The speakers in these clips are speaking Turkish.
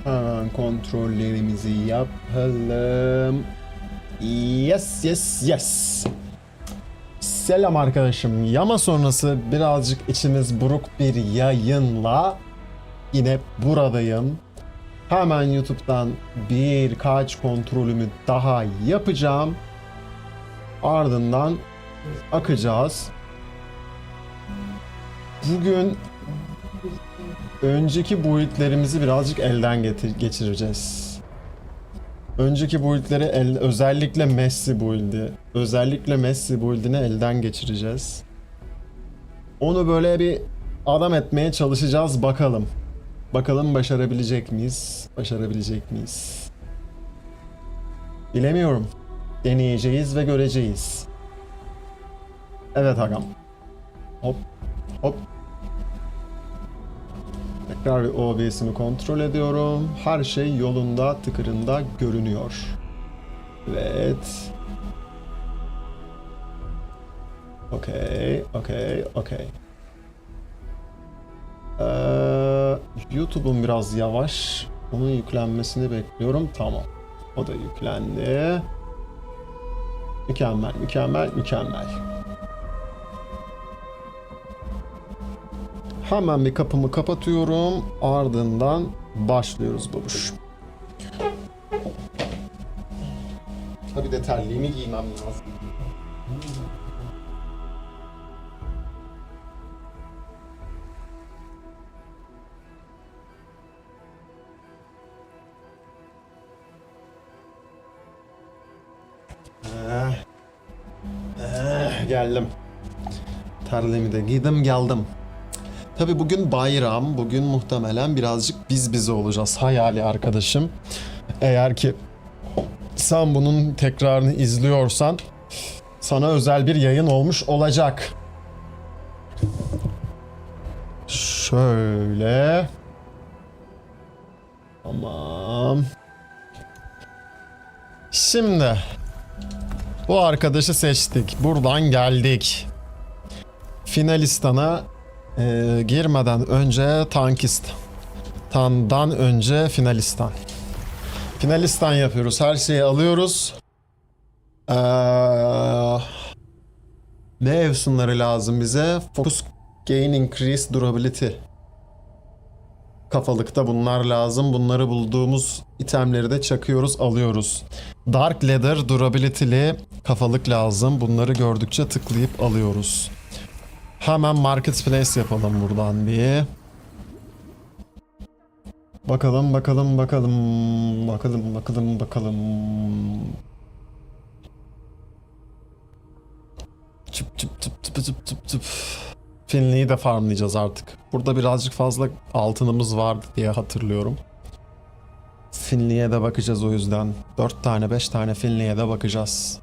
Hemen kontrollerimizi yapalım. Yes, yes, yes. Selam arkadaşım. Yama sonrası birazcık içimiz buruk bir yayınla yine buradayım. Hemen YouTube'dan birkaç kontrolümü daha yapacağım. Ardından akacağız. Bugün önceki build'lerimizi birazcık elden geçireceğiz. Önceki build'leri özellikle Messi build'ini elden geçireceğiz. Onu böyle bir adam etmeye çalışacağız bakalım. Bakalım başarabilecek miyiz? Başarabilecek miyiz? Bilemiyorum. Deneyeceğiz ve göreceğiz. Evet agam. Hop hop. Tekrar bir OBS'imi kontrol ediyorum. Her şey yolunda, tıkırında görünüyor. Evet. Okey. YouTube'un biraz yavaş. Onun yüklenmesini bekliyorum. Tamam. O da yüklendi. Mükemmel. Hemen bir kapımı kapatıyorum. Ardından başlıyoruz babuş. Tabii de terliğimi giymem lazım. Geldim. Terliğimi de giydim geldim. Tabi bugün bayram, bugün muhtemelen birazcık biz bize olacağız hayali arkadaşım. Eğer ki sen bunun tekrarını izliyorsan sana özel bir yayın olmuş olacak. Şöyle. Tamam. Şimdi bu arkadaşı seçtik. Buradan geldik. Finalistan'a girmeden önce Tan'dan önce Finalistan. Finalistan yapıyoruz. Her şeyi alıyoruz. Ne evsunları lazım bize? Focus Gain Increase Durability. Kafalıkta bunlar lazım. Bunları bulduğumuz itemleri de çakıyoruz, alıyoruz. Dark Leather Durability'li kafalık lazım. Bunları gördükçe tıklayıp alıyoruz. Hemen Marketplace yapalım buradan bir. Bakalım. Çıp. Finley'i de farmlayacağız artık. Burada birazcık fazla altınımız vardı diye hatırlıyorum. Finley'e de bakacağız o yüzden. 4 tane 5 tane Finley'e de bakacağız.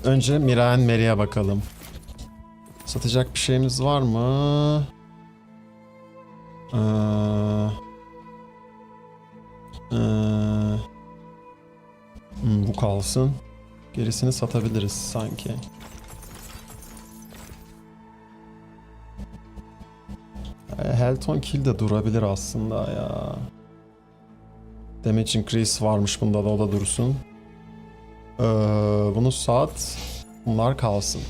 Önce Miraen Mary'e bakalım. Satacak bir şeyimiz var mı? Bu kalsın. Gerisini satabiliriz sanki. Helton Kill de durabilir aslında ya. Damage increase varmış bunda da, o da dursun. Bunu sat. Bunlar kalsın.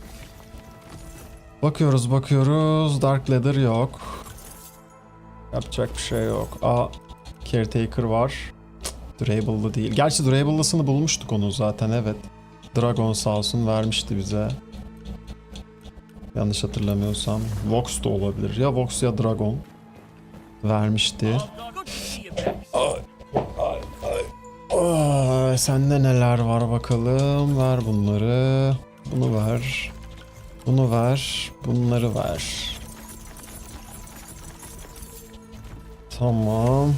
Bakıyoruz. Dark Leather yok. Yapacak bir şey yok. Caretaker var. Durable'lı değil. Gerçi Durable'lısını bulmuştuk onu zaten, evet. Dragon sağ olsun vermişti bize. Yanlış hatırlamıyorsam. Vox da olabilir. Ya Vox ya Dragon. Vermişti. Sende neler var bakalım. Ver bunları. Bunu ver. Bunu ver. Bunları ver. Tamam.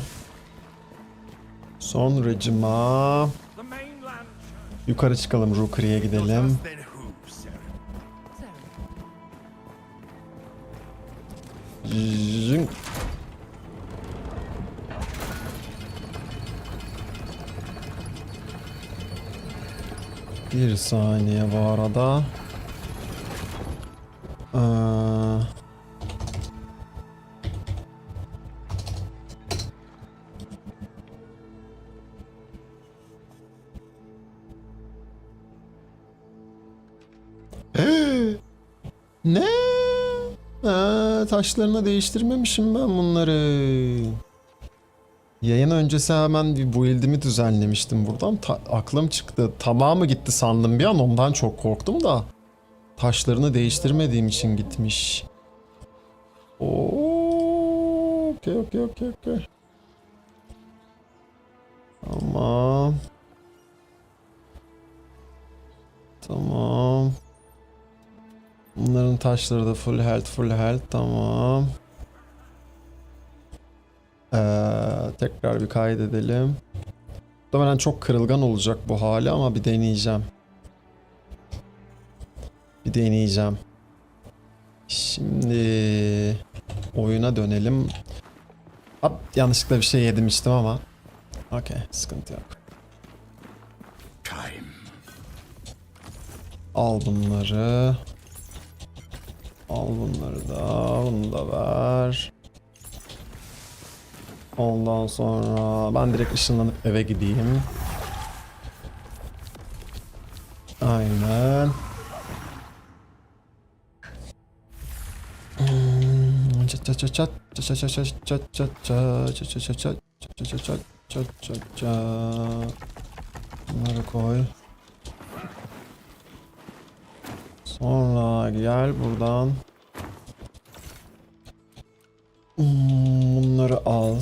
Sonracıma yukarı çıkalım, Rookery'e gidelim. Zing. Bir saniye bu arada. Ee, Ne? Taşlarını değiştirmemişim ben bunları. Yayın öncesi hemen bir build'imi düzenlemiştim buradan. Aklım çıktı. Tamamı gitti sandım bir an, ondan çok korktum da. Taşlarını değiştirmediğim için gitmiş. Okey okey okey okey. Tamam. Tamam. Bunların taşları da full health full health, tamam. Tekrar bir kaydedelim. Muhtemelen çok kırılgan olacak bu hali ama bir deneyeceğim. Bir deneyeceğim. Şimdi oyuna dönelim. Hop, yanlışlıkla bir şey yedim içtim ama. Okey, sıkıntı yok. Al bunları. Al bunları da. Bunu da ver. Ondan sonra ben direkt ışınlanıp eve gideyim. Aynen. Çat çat çat çat çat çat çat çat çat çat çat çat çat çat çat çat çat çat. Bunları koy. Sonra gel buradan. Bunları al.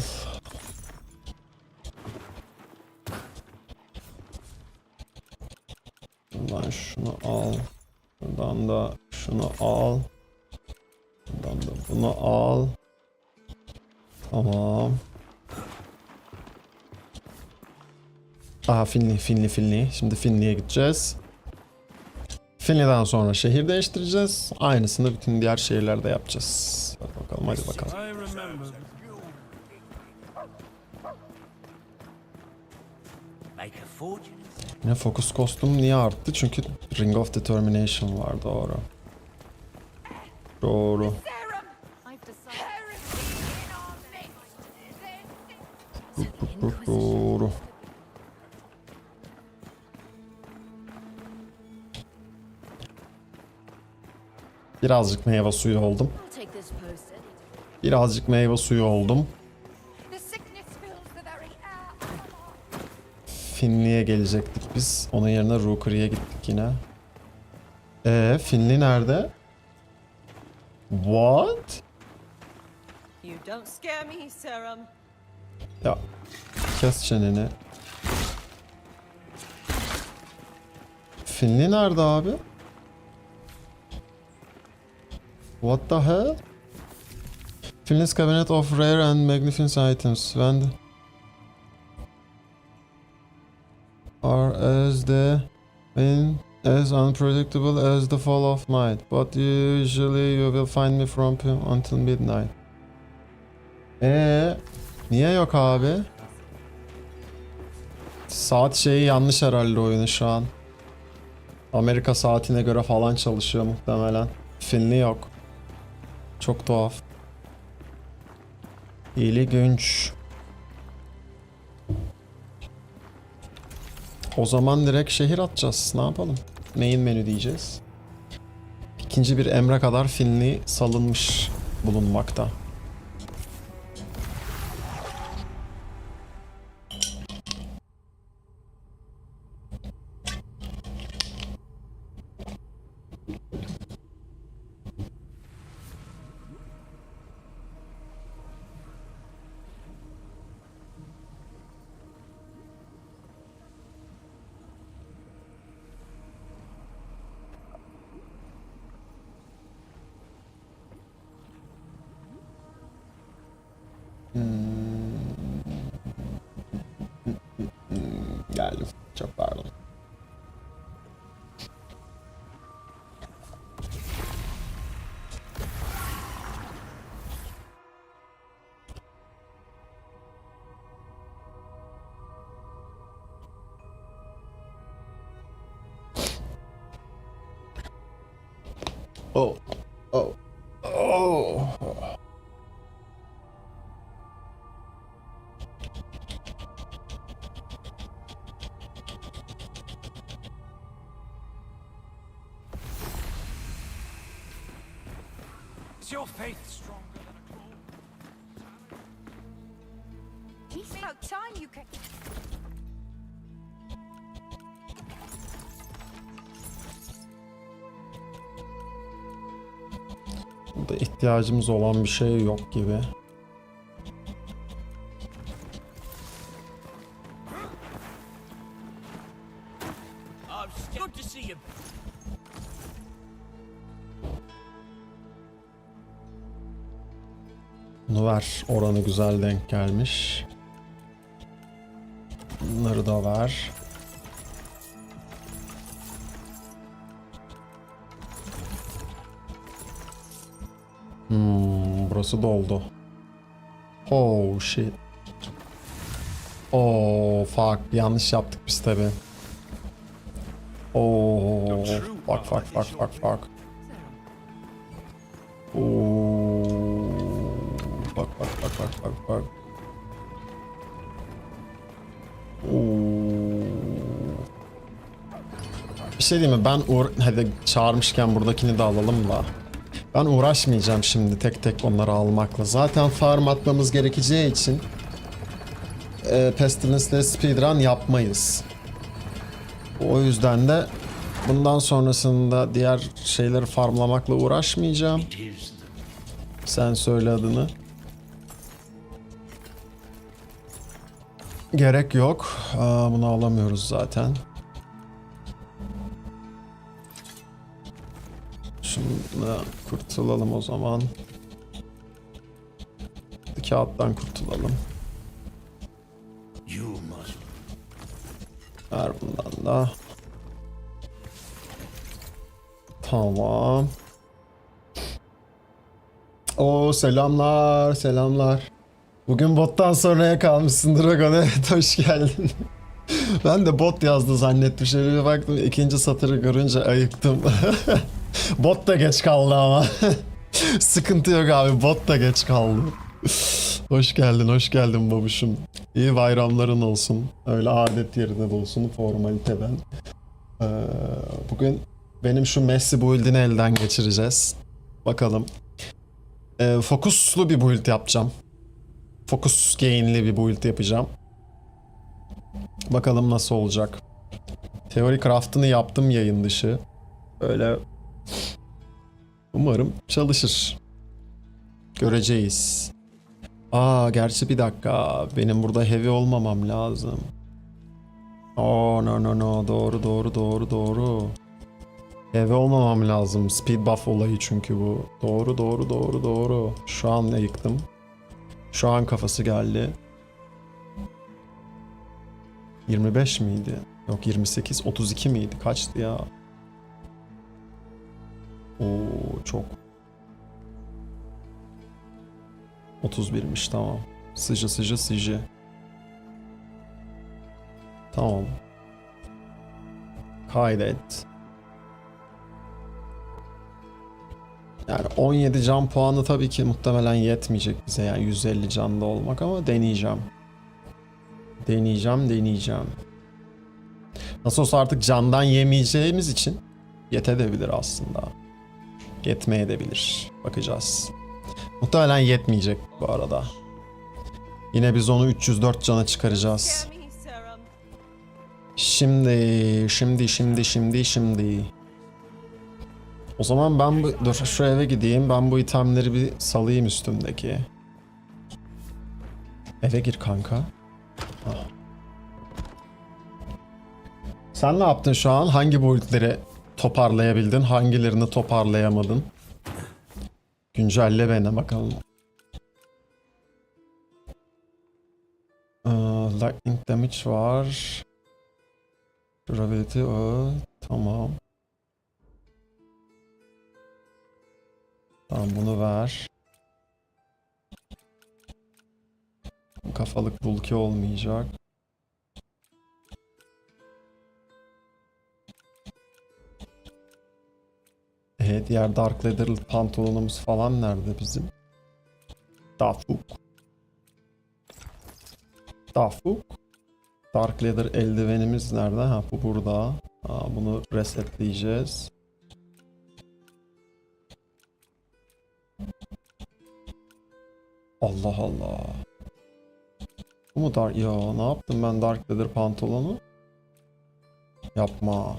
Buradan şunu al. Buradan da şunu al. Buradan da bunu al. Tamam. Aha, Finli. Şimdi Finli'ye gideceğiz. Finli'den sonra şehir değiştireceğiz. Aynısını bütün diğer şehirlerde yapacağız. Hadi bakalım, hadi bakalım. Ne fokus kostüm niye arttı? Çünkü Ring of Determination var, doğru. Doğru. Doğru. Birazcık meyve suyu oldum. Birazcık meyve suyu oldum. Finli'ye gelecektik biz. Onun yerine Rookery'e gittik yine. Finli nerede? What? Ya kes çeneni. Finli nerede abi? What the hell? Finland's cabinet of rare and magnificent items when are as unpredictable as the fall of night, but usually you will find me from until midnight. Niye yok abi? Saat şeyi yanlış herhalde oyunu şu an. Amerika saatine göre falan çalışıyor muhtemelen. Finli yok. Çok tuhaf. İlginç. O zaman direkt şehir atacağız. Ne yapalım? Main menü diyeceğiz. İkinci bir emre kadar Finli salınmış bulunmakta. Geldim. Çok pardon. Oh. Oh. Oh. Is your faith stronger than a claw? It's about time you came. Burada ihtiyacımız olan bir şey yok gibi. Good to see you. Bunu ver. Oranı güzel denk gelmiş. Bunları da ver. Burası doldu. Oh shit. Oh fuck. Yanlış yaptık biz tabi. Oh fuck fuck fuck fuck fuck. Oh fuck fuck fuck fuck fuck fuck. Bir şey diyeyim mi? Hadi çağırmışken buradakini de alalım da. Ben uğraşmayacağım şimdi tek tek onları almakla. Zaten farm atmamız gerekeceği için Pestilence'le speedrun yapmayız. O yüzden de bundan sonrasında diğer şeyleri farmlamakla uğraşmayacağım. Sen söyle adını. Gerek yok. Bunu alamıyoruz zaten. Şundan kurtulalım o zaman. Kağıttan kurtulalım. Ver bundan da. Tamam. Oo selamlar, selamlar. Bugün bottan sonraya kalmışsın Dragon. Evet, hoş geldin. Ben de bot yazdı zannettim. Şöyle bir baktım, ikinci satırı görünce ayıktım. Bot da geç kaldı ama. Sıkıntı yok abi, bot da geç kaldı. Hoş geldin babuşum. İyi bayramların olsun. Öyle adet yerinde olsun, formaliteden. Bugün benim şu Messi build'ini elden geçireceğiz. Bakalım. Fokuslu bir build yapacağım. Fokus gain'li bir build yapacağım. Bakalım nasıl olacak. Teori craft'ını yaptım yayın dışı. Öyle. Umarım çalışır. Göreceğiz. Gerçi bir dakika. Benim burada heavy olmamam lazım. No. Doğru. Heavy olmamam lazım. Speed buff olayı çünkü bu. Doğru. Şu an yıktım. Şu an kafası geldi. 25 miydi? Yok 28, 32 miydi? Kaçtı ya? Çok. 31'miş, tamam. Sıcı. Tamam. Kaydet. Yani 17 can puanı tabii ki muhtemelen yetmeyecek bize, yani 150 canda olmak, ama deneyeceğim. Nasıl olsa artık candan yemeyeceğimiz için yetebilir aslında. Yetmeyebilir. Bakacağız. Muhtemelen yetmeyecek bu arada. Yine biz onu 304 cana çıkaracağız. Şimdi. O zaman ben dur şu eve gideyim. Ben bu itemleri bir salayım üstümdeki. Eve gir kanka. Sen ne yaptın şu an? Hangi build'leri toparlayabildin? Hangilerini toparlayamadın? Güncelle beni bakalım. Lightning damage var. Durability tamam. Tamam, bunu ver. Kafalık bulky olmayacak. Diğer Dark Leather pantolonumuz falan nerede bizim? Dafuk. Dafuk. Dark Leather eldivenimiz nerede? Ha, bu burada. Bunu resetleyeceğiz. Allah Allah. Bu mu Dark? Ya ne yaptım ben Dark Leather pantolonu? Yapma.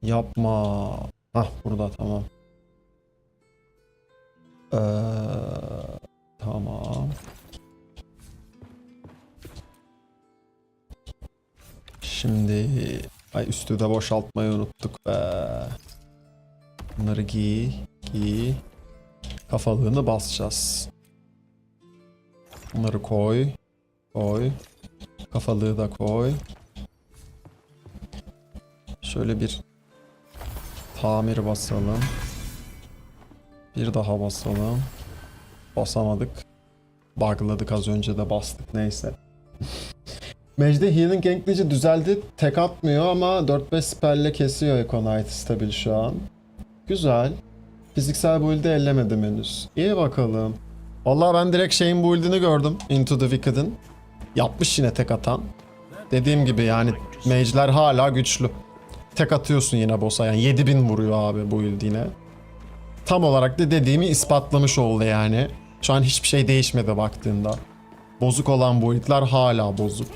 Yapma. Hah, burada tamam. Tamam. Şimdi üstü de boşaltmayı unuttuk be. Bunları giy. Kafalığını basacağız. Bunları koy. Kafalığı da koy. Şöyle bir tamir basalım. Bir daha basalım. Basamadık. Bugladık, az önce de bastık, neyse. Mage'de Healing Engage'i düzeldi. Tek atmıyor ama 4-5 spell'le kesiyor Econite stabil şu an. Güzel. Fiziksel build'i ellemedim henüz. İyi bakalım. Vallahi ben direkt şeyin build'ini gördüm. Into the Wicked'ın. Yapmış yine tek atan. Dediğim gibi yani mage'ler hala güçlü. Tek atıyorsun yine boss'a, yani 7000 vuruyor abi build yine. Tam olarak da dediğimi ispatlamış oldu yani. Şu an hiçbir şey değişmedi baktığında. Bozuk olan build'ler hala bozuk.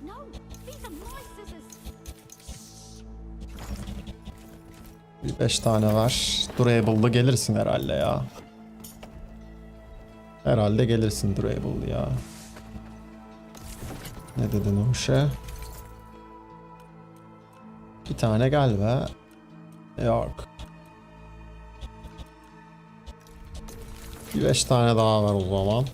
No, these are my scissors. Bir 5 tane var. Durable'lı gelirsin herhalde ya. Herhalde gelirsin Durable ya. Ne dedin o işe? Bir tane gel be. Yok. Bir 5 tane daha var o zaman.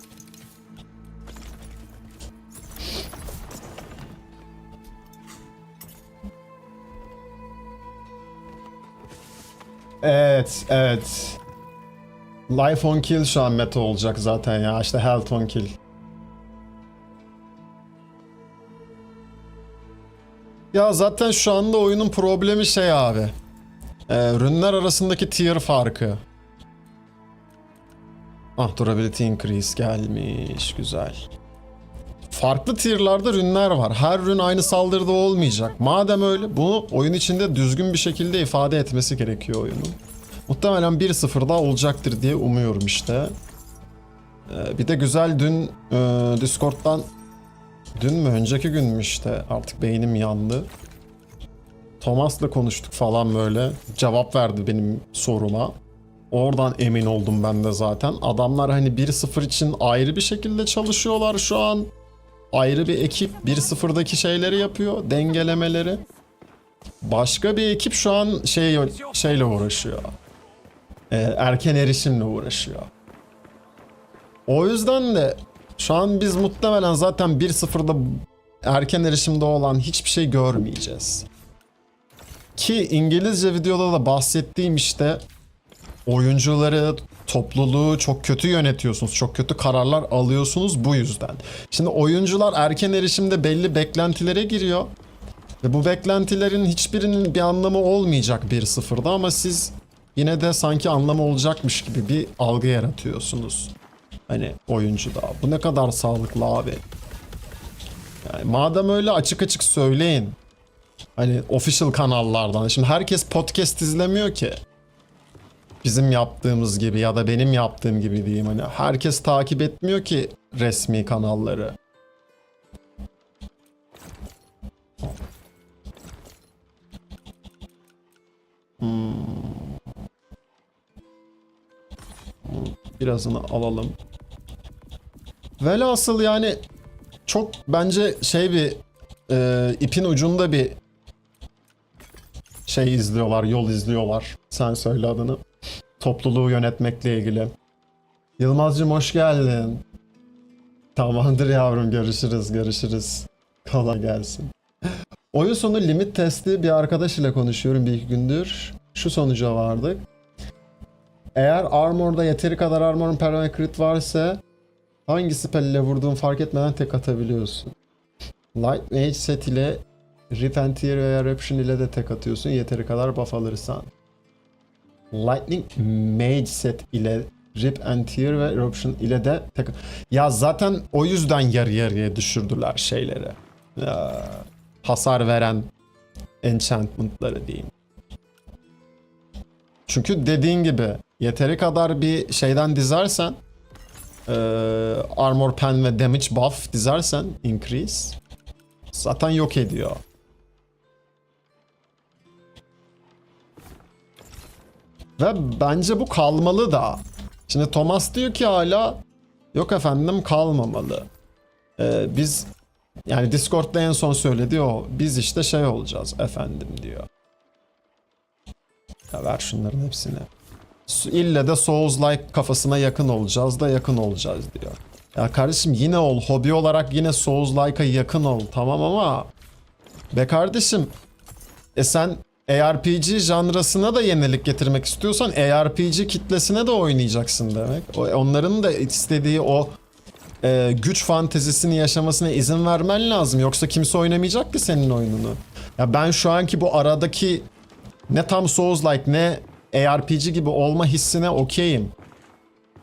Evet. Life on kill şu an meta olacak zaten ya. İşte health on kill. Ya zaten şu anda oyunun problemi şey abi. Rünler arasındaki tier farkı. Durability increase gelmiş. Güzel. Farklı tier'larda rünler var. Her rün aynı saldırıda olmayacak. Madem öyle, bunu oyun içinde düzgün bir şekilde ifade etmesi gerekiyor oyunun. Muhtemelen 1-0'da olacaktır diye umuyorum işte. Bir de güzel dün Discord'dan, dün mü önceki gün mü işte, artık beynim yandı. Thomas'la konuştuk falan böyle. Cevap verdi benim soruma. Oradan emin oldum ben de zaten. Adamlar hani 1-0 için ayrı bir şekilde çalışıyorlar şu an. Ayrı bir ekip 1-0'daki şeyleri yapıyor, dengelemeleri. Başka bir ekip şu an şeyle uğraşıyor. Erken erişimle uğraşıyor. O yüzden de şu an biz muhtemelen zaten 1-0'da erken erişimde olan hiçbir şey görmeyeceğiz. Ki İngilizce videoda da bahsettiğim işte oyuncuları, topluluğu çok kötü yönetiyorsunuz. Çok kötü kararlar alıyorsunuz bu yüzden. Şimdi oyuncular erken erişimde belli beklentilere giriyor. Ve bu beklentilerin hiçbirinin bir anlamı olmayacak 1-0'da ama siz yine de sanki anlamı olacakmış gibi bir algı yaratıyorsunuz. Hani oyuncuda. Bu ne kadar sağlıklı abi. Yani madem öyle açık açık söyleyin. Hani official kanallardan. Şimdi herkes podcast izlemiyor ki. Bizim yaptığımız gibi ya da benim yaptığım gibi diyeyim. Hani herkes takip etmiyor ki resmi kanalları. Birazını alalım. Velhasıl yani çok bence ipin ucunda bir şey izliyorlar, yol izliyorlar. Sen söyle adını. Topluluğu yönetmekle ilgili. Yılmazcığım hoş geldin. Tamamdır yavrum, görüşürüz. Kolay gelsin. Oyun sonu limit testi bir arkadaş ile konuşuyorum bir iki gündür. Şu sonuca vardık. Eğer armor'da yeteri kadar armor'un permanent crit varsa hangi spell ile vurduğunu fark etmeden tek atabiliyorsun. Light Mage set ile Rip and Tear veya Eruption ile de tek atıyorsun yeteri kadar buff alırsan. Lightning Mage set ile Rip and Tear ve Eruption ile de tek... Ya zaten o yüzden yarı yarıya düşürdüler şeyleri. Hasar veren enchantment'ları diyeyim. Çünkü dediğin gibi yeteri kadar bir şeyden dizersen armor pen ve damage buff dizersen increase zaten yok ediyor. Ve bence bu kalmalı da. Şimdi Thomas diyor ki hala yok efendim kalmamalı. Biz yani Discord'da en son söyledi o. Biz işte şey olacağız efendim diyor. Ya ver şunların hepsini. İlle de Souls-like kafasına yakın olacağız da yakın olacağız diyor. Ya kardeşim yine ol. Hobi olarak yine Souls-like'a yakın ol. Tamam ama be kardeşim sen ARPG janrasına da yenilik getirmek istiyorsan ARPG kitlesine de oynayacaksın demek. Onların da istediği o güç fantezisini yaşamasına izin vermen lazım. Yoksa kimse oynamayacak ki senin oyununu. Ya ben şu anki bu aradaki ne tam Souls-like ne ARPG gibi olma hissine okeyim.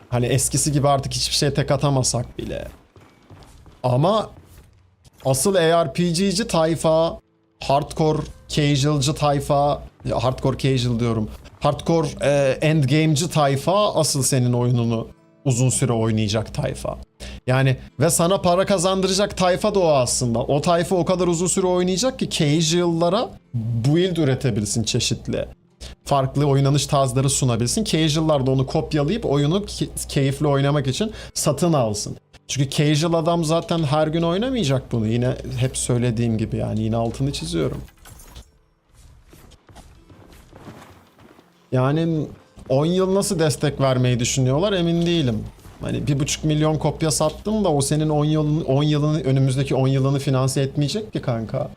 Hani eskisi gibi artık hiçbir şey tek atamasak bile. Ama asıl ARPG'ci tayfa, hardcore casual'cı tayfa, hardcore casual diyorum. Hardcore endgame'ci tayfa asıl senin oyununu uzun süre oynayacak tayfa. Yani ve sana para kazandıracak tayfa da o aslında. O tayfa o kadar uzun süre oynayacak ki casual'lara build üretebilsin çeşitli. Farklı oynanış tarzları sunabilsin. Casual'lar da onu kopyalayıp oyunu keyifli oynamak için satın alsın. Çünkü casual adam zaten her gün oynamayacak bunu. Yine hep söylediğim gibi yani yine altını çiziyorum. Yani 10 yıl nasıl destek vermeyi düşünüyorlar emin değilim. Hani 1,5 milyon kopya sattın da o senin 10 yılını önümüzdeki 10 yılını finanse etmeyecek ki kanka.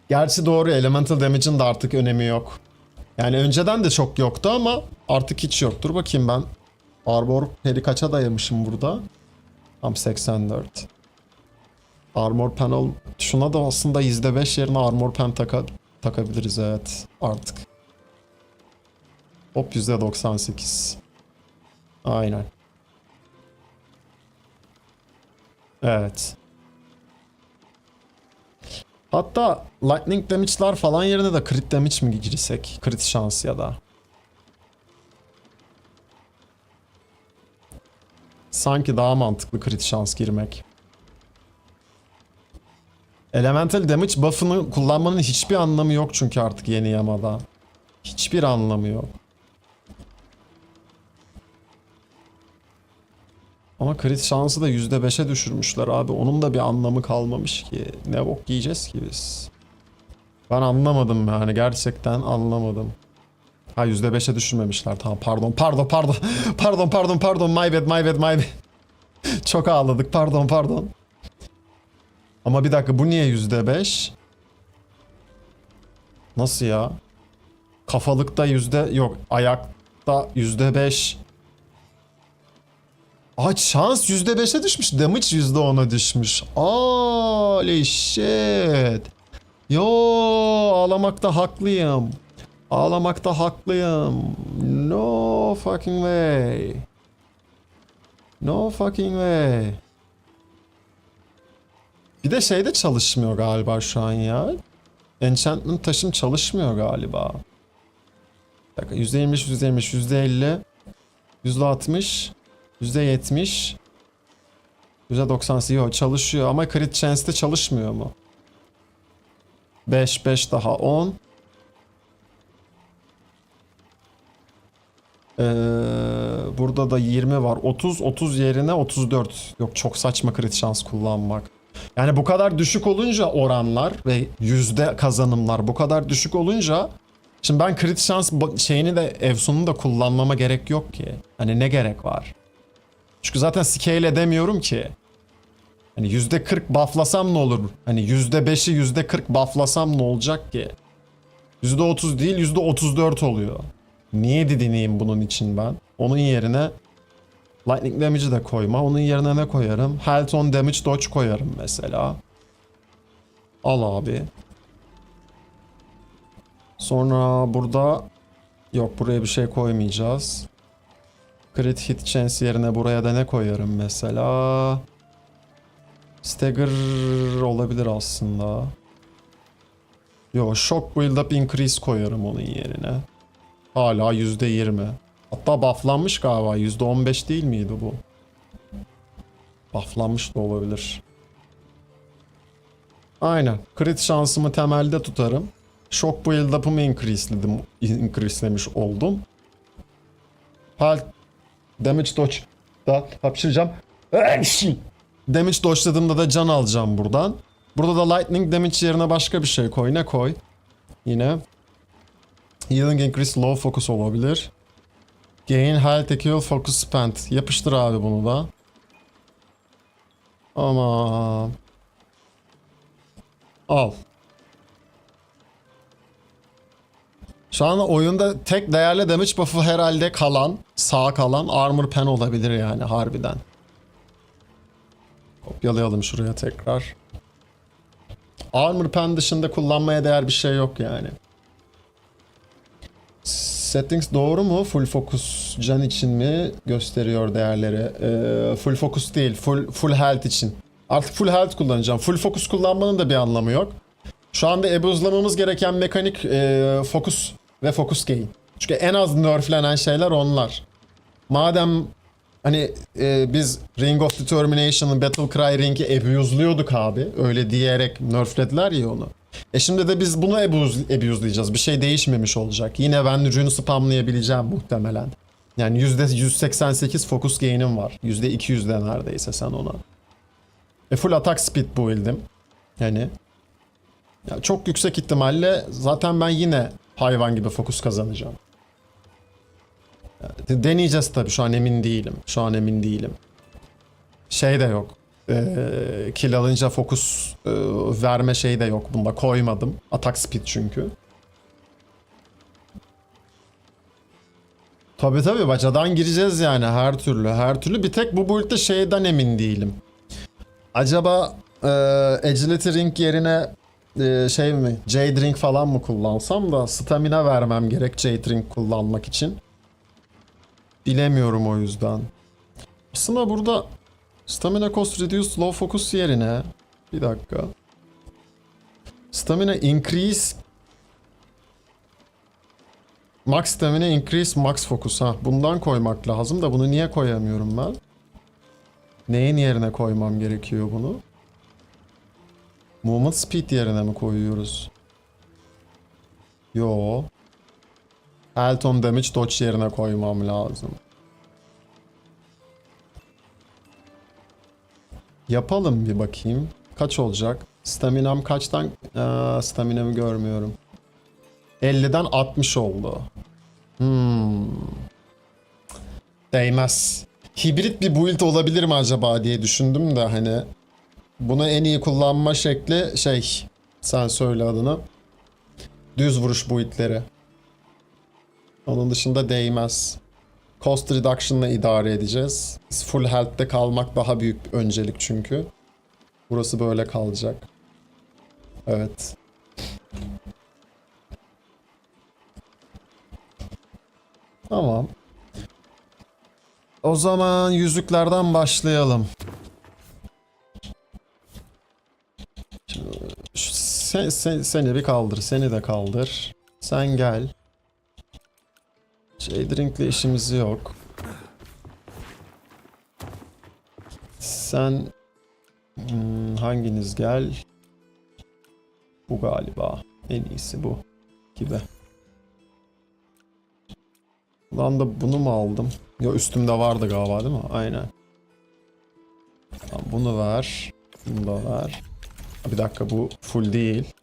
Gerçi doğru Elemental Damage'in de artık önemi yok. Yani önceden de çok yoktu ama artık hiç yok. Dur bakayım ben. Armor peri kaça dayamışım burada? Tam 84. Armor panel şuna da aslında %5 yerine armor pen takabiliriz evet artık. Hop %98. Aynen. Evet. Hatta lightning damage'lar falan yerine de crit damage mi girsek? Crit şans ya da. Sanki daha mantıklı crit şans girmek. Elemental damage buff'ını kullanmanın hiçbir anlamı yok çünkü artık yeni Yamada. Hiçbir anlamı yok. Ama crit şansı da %5'e düşürmüşler abi. Onun da bir anlamı kalmamış ki. Ne bok yiyeceğiz ki biz? Ben anlamadım yani. Gerçekten anlamadım. Ha %5'e düşürmemişler. Tamam pardon. Pardon. My bad. Çok ağladık. Pardon. Ama bir dakika bu niye %5? Nasıl ya? Kafalıkta yok. Ayakta %5. Aa şans %5'e düşmüş. Damage %10'a düşmüş. Holy shit. Yo ağlamakta haklıyım. No fucking way. Bir de şey de çalışmıyor galiba şu an ya. Enchantment taşım çalışmıyor galiba. Bir dakika %25, %50, %60, %70, %90 yok çalışıyor ama crit chance'de çalışmıyor mu? 5 daha 10. Burada da 20 var. 30 yerine 34. Yok çok saçma crit şans kullanmak. Yani bu kadar düşük olunca oranlar ve yüzde kazanımlar bu kadar düşük olunca şimdi ben crit şans şeyini de Evsun'u da kullanmama gerek yok ki. Hani ne gerek var? Çünkü zaten scale edemiyorum ki. Hani %40 bufflasam ne olur? Hani %5'i %40 bufflasam ne olacak ki? %30 değil %34 oluyor. Niye didineyim bunun için ben? Onun yerine Lightning damage'i de koyma. Onun yerine ne koyarım? Health on damage dodge koyarım mesela. Al abi. Sonra burada yok, buraya bir şey koymayacağız. Crit hit chance yerine buraya da ne koyarım mesela? Stagger olabilir aslında. Yo, shock build up increase koyarım onun yerine. Hala %20. Hatta bufflanmış galiba. %15 değil miydi bu? Bufflanmış da olabilir. Aynen. Crit şansımı temelde tutarım. Shock build up'ımı increase'lemiş oldum. Health damage dodge da hapşıracağım. Damage dodge'ladığımda da can alacağım buradan. Burada da lightning damage yerine başka bir şey koy. Ne koy? Yine healing increase low focus olabilir. Gain health equal focus spent. Yapıştır abi bunu da. Ama al. Şu an oyunda tek değerli damage buff'ı herhalde kalan, sağ kalan armor pen olabilir yani harbiden. Kopyalayalım şuraya tekrar. Armor pen dışında kullanmaya değer bir şey yok yani. Settings doğru mu? Full focus can için mi gösteriyor değerleri? Full focus değil, full health için. Artık full health kullanacağım. Full focus kullanmanın da bir anlamı yok. Şu anda abuse'lamamız gereken mekanik focus ve focus gain. Çünkü en az nerflenen şeyler onlar. Madem hani biz Ring of Determination'ın Battle Cry Ring'i abuse'luyorduk abi. Öyle diyerek nerflediler ya onu. Şimdi de biz bunu abuse'layacağız. Bir şey değişmemiş olacak. Yine ben rune spamlayabileceğim muhtemelen. Yani %188 focus gain'im var. %200'de neredeyse sen ona. Full attack speed build'im. Yani ya çok yüksek ihtimalle zaten ben yine hayvan gibi fokus kazanacağım. Yani deneyeceğiz tabii, şu an emin değilim. Şu an emin değilim. Şey de yok. Kill alınca fokus verme şeyi de yok bunda, koymadım. Attack speed çünkü. Tabii bacadan gireceğiz yani her türlü. Her türlü bir tek bu build'de şeyden emin değilim. Acaba Agility Ring yerine şey mi, Jade Ring falan mı kullansam da stamina vermem gerek Jade Ring kullanmak için. Bilemiyorum o yüzden. Aslında burada stamina cost reduce low focus yerine bir dakika. Stamina increase max stamina increase max focus, ha bundan koymak lazım da bunu niye koyamıyorum ben? Neyin yerine koymam gerekiyor bunu? Movement speed yerine mi koyuyoruz? Yo. Health on damage dodge yerine koymam lazım. Yapalım bir bakayım. Kaç olacak? Staminam kaçtan? Staminamı görmüyorum. 50'den 60 oldu. Değmez. Hibrit bir build olabilir mi acaba diye düşündüm de hani. Bunu en iyi kullanma şekli şey. Sen söyle adını. Düz vuruş build'leri. Onun dışında değmez. Cost reduction'la idare edeceğiz. Full health'te kalmak daha büyük bir öncelik çünkü. Burası böyle kalacak. Evet. Tamam. O zaman yüzüklerden başlayalım. Seni bir kaldır. Seni de kaldır. Sen gel. Drink'le işimiz yok. Sen hanginiz gel? Bu galiba. En iyisi bu gibi. Lan da bunu mu aldım? Ya üstümde vardı galiba değil mi? Aynen. Tamam, bunu ver. Bunu da ver. Bir dakika, bu full değil.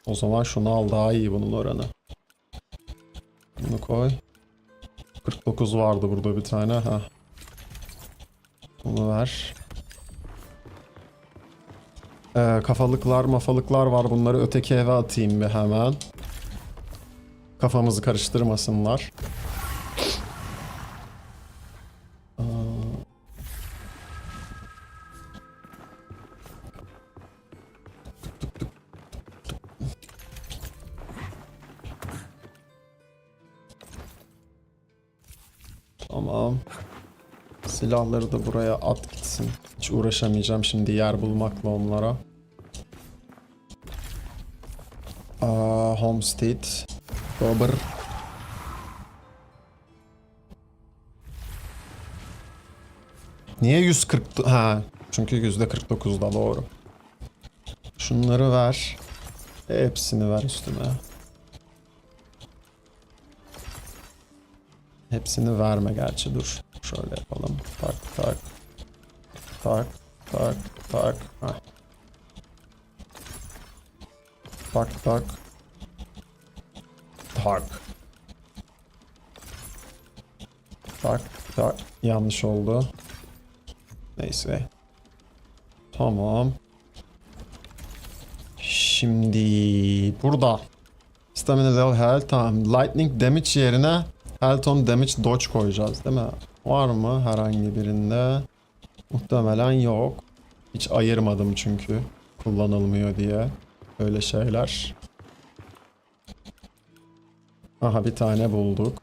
O zaman şunu al, daha iyi bunun oranı. Bunu koy. 49 vardı burada bir tane. Ha. Bunu ver. Kafalıklar var. Bunları öteki eve atayım bir hemen. Kafamızı karıştırmasınlar. Tamam. Silahları da buraya at gitsin. Hiç uğraşamayacağım şimdi yer bulmakla onlara. Homestead. Dober. Niye 140? Ha, çünkü %49'da doğru. Şunları ver. Hepsini ver üstüme. Hepsini verme gerçi dur. Şöyle yapalım. Tak tak. Tak tak tak. Heh. Tak tak. Tak. Tak tak. Yanlış oldu. Neyse. Tamam. Şimdi burada. Stamina level health tamam. Lightning damage yerine health on damage dodge koyacağız değil mi? Var mı herhangi birinde? Muhtemelen yok. Hiç ayırmadım çünkü. Kullanılmıyor diye. Öyle şeyler. Aha bir tane bulduk.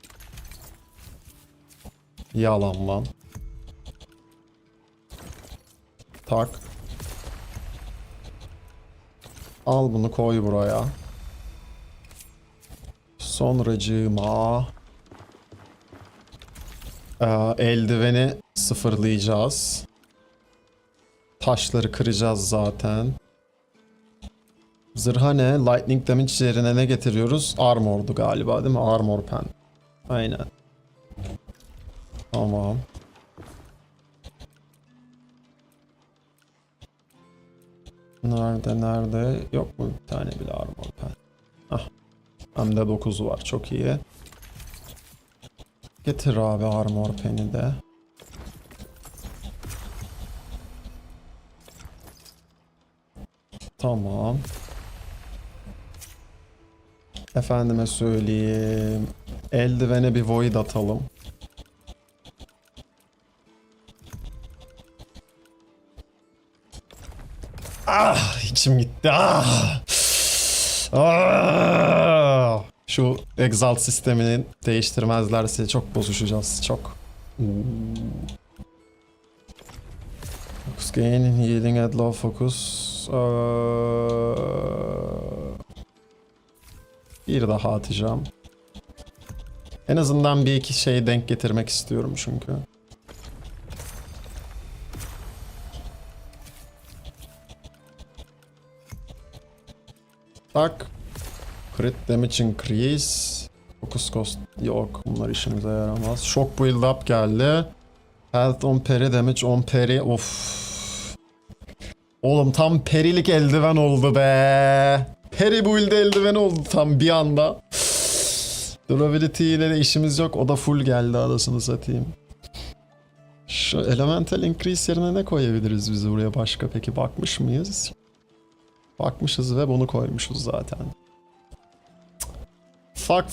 Yalan lan. Tak. Al bunu koy buraya. Sonracığıma eldiveni sıfırlayacağız. Taşları kıracağız zaten. Zırha ne? Lightning damage yerine ne getiriyoruz? Armor'du galiba değil mi? Armor pen. Aynen. Tamam. Nerede? Yok mu bir tane bile armor pen? Ah. Hem de 9 var. Çok iyi. Getir abi armor pen'i de. Tamam. Efendime söyleyeyim. Eldivene bir void atalım. Ah, içim gitti. Ah. Ah. Şu exalt sistemini değiştirmezlerse çok bozuşacağız. Çok. Focus gain, healing at low focus. Bir daha atacağım. En azından bir iki şeyi denk getirmek istiyorum çünkü. Tak. Crit damage increase. Focus cost yok. Bunlar işimize yaramaz. Shock build up geldi. Health on parry, damage on parry. Of. Oğlum tam perilik eldiven oldu be. Peri build eldiven oldu tam bir anda. Durability ile de işimiz yok. O da full geldi arasını satayım. Şu elemental increase yerine ne koyabiliriz biz buraya başka peki? Bakmış mıyız? Bakmışız ve bunu koymuşuz zaten. Fuck.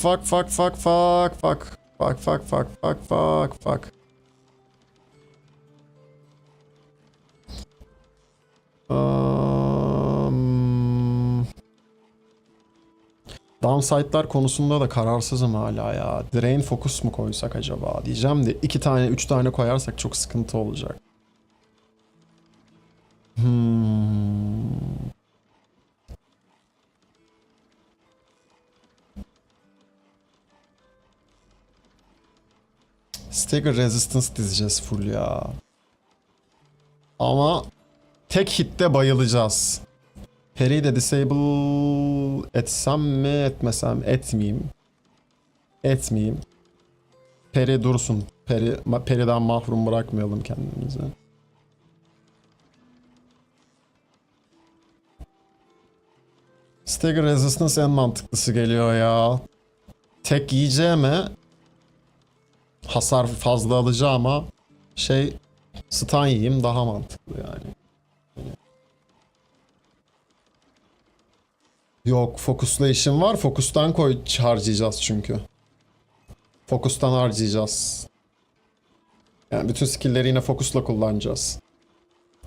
Downside'lar konusunda da kararsızım hala ya. Drain focus mu koysak acaba diyeceğim de 2 tane 3 tane koyarsak çok sıkıntı olacak. Stagger resistance dizeceğiz full ya. Ama tek hitte bayılacağız. Parry'i de disable etsem mi etmesem etmeyeyim. Etmeyeyim. Parry dursun. Parry'den mahrum bırakmayalım kendimizi. Stagger resistance en mantıklısı geliyor ya. Tek yiyeceğime hasar fazla alacağıma stun yiyeyim daha mantıklı yani. Yok fokusla işim var. Fokustan harcayacağız çünkü. Fokustan harcayacağız. Yani bütün skill'leri yine fokusla kullanacağız.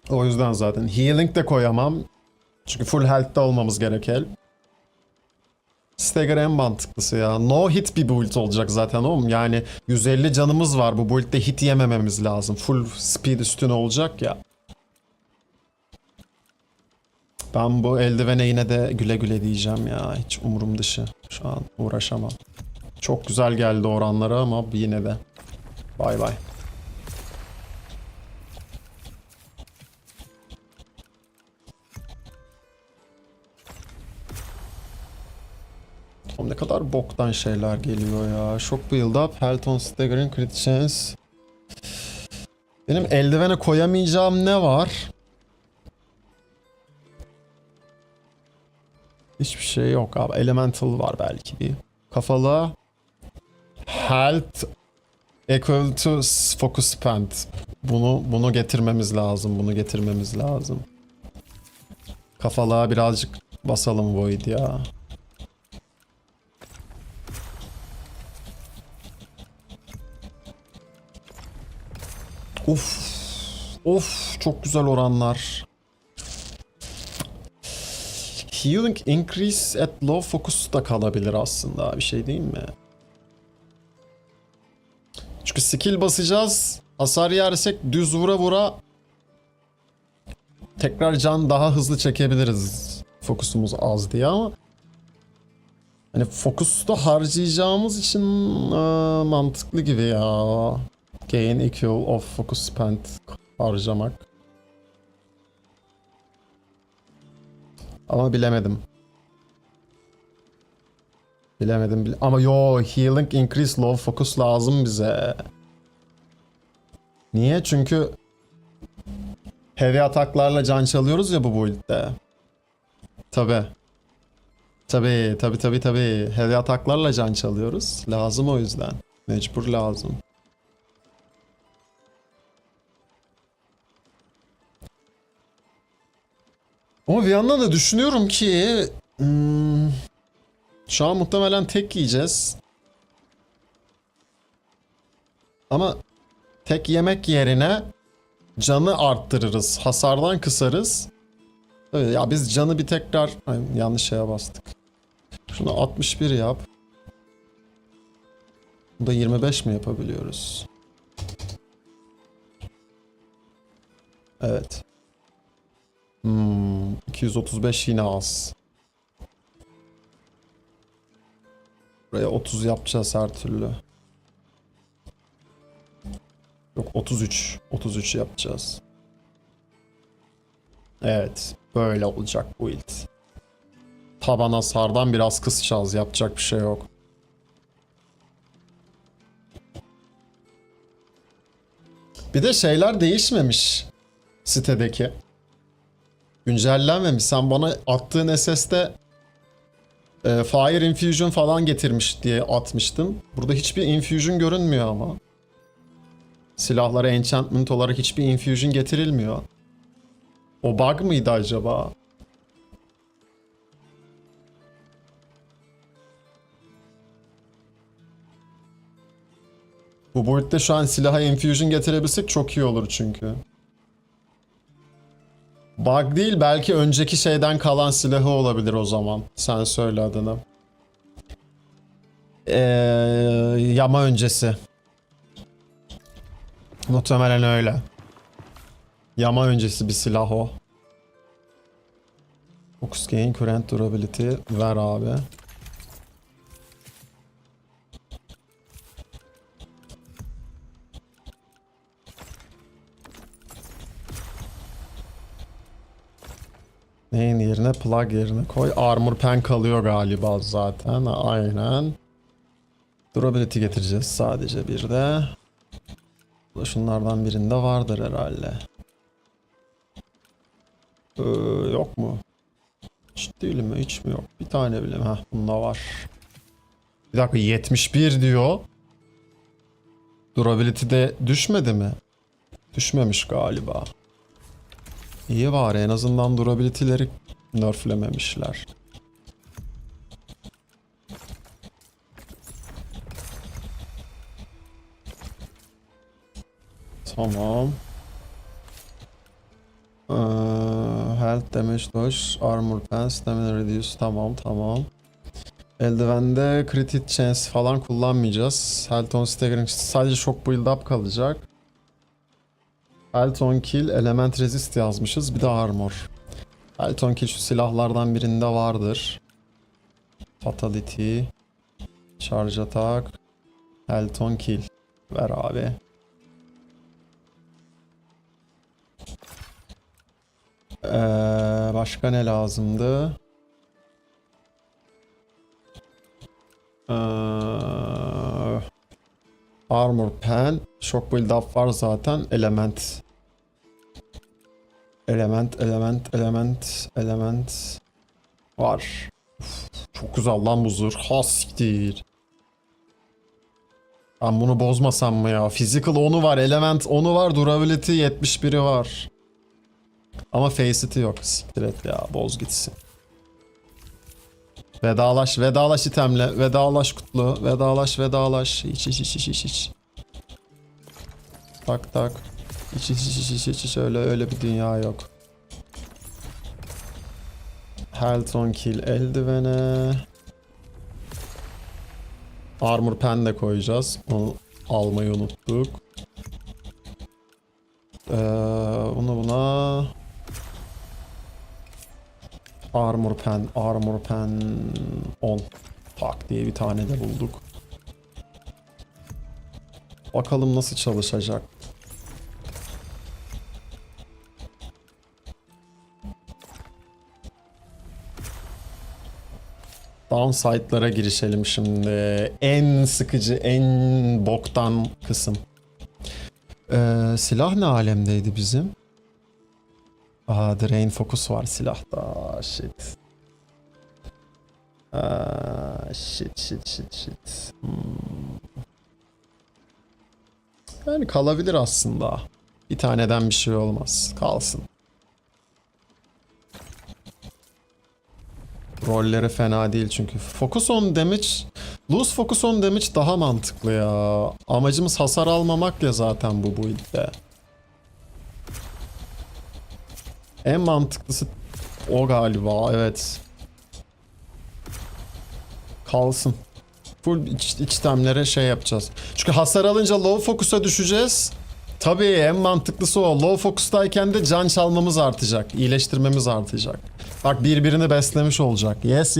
O yüzden zaten healing de koyamam. Çünkü full health'te olmamız gerekel. Stagger en mantıklısı ya. No hit bir build olacak zaten oğlum. Yani 150 canımız var. Bu build'de hit yemememiz lazım. Full speed üstüne olacak ya. Ben bu eldivene yine de güle güle diyeceğim ya. Hiç umurum dışı. Şu an uğraşamam. Çok güzel geldi oranları ama yine de. Bay bay. Oğlum ne kadar boktan şeyler geliyor ya. Shock build up, health on staggering, crit chance. Benim eldivene koyamayacağım ne var? Hiçbir şey yok abi. Elemental var belki bir. Kafalı. Health equal to focus spend. Bunu getirmemiz lazım. Bunu getirmemiz lazım. Kafalığa birazcık basalım Void ya. Of. Of çok güzel oranlar. Healing increase at low focus da kalabilir aslında. Bir şey değil mi? Çünkü skill basacağız. Hasar yersek düz vura vura tekrar can daha hızlı çekebiliriz. Fokusumuz az diye ama hani fokusta harcayacağımız için mantıklı gibi ya. Gain equal of focus spent harcamak. Ama bilemedim. Ama yo, healing increase low focus lazım bize. Niye? Çünkü heavy ataklarla can çalıyoruz ya bu build'de. Tabi. Tabi. Heavy ataklarla can çalıyoruz. Lazım o yüzden. Mecbur lazım. Ama bir yandan da düşünüyorum ki şu an muhtemelen tek yiyeceğiz. Ama tek yemek yerine canı arttırırız. Hasardan kısarız. Evet, ya biz canı bir tekrar... Ay, yanlış şeye bastık. Şunu 61 yap. Bu da 25 mi yapabiliyoruz? Evet. 235 yine az. Buraya 30 yapacağız her türlü. Yok 33. 33 yapacağız. Evet. Böyle olacak bu build. Taban hasardan biraz kısacağız. Yapacak bir şey yok. Bir de şeyler değişmemiş. Sitedeki. Güncellenmemiş. Sen bana attığın SS'de Fire Infusion falan getirmiş diye atmıştın. Burada hiçbir Infusion görünmüyor ama. Silahlara enchantment olarak hiçbir Infusion getirilmiyor. O bug mıydı acaba? Bu build'de şu an silaha Infusion getirebilsek çok iyi olur çünkü. Bug değil, belki önceki şeyden kalan silahı olabilir o zaman. Sen söyle adını. Yama öncesi. Muhtemelen öyle. Yama öncesi bir silah o. Focus gain, current durability. Ver abi. Neyin yerine? Plug yerine koy. Armor pen kalıyor galiba zaten. Aynen. Durability getireceğiz sadece bir de. Şunlardan birinde vardır herhalde. Yok mu? Hiç değil mi? Hiç mi yok? Bir tane bile mi? Heh, bunda var. Bir dakika, 71 diyor. Durability de düşmedi mi? Düşmemiş galiba. İyi var, en azından durability'leri nerflememişler. Tamam. Health damage dodge, armor pen, stamina reduce. Tamam. Eldivende crit hit chance falan kullanmayacağız. Health on staggering sadece shock build up kalacak. Health on kill, element resist yazmışız. Bir de armor. Health on kill şu silahlardan birinde vardır. Fatality. Charge attack. Health on kill. Ver abi. Başka ne lazımdı? Armor pen. Shock build up var zaten. Element. Element. Var. Uf, çok güzel lan bu zırh. Ha siktir. Ben bunu bozmasam mı ya? Physical 10'u var. Element 10'u var. Durability 71'i var. Ama Facet'i yok. Siktir et ya. Boz gitsin. Vedalaş itemle. Vedalaş kutlu. Vedalaş. Hiç. Tak. Hiç. Öyle bir dünya yok. Health on kill eldivene. Armor pen de koyacağız. Onu almayı unuttuk. Bunu buna. Armor pen 10. Tak diye bir tane de bulduk. Bakalım nasıl çalışacak. Downside'lara girişelim şimdi. En sıkıcı, en boktan kısım. Silah ne alemdeydi bizim? Drain Focus var silahta. Shit. Shit. Yani kalabilir aslında. Bir taneden bir şey olmaz. Kalsın. Rolleri fena değil çünkü. Focus on damage, lose focus on damage daha mantıklı ya. Amacımız hasar almamak ya zaten bu build'de. En mantıklısı o galiba, evet. Kalsın. Full itemlere şey yapacağız. Çünkü hasar alınca low focus'a düşeceğiz. Tabii en mantıklısı o. Low focus'tayken de can çalmamız artacak. İyileştirmemiz artacak. Bak birbirini beslemiş olacak. Yes.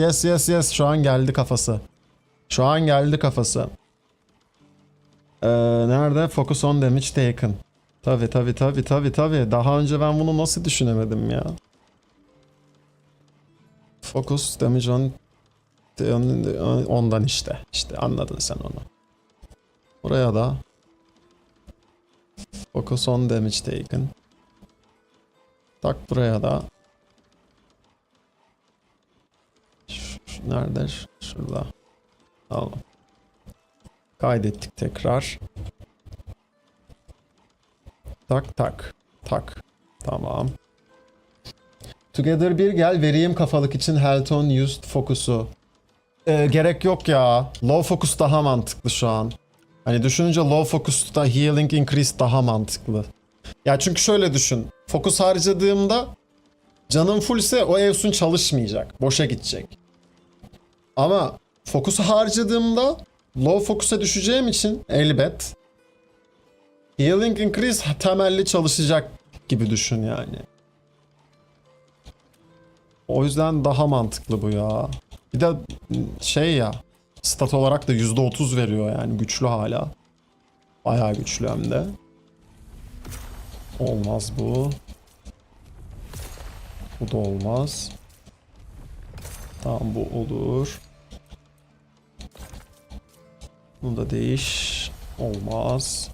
Şu an geldi kafası. Nerede? Focus on damage taken. Tabii. Daha önce ben bunu nasıl düşünemedim ya? Focus damage on ondan işte. İşte anladın sen onu. Buraya da focus on damage taken. Tak buraya da. Nerede? Şurada. Tamam. Kaydettik tekrar. Tak. Tamam. Together bir gel vereyim kafalık için Health on used focus'u. Gerek yok ya. Low focus daha mantıklı şu an. Hani düşününce low focus'ta healing increase daha mantıklı. Ya çünkü şöyle düşün. Focus harcadığımda canım fullse o Evsun çalışmayacak. Boşa gidecek. Ama fokusu harcadığımda low focus'a düşeceğim için elbet healing increase temelli çalışacak gibi düşün yani. O yüzden daha mantıklı bu ya. Bir de şey ya, stat olarak da %30 veriyor yani, güçlü hala. Bayağı güçlü hem de. Olmaz bu. Bu da olmaz. Tamam bu olur. Bunu da değiş. Olmaz.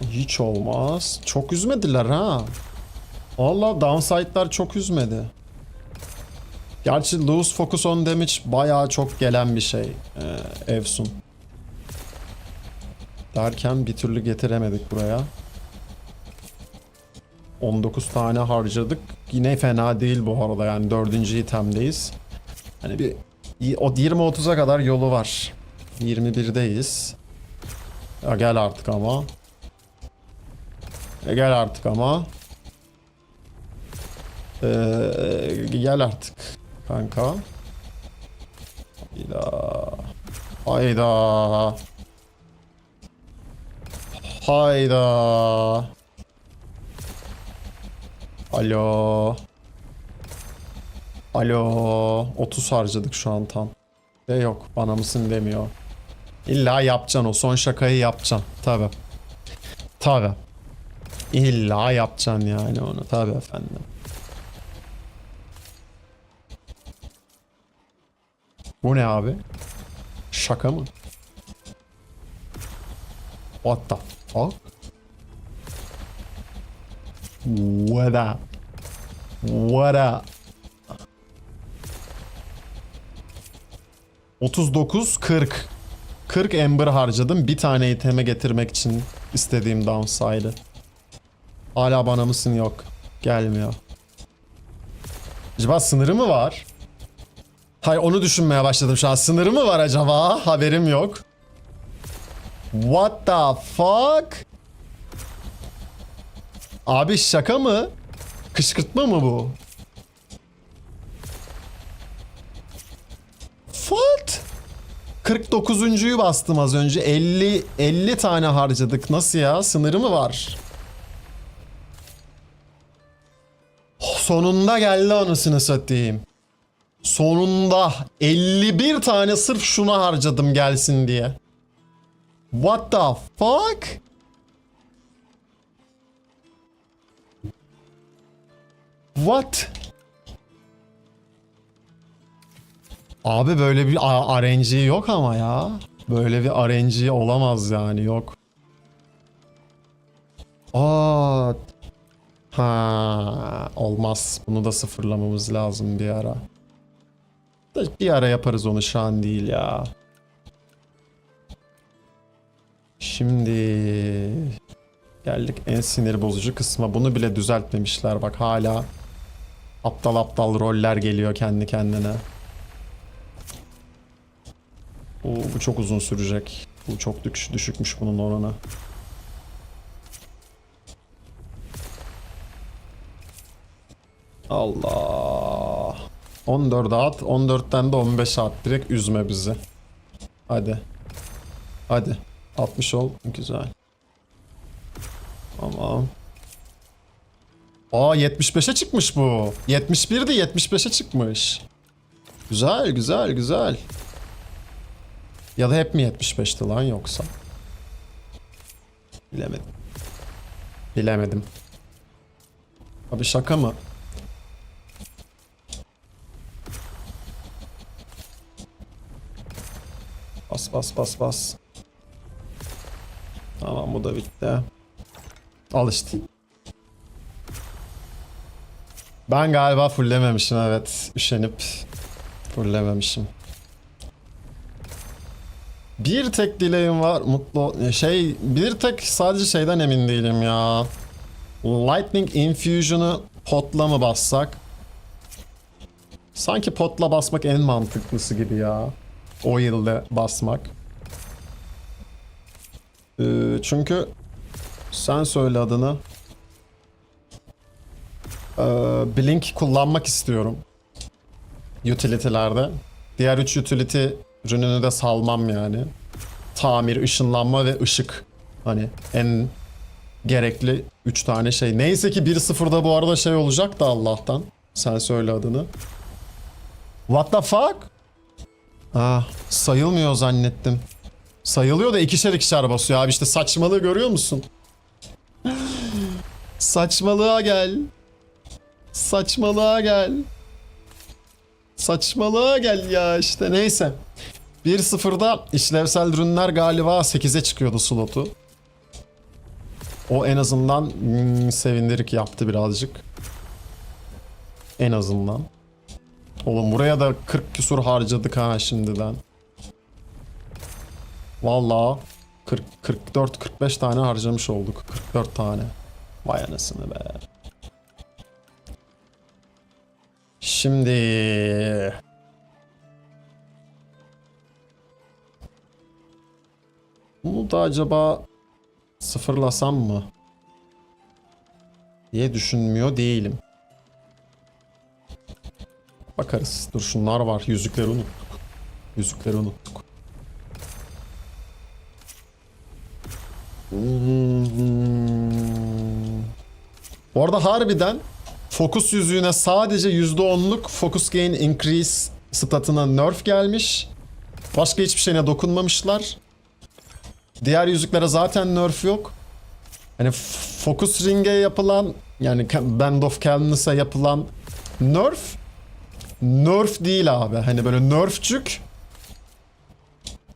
Hiç olmaz. Çok üzmediler ha. Valla downside'lar çok üzmedi. Gerçi lose focus on damage bayağı çok gelen bir şey. Evsun. Derken bir türlü getiremedik buraya. 19 tane harcadık. Yine fena değil bu arada, yani 4. itemdeyiz. Hani bir o 20-30'a kadar yolu var. 21'deyiz. Ya gel artık ama. Gel artık kanka. Hayda. Hayda. Alo. Alo. 30 harcadık şu an tam. Yok bana mısın demiyor. İlla yapacaksın, o son şakayı yapacaksın. Tabi. Tabi. İlla yapacaksın yani onu. Tabi efendim. Bu ne abi? Şaka mı? What the fuck? What up? What up? 39 40. 40 ember harcadım bir tane iteme getirmek için istediğim downside'ı. Hala bana mısın yok. Gelmiyor. Acaba sınırı mı var? Hayır, onu düşünmeye başladım şu an. Sınırı mı var acaba? Haberim yok. What the fuck? Abi şaka mı? Kışkırtma mı bu? What? 49'uncuyu bastım az önce. 50 tane harcadık. Nasıl ya? Sınırı mı var? Sonunda geldi anasını satayım. Sonunda 51 tane sırf şuna harcadım gelsin diye. What the fuck? What? Abi böyle bir RNG yok ama ya. Böyle bir RNG olamaz yani, yok. Aa. Ha, olmaz. Bunu da sıfırlamamız lazım bir ara. Bir ara yaparız onu, şu an değil ya. Şimdi geldik en sinir bozucu kısma. Bunu bile düzeltmemişler bak, hala aptal aptal roller geliyor kendi kendine. Bu çok uzun sürecek. Bu çok düşükmüş bunun oranı. Allah. 14'e at. 14'ten de 15'e at. Direkt üzme bizi. Hadi. Hadi. 60 ol. Güzel. Tamam. Aa, 75'e çıkmış bu. 71'di, 75'e çıkmış. Güzel güzel güzel. Ya da hep mi 75'ti lan yoksa? Bilemedim. Bilemedim. Abi şaka mı? Bas bas bas bas. Tamam, bu da bitti. Al işte. Ben galiba fulllememişim, evet. Üşenip fulllememişim. Bir tek dileğim var. Bir tek sadece şeyden emin değilim ya. Lightning Infusion'u potla mı bassak? Sanki potla basmak en mantıklısı gibi ya. Oil'de basmak. Çünkü sen söyle adını. Blink kullanmak istiyorum. Utility'lerde. Diğer 3 utility ürününü de salmam yani. Tamir, ışınlanma ve ışık. Hani en gerekli 3 tane şey. Neyse ki 1-0'da bu arada şey olacak da Allah'tan. Sen söyle adını. What the fuck? Ah, sayılmıyor zannettim. Sayılıyor da ikişer ikişer basıyor abi, işte saçmalığı görüyor musun? Saçmalığa gel. Saçmalığa gel. Saçmalığa gel ya işte, neyse. 1-0'da işlevsel ürünler galiba 8'e çıkıyordu slotu. O en azından sevindirik yaptı birazcık. En azından. Oğlum buraya da 40 küsur harcadık ha şimdiden. Vallahi 44-45 tane harcamış olduk. 44 tane. Vay anasını be. Şimdi bunu da acaba sıfırlasam mı diye düşünmüyor değilim. Bakarız. Dur, şunlar var. Yüzükleri unut. Yüzükleri unuttuk. Bu arada harbiden fokus yüzüğüne sadece %10'luk focus gain increase statına nerf gelmiş. Başka hiçbir şeyine dokunmamışlar. Diğer yüzüklere zaten nerf yok. Hani focus ring'e yapılan, yani Band of Calnus'a yapılan nerf değil abi. Hani böyle nerfçük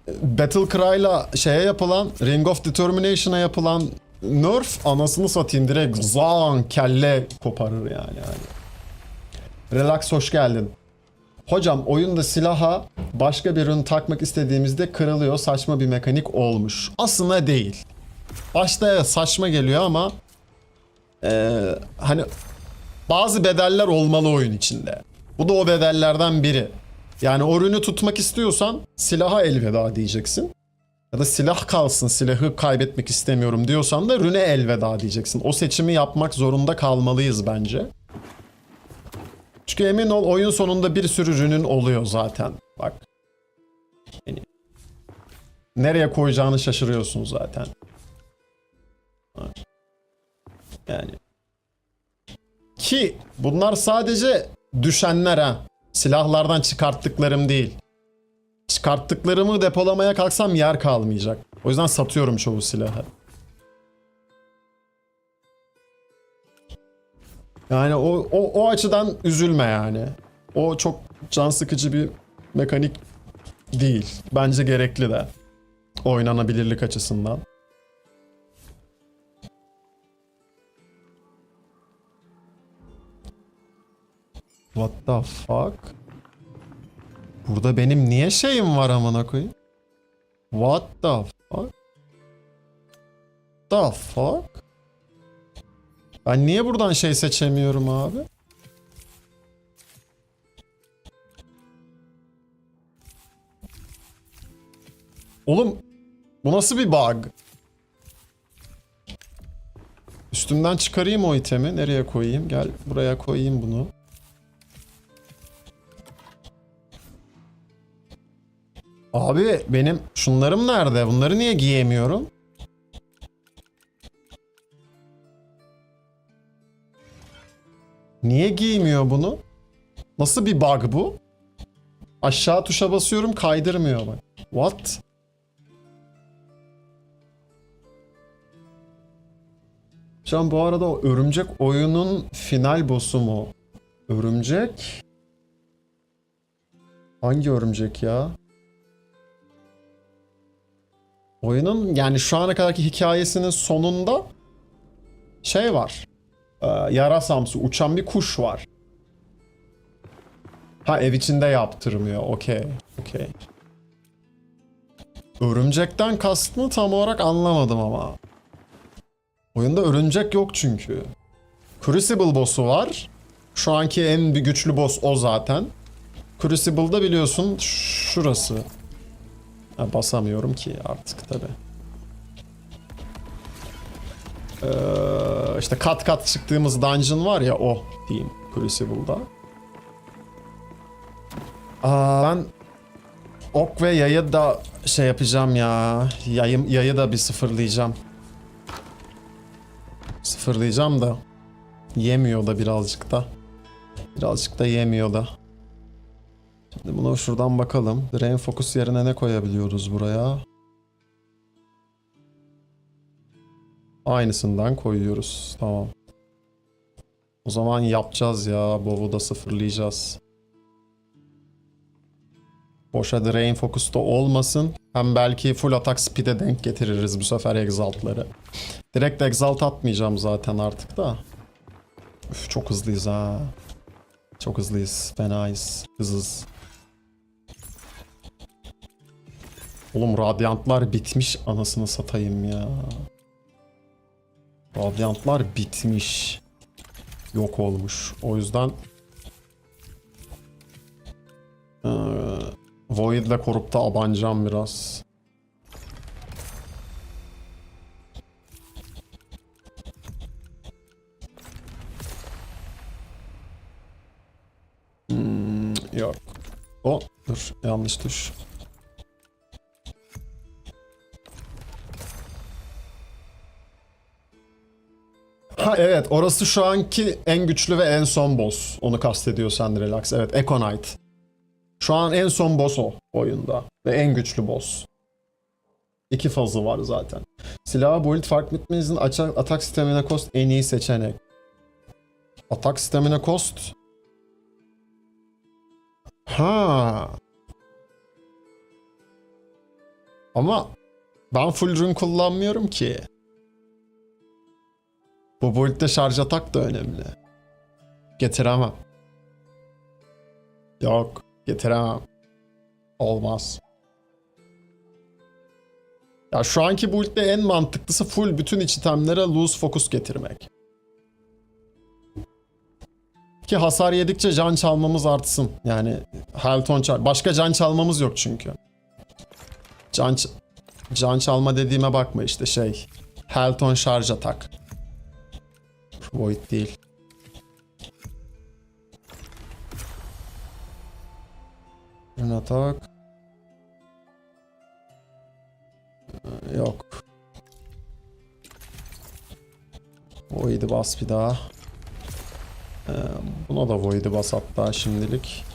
Battle Cry'la şeye yapılan, Ring of Determination'a yapılan nerf anasını satayım, direkt zang kelle koparır yani. Relax, hoş geldin. Hocam oyunda silaha başka bir ürün takmak istediğimizde kırılıyor, saçma bir mekanik olmuş. Aslında değil. Başta evet saçma geliyor ama hani bazı bedeller olmalı oyun içinde. Bu da o bedellerden biri. Yani o ürünü tutmak istiyorsan silaha elveda diyeceksin. Ya da silah kalsın, silahı kaybetmek istemiyorum diyorsan da rüne elveda diyeceksin. O seçimi yapmak zorunda kalmalıyız bence. Çünkü emin ol oyun sonunda bir sürü rünün oluyor zaten. Bak. Yani, nereye koyacağını şaşırıyorsun zaten. Yani. Ki bunlar sadece düşenler ha. Silahlardan çıkarttıklarım değil. Çıkarttıklarımı depolamaya kalksam yer kalmayacak. O yüzden satıyorum çoğu silahı. Yani o açıdan üzülme yani. O çok can sıkıcı bir mekanik değil. Bence gerekli de. Oynanabilirlik açısından. What the fuck? Burada benim niye şeyim var amına koyayım? What the fuck? The fuck? Ben niye buradan şey seçemiyorum abi? Oğlum bu nasıl bir bug? Üstümden çıkarayım o itemi. Nereye koyayım? Gel buraya koyayım bunu. Abi benim şunlarım nerede? Bunları niye giyemiyorum? Niye giymiyor bunu? Nasıl bir bug bu? Aşağı tuşa basıyorum, kaydırmıyor bak. What? Şu an bu arada o örümcek oyunun final boss'u mu? Örümcek? Hangi örümcek ya? Oyunun yani şu ana kadarki hikayesinin sonunda şey var. Yarasamsı uçan bir kuş var. Ha, ev içinde yaptırmıyor. Okey. Okey. Örümcekten kastını tam olarak anlamadım ama. Oyunda örümcek yok çünkü. Crucible boss'u var. Şu anki en bir güçlü boss o zaten. Crucible'da biliyorsun şurası. Ha, basamıyorum ki artık tabi. İşte kat kat çıktığımız dungeon var ya, o diyeyim Crucible'da. Ben ok ve yayı da şey yapacağım ya. Yayı da bir sıfırlayacağım. Sıfırlayacağım da yemiyor da birazcık da. Birazcık da yemiyor da. Şimdi buna şuradan bakalım. Drain Focus yerine ne koyabiliyoruz buraya? Aynısından koyuyoruz. Tamam. O zaman yapacağız ya. Bov'u da sıfırlayacağız. Boşa Drain Focus'ta olmasın. Hem belki full attack speed'e denk getiririz bu sefer Exalt'ları. Direkt Exalt atmayacağım zaten artık da. Üf, çok hızlıyız ha. Çok hızlıyız. Fenayız. Hızız. Oğlum radyantlar bitmiş, anasını satayım ya. Radyantlar bitmiş. Yok olmuş. O yüzden Void'le korup da abanacağım biraz. Yok. Dur, yanlış tuş. Ha evet, orası şu anki en güçlü ve en son boss. Onu kastediyorsan relax. Evet, Econite. Şu an en son boss o oyunda. Ve en güçlü boss. 2 fazı var zaten. Silahı build fark etmenizin atak stamina cost en iyi seçenek. Atak stamina cost. Ha. Ama ben full rune kullanmıyorum ki. Bu build'de şarj atak da önemli. Getiremem. Yok, getiremem. Olmaz. Ya şu anki build'de en mantıklısı full bütün iç itemlere loose focus getirmek. Ki hasar yedikçe can çalmamız artsın. Yani Helton başka can çalmamız yok çünkü. Can çalma dediğime bakma işte şey. Helton şarj atak. Void değil. Rune atak. Yok. Void'i bas bir daha. Buna da Void'i bas hatta şimdilik.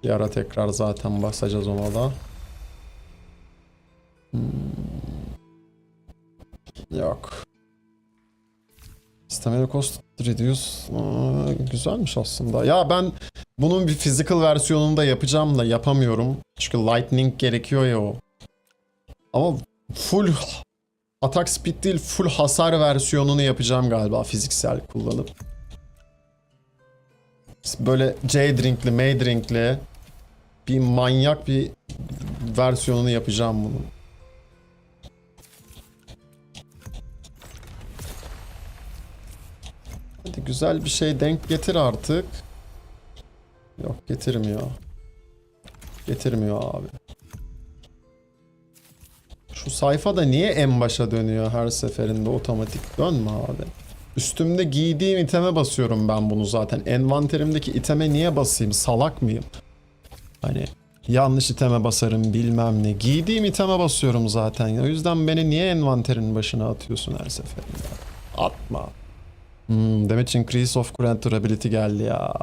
Bir ara tekrar zaten basacağız ona da. Yok. Stamina cost reduce. Güzelmiş aslında. Ya ben bunun bir physical versiyonunu da yapacağım da yapamıyorum. Çünkü lightning gerekiyor ya o. Ama full attack speed değil, full hasar versiyonunu yapacağım galiba fiziksel kullanıp. Böyle J-Drink'li, May-Drink'li bir manyak bir versiyonunu yapacağım bunun. Hadi güzel bir şey denk getir artık. Yok, getirmiyor. Getirmiyor abi. Şu sayfa da niye en başa dönüyor her seferinde otomatik? Dönme abi. Üstümde giydiğim iteme basıyorum ben bunu zaten. Envanterimdeki iteme niye basayım? Salak mıyım? Hani yanlış iteme basarım bilmem ne. Giydiğim iteme basıyorum zaten. O yüzden beni niye envanterin başına atıyorsun her seferinde? Atma. Damage increase of current durability geldi ya.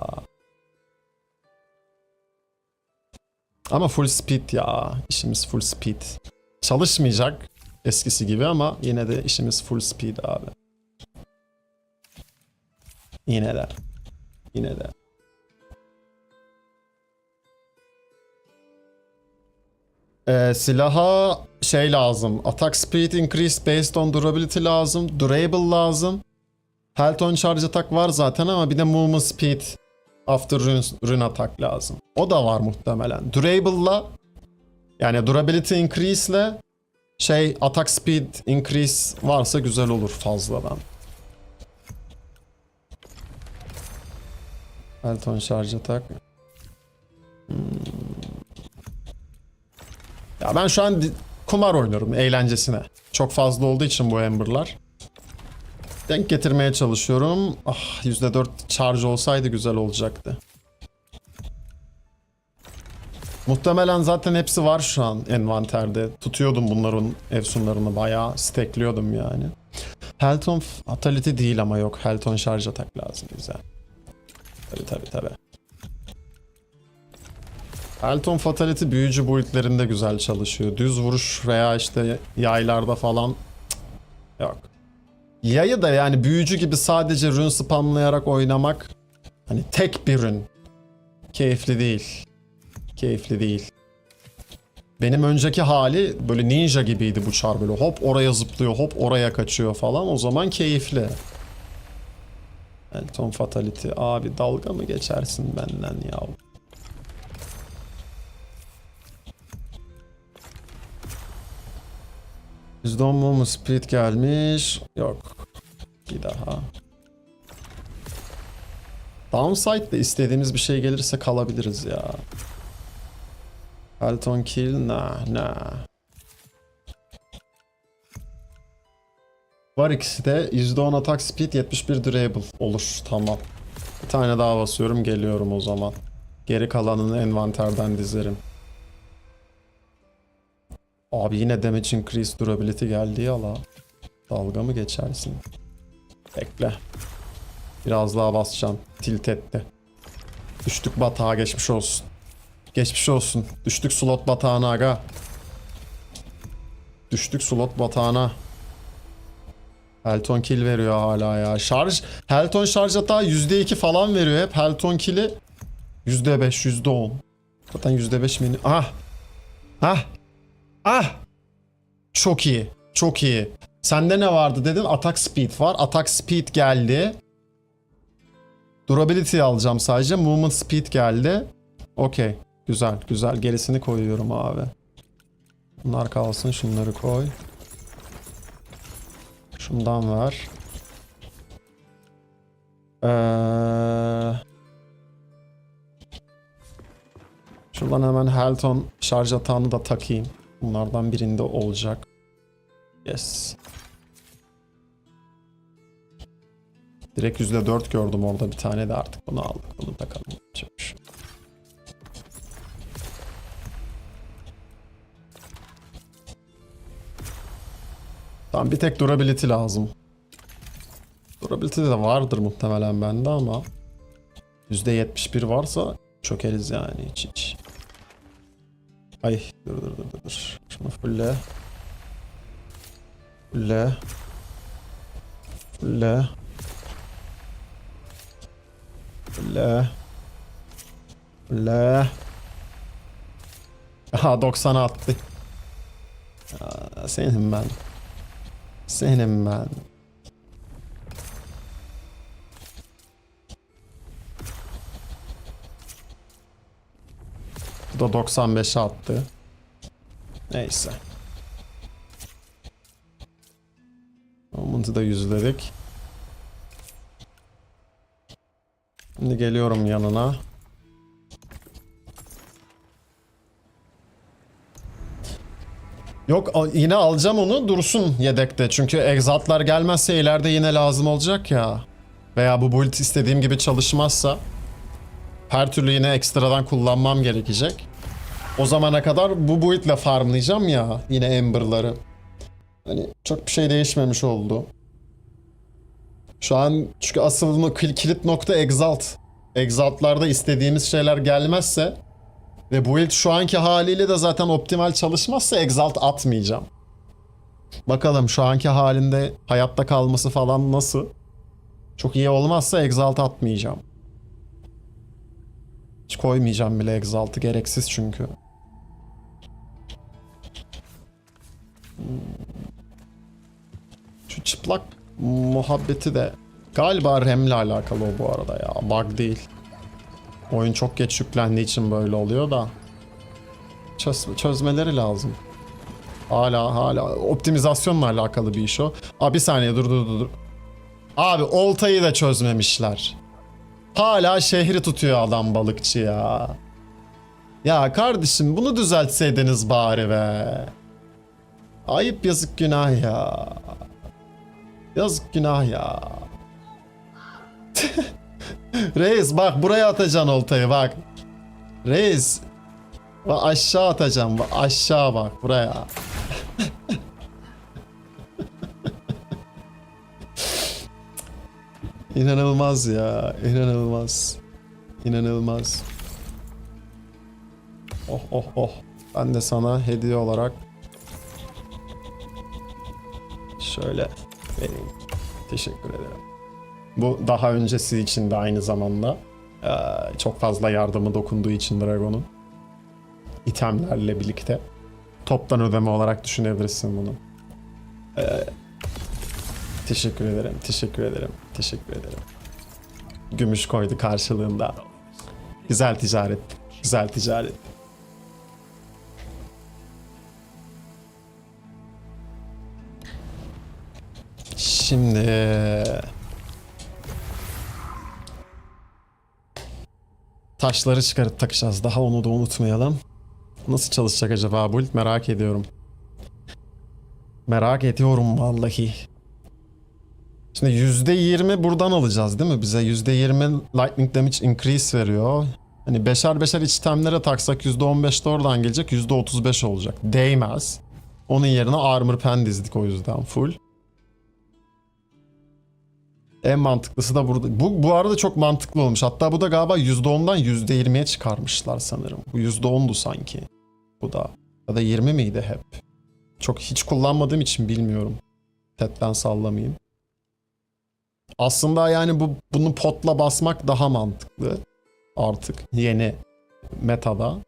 Ama full speed ya. İşimiz full speed. Çalışmayacak eskisi gibi ama yine de işimiz full speed abi. Yine de. Yine de. Silaha şey lazım. Attack speed increase based on durability lazım. Durable lazım. Health on charge attack var zaten ama bir de movement speed after rune attack lazım. O da var muhtemelen. Durable'la yani durability increase'le şey attack speed increase varsa güzel olur fazladan. Health on charge attack. Ya ben şu an kumar oynuyorum eğlencesine. Çok fazla olduğu için bu Ember'lar. Denk getirmeye çalışıyorum. Ah, %4 charge olsaydı güzel olacaktı. Muhtemelen zaten hepsi var şu an envanterde. Tutuyordum bunların efsunlarını bayağı stackliyordum yani. Helton Fatality değil ama yok. Helton şarj atak lazım güzel. Tabi. Helton Fatality büyücü build'lerinde güzel çalışıyor. Düz vuruş veya işte yaylarda falan yok. Yayı da yani büyücü gibi sadece rune spamlayarak oynamak hani tek bir rune keyifli değil. Keyifli değil. Benim önceki hali böyle ninja gibiydi bu çar böyle hop oraya zıplıyor hop oraya kaçıyor falan o zaman keyifli. Helton Fatality abi dalga mı geçersin benden ya? %10 mu speed gelmiş? Yok. Bir daha. Downside'de istediğimiz bir şey gelirse kalabiliriz ya. Helton kill nah. Var ikisi de %10 attack speed 71 durable olur tamam. Bir tane daha basıyorum geliyorum o zaman. Geri kalanını envanterden dizerim. Abi yine damage increase durability geldi ya la. Dalga mı geçersin? Bekle. Biraz daha basacağım. Tilt etti. Düştük batağa, geçmiş olsun. Geçmiş olsun. Düştük slot batağına aga. Düştük slot batağına. Helton kill veriyor hala ya. Helton şarj hata %2 falan veriyor hep. Helton kill'i %5, %10. Zaten %5 mini. Ah! Ah! Ah! Çok iyi. Çok iyi. Sende ne vardı dedin? Attack speed var. Attack speed geldi. Durability alacağım sadece. Movement speed geldi. Okey. Güzel, güzel. Gerisini koyuyorum abi. Bunlar kalsın. Şunları koy. Şundan ver. Şuradan hemen Helton şarj atağını da takayım. Bunlardan birinde olacak. Yes. Direkt %4 gördüm orada, bir tane de artık bunu aldık. Bunu takalım. Çabuk. Tamam, bir tek durability lazım. Durability de vardır muhtemelen bende ama %71 varsa çökeriz yani hiç. Ay dur. Şunu fulle. Aha 90'a attı. Aa, senim ben. Bu da 95'e attı. Neyse. Moment'ı da yüzledik. Şimdi geliyorum yanına. Yok, yine alacağım onu, dursun yedekte. Çünkü exaltlar gelmezse ileride yine lazım olacak ya. Veya bu build istediğim gibi çalışmazsa her türlü yine ekstradan kullanmam gerekecek. O zamana kadar bu build'le farmlayacağım ya yine Ember'ları. Hani çok bir şey değişmemiş oldu. Şu an çünkü asıl kilit nokta Exalt. Exalt'larda istediğimiz şeyler gelmezse ve build şu anki haliyle de zaten optimal çalışmazsa Exalt atmayacağım. Bakalım şu anki halinde hayatta kalması falan nasıl? Çok iyi olmazsa Exalt atmayacağım. Hiç koymayacağım bile Exalt'ı, gereksiz çünkü. Şu çıplak muhabbeti de galiba RAM'le alakalı o bu arada ya. Bug değil. Oyun çok geç yüklendiği için böyle oluyor da. Çözmeleri lazım. Hala optimizasyonla alakalı bir iş o. Abi bir saniye dur. Abi oltayı da çözmemişler. Hala şehri tutuyor adam, balıkçı ya. Ya kardeşim bunu düzeltseydiniz bari be. Ayıp, yazık, günah ya. Yazık, günah ya. Reis bak, buraya atacaksın oltayı bak. Reis. Bak aşağı atacağım. Bak aşağı, bak buraya. İnanılmaz ya. İnanılmaz. Oh. Ben de sana hediye olarak şöyle vereyim. Teşekkür ederim. Bu daha öncesi için de aynı zamanda çok fazla yardımı dokunduğu için Dragon'un itemlerle birlikte toptan ödeme olarak düşünebilirsin bunu. Teşekkür ederim. Gümüş koydu karşılığında. Güzel ticaret. Şimdi taşları çıkarıp takacağız. Daha onu da unutmayalım. Nasıl çalışacak acaba bu build, merak ediyorum. Vallahi. Şimdi %20 buradan alacağız değil mi? Bize %20 lightning damage increase veriyor. Hani beşer itemlere taksak %15 de oradan gelecek, %35 olacak. Değmez. Onun yerine armor pen dizdik o yüzden full. En mantıklısı da burada. Bu arada çok mantıklı olmuş. Hatta bu da galiba %10'dan %20'ye çıkarmışlar sanırım. Bu %10'du sanki. Bu da. Ya da 20 miydi hep? Çok hiç kullanmadığım için bilmiyorum. Tetten sallamayayım. Aslında yani bunu potla basmak daha mantıklı. Artık yeni metada.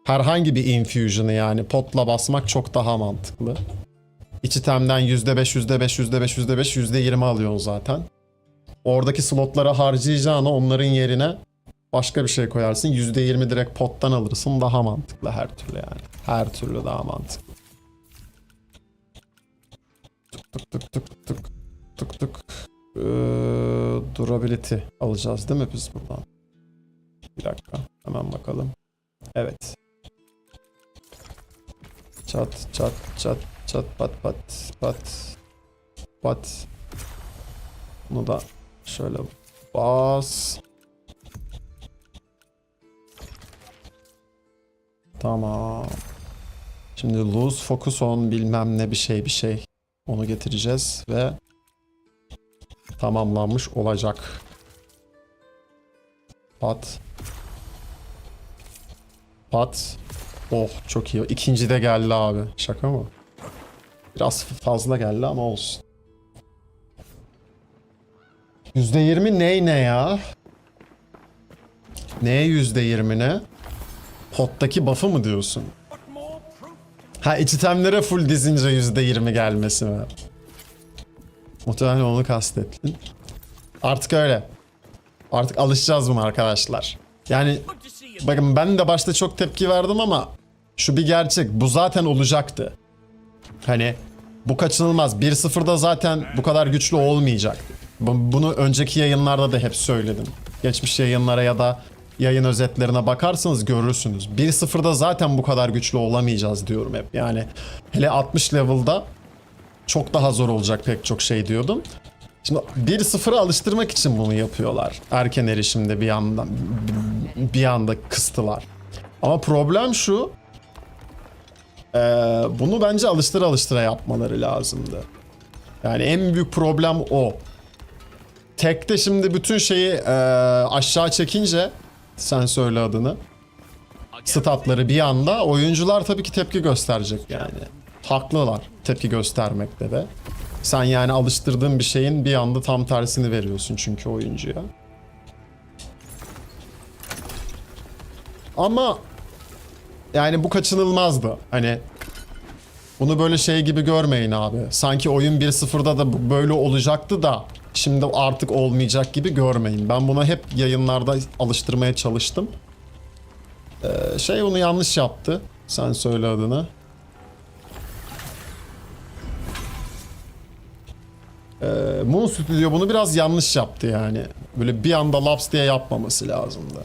Herhangi bir infusion'ı yani potla basmak çok daha mantıklı. İç itemden %5, %5, %5, %5, %20 alıyorsun zaten. Oradaki slotları harcayacağına onların yerine başka bir şey koyarsın. %20 direkt pottan alırsın. Daha mantıklı her türlü yani. Her türlü daha mantıklı. Tık tık tık tık tık tık. Durability alacağız değil mi biz buradan? Bir dakika hemen bakalım. Evet. Çat çat çat çat pat pat pat pat. Bunu da şöyle bas. Tamam. Şimdi lose focus on bilmem ne bir şey. Onu getireceğiz ve tamamlanmış olacak. Pat. Pat. Oh çok iyi. İkinci de geldi abi. Şaka mı? Biraz fazla geldi ama olsun. %20 ne ya? Neye %20 ne? Pottaki buff'ı mı diyorsun? What more proof? Ha iç itemlere full dizince %20 gelmesi mi? Muhtemelen onu kastettin. Artık öyle. Artık alışacağız buna arkadaşlar. Yani Good to see you. bakın ben de başta çok tepki verdim ama şu bir gerçek. Bu zaten olacaktı. Hani bu kaçınılmaz. 1-0'da zaten bu kadar güçlü olmayacak. Bunu önceki yayınlarda da hep söyledim. Geçmiş yayınlara ya da yayın özetlerine bakarsanız görürsünüz. 1-0'da zaten bu kadar güçlü olamayacağız diyorum hep. Yani hele 60 level'da çok daha zor olacak pek çok şey diyordum. Şimdi 1-0'a alıştırmak için bunu yapıyorlar. Erken erişimde bir anda kıstılar. Ama problem şu. Bunu bence alıştıra yapmaları lazımdı. Yani en büyük problem o. Tekte şimdi bütün şeyi aşağı çekince sen söyle adını. Statları bir anda oyuncular tabii ki tepki gösterecek yani. Haklılar tepki göstermekte de. Sen yani alıştırdığın bir şeyin bir anda tam tersini veriyorsun çünkü oyuncuya. Ama yani bu kaçınılmazdı. Hani bunu böyle şey gibi görmeyin abi. Sanki oyun 1-0'da da böyle olacaktı da şimdi artık olmayacak gibi görmeyin. Ben buna hep yayınlarda alıştırmaya çalıştım. Şey onu yanlış yaptı. Sen söyle adını. Moon Studio bunu biraz yanlış yaptı yani. Böyle bir anda laps diye yapmaması lazımdı.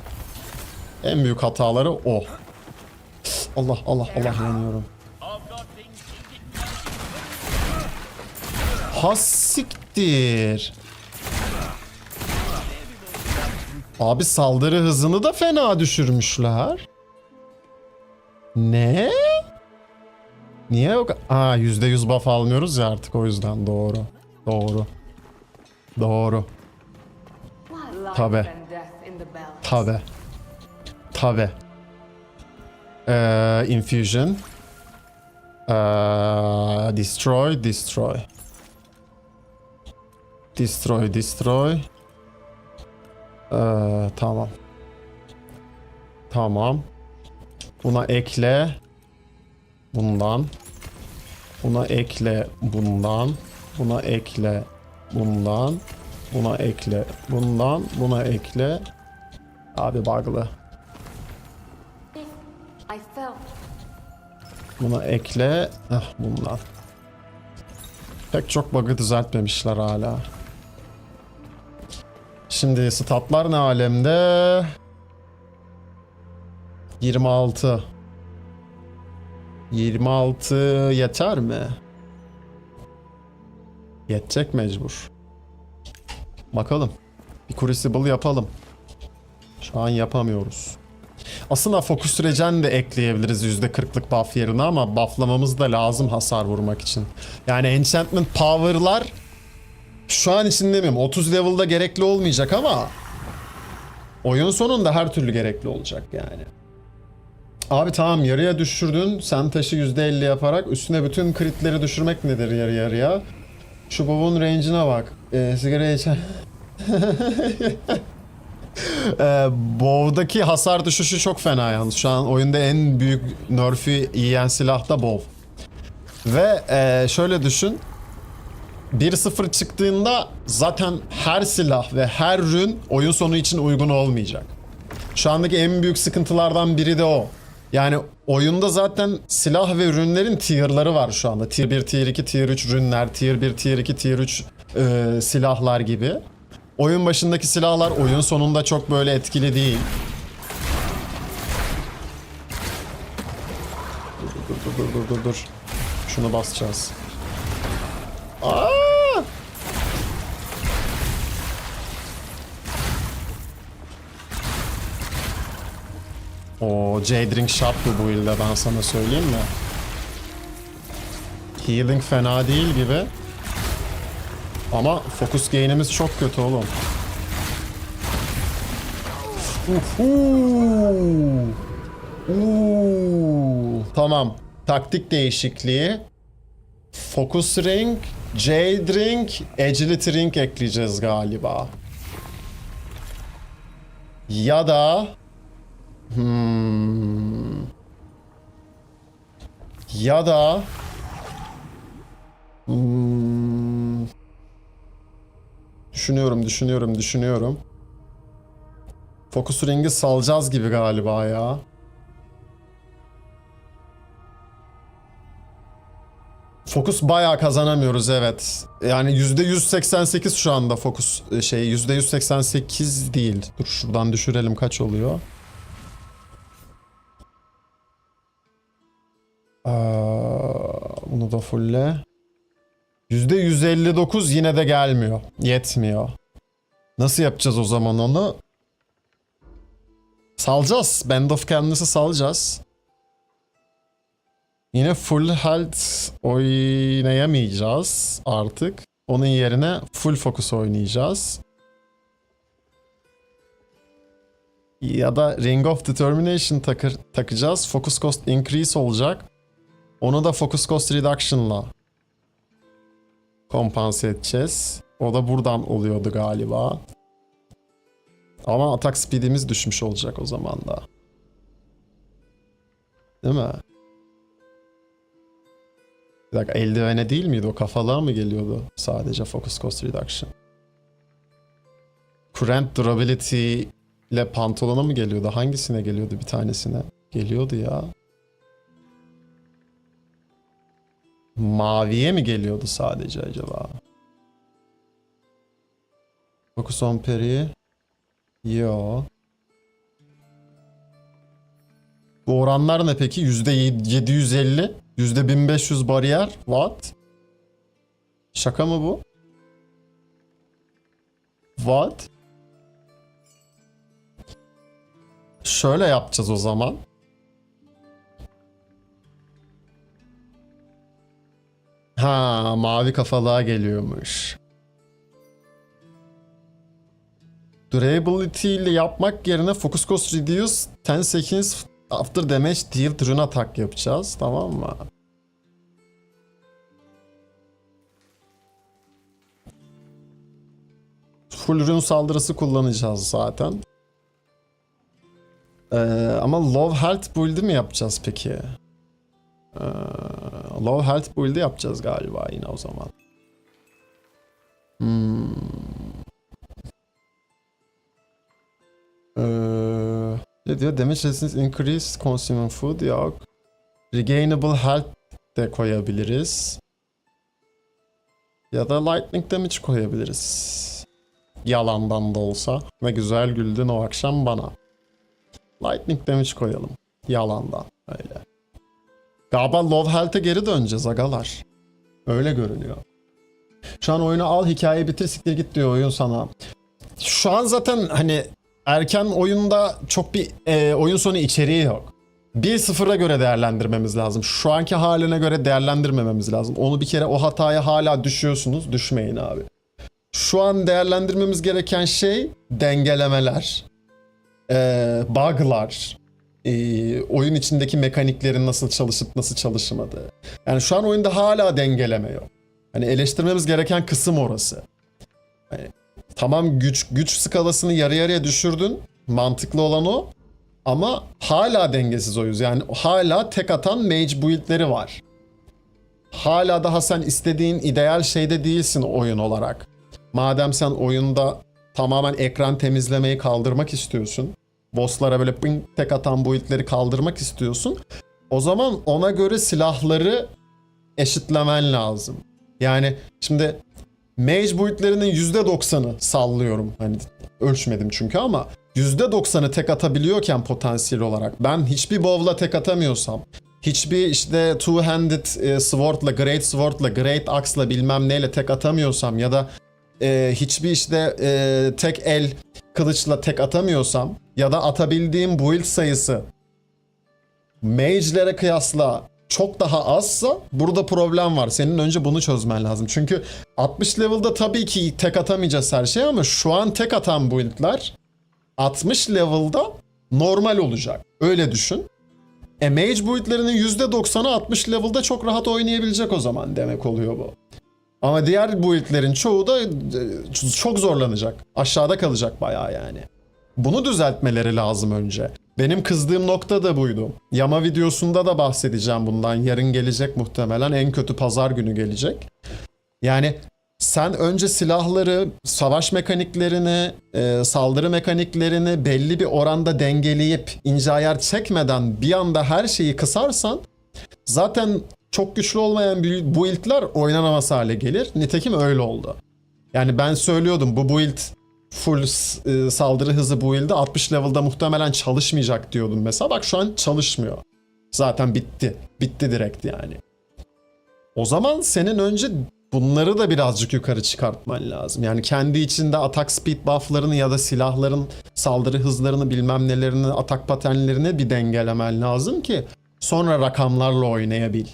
En büyük hataları o. Allah yanıyorum. Hassiktir. Abi saldırı hızını da fena düşürmüşler. Ne? Niye yok? Aa %100 buff almıyoruz ya artık o yüzden doğru. Doğru. Tabi. Tabi. Infusion. Destroy. Tamam. Buna ekle. Bundan. Buna ekle bundan. Buna ekle bundan. Buna ekle bundan. Buna ekle. Abi bug'lı. Buna ekle. Bundan. Pek çok bug'ı düzeltmemişler hala. Şimdi statlar ne alemde? 26. 26 yeter mi? Yetecek mecbur. Bakalım. Bir Crucible yapalım. Şu an yapamıyoruz. Aslında Focus Regen de ekleyebiliriz %40'lık buff yerine ama bufflamamız da lazım hasar vurmak için. Yani Enchantment Power'lar şu an için demiyorum. 30 level'da gerekli olmayacak ama oyun sonunda her türlü gerekli olacak yani. Abi tamam, yarıya düşürdün. Sen taşı %50 yaparak üstüne bütün critleri düşürmek nedir yarı yarıya? Şu bobun range'ine bak. Sigara içen... Bow'daki hasar düşüşü çok fena yalnız. Şu an oyunda en büyük nerf'ü yiyen silah da Bow. Ve şöyle düşün. 1-0 çıktığında zaten her silah ve her rün oyun sonu için uygun olmayacak. Şu andaki en büyük sıkıntılardan biri de o. Yani oyunda zaten silah ve ürünlerin tier'ları var şu anda. Tier 1, Tier 2, Tier 3 ürünler, Tier 1, Tier 2, Tier 3 silahlar gibi. Oyun başındaki silahlar oyun sonunda çok böyle etkili değil. Dur. Şunu basacağız. Aa! O J-Drink shot'tu bu ilde, ben sana söyleyeyim mi? Healing fena değil gibi. Ama focus gain'imiz çok kötü oğlum. Tamam. Taktik değişikliği. Focus ring, J-Drink, Agility ring ekleyeceğiz galiba. Ya da... Ya da... Düşünüyorum. Focus ring'i salacağız gibi galiba ya. Focus bayağı kazanamıyoruz, evet. Yani %188 şu anda focus %188 değil. Dur şuradan düşürelim, kaç oluyor? Bunu da fulle. %159 yine de gelmiyor. Yetmiyor. Nasıl yapacağız o zaman onu? Salacağız. Band of Canvas'ı salacağız. Yine full health oynayamayacağız artık. Onun yerine full focus oynayacağız. Ya da Ring of Determination takacağız. Focus cost increase olacak. Onu da focus cost reduction'la kompanse edeceğiz. O da buradan oluyordu galiba. Ama atak speed'imiz düşmüş olacak o zaman da. Değil mi? Bir dakika, eldivene değil miydi o? Kafalığa mı geliyordu sadece focus cost reduction? Current durability ile pantolona mı geliyordu? Hangisine geliyordu, bir tanesine? Geliyordu ya. Maviye mi geliyordu sadece acaba? Focus on parry. Yo. Bu oranlar ne peki? %750, %1500 bariyer. What? Şaka mı bu? What? Şöyle yapacağız o zaman. Ha, mavi kafalığa geliyormuş. Durability ile yapmak yerine focus cost reduce 10 seconds after damage dealt rune attack yapacağız, tamam mı? Full rune saldırısı kullanacağız zaten. Ama low health build'i mi yapacağız peki? Low health build'i yapacağız galiba yine o zaman. Ne diyor? Damage resistance increase consuming food, yok. Regainable health de koyabiliriz. Ya da lightning damage koyabiliriz. Yalandan da olsa. Ne güzel güldün o akşam bana. Lightning damage koyalım. Yalandan. Öyle. Galiba low health'e geri döneceğiz agalar. Öyle görünüyor. Şu an oyunu al, hikayeyi bitir, siktir git diyor oyun sana. Şu an zaten hani erken oyunda çok bir oyun sonu içeriği yok. 1-0'a göre değerlendirmemiz lazım. Şu anki haline göre değerlendirmememiz lazım. Onu bir kere, o hataya hala düşüyorsunuz. Düşmeyin abi. şu an değerlendirmemiz gereken şey dengelemeler, bug'lar, oyun içindeki mekaniklerin nasıl çalışıp nasıl çalışmadığı. Yani şu an oyunda hala dengeleme yok. Hani eleştirmemiz gereken kısım orası. Hani, tamam güç skalasını yarı yarıya düşürdün. Mantıklı olan o. Ama hala dengesiz oyuz. Yani hala tek atan mage build'leri var. Hala daha sen istediğin ideal şeyde değilsin oyun olarak. Madem sen oyunda tamamen ekran temizlemeyi kaldırmak istiyorsun. Bosslara böyle ping tek atan build'leri kaldırmak istiyorsun. O zaman ona göre silahları eşitlemen lazım. Yani şimdi mage build'lerinin %90'ı sallıyorum. Hani ölçmedim çünkü ama %90'ı tek atabiliyorken potansiyel olarak ben hiçbir bow'la tek atamıyorsam, hiçbir işte two-handed sword'la, great sword'la, great axe'la bilmem neyle tek atamıyorsam ya da hiçbir işte tek el kılıçla tek atamıyorsam ya da atabildiğim build sayısı mage'lere kıyasla çok daha azsa burada problem var. Senin önce bunu çözmen lazım. Çünkü 60 level'da tabii ki tek atamayacağız her şey ama şu an tek atan build'ler 60 level'da normal olacak. Öyle düşün. Mage build'lerinin %90'ı 60 level'da çok rahat oynayabilecek o zaman demek oluyor bu. Ama diğer build'lerin çoğu da çok zorlanacak. Aşağıda kalacak bayağı yani. Bunu düzeltmeleri lazım önce. Benim kızdığım nokta da buydu. Yama videosunda da bahsedeceğim bundan. Yarın gelecek muhtemelen. En kötü pazar günü gelecek. Yani sen önce silahları, savaş mekaniklerini, saldırı mekaniklerini belli bir oranda dengeleyip ince ayar çekmeden bir anda her şeyi kısarsan zaten çok güçlü olmayan build'ler oynanamaz hale gelir. Nitekim öyle oldu. Yani ben söylüyordum bu build full saldırı hızı build'de 60 level'da muhtemelen çalışmayacak diyordum mesela. Bak şu an çalışmıyor. Zaten bitti. Bitti direkt yani. O zaman senin önce bunları da birazcık yukarı çıkartman lazım. Yani kendi içinde atak speed buff'larını ya da silahların saldırı hızlarını bilmem nelerini, atak paternlerini bir dengelemen lazım ki sonra rakamlarla oynayabil.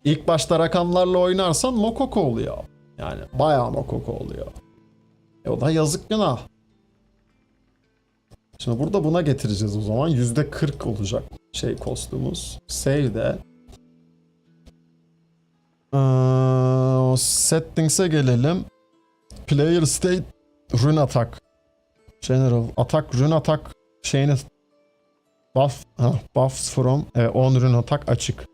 İlk başta rakamlarla oynarsan mokoko oluyor. Yani bayağı mokoko oluyor. O da yazık günah. Şimdi burada buna getireceğiz o zaman. %40 olacak kostümüz. Save'de. Settings'e gelelim. Player state rune attack. General attack rune attack şeyini buffs from 10 rune attack açık.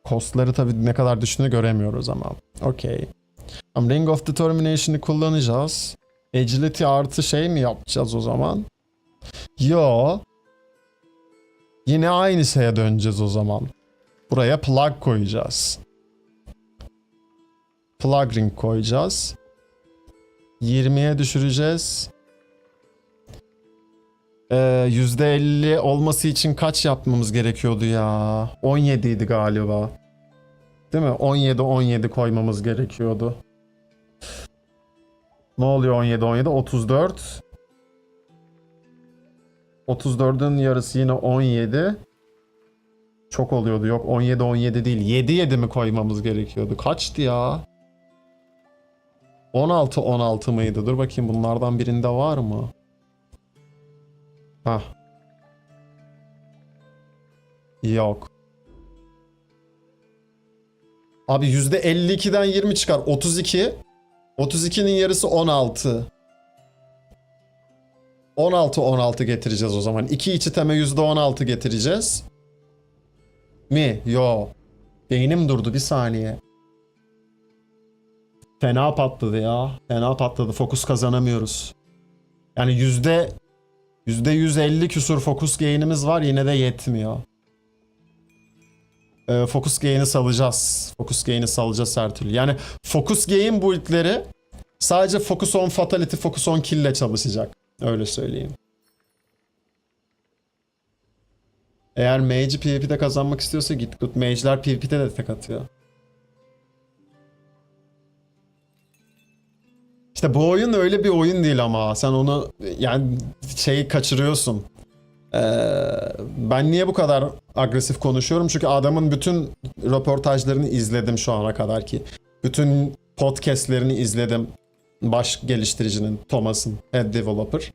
Costları tabii ne kadar düştüğünü göremiyoruz ama. Okey. Ring of Determination'ı kullanacağız. Agility artı mi yapacağız o zaman? Yo. Yine aynı şeye döneceğiz o zaman. Buraya plug koyacağız. Plug ring koyacağız. 20'ye düşüreceğiz. %50 olması için kaç yapmamız gerekiyordu ya? 17 idi galiba. Değil mi? 17 koymamız gerekiyordu. Ne oluyor 17? 34. 34'ün yarısı yine 17. Çok oluyordu. Yok 17 değil. 7 mi koymamız gerekiyordu? Kaçtı ya? 16 mıydı? Dur bakayım bunlardan birinde var mı? Hah. Yok. Abi %52'den 20 çıkar. 32. 32'nin yarısı 16. 16 getireceğiz o zaman. 2 içi teme %16 getireceğiz. Mi? Yo. Beynim durdu bir saniye. Fena patladı ya. Fena patladı. Fokus kazanamıyoruz. Yani %150 küsur fokus gain'imiz var. Yine de yetmiyor. Focus gain'i salacağız. Focus gain'i salacağız her türlü. Yani focus gain build'leri sadece focus on fatality, focus on kill ile çalışacak. Öyle söyleyeyim. Eğer mage'i PvP'de kazanmak istiyorsa git good. Mage'ler PvP'de de tek atıyor. İşte bu oyun öyle bir oyun değil ama sen onu yani kaçırıyorsun. Ben niye bu kadar agresif konuşuyorum? Çünkü adamın bütün röportajlarını izledim şu ana kadar ki. Bütün podcastlerini izledim. Baş geliştiricinin, Thomas'ın, head developer.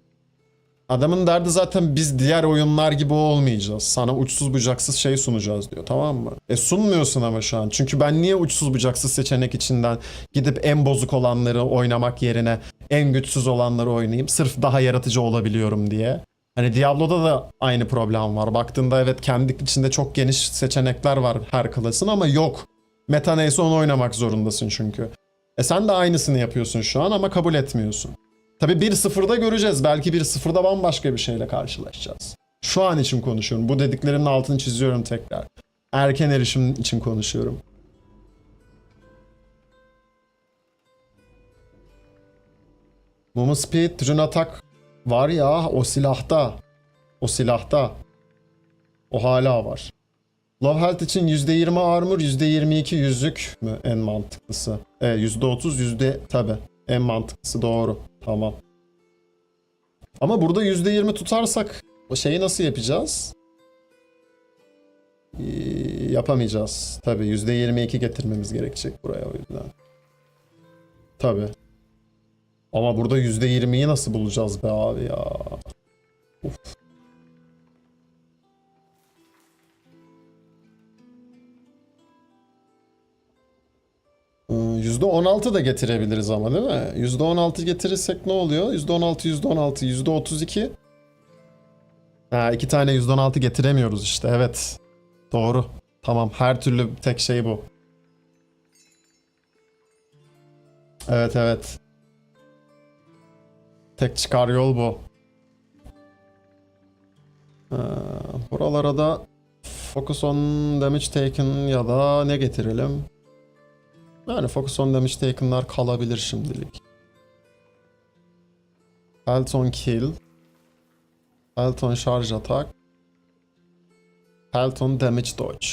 Adamın derdi zaten biz diğer oyunlar gibi olmayacağız. Sana uçsuz bucaksız şey sunacağız diyor, tamam mı? Sunmuyorsun ama şu an. Çünkü ben niye uçsuz bucaksız seçenek içinden gidip en bozuk olanları oynamak yerine en güçsüz olanları oynayayım. Sırf daha yaratıcı olabiliyorum diye. Hani Diablo'da da aynı problem var. Baktığında evet kendi içinde çok geniş seçenekler var her klasın ama yok. Meta neyse onu oynamak zorundasın çünkü. Sen de aynısını yapıyorsun şu an ama kabul etmiyorsun. Tabii 1-0'da göreceğiz. Belki 1-0'da bambaşka bir şeyle karşılaşacağız. Şu an için konuşuyorum. Bu dediklerimin altını çiziyorum tekrar. Erken erişim için konuşuyorum. Momo Speed, Rune Attack var ya o silahta. O silahta. O hala var. Love Health için %20 armor, %22 yüzük mü en mantıklısı? %30, tabi en mantıklısı doğru. Tamam. Ama burada %20 tutarsak o şeyi nasıl yapacağız? Yapamayacağız. Tabi %22 getirmemiz gerekecek buraya o yüzden. Tabi. Ama burada %20'yi nasıl bulacağız be abi ya? Uf. %16 da getirebiliriz ama değil mi? %16 getirirsek ne oluyor? %16, %16, %32. Ha, iki tane %16 getiremiyoruz işte. Evet. Doğru. Tamam. Her türlü tek şey bu. Evet evet. Tek çıkar yol bu. Buralara da Focus on Damage Taken ya da ne getirelim? Yani Focus on Damage Taken'lar kalabilir şimdilik. Health on Kill. Health on Charge Attack. Health on Damage Dodge.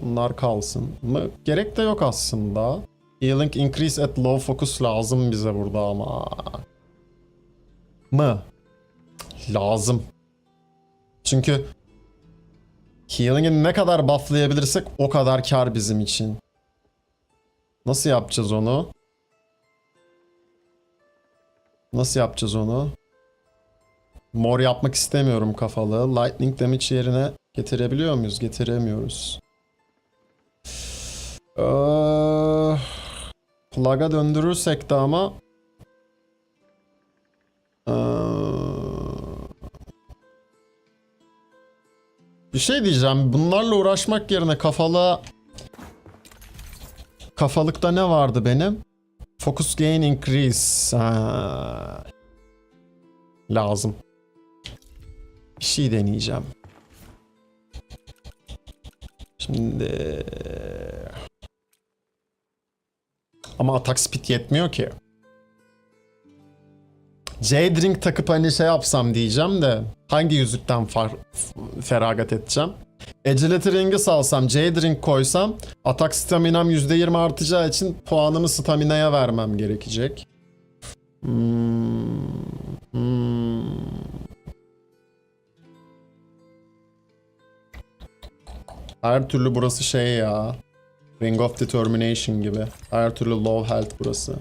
Bunlar kalsın mı? Gerek de yok aslında. Healing Increase at Low Focus lazım bize burada ama. Mı? Lazım. Çünkü Healing'i ne kadar bufflayabilirsek o kadar kar bizim için. Nasıl yapacağız onu? Nasıl yapacağız onu? Mor yapmak istemiyorum kafalı. Lightning damage yerine getirebiliyor muyuz? Getiremiyoruz. Plug'a döndürürsek de ama bir şey diyeceğim. Bunlarla uğraşmak yerine kafalıkta ne vardı benim? Focus gain increase. Lazım. Bir şey deneyeceğim. Şimdi ama atak speed yetmiyor ki. J-Drink takıp hani şey yapsam diyeceğim de hangi yüzükten feragat edeceğim? Agility Ring'i salsam, J-Drink koysam atak staminam %20 artacağı için puanımı staminaya vermem gerekecek. Her türlü burası şey ya. Ring of Determination gibi. Her türlü low health burası.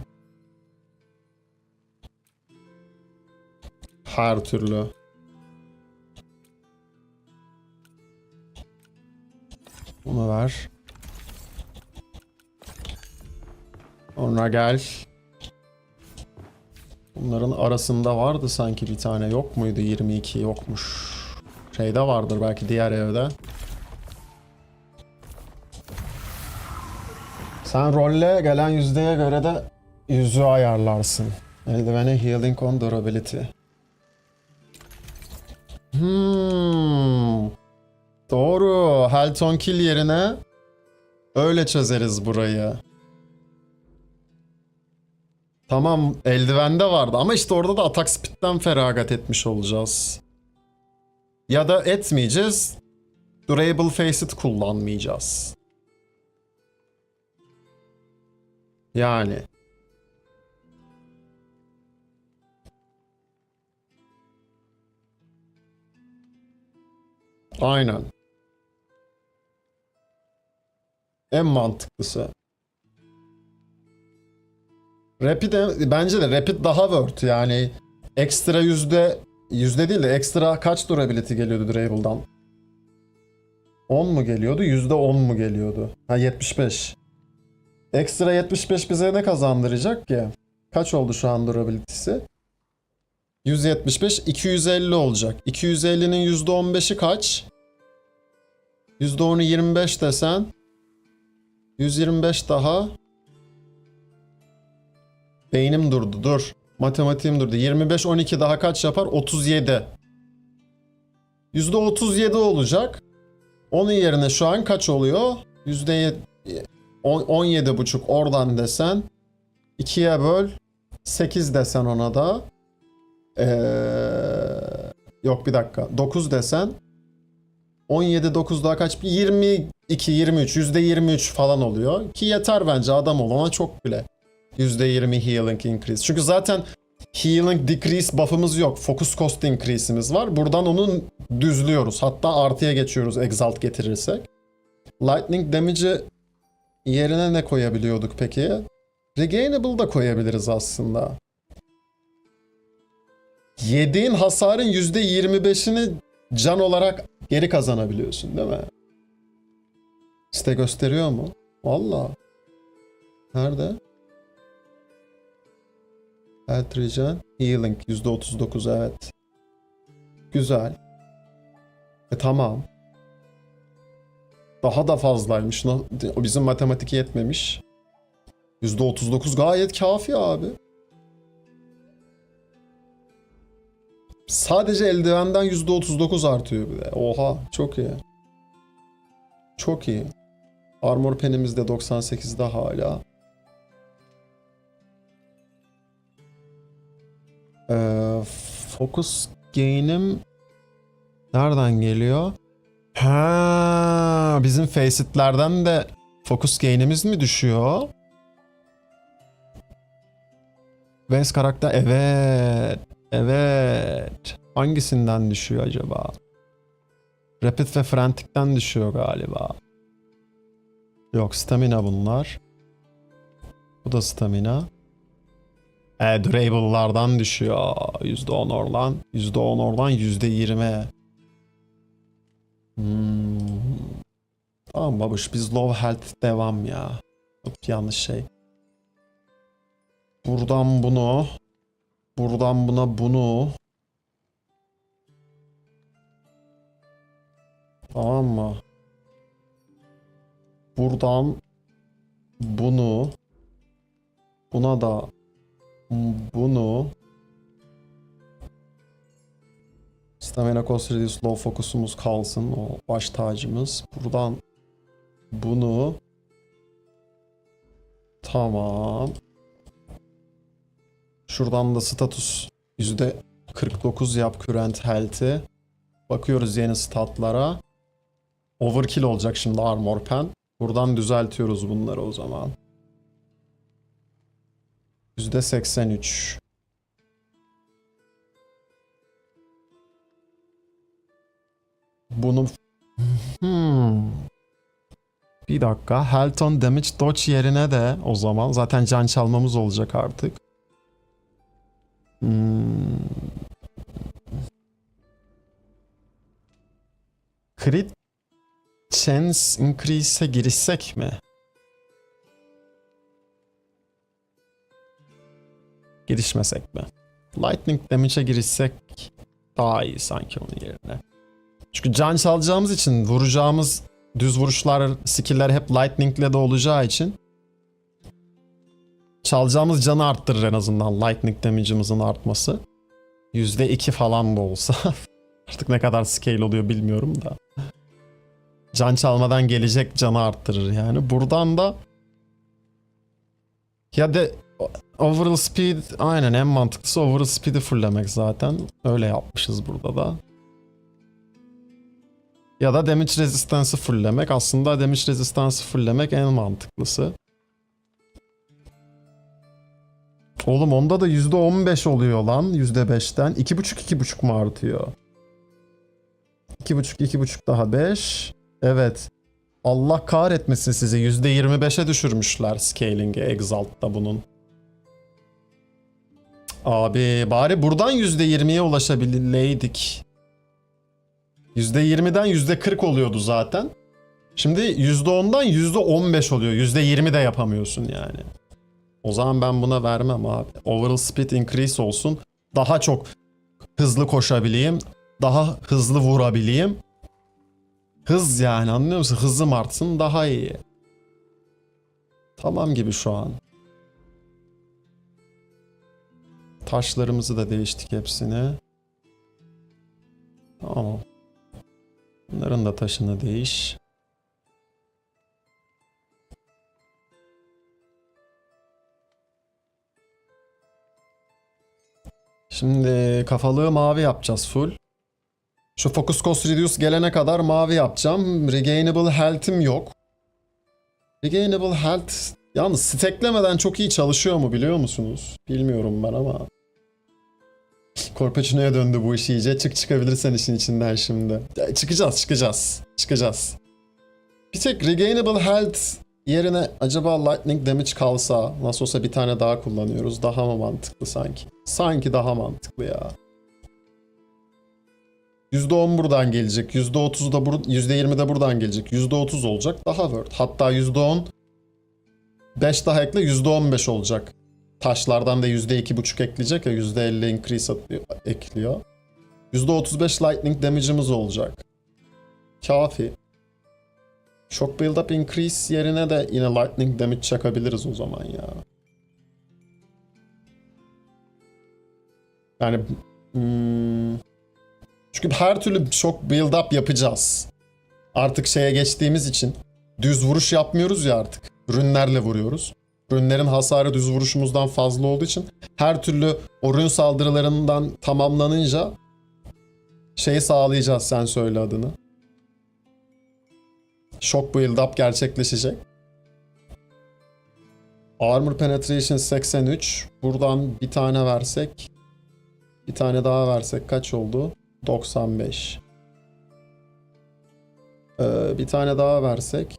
Her türlü. Bunu ver. Sonra gel. Bunların arasında vardı sanki bir tane, yok muydu? 22 yokmuş. Şeyde vardır belki diğer evde. Sen rolle gelen yüzdeye göre de yüzüğü ayarlarsın. Eldivene healing on durability. Doğru. Health on kill yerine öyle çözeriz burayı. Tamam, eldivende vardı ama işte orada da atak speed'den feragat etmiş olacağız. Ya da etmeyeceğiz. Durable Facet kullanmayacağız. Yani. Aynen. En mantıklısı. Rapid bence de Rapid daha worth yani. Ekstra yüzde değil de ekstra kaç durability geliyordu Durable'dan? 10 mu geliyordu? %10 mu geliyordu? Ha 75. Ekstra 75 bize ne kazandıracak ki? Kaç oldu şu an durability'si? 175, 250 olacak. 250'nin %15'i kaç? %10'u 25 desen. 125 daha. Beynim durdu, dur. Matematiğim durdu. 25, 12 daha kaç yapar? 37. %37 olacak. Onun yerine şu an kaç oluyor? %17,5 oradan desen. 2'ye böl. 8 desen ona da. Yok bir dakika. 9 desen. 17, 9 daha kaç? 22, 23. %23 falan oluyor. Ki yeter bence adam olana çok bile. %20 healing increase. Çünkü zaten healing decrease buff'ımız yok. Focus cost increase'imiz var. Buradan onu düzlüyoruz. Hatta artıya geçiyoruz exalt getirirsek. Lightning damage'i yerine ne koyabiliyorduk peki? Regainable da koyabiliriz aslında. Yediğin hasarın %25'ini can olarak geri kazanabiliyorsun değil mi? İşte gösteriyor mu? Valla. Nerede? Health regen, healing %39 evet. Güzel. Tamam. Daha da fazlaymış. O bizim matematik yetmemiş. %39 gayet kafi abi. Sadece eldivenden %39 artıyor bir de. Oha çok iyi. Çok iyi. Armor penimiz de 98'de hala. Focus gain'im nereden geliyor? Ha, bizim facet'lerden de focus gain'imiz mi düşüyor? Vance karakter evet. Evet. Hangisinden düşüyor acaba? Rapid ve Frantic'ten düşüyor galiba. Yok stamina bunlar. Bu da stamina. Durable'lardan düşüyor. %10 oradan. %10 oradan %20. Tamam babuş biz low health devam ya. Hop, yanlış şey. Buradan bunu. Buradan buna bunu. Tamam mı? Buradan bunu. Buna da bunu. Stamina cost reduce low focus'umuz kalsın. O baş tacımız. Buradan bunu. Tamam. Şuradan da status %49 yap current health'i. Bakıyoruz yeni statlara. Overkill olacak şimdi armor pen. Buradan düzeltiyoruz bunları o zaman. %83. Bunu bir dakika. Health on damage dodge yerine de o zaman zaten can çalmamız olacak artık. Crit chance increase'e girişsek mi? Girişmesek mi? Lightning damage'e girişsek daha iyi sanki onun yerine. Çünkü can çalacağımız için vuracağımız düz vuruşlar, skill'ler hep lightning'le de olacağı için çalacağımız canı arttırır en azından lightning damage'ımızın artması. %2 falan da olsa. Artık ne kadar scale oluyor bilmiyorum da. Can çalmadan gelecek canı arttırır yani. Buradan da ya da overall speed aynen en mantıklısı overall speed'i fulllemek zaten. Öyle yapmışız burada da. Ya da damage resistance'ı fulllemek. Aslında damage resistance'ı fulllemek en mantıklısı. Oğlum onda da %15 oluyor lan %5'ten. 2,5 mu artıyor? 2,5 daha 5. Evet. Allah kahretmesin sizi. %25'e düşürmüşler scaling'i Exalt'ta bunun. Abi bari buradan %20'ye ulaşabileydik. %20'den %40 oluyordu zaten. Şimdi %10'dan %15 oluyor. %20 de yapamıyorsun yani. O zaman ben buna vermem abi. Overall speed increase olsun. Daha çok hızlı koşabileyim. Daha hızlı vurabileyim. Hız yani, anlıyor musun? Hızım artsın, daha iyi. Tamam gibi şu an. Taşlarımızı da değiştik hepsini. Tamam. Bunların da taşını değiş. Şimdi kafalığı mavi yapacağız full. Şu Focus Cost Reduce gelene kadar mavi yapacağım. Regainable Health'im yok. Regainable Health yalnız stacklemeden çok iyi çalışıyor mu biliyor musunuz? Bilmiyorum ben ama. Corpacino'ya döndü bu iş iyice. Çıkabilirsen işin içinden şimdi. Ya, çıkacağız. Bir tek Regainable Health yerine acaba Lightning Damage kalsa, nasıl olsa bir tane daha kullanıyoruz. Daha mı mantıklı sanki? Sanki daha mantıklı ya. %10 buradan gelecek. %30 da %20 de buradan gelecek. %30 olacak. Daha worth. Hatta %10 5 daha ekle %15 olacak. Taşlardan da %2,5 ekleyecek ya, %50 increase ekliyor. %35 lightning damage'ımız olacak. Kafi. Shock build up increase yerine de yine lightning damage çakabiliriz o zaman ya. Yani çünkü her türlü shock build up yapacağız. Artık şeye geçtiğimiz için düz vuruş yapmıyoruz ya artık. Rünlerle vuruyoruz. Rünlerin hasarı düz vuruşumuzdan fazla olduğu için her türlü o rün saldırılarından tamamlanınca şeyi sağlayacağız, sen söyle adını. Shock build up gerçekleşecek. Armor penetration 83. Buradan bir tane versek, bir tane daha versek kaç oldu? 95. Bir tane daha versek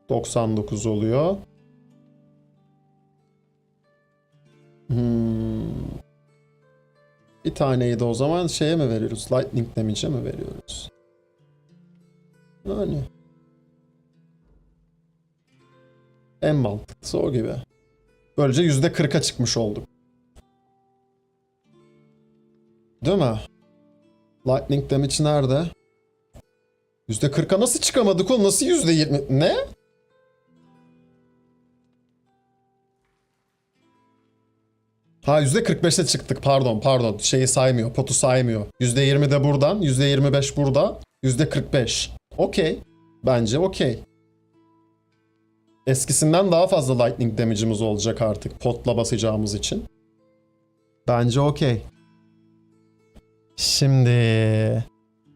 99 oluyor. Bir taneyi de o zaman şeye mi veriyoruz? Lightning damage'e mi veriyoruz? Yani en mantıklısı o gibi. Böylece %40'a çıkmış olduk. Değil mi? Lightning damage nerede? %40'a nasıl çıkamadık oğlum? Nasıl %20? Ne? Ha %45'e çıktık. Pardon. Şeyi saymıyor. Potu saymıyor. %20 de buradan. %25 burada. %45. Okey. Bence okey. Eskisinden daha fazla lightning damage'ımız olacak artık. Potla basacağımız için. Bence okey. Şimdi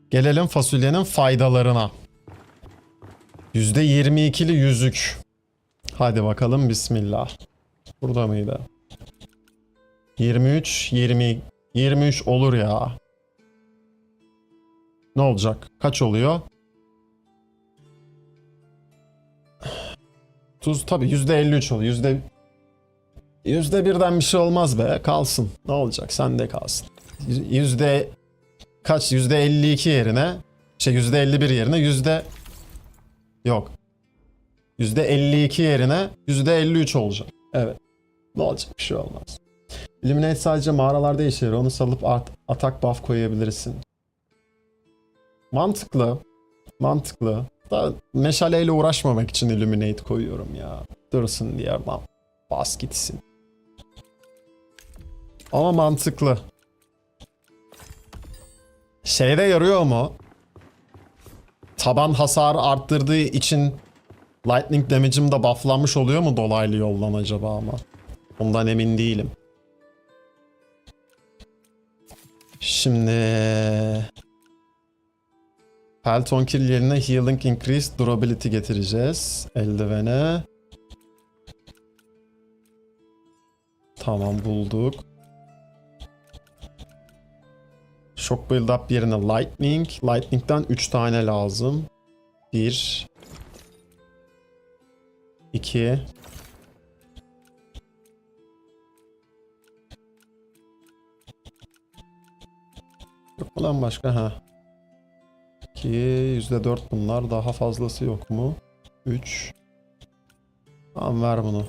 gelelim fasulyenin faydalarına. %22'li yüzük. Hadi bakalım bismillah. Burada mıydı? 23, 20, 23 olur ya. Ne olacak? Kaç oluyor? Tuz tabii %53 oluyor. %1'den bir şey olmaz be. Kalsın. Ne olacak? Sende kalsın. Kaç? %52 yerine %51 yerine yok. %52 yerine %53 olacak. Evet. Ne olacak? Bir şey olmaz. Illuminate sadece mağaralarda işe yarıyor. Onu salıp atak buff koyabilirsin. Mantıklı. Da meşaleyle uğraşmamak için Illuminate koyuyorum ya. Dursun diye bas gitsin. Ama mantıklı. Şeyde yarıyor mu? Taban hasarı arttırdığı için lightning damage'im de bufflanmış oluyor mu dolaylı yoldan acaba ama? Ondan emin değilim. Şimdi Pelton kill yerine healing increase durability getireceğiz eldivene. Tamam, bulduk. Shock build up yerine lightning. Lightning'den 3 tane lazım. 1 2 Ulan başka ha. Ki %4 bunlar. Daha fazlası yok mu? 3. Tamam ver bunu.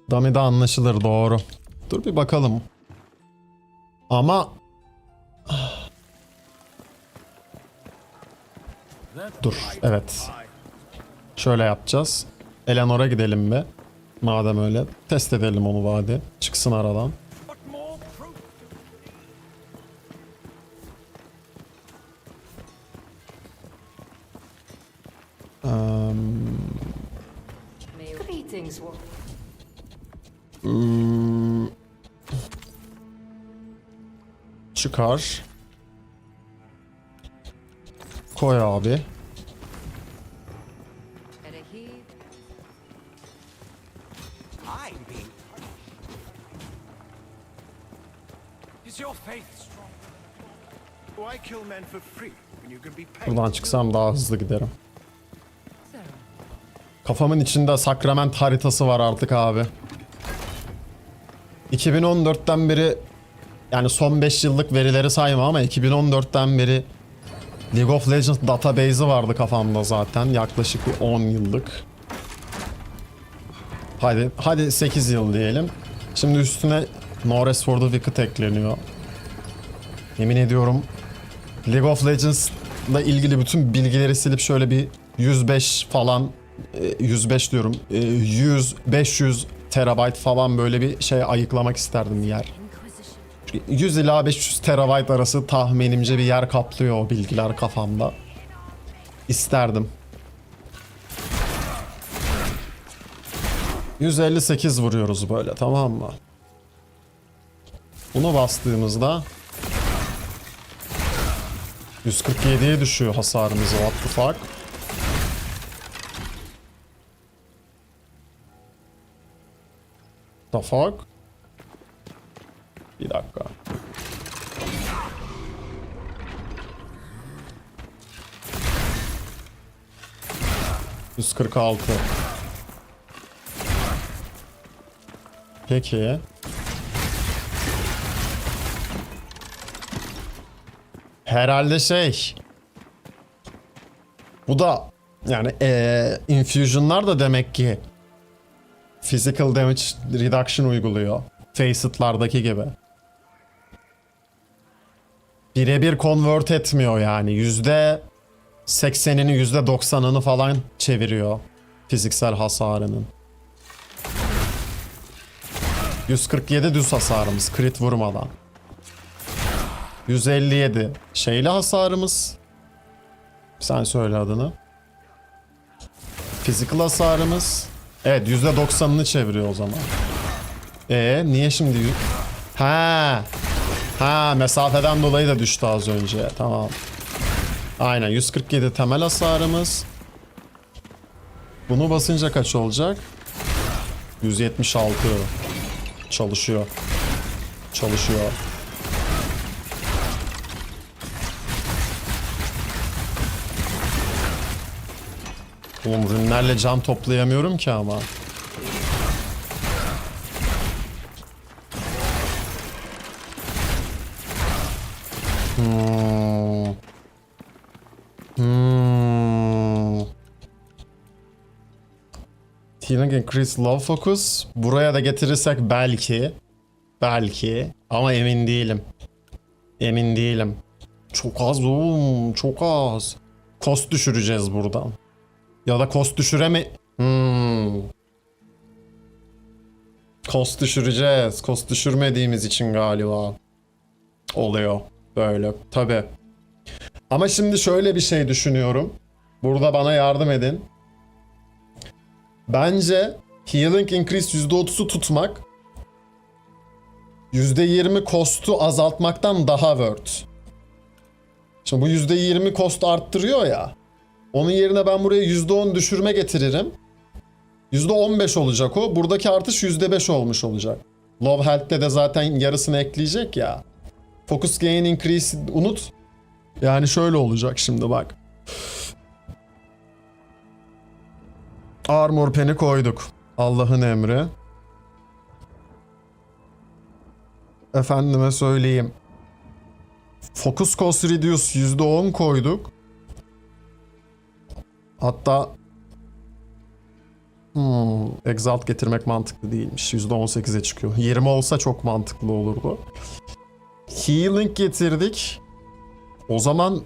Dummy'de anlaşılır doğru. Dur bir bakalım. Ama dur evet. Şöyle yapacağız. Eleanor'a gidelim be. Madem öyle. Test edelim onu hadi. Çıksın aradan. What more proof? Greetings, Wolf. Çıkar. Koy abi. Better heed. I'm being. Is your faith strong? Why kill men for free when you can be paid? Buradan çıksam daha hızlı giderim. Kafamın içinde Sakrament haritası var artık abi. 2014'ten beri yani son 5 yıllık verileri sayma ama 2014'ten beri League of Legends database'i vardı kafamda zaten. Yaklaşık bir 10 yıllık. Hadi 8 yıl diyelim. Şimdi üstüne No Rest for the Wicked ekleniyor. Yemin ediyorum League of Legends'la ilgili bütün bilgileri silip şöyle bir 105 falan 105 diyorum 100-500 terabayt falan böyle bir şey ayıklamak isterdim bir yer. Çünkü 100 ila 500 terabayt arası tahminimce bir yer kaplıyor o bilgiler kafamda. İsterdim. 158 vuruyoruz böyle, tamam mı? Bunu bastığımızda 147'ye düşüyor hasarımız. What the fuck? The fuck? Bir dakika. ...146. Peki. Herhalde şey... Bu da... Yani infusion'lar da demek ki... Physical damage reduction uyguluyor. Facet'lardaki gibi. Birebir convert etmiyor yani. %80'ini %90'ını falan çeviriyor. Fiziksel hasarının. 147 düz hasarımız crit vurmadan. 157 şeyli hasarımız. Sen söyle adını. Physical hasarımız. Evet %90'ını çeviriyor o zaman. Niye şimdi? Ha mesafeden dolayı da düştü az önce. Tamam. Aynen 147 temel hasarımız. Bunu basınca kaç olacak? 176. Çalışıyor. Çalışıyor. Oğlum rünlerle can toplayamıyorum ki ama. Healing increase love focus. Buraya da getirirsek belki. Belki. Ama emin değilim. Emin değilim. Çok az oğlum. Çok az. Cost düşüreceğiz buradan. Ya da cost düşüreme... Cost düşüreceğiz. Cost düşürmediğimiz için galiba. Oluyor. Böyle. Tabii. Ama şimdi şöyle bir şey düşünüyorum. Burada bana yardım edin. Bence healing increase %30'u tutmak %20 cost'u azaltmaktan daha worth. Şimdi bu %20 cost arttırıyor ya. Onun yerine ben buraya %10 düşürme getiririm. %15 olacak o. Buradaki artış %5 olmuş olacak. Low Health'te de zaten yarısını ekleyecek ya. Focus Gain Increase unut. Yani şöyle olacak şimdi bak. Armor Pen'i koyduk. Allah'ın emri. Efendime söyleyeyim. Focus Cost Reduce %10 koyduk. Hatta Exalt getirmek mantıklı değilmiş. %18'e çıkıyor. 20 olsa çok mantıklı olurdu. Healing getirdik. O zaman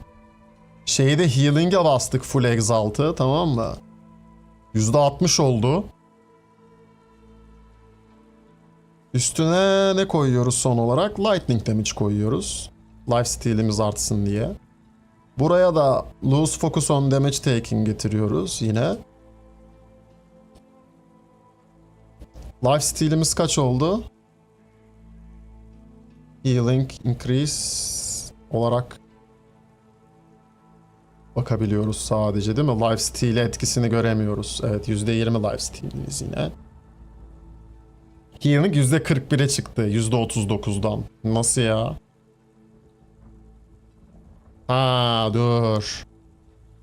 şeyde Healing'e bastık full Exalt'ı, tamam mı? %60 oldu. Üstüne ne koyuyoruz son olarak? Lightning Damage koyuyoruz. Lifesteal'imiz artsın diye. Buraya da Lose Focus on Damage Taking getiriyoruz yine. Lifesteal'imiz kaç oldu? Healing Increase olarak bakabiliyoruz sadece, değil mi? Lifesteal'e etkisini göremiyoruz. Evet, %20 Lifesteal'imiz yine. Healing %41'e çıktı %39'dan. Nasıl ya? Ha dur.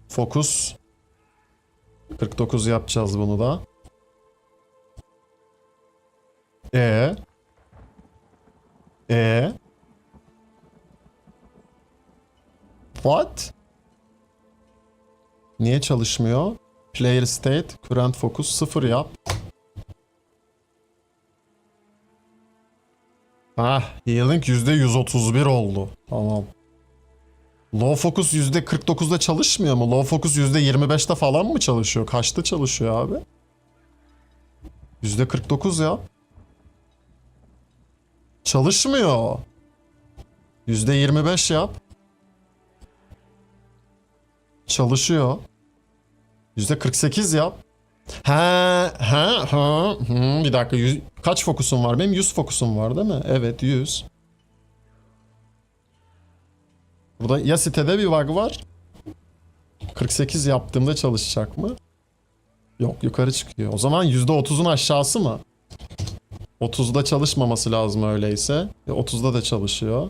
Focus 49 yapacağız bunu da. What? Niye çalışmıyor? Player state, current focus 0 yap. Healing %131 oldu. Tamam. Low focus %49'da çalışmıyor mu? Low focus %25'te falan mı çalışıyor? Kaçta çalışıyor abi? %49 ya. Çalışmıyor. %25 yap. Çalışıyor. %48 yap. Bir dakika. Kaç fokusum var? Benim 100 fokusum var değil mi? Evet, 100. Burada ya sitede bir bug var. 48 yaptığımda çalışacak mı? Yok, yukarı çıkıyor. O zaman %30'un aşağısı mı? 30'da çalışmaması lazım öyleyse. 30'da da çalışıyor.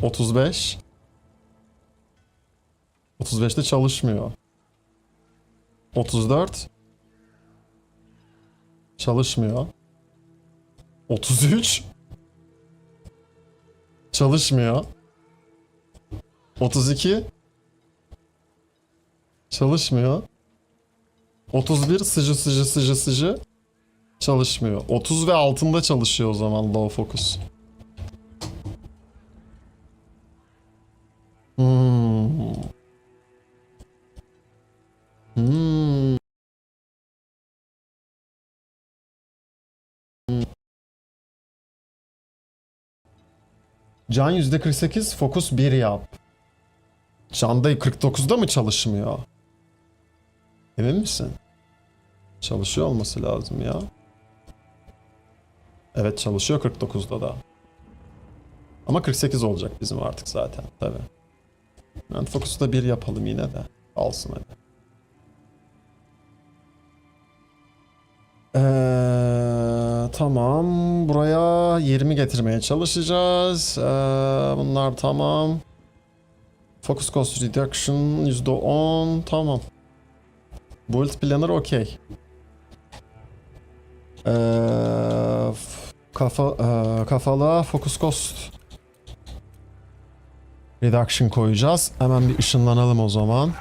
35. 35'te çalışmıyor. 34. Çalışmıyor. 33. Çalışmıyor. 32. Çalışmıyor. 31 sıcı çalışmıyor. 30 ve altında çalışıyor o zaman low focus. Can %48, fokus 1 yap. Can'da 49'da mı çalışmıyor? Emin misin? Çalışıyor olması lazım ya. Evet, çalışıyor 49'da da. Ama 48 olacak bizim artık zaten tabi. Yani fokusu da 1 yapalım yine de. Alsın hadi. Tamam. Buraya 20 getirmeye çalışacağız. Bunlar tamam. Focus Cost Reduction %10. Tamam. Build Planner okey. Kafalığa Focus Cost Reduction koyacağız. Hemen bir ışınlanalım o zaman.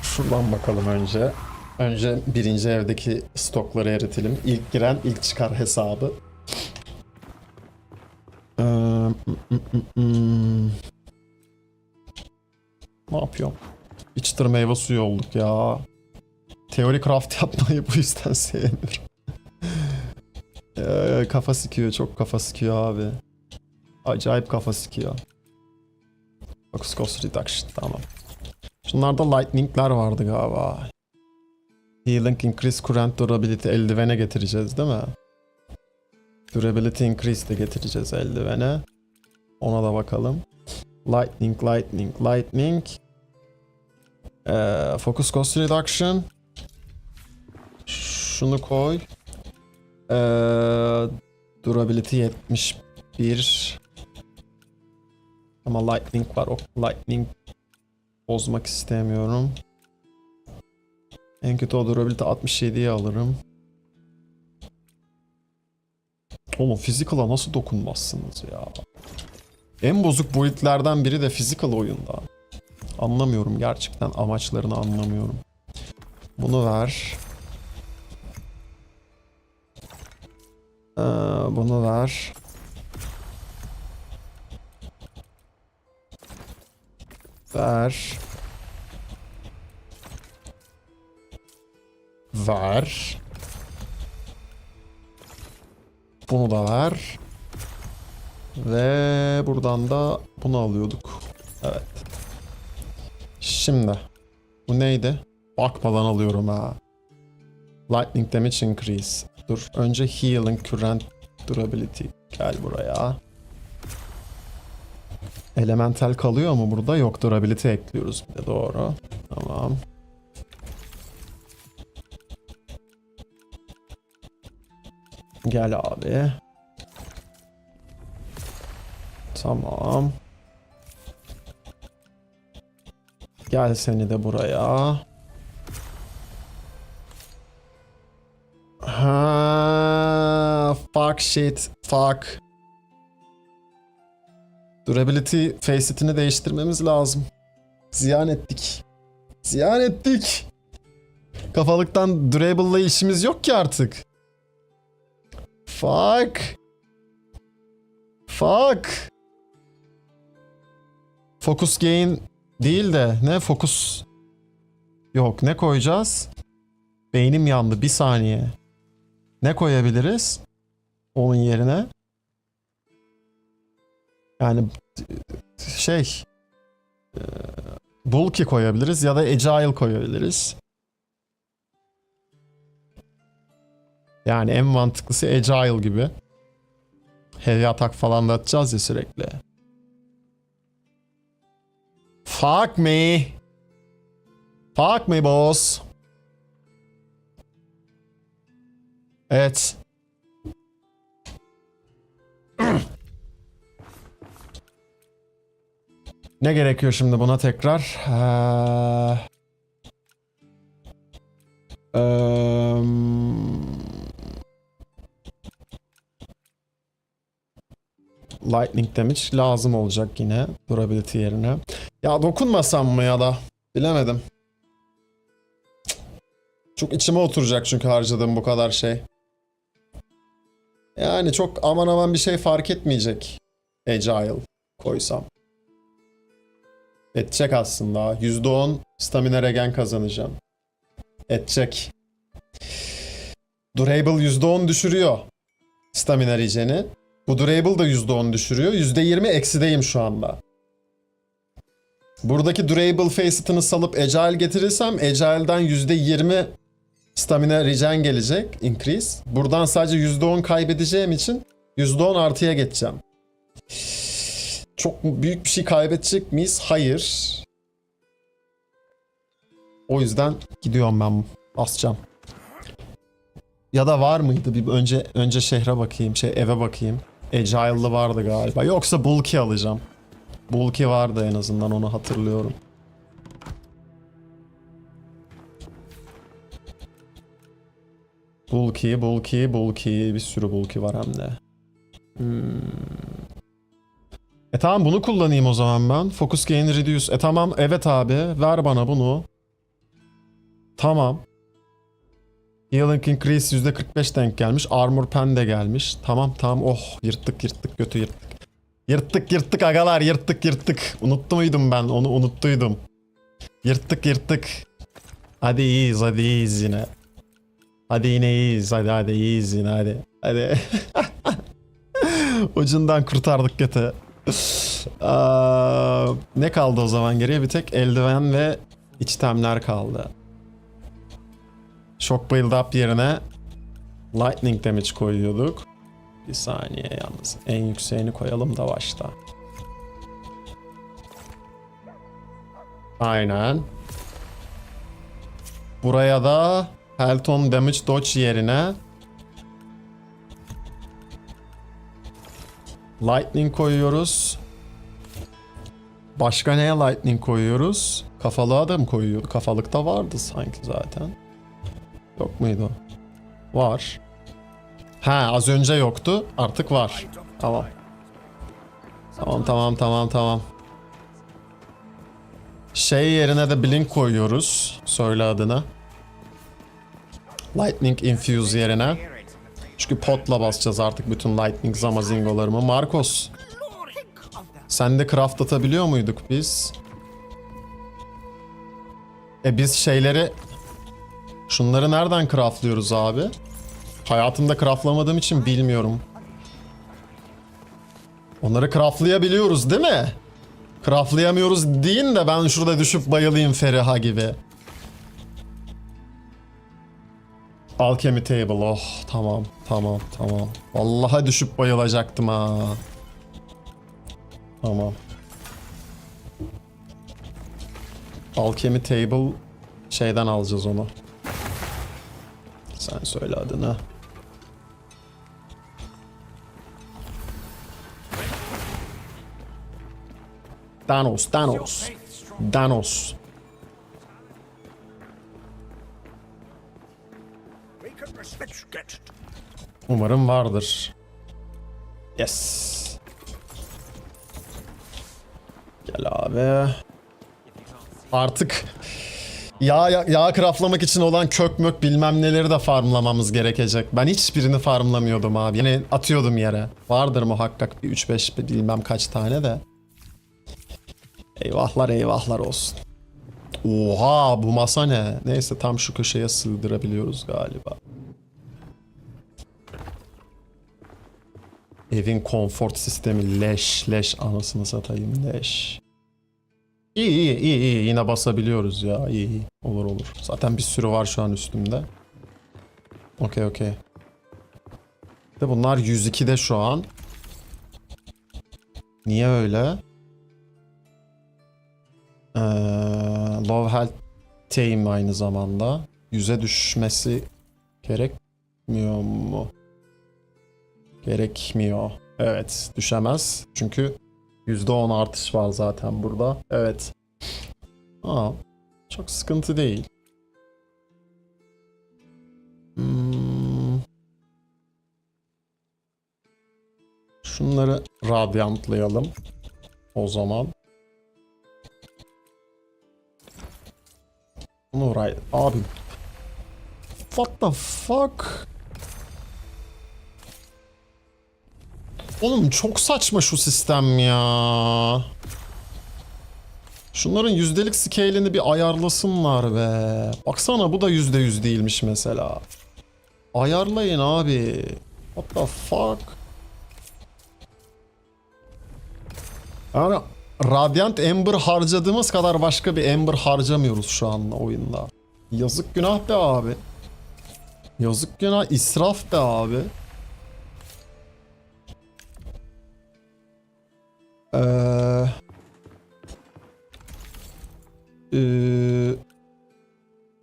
Şuradan bakalım önce. Önce birinci evdeki stokları eritelim. İlk giren ilk çıkar hesabı. Ne yapıyorum? Bir çıtır meyve suyu olduk ya. Teori craft yapmayı bu yüzden sevmiyorum. Kafa sikiyor, çok kafa sikiyor abi. Acayip kafa sikiyor. Focus Cost Reduction, tamam. Şunlarda lightning'ler vardı galiba. Healing Increase Current Durability eldivene getireceğiz değil mi? Durability Increase de getireceğiz eldivene. Ona da bakalım. Lightning. Focus Cost Reduction. Şunu koy. Durability 71. Ama lightning var. O lightning bozmak istemiyorum. En kötü o durability 67'ye alırım. Oğlum physical'a nasıl dokunmazsınız ya? En bozuk build'lerden biri de physical oyunda. Anlamıyorum gerçekten, amaçlarını anlamıyorum. Bunu ver. Bunu ver. Ver. Ver. Bunu da ver. Ve buradan da bunu alıyorduk. Evet. Şimdi. Bu neydi? Bakmadan alıyorum ha. Lightning damage increase. Dur. Önce healing current durability. Gel buraya. Elemental kalıyor mu burada? Yok, durability ekliyoruz bir de, doğru. Tamam. Gel abi. Tamam. Gel seni de buraya. Ha, fuck shit. Fuck. Durability facet'ini değiştirmemiz lazım. Ziyan ettik. Ziyan ettik. Kafalıktan durable'la işimiz yok ki artık. Fuck. Fuck. Focus gain değil de ne focus? Yok, ne koyacağız? Beynim yandı, bir saniye. Ne koyabiliriz onun yerine? Yani şey, bulky koyabiliriz ya da agile koyabiliriz. Yani en mantıklısı agile gibi. Heavy atak falan da atacağız ya sürekli. Fuck me. Fuck me boss. Evet. Ne gerekiyor şimdi buna tekrar? Lightning damage lazım olacak yine durability yerine. Ya dokunmasam mı ya da? Bilemedim. Çok içime oturacak çünkü harcadığım bu kadar şey. Yani çok aman aman bir şey fark etmeyecek. Agile koysam. Edecek aslında. %10 stamina regen kazanacağım. Edecek. Durable %10 düşürüyor stamina regen'i. Bu durable da %10 düşürüyor. %20 eksideyim şu anda. Buradaki durable facet'ını salıp agile getirirsem agile'den %20 stamina regen gelecek. Increase. Buradan sadece %10 kaybedeceğim için %10 artıya geçeceğim. Çok büyük bir şey kaybedecek miyiz? Hayır. O yüzden gidiyorum ben. Basacağım. Ya da var mıydı? Bir önce şehre bakayım, eve bakayım. Agile'lı vardı galiba. Yoksa bulky alacağım. Bulky vardı en azından, onu hatırlıyorum. Bulky. Bir sürü bulky var hem de. Tamam, bunu kullanayım o zaman ben. Focus gain reduce. Tamam, evet abi. Ver bana bunu. Tamam. Healing increase %45 denk gelmiş. Armor pen de gelmiş. Tamam. Oh, yırttık götü yırttık. Yırttık agalar, yırttık. Unuttu muydum ben? Onu unuttuydum. Yırttık. Hadi iyiyiz yine. Hadi yine iyiyiz. Hadi iyiyiz yine hadi. Ucundan kurtardık götü. Ne kaldı o zaman geriye? Bir tek eldiven ve içtemler kaldı. Shock build up yerine lightning damage koyuyorduk. Bir saniye yalnız. En yükseğini koyalım da başta. Aynen. Buraya da Helton damage dodge yerine lightning koyuyoruz. Başka neye lightning koyuyoruz? Kafalığa da mı koyuyoruz? Kafalıkta vardı sanki zaten. Yok muydu? Var. Ha, az önce yoktu. Artık var. Tamam. Tamam. Şey yerine de blink koyuyoruz. Söyle adını. Lightning Infuse yerine. Çünkü potla basacağız artık bütün Lightning Zamazingo'larımı. Marcos. Sen de craft atabiliyor muyduk biz? Biz şeyleri... Şunları nereden craftlıyoruz abi? Hayatımda craftlamadığım için bilmiyorum. Onları craftlayabiliyoruz değil mi? Craftlayamıyoruz deyin de ben şurada düşüp bayılayım Feriha gibi. Alchemy table. Oh tamam. Vallahi düşüp bayılacaktım ha. Tamam. Alchemy table şeyden alacağız onu. Sen söyle adını. Danos. Umarım vardır. Yes. Gel abi. Artık yağ craftlamak için olan kök mök bilmem neleri de farmlamamız gerekecek. Ben hiçbirini farmlamıyordum abi. Yani atıyordum yere. Vardır muhakkak bir 3-5 bilmem kaç tane de. Eyvahlar olsun. Oha, bu masa ne? Neyse, tam şu köşeye sığdırabiliyoruz galiba. Evin konfor sistemi leş anasını satayım, leş. İyi yine basabiliyoruz ya, iyi olur. Zaten bir sürü var şu an üstümde. Okey. De bunlar 102'de şu an. Niye öyle? Low health tame aynı zamanda. 100'e düşmesi gerekmiyor mu? Gerekmiyor. Evet, düşemez. Çünkü %10 artış var zaten burada. Evet. Çok sıkıntı değil. Şunları radyantlayalım. O zaman. Nuray abi. What the fuck? Oğlum çok saçma şu sistem ya. Şunların yüzdelik scale'ini bir ayarlasınlar be. Baksana, bu da %100 değilmiş mesela. Ayarlayın abi. What the fuck? Yani Radiant Ember harcadığımız kadar başka bir Ember harcamıyoruz şu anda oyunda. Yazık günah be abi. Yazık günah, israf be abi.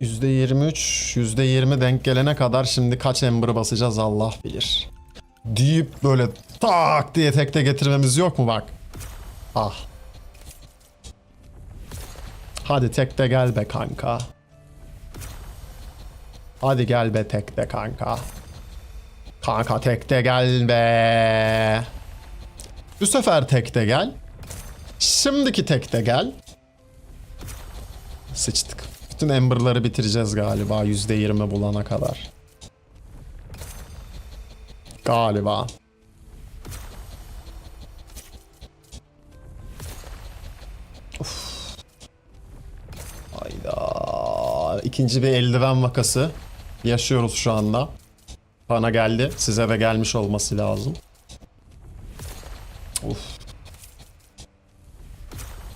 %23, %20 denk gelene kadar şimdi kaç Ember basacağız Allah bilir. Deyip böyle tak diye tekte getirmemiz yok mu bak. Ah. Hadi tekte gel be kanka. Hadi gel be tekte kanka. Kanka tekte gel be. Bu sefer tekte gel. Şimdiki tekte gel. Sıçtık. Bütün Ember'ları bitireceğiz galiba %20 bulana kadar. Galiba. Of. Hayda. İkinci bir eldiven vakası yaşıyoruz şu anda. Bana geldi. Size de gelmiş olması lazım. Of.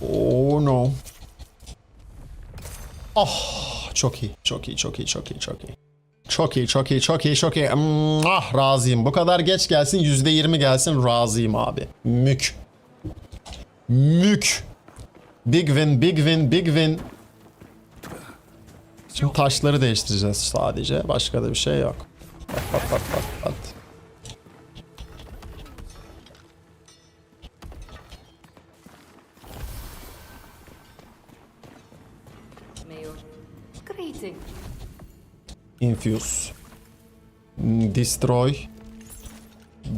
Oh no. Ah, çok iyi. Razıyım. Bu kadar geç gelsin, %20 gelsin, razıyım abi. Mük. Big win. Şimdi taşları değiştireceğiz sadece. Başka da bir şey yok. Pat. Greeting. Infuse. Destroy.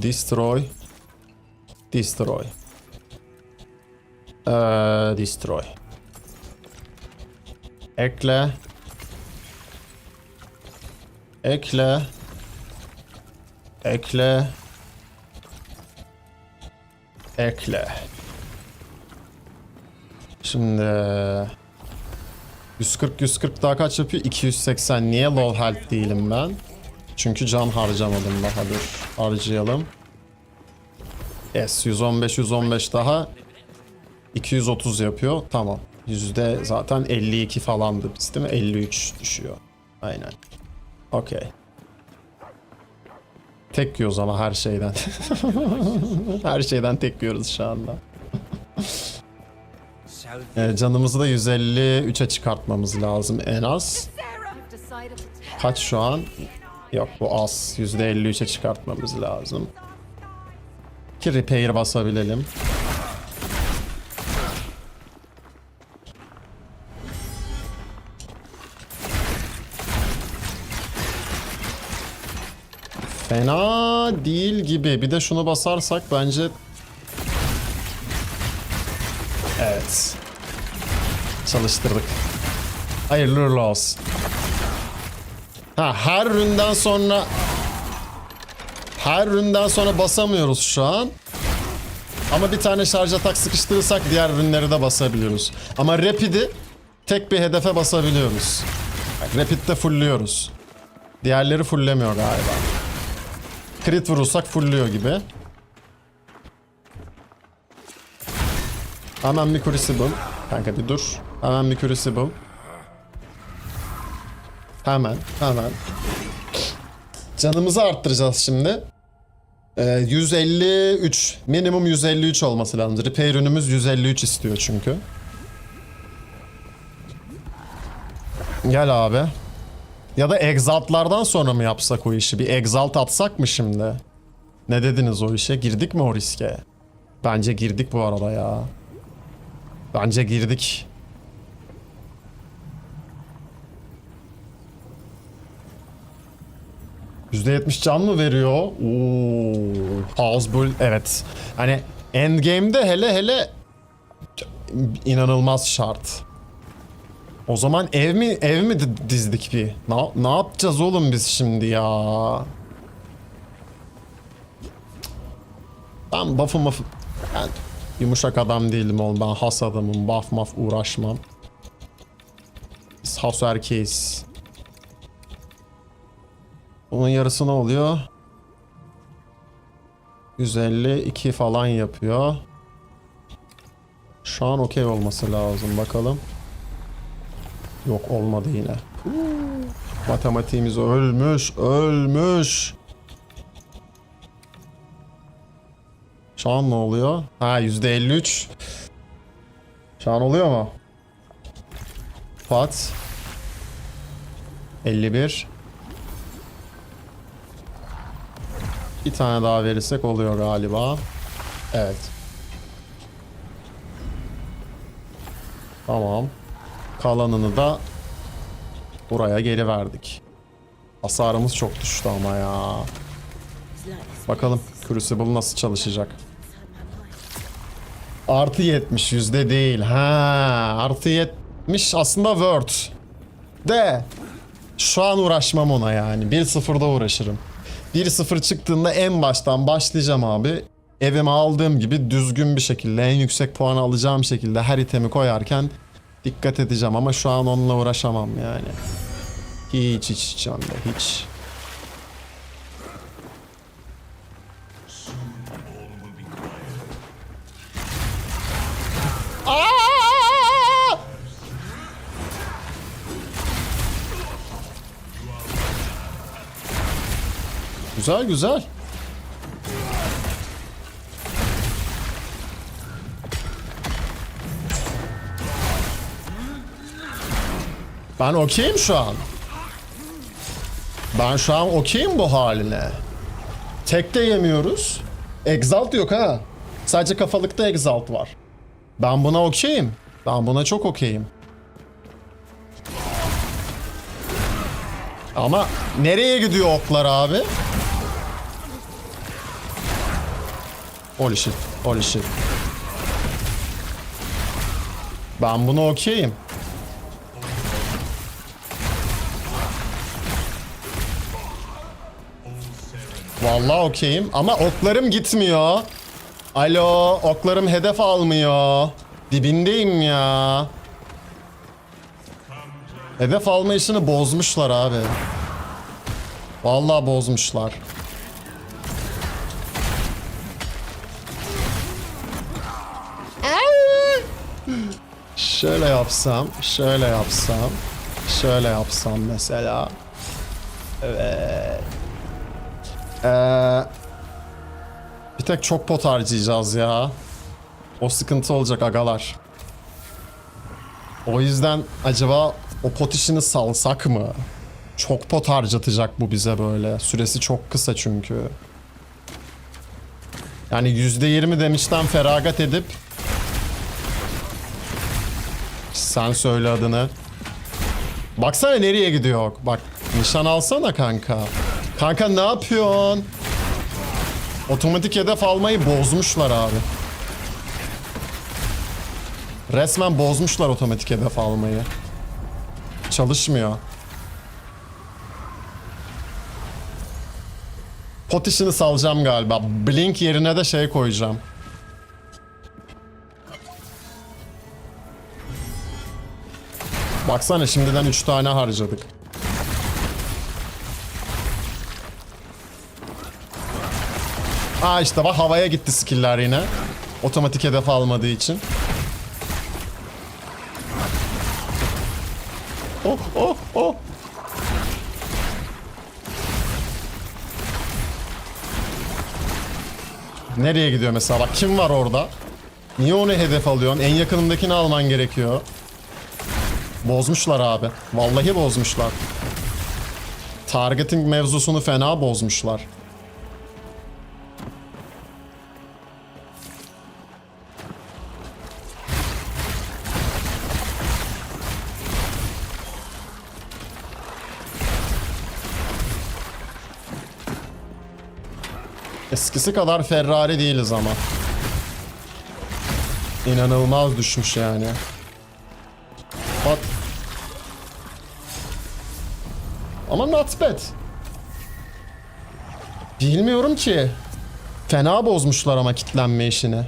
Destroy. Destroy. Destroy. Ekle. Ekle. Ekle. Ekle. Şimdi 140 daha kaç yapıyor? 280. Niye low health değilim ben? Çünkü can harcamadım daha. Dur. Harcayalım. Yes. 115 daha. 230 yapıyor. Tamam. Yüzde zaten 52 falandı biz değil mi? 53 düşüyor. Aynen. Okey. Tek yiyoruz ama her şeyden. Her şeyden tek yiyoruz şu anda. So Canımızı da 153'e çıkartmamız lazım en az. I've decided to take Kaç şu an? Yok bu az. %53'e çıkartmamız lazım. Ki repair basabilelim. Fena değil gibi. Bir de şunu basarsak bence... Evet. Çalıştırdık. Hayırlı uğurlu olsun. Ha, her ründen sonra... Her ründen sonra basamıyoruz şu an. Ama bir tane şarj atak sıkıştırırsak diğer ürünleri de basabiliyoruz. Ama Rapid'i tek bir hedefe basabiliyoruz. Bak, Rapid'de fullliyoruz. Diğerleri fulllemiyor galiba. Crit vurursak fullliyor gibi. Hemen bir Crucible. Kanka bir dur. Hemen bir Crucible. Hemen. Canımızı arttıracağız şimdi. 153. Minimum 153 olması lazım. Repair ürünümüz 153 istiyor çünkü. Gel abi. Ya da Exalt'lardan sonra mı yapsak o işi? Bir Exalt atsak mı şimdi? Ne dediniz o işe? Girdik mi o riske? Bence girdik bu arada ya. Bence girdik. %70 can mı veriyor? Oo, House Bull, evet. Hani endgame'de hele inanılmaz şart. O zaman ev mi dizdik bir? Ne yapacağız oğlum biz şimdi ya? Ben buff'ı ben yumuşak adam değilim oğlum. Ben has adamım. Buff maf uğraşmam. Biz has erkeğiz. Bunun yarısı ne oluyor? 152 falan yapıyor. Şu an okey olması lazım. Bakalım. Yok olmadı yine. Matematiğimiz ölmüş. Şu an ne oluyor? Ha %53. Şu an oluyor mu? Pat. 51. Bir tane daha verirsek oluyor galiba. Evet. Tamam. Kalanını da buraya geri verdik. Hasarımız çok düştü ama ya. Bakalım Crucible nasıl çalışacak. Artı 70 yüzde değil. Ha, artı 70 aslında Word. De. Şu an uğraşmam ona yani. 1-0'da uğraşırım. 1-0 çıktığında en baştan başlayacağım abi. Evime aldığım gibi düzgün bir şekilde en yüksek puanı alacağım şekilde her itemi koyarken dikkat edeceğim ama şu an onunla uğraşamam yani. Hiç canlı hiç. Aa! Güzel. Ben okeyim şu an. Ben şu an okeyim bu haline. Tek de yemiyoruz. Exalt yok ha. Sadece kafalıkta Exalt var. Ben buna okeyim. Ben buna çok okeyim. Ama nereye gidiyor oklar abi? Holy shit. Holy shit. Ben bunu okeyim. Vallahi okeyim ama oklarım gitmiyor. Alo, oklarım hedef almıyor. Dibindeyim ya. Hedef alma işini bozmuşlar abi. Vallahi bozmuşlar. Şöyle yapsam, şöyle yapsam, şöyle yapsam mesela. Evet. Bir tek çok pot harcayacağız ya. O sıkıntı olacak agalar. O yüzden acaba o pot işini salsak mı? Çok pot harcatacak bu bize böyle. Süresi çok kısa çünkü. Yani %20 damage'den feragat edip sen söyle adını. Baksana nereye gidiyor. Bak nişan alsana kanka. Kanka ne yapıyorsun? Otomatik hedef almayı bozmuşlar abi. Resmen bozmuşlar otomatik hedef almayı. Çalışmıyor. Pot işini salacağım galiba. Blink yerine de şey koyacağım. Baksana şimdiden 3 tane harcadık. Aa işte bak havaya gitti skill'ler yine. Otomatik hedef almadığı için. Oh oh oh. Nereye gidiyor mesela? Bak kim var orada? Niye onu hedef alıyorsun? En yakınındakini alman gerekiyor. Bozmuşlar abi. Vallahi bozmuşlar. Targeting mevzusunu fena bozmuşlar. Eskisi kadar Ferrari değiliz ama. İnanılmaz düşmüş yani. Bak. Ama not bad. Bilmiyorum ki. Fena bozmuşlar ama kitlenme işini.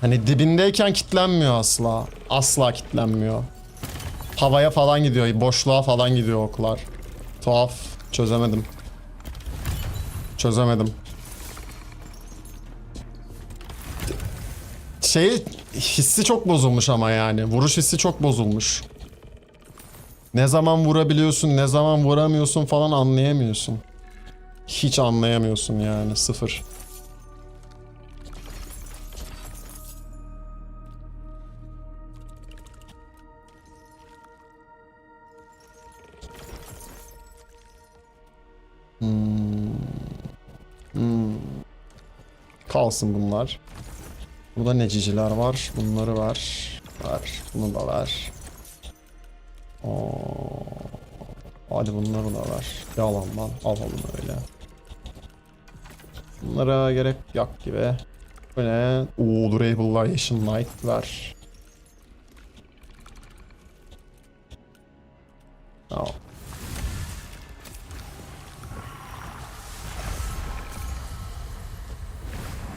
Hani dibindeyken kitlenmiyor asla. Asla kitlenmiyor. Havaya falan gidiyor. Boşluğa falan gidiyor oklar. Tuhaf. Çözemedim. Çözemedim. Hissi çok bozulmuş ama yani. Vuruş hissi çok bozulmuş. Ne zaman vurabiliyorsun, ne zaman vuramıyorsun falan anlayamıyorsun. Hiç anlayamıyorsun yani. Sıfır. Kalsın bunlar. Burada neciciler var. Bunları var. Var. Bunu da var. Hadi bunları da var. Yalan lan. Alalım öyle. Bunlara gerek yok gibi. Bu ne? Durable'lar, Asian Knight var. Tamam.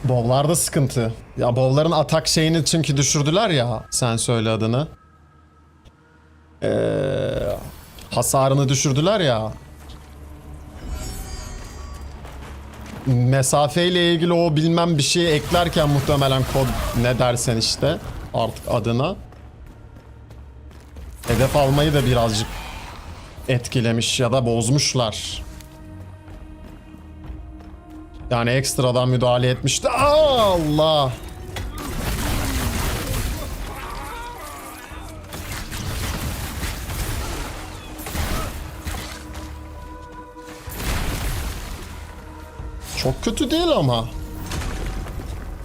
Bow'larda sıkıntı. Ya bow'ların atak şeyini çünkü düşürdüler ya. Sen söyle adını. Hasarını düşürdüler ya. Mesafeyle ilgili o bilmem bir şeyi eklerken muhtemelen kod ne dersen işte artık adına. Hedef almayı da birazcık etkilemiş ya da bozmuşlar. Yani ekstradan müdahale etmişti. Allah! Çok kötü değil ama.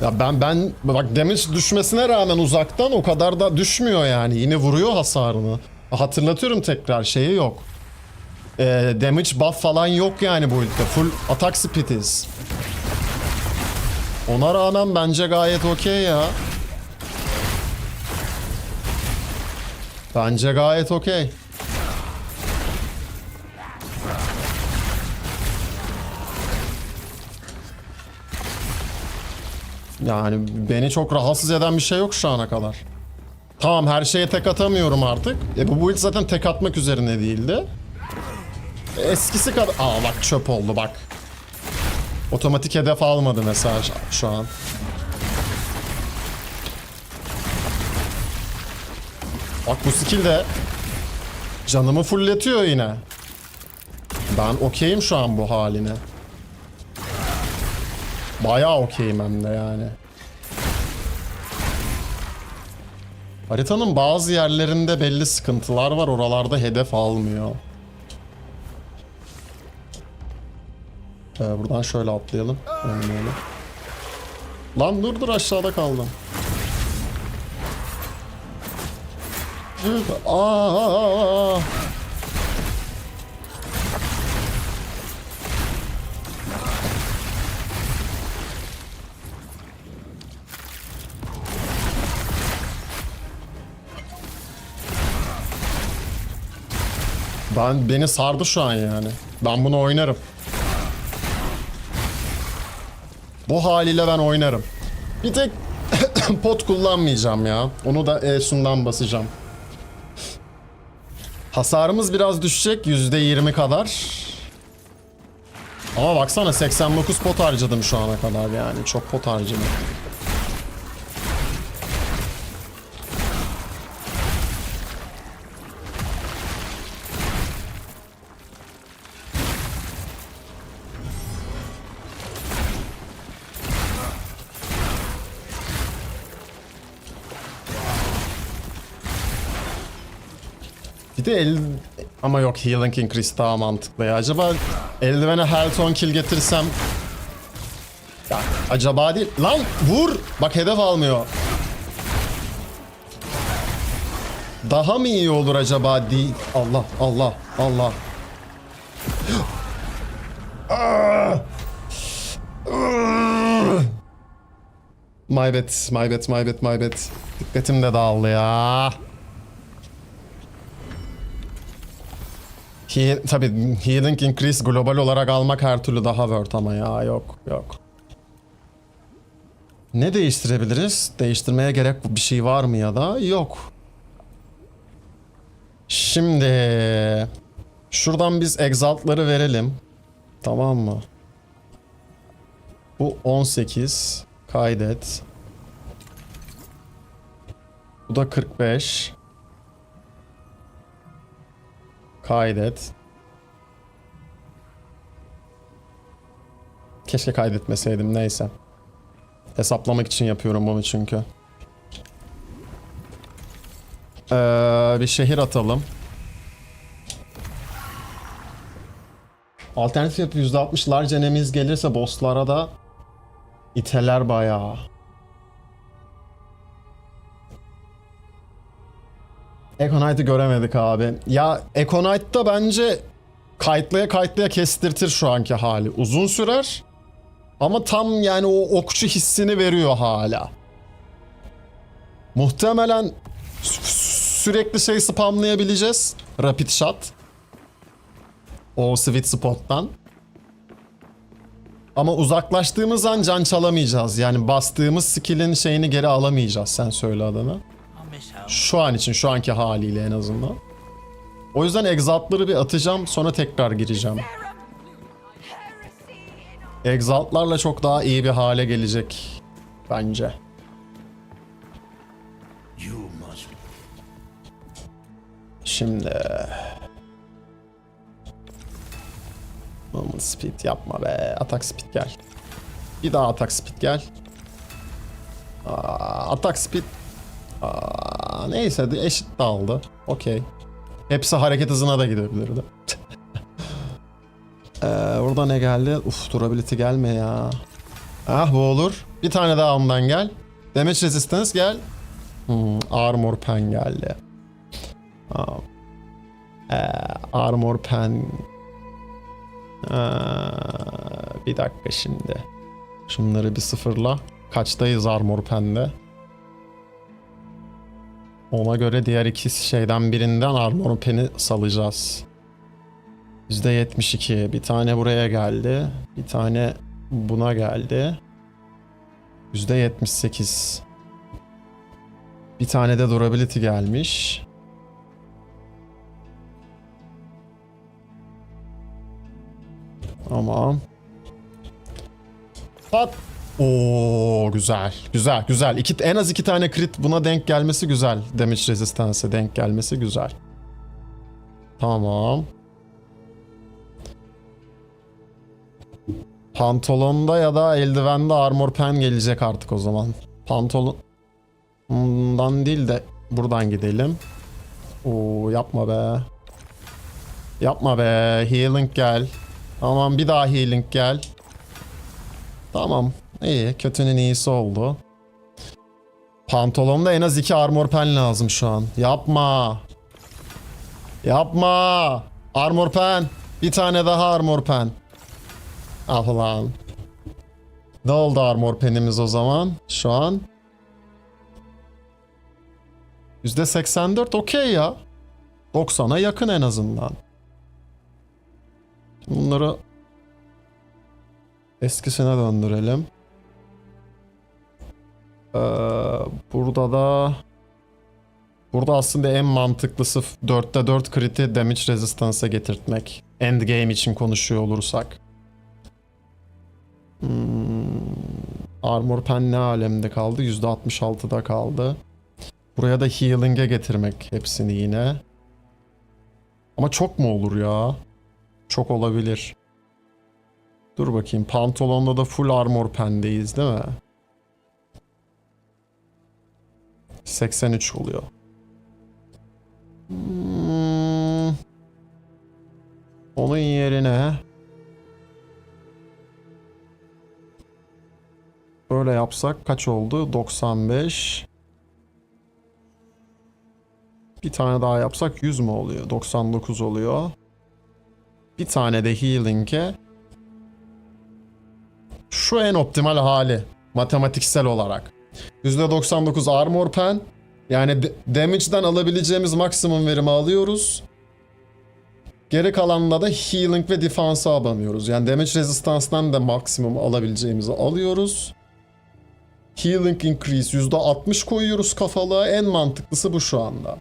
Ya ben bak damage düşmesine rağmen uzaktan o kadar da düşmüyor yani. Yine vuruyor hasarını. Hatırlatıyorum tekrar şeyi yok. Damage buff falan yok yani bu ülke. Full attack speediz. Ona rağmen bence gayet okey ya. Bence gayet okey. Yani beni çok rahatsız eden bir şey yok şu ana kadar. Tamam, her şeye tek atamıyorum artık. Bu build zaten tek atmak üzerine değildi. Eskisi kadar... Aa bak, çöp oldu bak. Otomatik hedef almadı mesela şu an. Bak, bu skill de canımı fulletiyor yine. Ben okeyim şu an bu haline. Bayağı okeyim hem de yani. Haritanın bazı yerlerinde belli sıkıntılar var. Oralarda hedef almıyor. Buradan şöyle atlayalım. Oynayalım. Lan dur aşağıda kaldım. Aa! Beni sardı şu an yani. Ben bunu oynarım. Bu haliyle ben oynarım. Bir tek pot kullanmayacağım ya. Onu da E-Sun'dan basacağım. Hasarımız biraz düşecek. %20 kadar. Ama baksana, 89 pot harcadım şu ana kadar yani. Çok pot harcadım. Bir de ama yok, Healing Increase daha mantıklı ya. Acaba eldivene health 10 kill getirsem... Ya acaba değil. Lan vur! Bak, hedef almıyor. Daha mı iyi olur acaba değil? Allah Allah Allah. My bad. Dikkatim de dağıldı ya. Tabii Healing Increase global olarak almak her türlü daha worth ama ya, yok. Ne değiştirebiliriz? Değiştirmeye gerek bir şey var mı ya da? Yok. Şimdi şuradan biz exalt'ları verelim. Tamam mı? Bu 18. Kaydet. Bu da 45. Kaydet. Keşke kaydetmeseydim, neyse. Hesaplamak için yapıyorum bunu çünkü. Bir şehir atalım. Alternatif yapı %60 large enemies gelirse bosslara da iteler bayağı. Econite'ı göremedik abi. Ya Econite'da bence kayıtlaya kestirtir şu anki hali. Uzun sürer. Ama tam yani o okçu hissini veriyor hala. Muhtemelen sürekli şey spamlayabileceğiz. Rapid shot. O sweet spot'tan. Ama uzaklaştığımız an can çalamayacağız. Yani bastığımız skill'in şeyini geri alamayacağız. Sen söyle adını. Şu an için, şu anki haliyle en azından. O yüzden exalt'ları bir atacağım, sonra tekrar gireceğim. Exalt'larla çok daha iyi bir hale gelecek bence. Şimdi Moment speed yapma be. Atak speed gel. Bir daha atak speed gel. Atak speed. Neyse, eşit dağıldı. Okey. Hepsi hareket hızına da gidebilirdi. Burada ne geldi? Uf, durability gelme ya. Ah, bu olur. Bir tane daha ondan gel. Damage resistance gel. Armor pen geldi. Armor pen. Bir dakika şimdi. Şunları bir sıfırla. Kaçtayız armor pende? Ona göre diğer iki şeyden birinden armor peni salacağız. %72. Bir tane buraya geldi. Bir tane buna geldi. %78. Bir tane de durability gelmiş. Tamam. Pat. Oo güzel. Güzel güzel. En az iki tane crit buna denk gelmesi güzel. Damage resistance'e denk gelmesi güzel. Tamam. Pantolonda ya da eldivende armor pen gelecek artık o zaman. Pantolondan değil de buradan gidelim. Oo yapma be. Yapma be. Healing gel. Tamam bir daha healing gel. Tamam. İyi. Kötünün iyisi oldu. Pantolonda en az 2 armor pen lazım şu an. Yapma. Yapma. Armor pen. Bir tane daha armor pen. Ah lan. Ne oldu armor penimiz o zaman? Şu an. %84 okey ya. 90'a yakın en azından. Bunları eskisine döndürelim. Burada aslında en mantıklısı 4'te 4 crit'i damage resistance'a getirtmek. Endgame için konuşuyor olursak. Armor pen ne alemde kaldı? %66'da kaldı. Buraya da healing'e getirmek hepsini yine. Ama çok mu olur ya? Çok olabilir. Dur bakayım. Pantolonda da full armor pendeyiz değil mi? 83 oluyor. Onun yerine böyle yapsak kaç oldu? 95. Bir tane daha yapsak 100 mü oluyor? 99 oluyor. Bir tane de healing'e. Şu en optimal hali. Matematiksel olarak. %99 armor pen. Yani damage'den alabileceğimiz maksimum verimi alıyoruz. Geri kalanında da healing ve defansa abanıyoruz. Yani damage resistance'dan da maksimum alabileceğimizi alıyoruz. Healing increase %60 koyuyoruz kafalığa. En mantıklısı bu şu anda.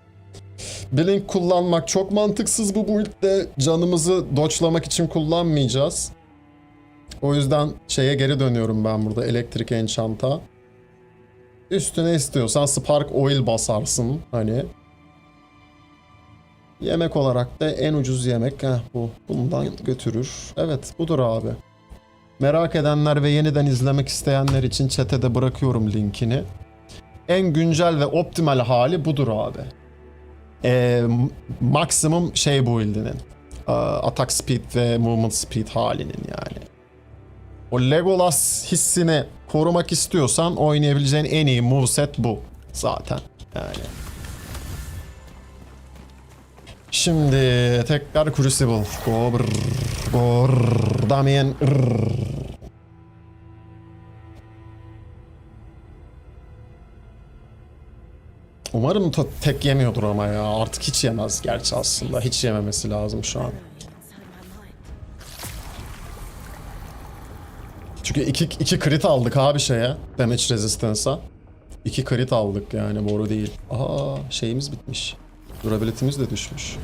Blink kullanmak çok mantıksız bu build'de. Canımızı dodge'lamak için kullanmayacağız. O yüzden şeye geri dönüyorum ben burada. Elektrik enchant'a. Üstüne istiyorsan spark oil basarsın. Hani. Yemek olarak da en ucuz yemek. Bu. Bundan götürür. Evet budur abi. Merak edenler ve yeniden izlemek isteyenler için chat'e bırakıyorum linkini. En güncel ve optimal hali budur abi. Maksimum şey bu build'inin. Attack speed ve movement speed halinin yani. O Legolas hissini korumak istiyorsan oynayabileceğin en iyi moveset bu zaten yani. Şimdi tekrar Crucible. Damien. Umarım tek yemiyordur ama ya. Artık hiç yemez gerçi aslında. Hiç yememesi lazım şu an. Çünkü iki crit aldık abi şeye. Damage resistance'a. 2 crit aldık yani boru değil. Aa şeyimiz bitmiş. Durability'miz de düşmüş.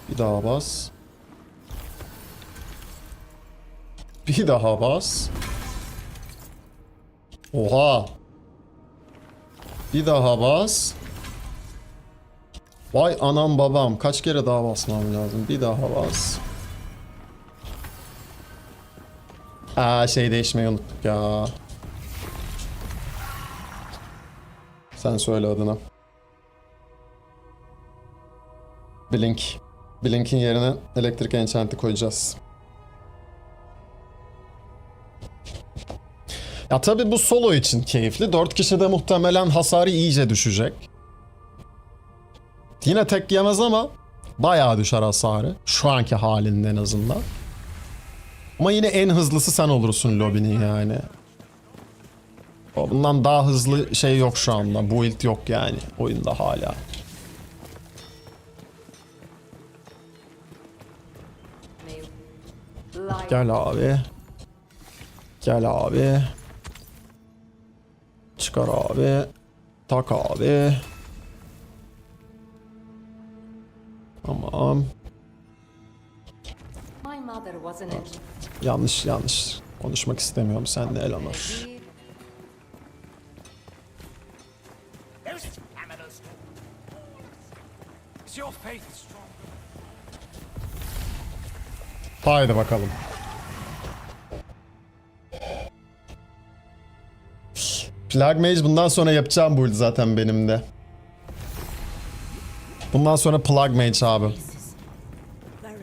Bir daha bas. Bir daha bas. Oha. Bir daha bas. Vay anam babam. Kaç kere daha basmam lazım? Bir daha bas. Şey değişmeyi unuttuk ya. Sen söyle adını. Blink. Blink'in yerine elektrik enchant'ı koyacağız. Ya tabi bu solo için keyifli. 4 kişide muhtemelen hasarı iyice düşecek. Yine tek yemez ama bayağı düşer hasarı. Şu anki halinde en azından. Ama yine en hızlısı sen olursun lobinin yani. Bundan daha hızlı şey yok şu anda. Build yok yani oyunda hala. Lie. Gel abi. Gel abi. Çıkar abi. Tak abi. Tamam. My mother was an engineer. Yanlış. Konuşmak istemiyorum seninle Eleanor. There's Amadus. Is your faith strong? Haydi bakalım. Plague Mage bundan sonra yapacağım build zaten benim de. Bundan sonra Plague Mage abi.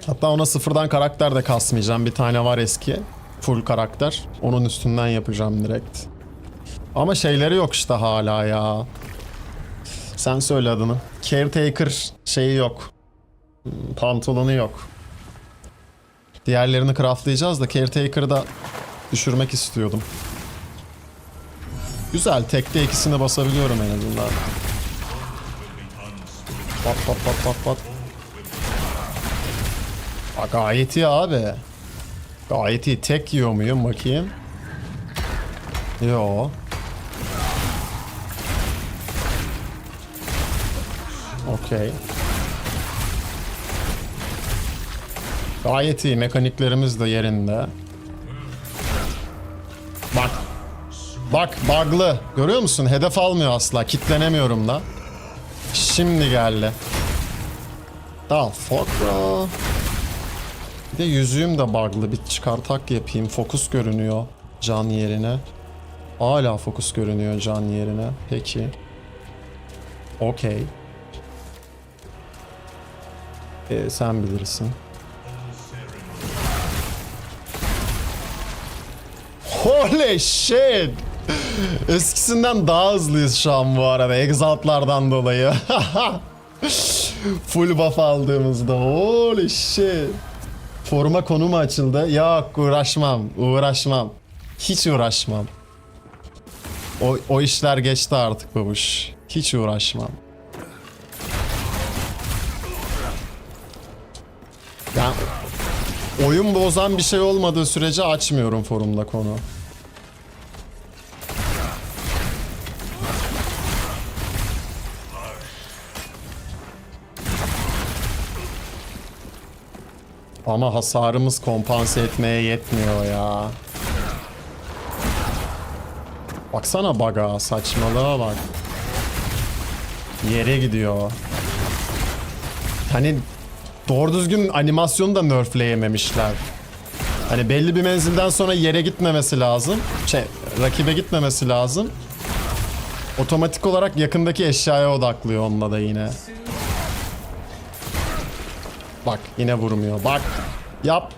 Hatta ona sıfırdan karakter de kasmayacağım. Bir tane var eski. Full karakter. Onun üstünden yapacağım direkt. Ama şeyleri yok işte hala ya. Sen söyle adını. Caretaker şeyi yok. Pantolonu yok. Diğerlerini craftlayacağız da Caretaker'ı da düşürmek istiyordum. Güzel. Tekte ikisini basabiliyorum en azından. Pat. Aa, gayet iyi abi. Gayet iyi. Tek yiyor muyum bakayım. Yo. Okey. Gayet iyi. Mekaniklerimiz de yerinde. Bak bug'lı. Görüyor musun? Hedef almıyor asla. Kitlenemiyorum da. Şimdi geldi. Daha fuck bro. Bir de yüzüğüm de bug'lı. Bir çıkartak yapayım. Fokus görünüyor can yerine. Hala fokus görünüyor can yerine. Peki. Okey. Sen bilirsin. Holy shit! Eskisinden daha hızlıyız şu an bu arada. Exalt'lardan dolayı. Full buff aldığımızda. Holy shit! Foruma konu mu açıldı? Yok, uğraşmam. Hiç uğraşmam. O işler geçti artık babuş. Hiç uğraşmam. Yani oyun bozan bir şey olmadığı sürece açmıyorum forumda konu. Ama hasarımız kompanse etmeye yetmiyor ya. Baksana bug'a, saçmalığa bak. Yere gidiyor. Hani doğru düzgün animasyonu da nerfleyememişler. Hani belli bir menzilden sonra yere gitmemesi lazım. Rakibe gitmemesi lazım. Otomatik olarak yakındaki eşyaya odaklıyor onunla da yine. Bak yine vurmuyor. Bak. Yap.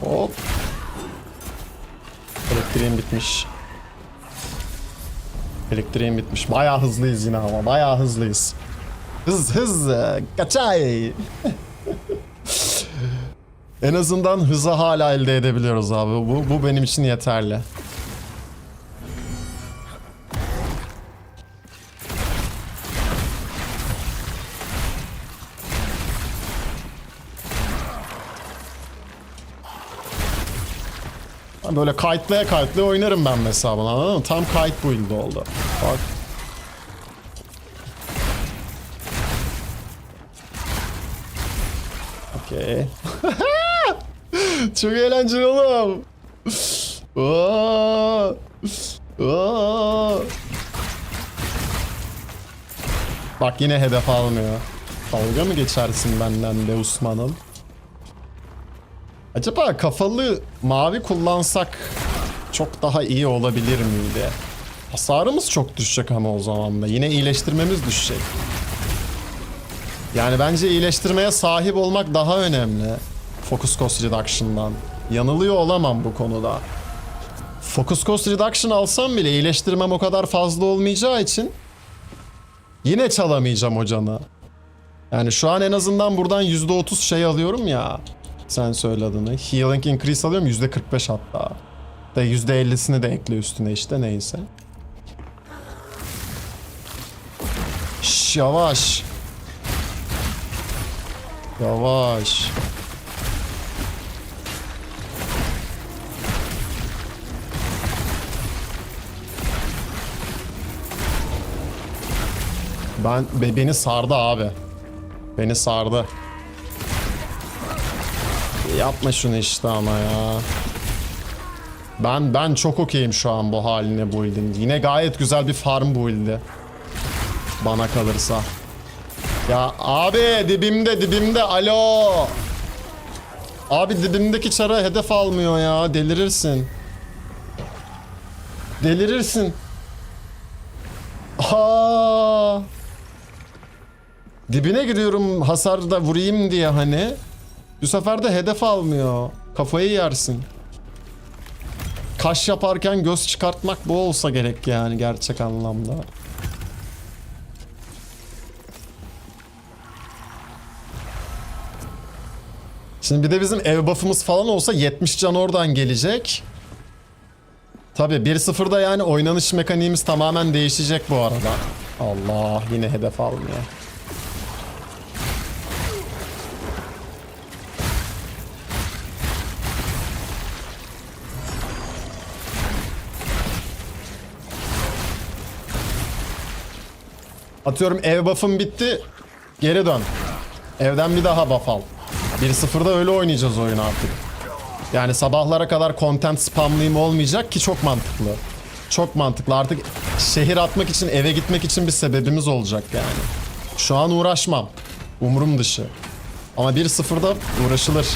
Hop. Elektriğim bitmiş. Bayağı hızlıyız yine ama. Bayağı hızlıyız. Hız. Kaçay. En azından hızı hala elde edebiliyoruz abi. Bu benim için yeterli. Böyle kite'laya oynarım ben mesela bunu, anladın mı? Tam kite build oldu. Bak. Okey. Çok eğlenceli oğlum. Bak yine hedef almıyor. Dalga mı geçersin benden be Osman'ım? Acaba kafalı mavi kullansak çok daha iyi olabilir miydi? Hasarımız çok düşecek ama o zaman da. Yine iyileştirmemiz düşecek. Yani bence iyileştirmeye sahip olmak daha önemli. Focus Cost Reduction'dan. Yanılıyor olamam bu konuda. Focus Cost Reduction alsam bile iyileştirmem o kadar fazla olmayacağı için yine çalamayacağım o canı. Yani şu an en azından buradan %30 şey alıyorum ya. Sen söyle adını. Healing increase alıyorum %45 hatta. Ve %50'sini de ekle üstüne işte neyse. Şş, yavaş. Yavaş. Beni sardı abi. Beni sardı. Yapma şunu işte ama ya. Ben çok okeyim şu an bu haline build'in. Yine gayet güzel bir farm build'i. Bana kalırsa. Ya abi dibimde alo. Abi dibimdeki çara hedef almıyor ya, delirirsin. Delirirsin. Aa. Dibine giriyorum hasar da vurayım diye hani. Bu sefer de hedef almıyor. Kafayı yersin. Kaş yaparken göz çıkartmak bu olsa gerek yani gerçek anlamda. Şimdi bir de bizim ev buff'ımız falan olsa 70 can oradan gelecek. Tabi 1-0'da yani oynanış mekaniğimiz tamamen değişecek bu arada. Allah, yine hedef almıyor. Atıyorum ev buff'ım bitti. Geri dön. Evden bir daha buff al. 1-0'da öyle oynayacağız oyunu artık. Yani sabahlara kadar content spamlayayım olmayacak ki, çok mantıklı. Çok mantıklı. Artık şehir atmak için, eve gitmek için bir sebebimiz olacak yani. Şu an uğraşmam. Umurum dışı. Ama 1-0'da uğraşılır.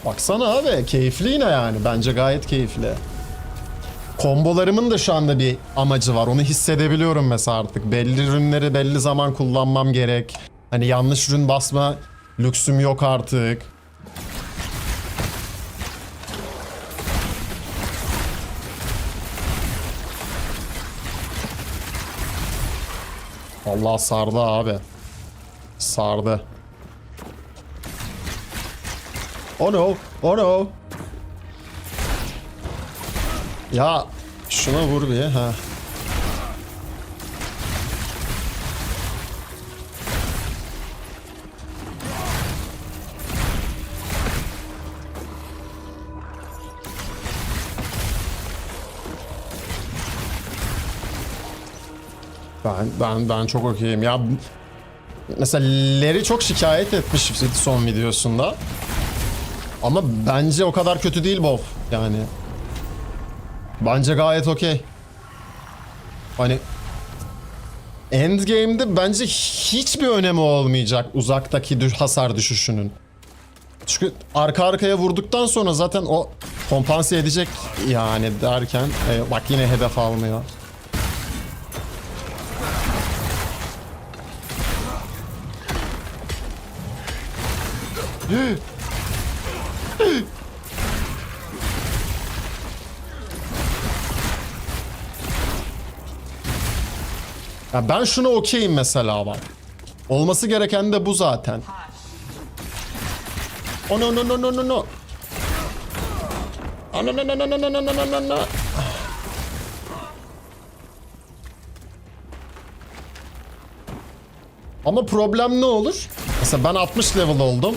Baksana abi, keyifli yine yani. Bence gayet keyifli. Kombolarımın da şu anda bir amacı var. Onu hissedebiliyorum mesela artık. Belli ürünleri belli zaman kullanmam gerek. Hani yanlış ürün basma lüksüm yok artık. Allah sardı abi. Sardı. Oh no. Oh no. Ya şuna vur bir ha. Ben çok okeyim. Ya mesela Larry çok şikayet etmiş son videosunda. Ama bence o kadar kötü değil Bob. Yani bence gayet okey. Hani endgame'de bence hiçbir önemi olmayacak uzaktaki hasar düşüşünün. Çünkü arka arkaya vurduktan sonra zaten o kompanse edecek yani derken bak yine hedef almıyor. Ya ben şunu okeyim mesela bak. Olması gereken de bu zaten. Oh no no no no no no. Oh no no no no no no no no no no. Ama problem ne olur? Mesela ben 60 level oldum.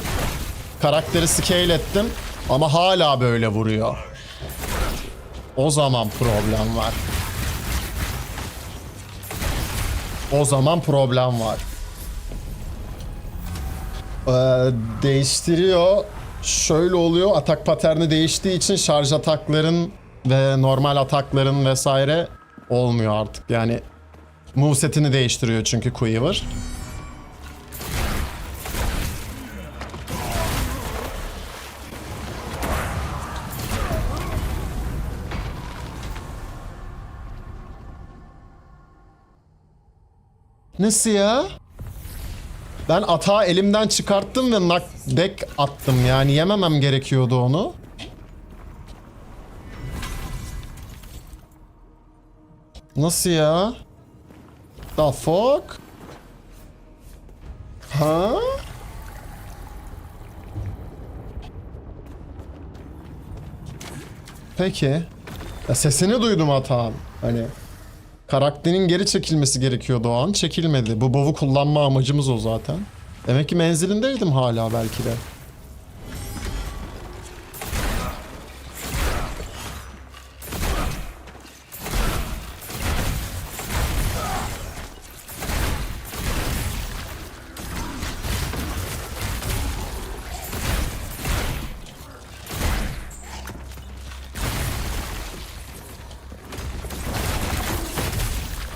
Karakteri scale ettim ama hala böyle vuruyor. O zaman problem var. O zaman problem var. Değiştiriyor. Şöyle oluyor. Atak paterni değiştiği için şarj atakların ve normal atakların vesaire olmuyor artık. Yani moveset'ini değiştiriyor çünkü Quiver. Nasıl ya? Ben atağı elimden çıkarttım ve knockback attım. Yani yememem gerekiyordu onu. Nasıl ya? The fuck? Ha? Peki. Ya sesini duydum hatam. Hani karakterin geri çekilmesi gerekiyordu o an. Çekilmedi. Bu bov'u kullanma amacımız o zaten. Demek ki menzilindeydim hala belki de.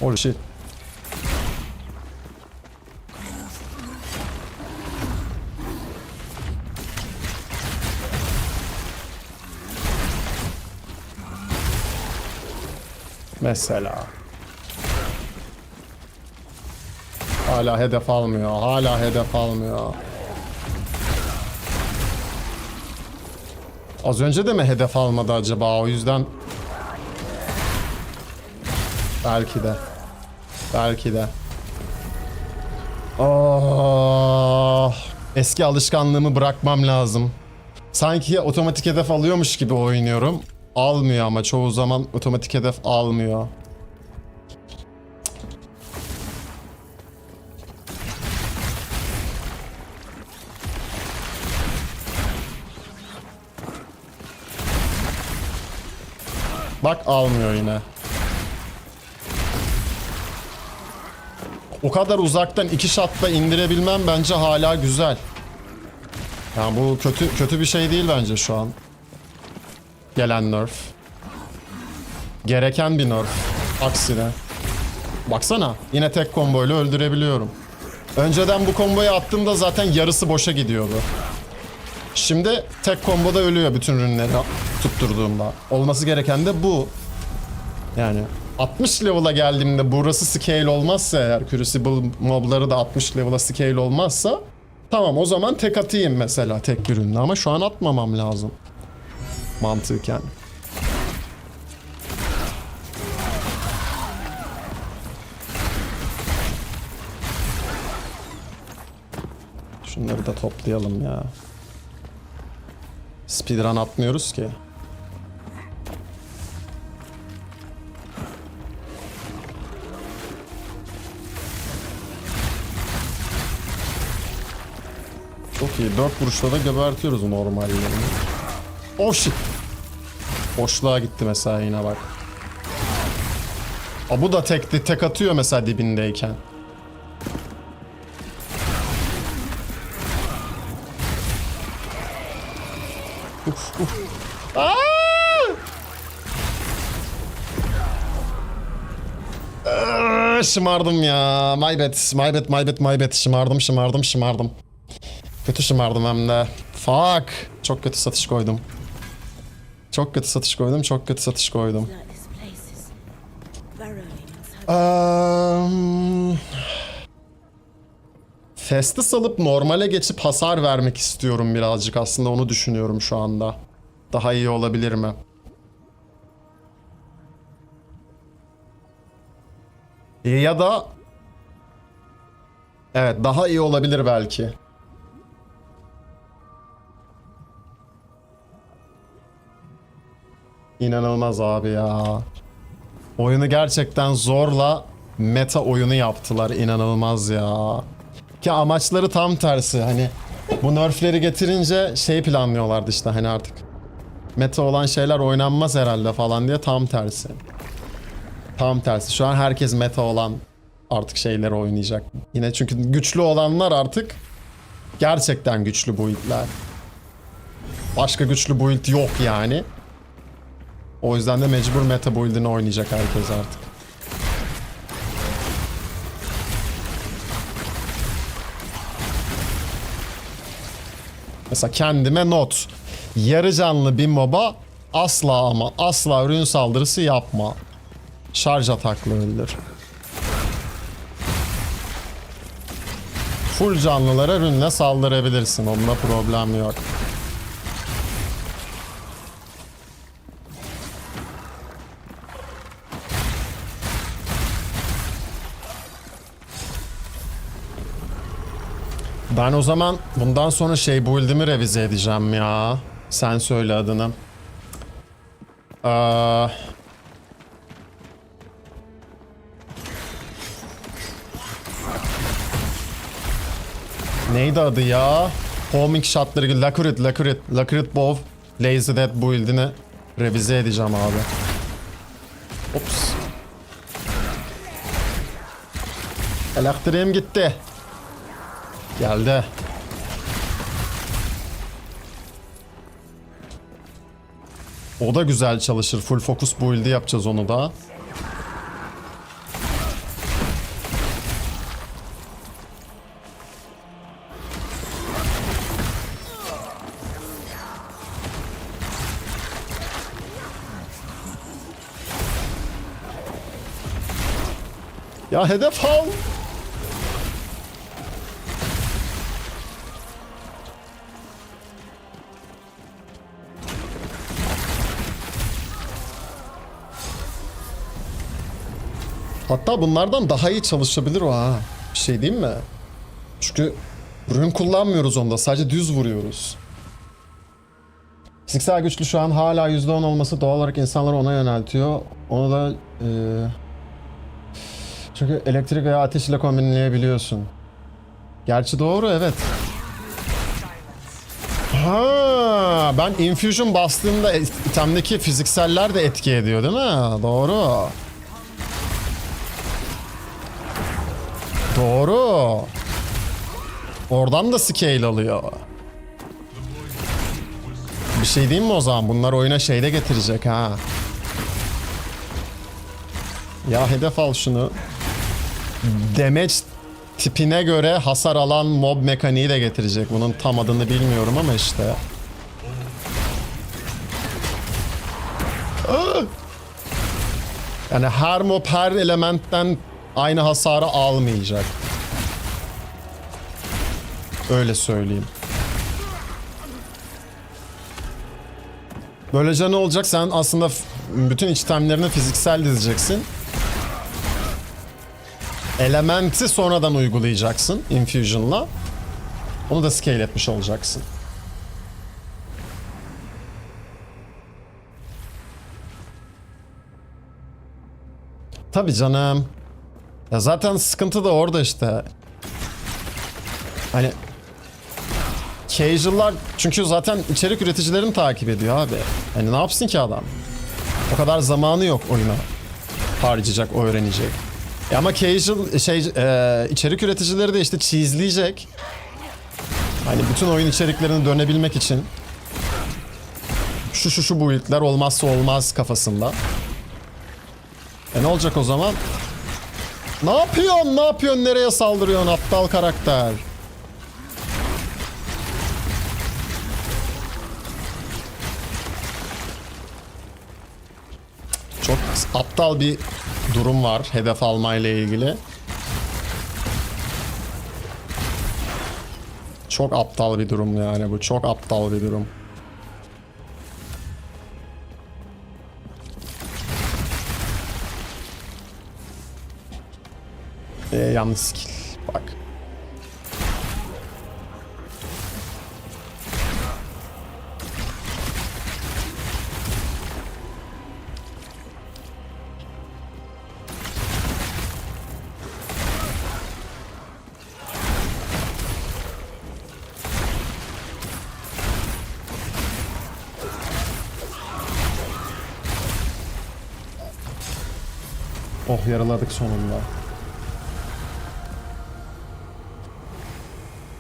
Holy shit. Mesela. Hala hedef almıyor. Hala hedef almıyor. Az önce de mi hedef almadı acaba? O yüzden... Belki de. Belki de. Oh, eski alışkanlığımı bırakmam lazım. Sanki otomatik hedef alıyormuş gibi oynuyorum. Almıyor ama çoğu zaman otomatik hedef almıyor. Bak almıyor yine. O kadar uzaktan 2 shot'la indirebilmem bence hala güzel. Yani bu kötü bir şey değil bence şu an. Gelen nerf. Gereken bir nerf. Aksine. Baksana yine tek komboyla öldürebiliyorum. Önceden bu komboyu attığımda zaten yarısı boşa gidiyordu. Şimdi tek komboda ölüyor bütün ürünleri tutturduğumda. Olması gereken de bu. Yani 60 level'a geldiğimde burası scale olmazsa eğer Crucible mobları da 60 level'a scale olmazsa tamam o zaman tek atayım mesela tek ürünle ama şu an atmamam lazım. Mantıken. Şunları da toplayalım ya. Speedrun atmıyoruz ki. Çok iyi. 4 vuruşla da gebertiyoruz normallerini. Oh shit. Boşluğa gitti mesela yine bak. Aa, bu da tek atıyor mesela dibindeyken. Aa! Şımardım ya. My bad. Şımardım. Kötü şımardım hem de. Fuck. Çok kötü satış koydum. Çok kötü satış koydum. Fast'ı salıp normale geçip hasar vermek istiyorum birazcık. Aslında onu düşünüyorum şu anda. Daha iyi olabilir mi? Ya da... Evet, daha iyi olabilir belki. İnanılmaz abi ya. Oyunu gerçekten zorla meta oyunu yaptılar. İnanılmaz ya. Ki amaçları tam tersi. Hani bu nerfleri getirince şey planlıyorlardı işte hani artık. Meta olan şeyler oynanmaz herhalde falan diye tam tersi. Tam tersi. Şu an herkes meta olan artık şeyleri oynayacak. Yine çünkü güçlü olanlar artık gerçekten güçlü build'ler. Başka güçlü build yok yani. O yüzden de mecbur meta build'ini oynayacak herkes artık. Mesela kendime not. Yarı canlı bir moba asla ama asla ürün saldırısı yapma. Şarj ataklı öldür. Full canlılara ürünle saldırabilirsin. Onunla problem yok. Ben o zaman bundan sonra şey build'imi revize edeceğim ya. Sen söyle adını. Neydi adı ya? Homing shotları gibi. Lacurit Bow. Lazy Death build'ini revize edeceğim abi. Ops. Elektriğim gitti. Geldi. O da güzel çalışır. Full focus build'i yapacağız onu da. Ya hedef al. Hatta bunlardan daha iyi çalışabilir o ha. Bir şey diyeyim mi? Çünkü rune kullanmıyoruz onda. Sadece düz vuruyoruz. Fiziksel güçlü şu an hala %10 olması doğal olarak insanları ona yöneltiyor. Onu da çünkü elektrik veya ateş ile kombinleyebiliyorsun. Gerçi doğru, evet. Ha, ben infusion bastığımda itemdeki fizikseller de etki ediyor değil mi? Doğru. Doğru. Oradan da scale alıyor. Bir şey diyeyim mi o zaman? Bunlar oyuna şey de getirecek ha. Ya hedef al şunu. Damage tipine göre hasar alan mob mekaniği de getirecek. Bunun tam adını bilmiyorum ama işte. Yani her mob her elementten aynı hasarı almayacak. Öyle söyleyeyim. Böylece ne olacak? Sen aslında bütün itemlerini fiziksel dizeceksin. Elementi sonradan uygulayacaksın infusion'la. Onu da scale etmiş olacaksın. Tabii canım. Ya zaten sıkıntı da orada işte. Hani casual'lar çünkü zaten içerik üreticilerini takip ediyor abi. Hani ne yapsın ki adam? O kadar zamanı yok oyuna harcayacak, öğrenecek. Ama casual içerik üreticileri de işte cheeseleyecek. Hani bütün oyun içeriklerini dönebilmek için şu build'ler olmazsa olmaz kafasında. Ne olacak o zaman? Ne yapıyorsun? Ne yapıyorsun? Nereye saldırıyorsun aptal karakter? Çok aptal bir durum var hedef almayla ilgili. Çok aptal bir durum yani bu. Çok aptal bir durum. Yanlış skill. Bak. Oh, yaraladık sonunda.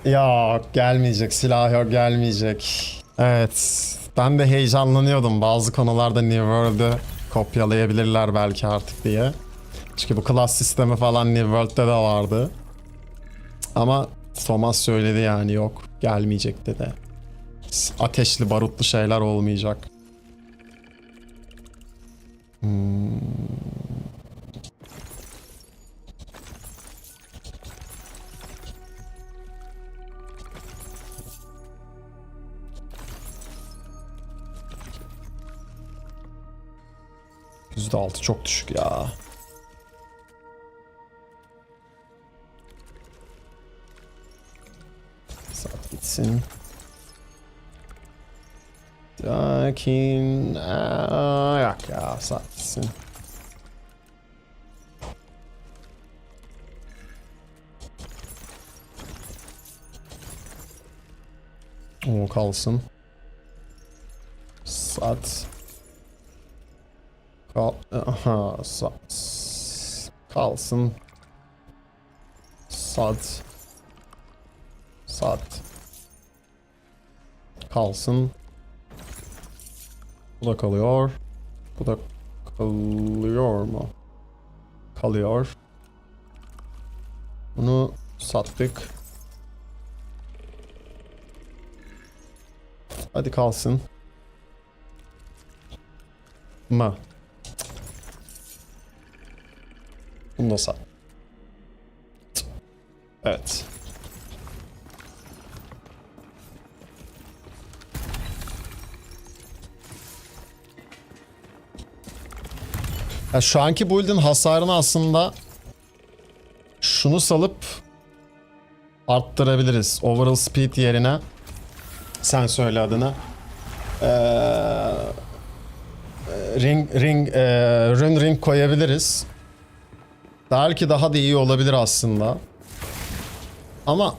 Yok, gelmeyecek. Silah yok, gelmeyecek. Evet. Ben de heyecanlanıyordum. Bazı konularda New World'ü kopyalayabilirler belki artık diye. Çünkü bu class sistemi falan New World'de de vardı. Ama Thomas söyledi yani yok. Gelmeyecek dedi. Ateşli, barutlu şeyler olmayacak. %6 çok düşük ya. Sakin. Sakin. Yok ya, sakin. O kalsın. Sat. Aha, sat. Kalsın. Sat. Sat. Kalsın. Bu da kalıyor. Bu da kalıyor mu? Kalıyor. Bunu sattık. Hadi kalsın. Ma. Bunu da sat. Evet. Ya şu anki build'in hasarını aslında şunu salıp arttırabiliriz. Overall speed yerine sen söyle adını. Rune ring koyabiliriz. Belki daha da iyi olabilir aslında. Ama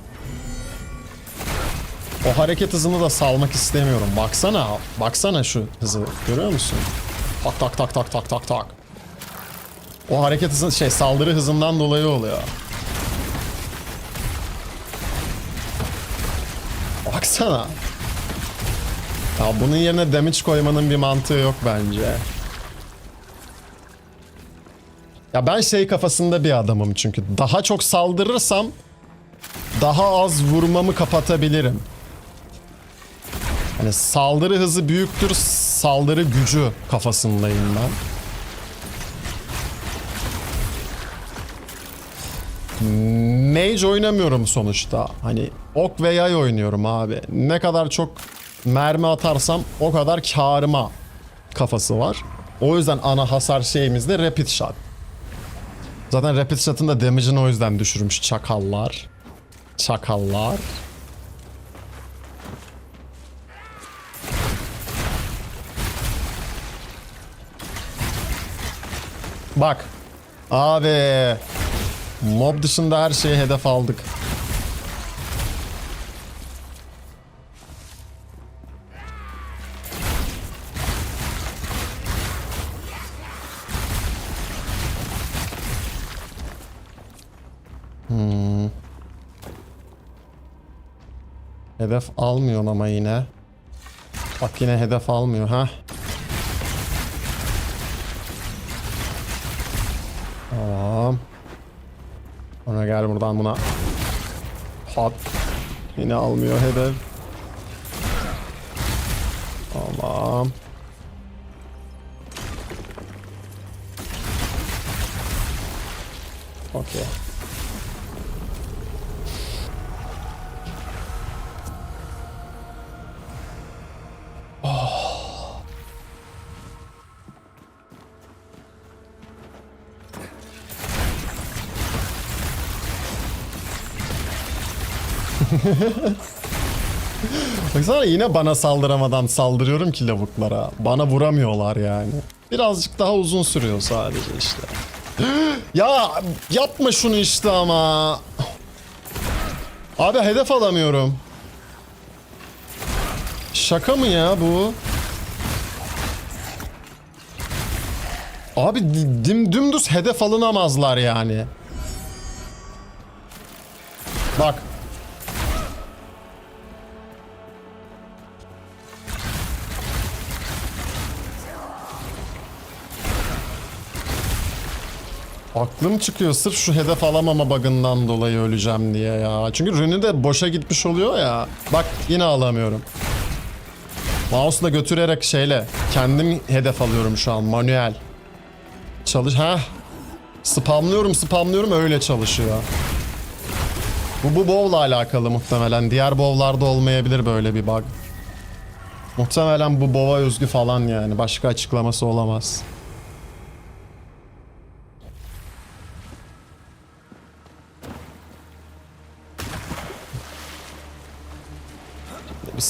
o hareket hızını da salmak istemiyorum. Baksana, baksana şu hızı. Görüyor musun? Tak tak tak tak tak tak tak. O hareket hızı saldırı hızından dolayı oluyor. Baksana. Ya bunun yerine damage koymanın bir mantığı yok bence. Ya ben kafasında bir adamım çünkü. Daha çok saldırırsam daha az vurmamı kapatabilirim. Hani saldırı hızı büyüktür, saldırı gücü kafasındayım ben. Mage oynamıyorum sonuçta. Hani ok ve yay oynuyorum abi. Ne kadar çok mermi atarsam o kadar kârıma kafası var. O yüzden ana hasar şeyimiz de Rapid Shot. Zaten Rapid Shot'ın da damage'ını o yüzden düşürmüş çakallar. Çakallar. Bak. Abi. Mob dışında her şeye hedef aldık. Hedef almıyor ama yine. Bak yine hedef almıyor ha. Tamam. Sonra gel buradan buna. Hop. Yine almıyor hedef. Tamam. Okey. Baksana yine bana saldıramadan saldırıyorum ki lavuklara. Bana vuramıyorlar yani. Birazcık daha uzun sürüyor sadece işte. Ya yapma şunu işte ama. Abi hedef alamıyorum. Şaka mı ya bu? Abi dümdüz hedef alınamazlar yani. Bak. Aklım çıkıyor sırf şu hedef alamama bug'ından dolayı öleceğim diye ya. Çünkü rünü de boşa gitmiş oluyor ya. Bak yine alamıyorum. Mouse'la götürerek kendim hedef alıyorum şu an manuel. Spamlıyorum öyle çalışıyor. Bu bow'la alakalı muhtemelen. Diğer bow'larda olmayabilir böyle bir bug. Muhtemelen bu bow'a özgü falan yani. Başka açıklaması olamaz.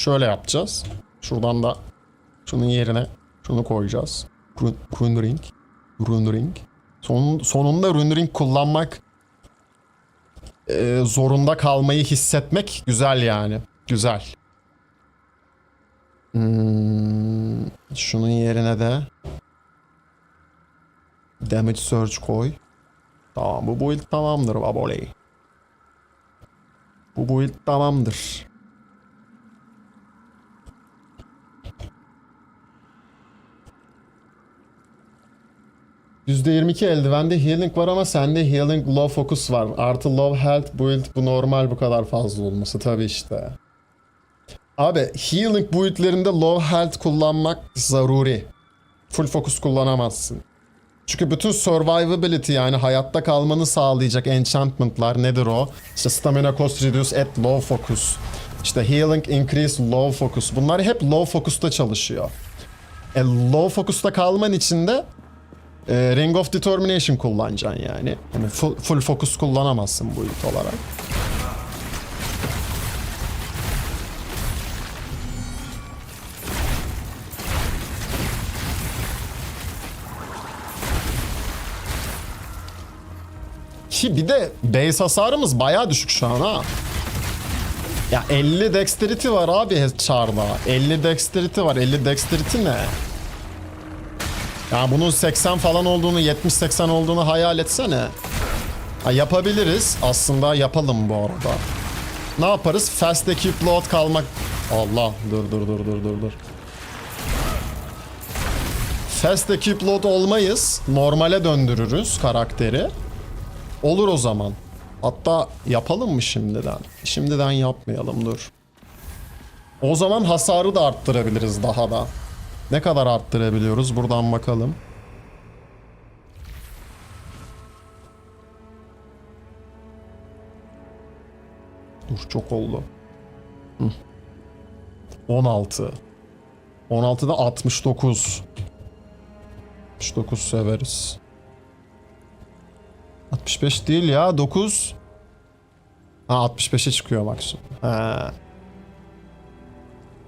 Şöyle yapacağız. Şuradan da şunun yerine şunu koyacağız. Rune Ring. Rune Ring. Sonunda Rune Ring kullanmak zorunda kalmayı hissetmek güzel yani. Güzel. Şunun yerine de Damage Surge koy. Tamam, bu build tamamdır baboley. Bu build tamamdır. %22 eldivende healing var ama sende healing low focus var. Artı low health build, bu normal bu kadar fazla olması tabii işte. Abi healing build'lerinde low health kullanmak zaruri. Full focus kullanamazsın. Çünkü bütün survivability, yani hayatta kalmanı sağlayacak enchantment'lar nedir o? İşte stamina cost reduce at low focus. İşte healing increase low focus. Bunlar hep low focus'ta çalışıyor. Low focus'ta kalman için de Ring of Determination kullanacaksın yani. Yani full focus kullanamazsın bu build olarak. Ki bir de base hasarımız bayağı düşük şu an ha. Ya 50 dexterity var abi çarda. 50 dexterity var. 50 dexterity ne? Ya bunun 80 falan olduğunu, 70-80 olduğunu hayal etsene. Ha, yapabiliriz. Aslında yapalım bu arada. Ne yaparız? Fast equip load kalmak... Allah, dur. Fast equip load olmayız. Normale döndürürüz karakteri. Olur o zaman. Hatta yapalım mı şimdiden? Şimdiden yapmayalım, dur. O zaman hasarı da arttırabiliriz daha da. Ne kadar arttırabiliyoruz? Buradan bakalım. Dur, çok oldu. 16. 16'da 69. 69 severiz. 65 değil ya, 9. Ha, 65'e çıkıyor maksimum.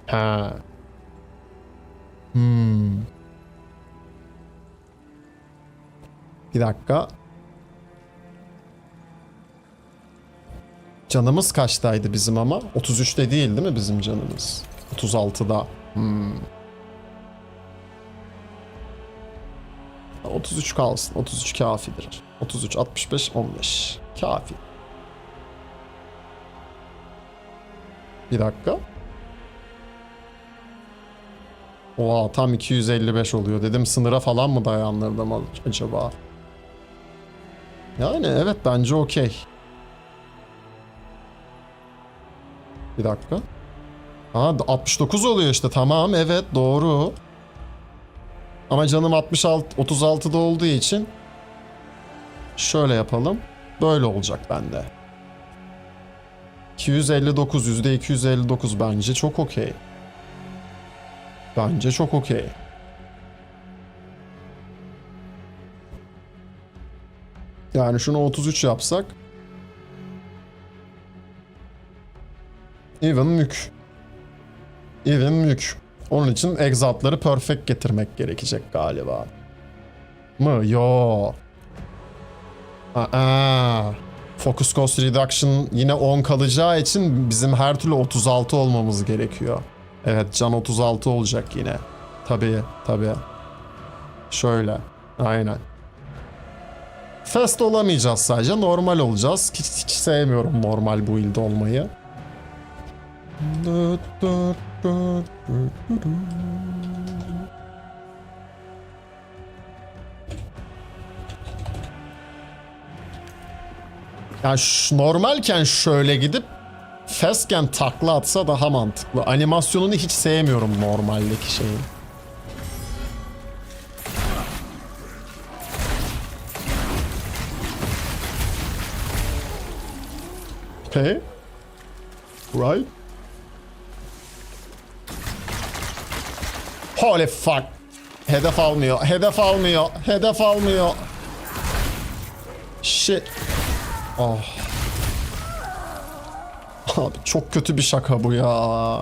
Ha. Bir dakika. Canımız kaçtaydı bizim ama? 33'te değil mi bizim canımız? 36'da. 33 kalsın. 33 kafidir. 33, 65, 15. Kafi. Bir dakika. Oha, tam 255 oluyor. Dedim sınıra falan mı dayanırdım acaba? Yani evet, bence okey. Bir dakika. Ha, 69 oluyor işte, tamam, evet doğru. Ama canım 66, 36'da olduğu için şöyle yapalım. Böyle olacak bende. 259, %259 bence çok okey. Bence çok okey. Yani şunu 33 yapsak. Even mük. Even mük. Onun için exalt'ları perfect getirmek gerekecek galiba. Mı? Yo. Focus cost reduction yine 10 kalacağı için bizim her türlü 36 olmamız gerekiyor. Evet, can 36 olacak yine. Tabii. Şöyle. Aynen. Fast olamayacağız sadece. Normal olacağız. Hiç sevmiyorum normal build olmayı. Yani normalken şöyle gidip fastken takla atsa daha mantıklı. Animasyonunu hiç sevmiyorum normaldeki şeyin. Okay. Right. Holy fuck. Hedef almıyor. Shit. Oh. Abi çok kötü bir şaka bu ya.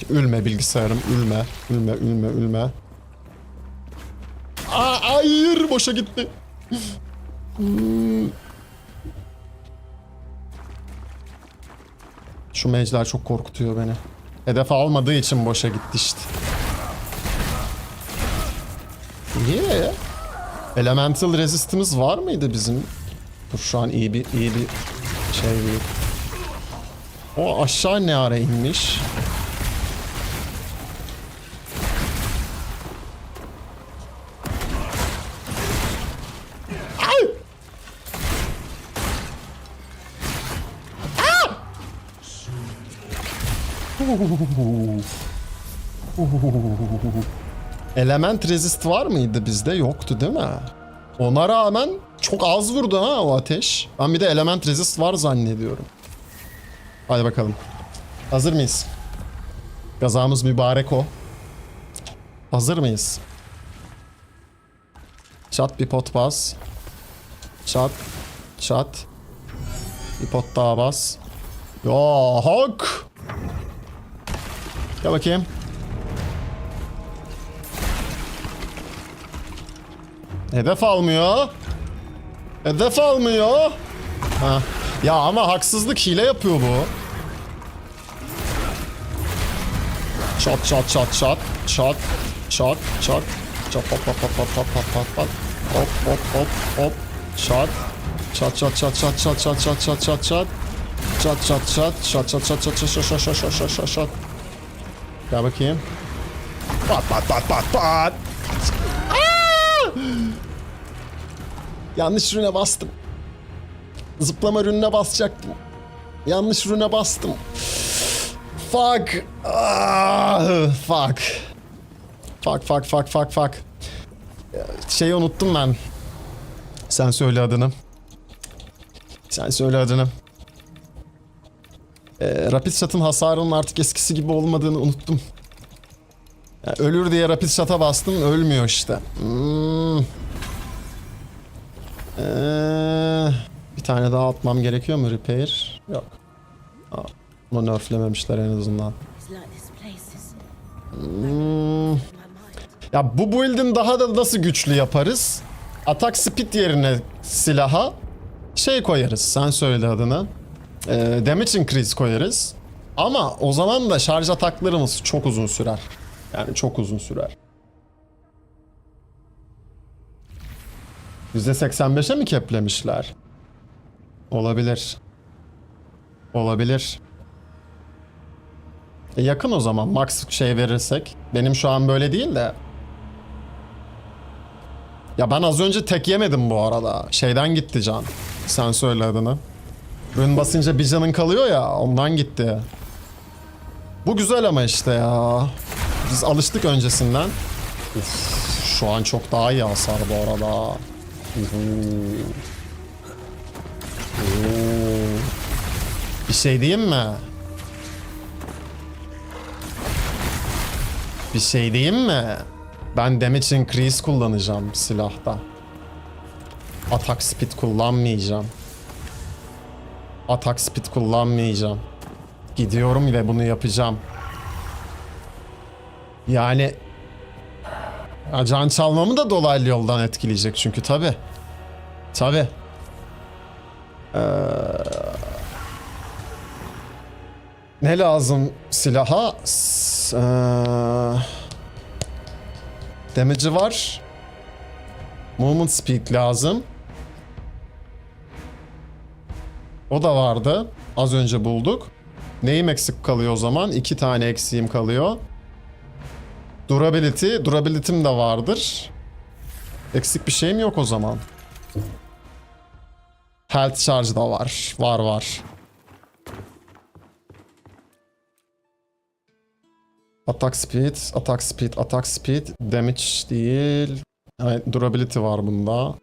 Ülme bilgisayarım, ülme. Ülme, ülme, ülme. Aa, hayır, boşa gitti. Şu mage'ler çok korkutuyor beni. Hedef almadığı için boşa gitti işte. Yeah. Elemental resistimiz var mıydı bizim? Dur, şu an iyi bir şey değil. O aşağı ne ara inmiş? Ay! Element resist var mıydı bizde? Yoktu değil mi? Ona rağmen çok az vurdu ha o ateş. Ben bir de element resist var zannediyorum. Hadi bakalım. Hazır mıyız? Gazamız mübarek o. Hazır mıyız? Çat bir pot bas. Çat. Çat. Bir pot daha bas. Ya hak. Gel bakayım. Hedef almıyor. Hedef almıyor. Ha. Ya ama haksızlık, hile yapıyor bu. Çat çat çat çat. Çat. Çat çat. Çat hop hop hop hop hop hop hop hop. Hop hop hop hop. Çat. Çat çat çat çat çat çat çat çat çat çat. Çat çat çat çat çat çat çat çat çat çat çat çat. Gel bakayım. Pat pat pat pat pat. Yanlış rüne bastım. Zıplama rününe basacaktım. Yanlış rüne bastım. Fuck. Fuck. Fuck. Şeyi unuttum ben. Sen söyle adını. Rapid Shot'ın hasarının artık eskisi gibi olmadığını unuttum. Yani ölür diye Rapid Shot'a bastım, ölmüyor işte. Bir tane daha atmam gerekiyor mu repair? Yok. Bunu nerflememişler en azından. Ya bu build'in daha da nasıl güçlü yaparız? Atak speed yerine silaha şey koyarız. Sen söyle adını. Damage increase koyarız. Ama o zaman da şarj ataklarımız çok uzun sürer. Yani çok uzun sürer. %85'e mi keplemişler? Olabilir. Olabilir. Yakın o zaman. Max şey verirsek. Benim şu an böyle değil de. Ya ben az önce tek yemedim bu arada. Şeyden gitti can. Sen söyle adını. Rün basınca bir canın kalıyor ya. Ondan gitti. Bu güzel ama işte ya. Biz alıştık öncesinden. Uf, şu an çok daha iyi hasar bu arada. Bir şey diyeyim mi? Bir şey diyeyim mi? Ben damage increase kullanacağım silahta. Attack speed kullanmayacağım. Attack speed kullanmayacağım. Gidiyorum ve bunu yapacağım. Yani can çalmamı da dolaylı yoldan etkileyecek çünkü tabi. Tabi. Ne lazım silaha? Damage'i var. Movement speed lazım. O da vardı. Az önce bulduk. Neyim eksik kalıyor o zaman? 2 tane eksiğim kalıyor. Durability. Durability'm de vardır. Eksik bir şeyim yok o zaman. Health charge da var. Var. Attack speed. Damage değil. Evet, durability var bunda.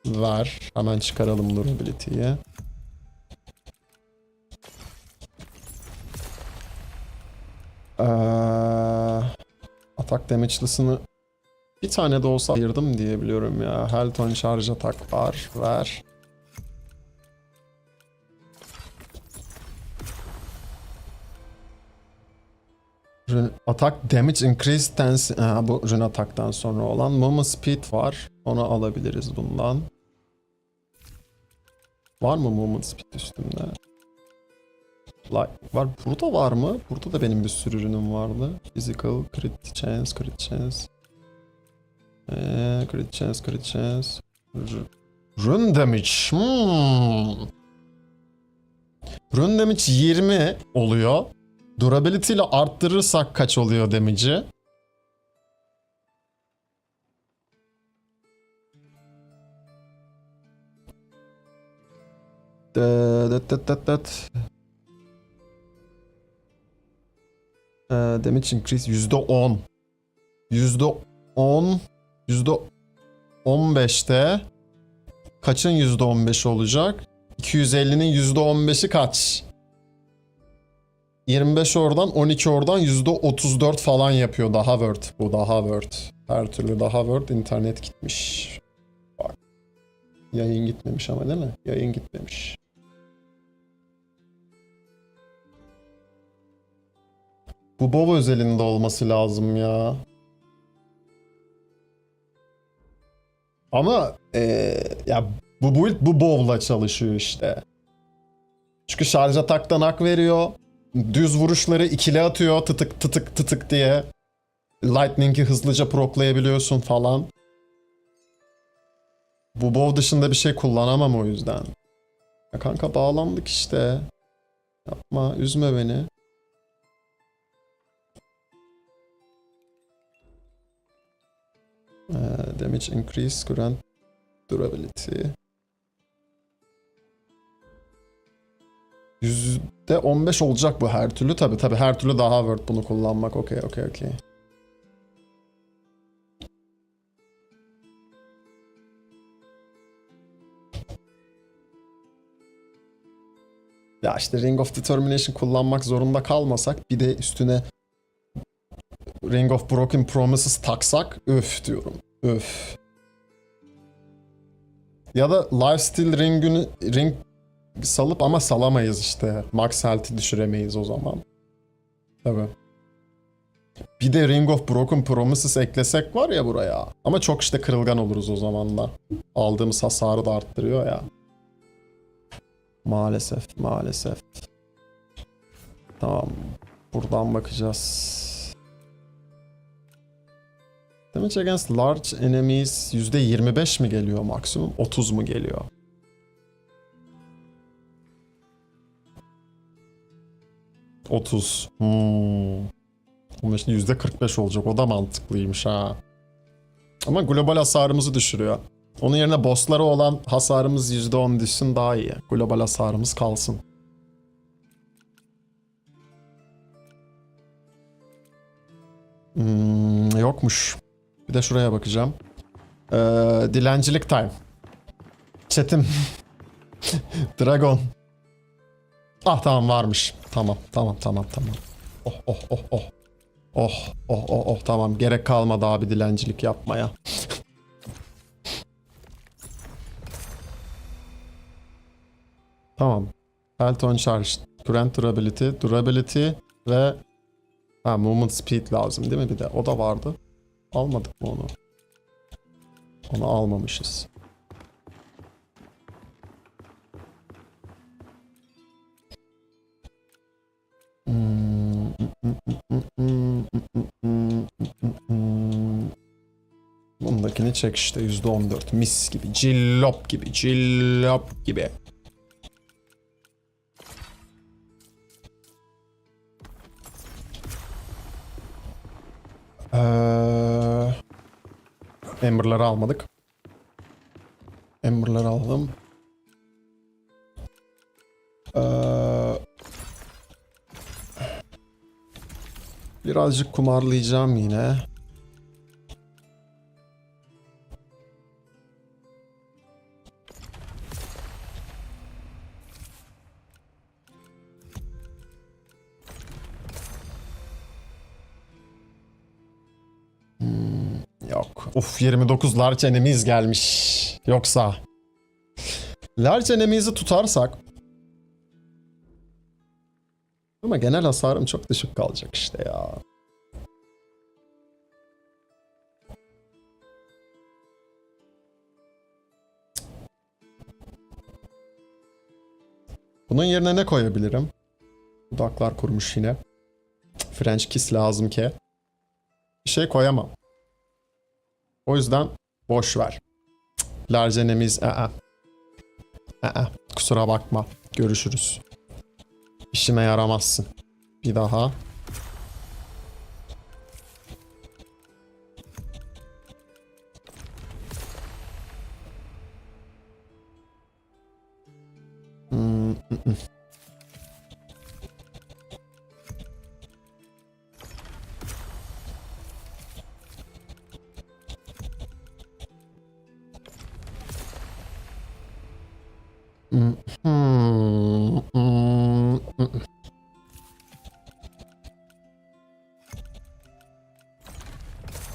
Ver. Hemen çıkaralım durability'yi. Atak damage'lısını bir tane de olsa ayırdım diye biliyorum ya. Health on charge atak var. Ver. Attack damage increase tense. Bu rune ataktan sonra olan. Movement speed var. Onu alabiliriz bundan. Var mı movement speed üstümde? Var. Burada var mı? Burada da benim bir sürü ürünüm vardı. Physical, crit chance, crit chance. Crit chance, crit chance. Rune damage. Rune damage 20 oluyor. Durability ile arttırırsak kaç oluyor damage'i? Damage increase %10. %10. %15'te kaçın %15 olacak? 250'nin %15'i kaç? 25 oradan, 12 oradan %34 falan yapıyor. Daha worth. Bu daha worth. Her türlü daha worth. İnternet gitmiş. Bak. Yayın gitmemiş ama değil mi? Yayın gitmemiş. Bu BoW özelinde olması lazım ya. Ama ya bu build bu BoW'la çalışıyor işte. Çünkü şarj ataktan hak veriyor. Düz vuruşları ikili atıyor tıtık tıtık tıtık diye. Lightning'i hızlıca proklayabiliyorsun falan. Bu BoW dışında bir şey kullanamam o yüzden. Ya kanka bağlandık işte. Yapma, üzme beni. Damage increase, current durability. %15 olacak bu her türlü. Tabi her türlü daha worth bunu kullanmak. Okey. Ya işte Ring of Determination kullanmak zorunda kalmasak bir de üstüne Ring of Broken Promises taksak öf diyorum. Öf. Ya da Lifesteal ring salıp ama salamayız işte. Max health'i düşüremeyiz o zaman. Tabii. Bir de Ring of Broken Promises eklesek var ya buraya. Ama çok işte kırılgan oluruz o zaman da. Aldığımız hasarı da arttırıyor ya. Maalesef. Tamam. Buradan bakacağız. Damage against large enemies %25 mi geliyor maksimum? 30 mu geliyor? %30. Ama işte %45 olacak. O da mantıklıymış ha. Ama global hasarımızı düşürüyor. Onun yerine bosslara olan hasarımız %10 düşsün daha iyi. Global hasarımız kalsın. Yokmuş. Bir de şuraya bakacağım. Dilencilik time. Chat'im. Dragon. Ah tamam varmış. Tamam. Oh tamam. Gerek kalmadı abi dilencilik yapmaya. Tamam. Health on charge. Current durability ve movement speed lazım değil mi bir de? O da vardı. Almadık mı onu? Onu almamışız. Bundakini çek işte %14. Mis gibi. Cillop gibi. Ember'ları almadık. Ember'ları aldım. Birazcık kumarlayacağım yine. Yok. Of 29 large enemies gelmiş. Yoksa. Large enemies'i tutarsak. Ama genel hasarım çok düşük kalacak işte ya. Bunun yerine ne koyabilirim? Dudaklar kurumuş yine. French kiss lazım ki. Bir şey koyamam. O yüzden boş ver. Large enemies. Kusura bakma. Görüşürüz. İşime yaramazsın. Bir daha.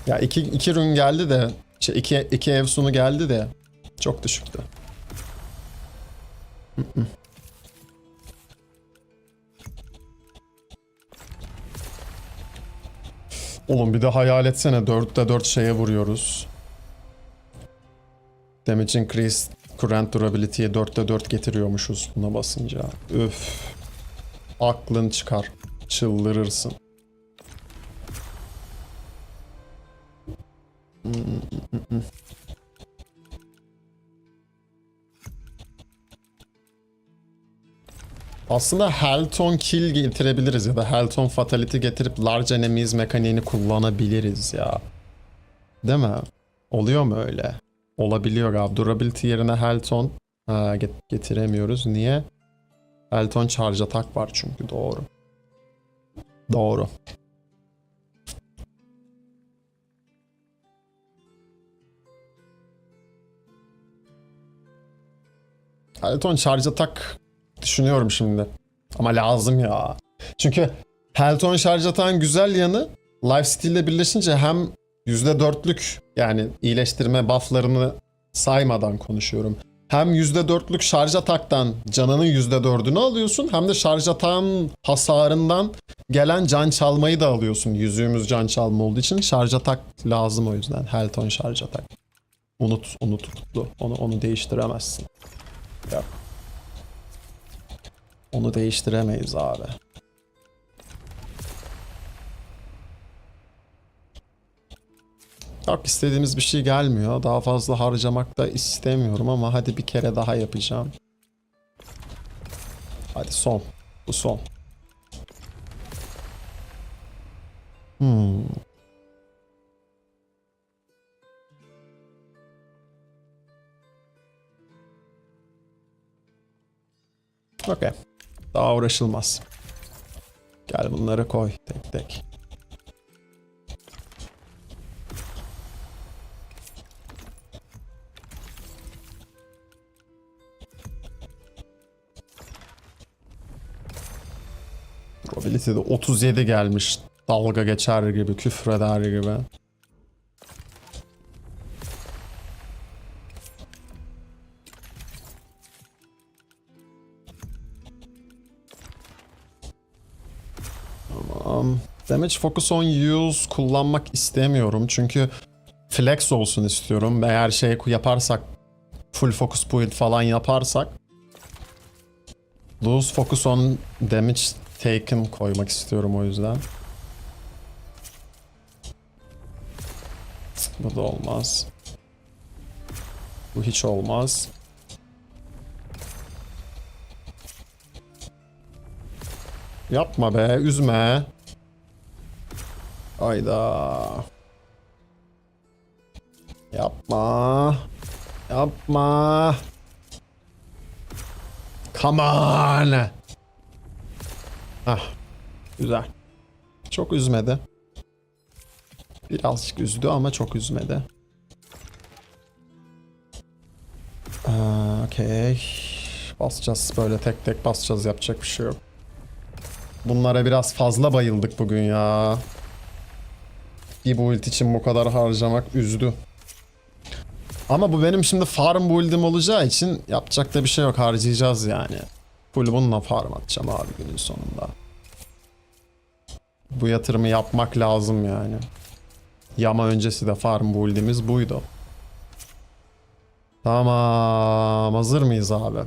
Ya iki rün geldi de iki ev sunu geldi de çok düşüktü. Oğlum bir de hayal etsene 4'te 4 şeye vuruyoruz. Damage increase current durability'ye 4'te 4 getiriyormuşuz buna basınca. Üf. Aklın çıkar. Çıldırırsın. Aslında Helton kill getirebiliriz ya da Helton fatality getirip large enemies mekaniğini kullanabiliriz ya. Değil mi? Oluyor mu öyle? Olabiliyor abi. Durability yerine Helton getiremiyoruz. Niye? Helton charge attack var çünkü. Doğru. Doğru. Helton charge attack düşünüyorum şimdi. Ama lazım ya. Çünkü Helton charge attack'ın güzel yanı lifesteal ile birleşince hem %4'lük yani iyileştirme bufflarını saymadan konuşuyorum. Hem %4'lük şarj ataktan canının %4'ünü alıyorsun hem de şarj atağın hasarından gelen can çalmayı da alıyorsun. Yüzüğümüz can çalma olduğu için şarj atak lazım o yüzden. Helton şarj atak. Unut kutlu. Onu değiştiremezsin. Yok. Onu değiştiremeyiz abi. Yok istediğimiz bir şey gelmiyor. Daha fazla harcamak da istemiyorum ama hadi bir kere daha yapacağım. Hadi son. Bu son. Okey. Daha uğraşılmaz. Gel bunları koy tek tek. Probability'de 37 gelmiş. Dalga geçer gibi, küfreder gibi. Tamam. Damage focus on use kullanmak istemiyorum. Çünkü flex olsun istiyorum. Eğer şey yaparsak, full focus build falan yaparsak lose focus on damage taken koymak istiyorum o yüzden. Bu da olmaz. Bu hiç olmaz. Yapma be, üzme. Hayda. Yapma. Yapma. Come on. Ah. Güzel. Çok üzmedi. Birazcık üzdü ama çok üzmedi. Okey. Basacağız böyle tek tek basacağız, yapacak bir şey yok. Bunlara biraz fazla bayıldık bugün ya. Bir build için bu kadar harcamak üzdü. Ama bu benim şimdi farm build'im olacağı için yapacak da bir şey yok, harcayacağız yani. Full bununla farm atacağım abi günün sonunda. Bu yatırımı yapmak lazım yani. Yama öncesi de farm build'imiz buydu. Tamam, hazır mıyız abi?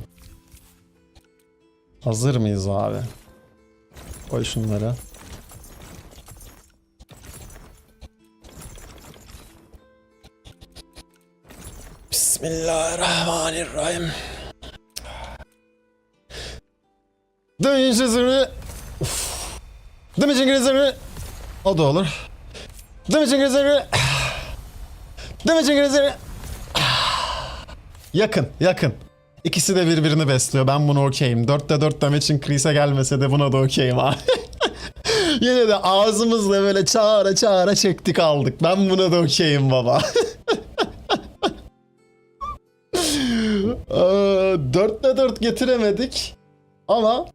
Hazır mıyız abi? Koy şunları. Bismillahirrahmanirrahim. Dönüşü Damage increaser'ı. O da olur. Damage increaser'ı. Damage increaser'ı. Yakın, yakın. İkisi de birbirini besliyor. Ben bunu okeyim. 4'te 4 damage increase'e gelmese de buna da okeyim abi. Yine de ağzımızla böyle çağıra çağıra çektik aldık. Ben buna da okeyim baba. 4'te 4 getiremedik. Ama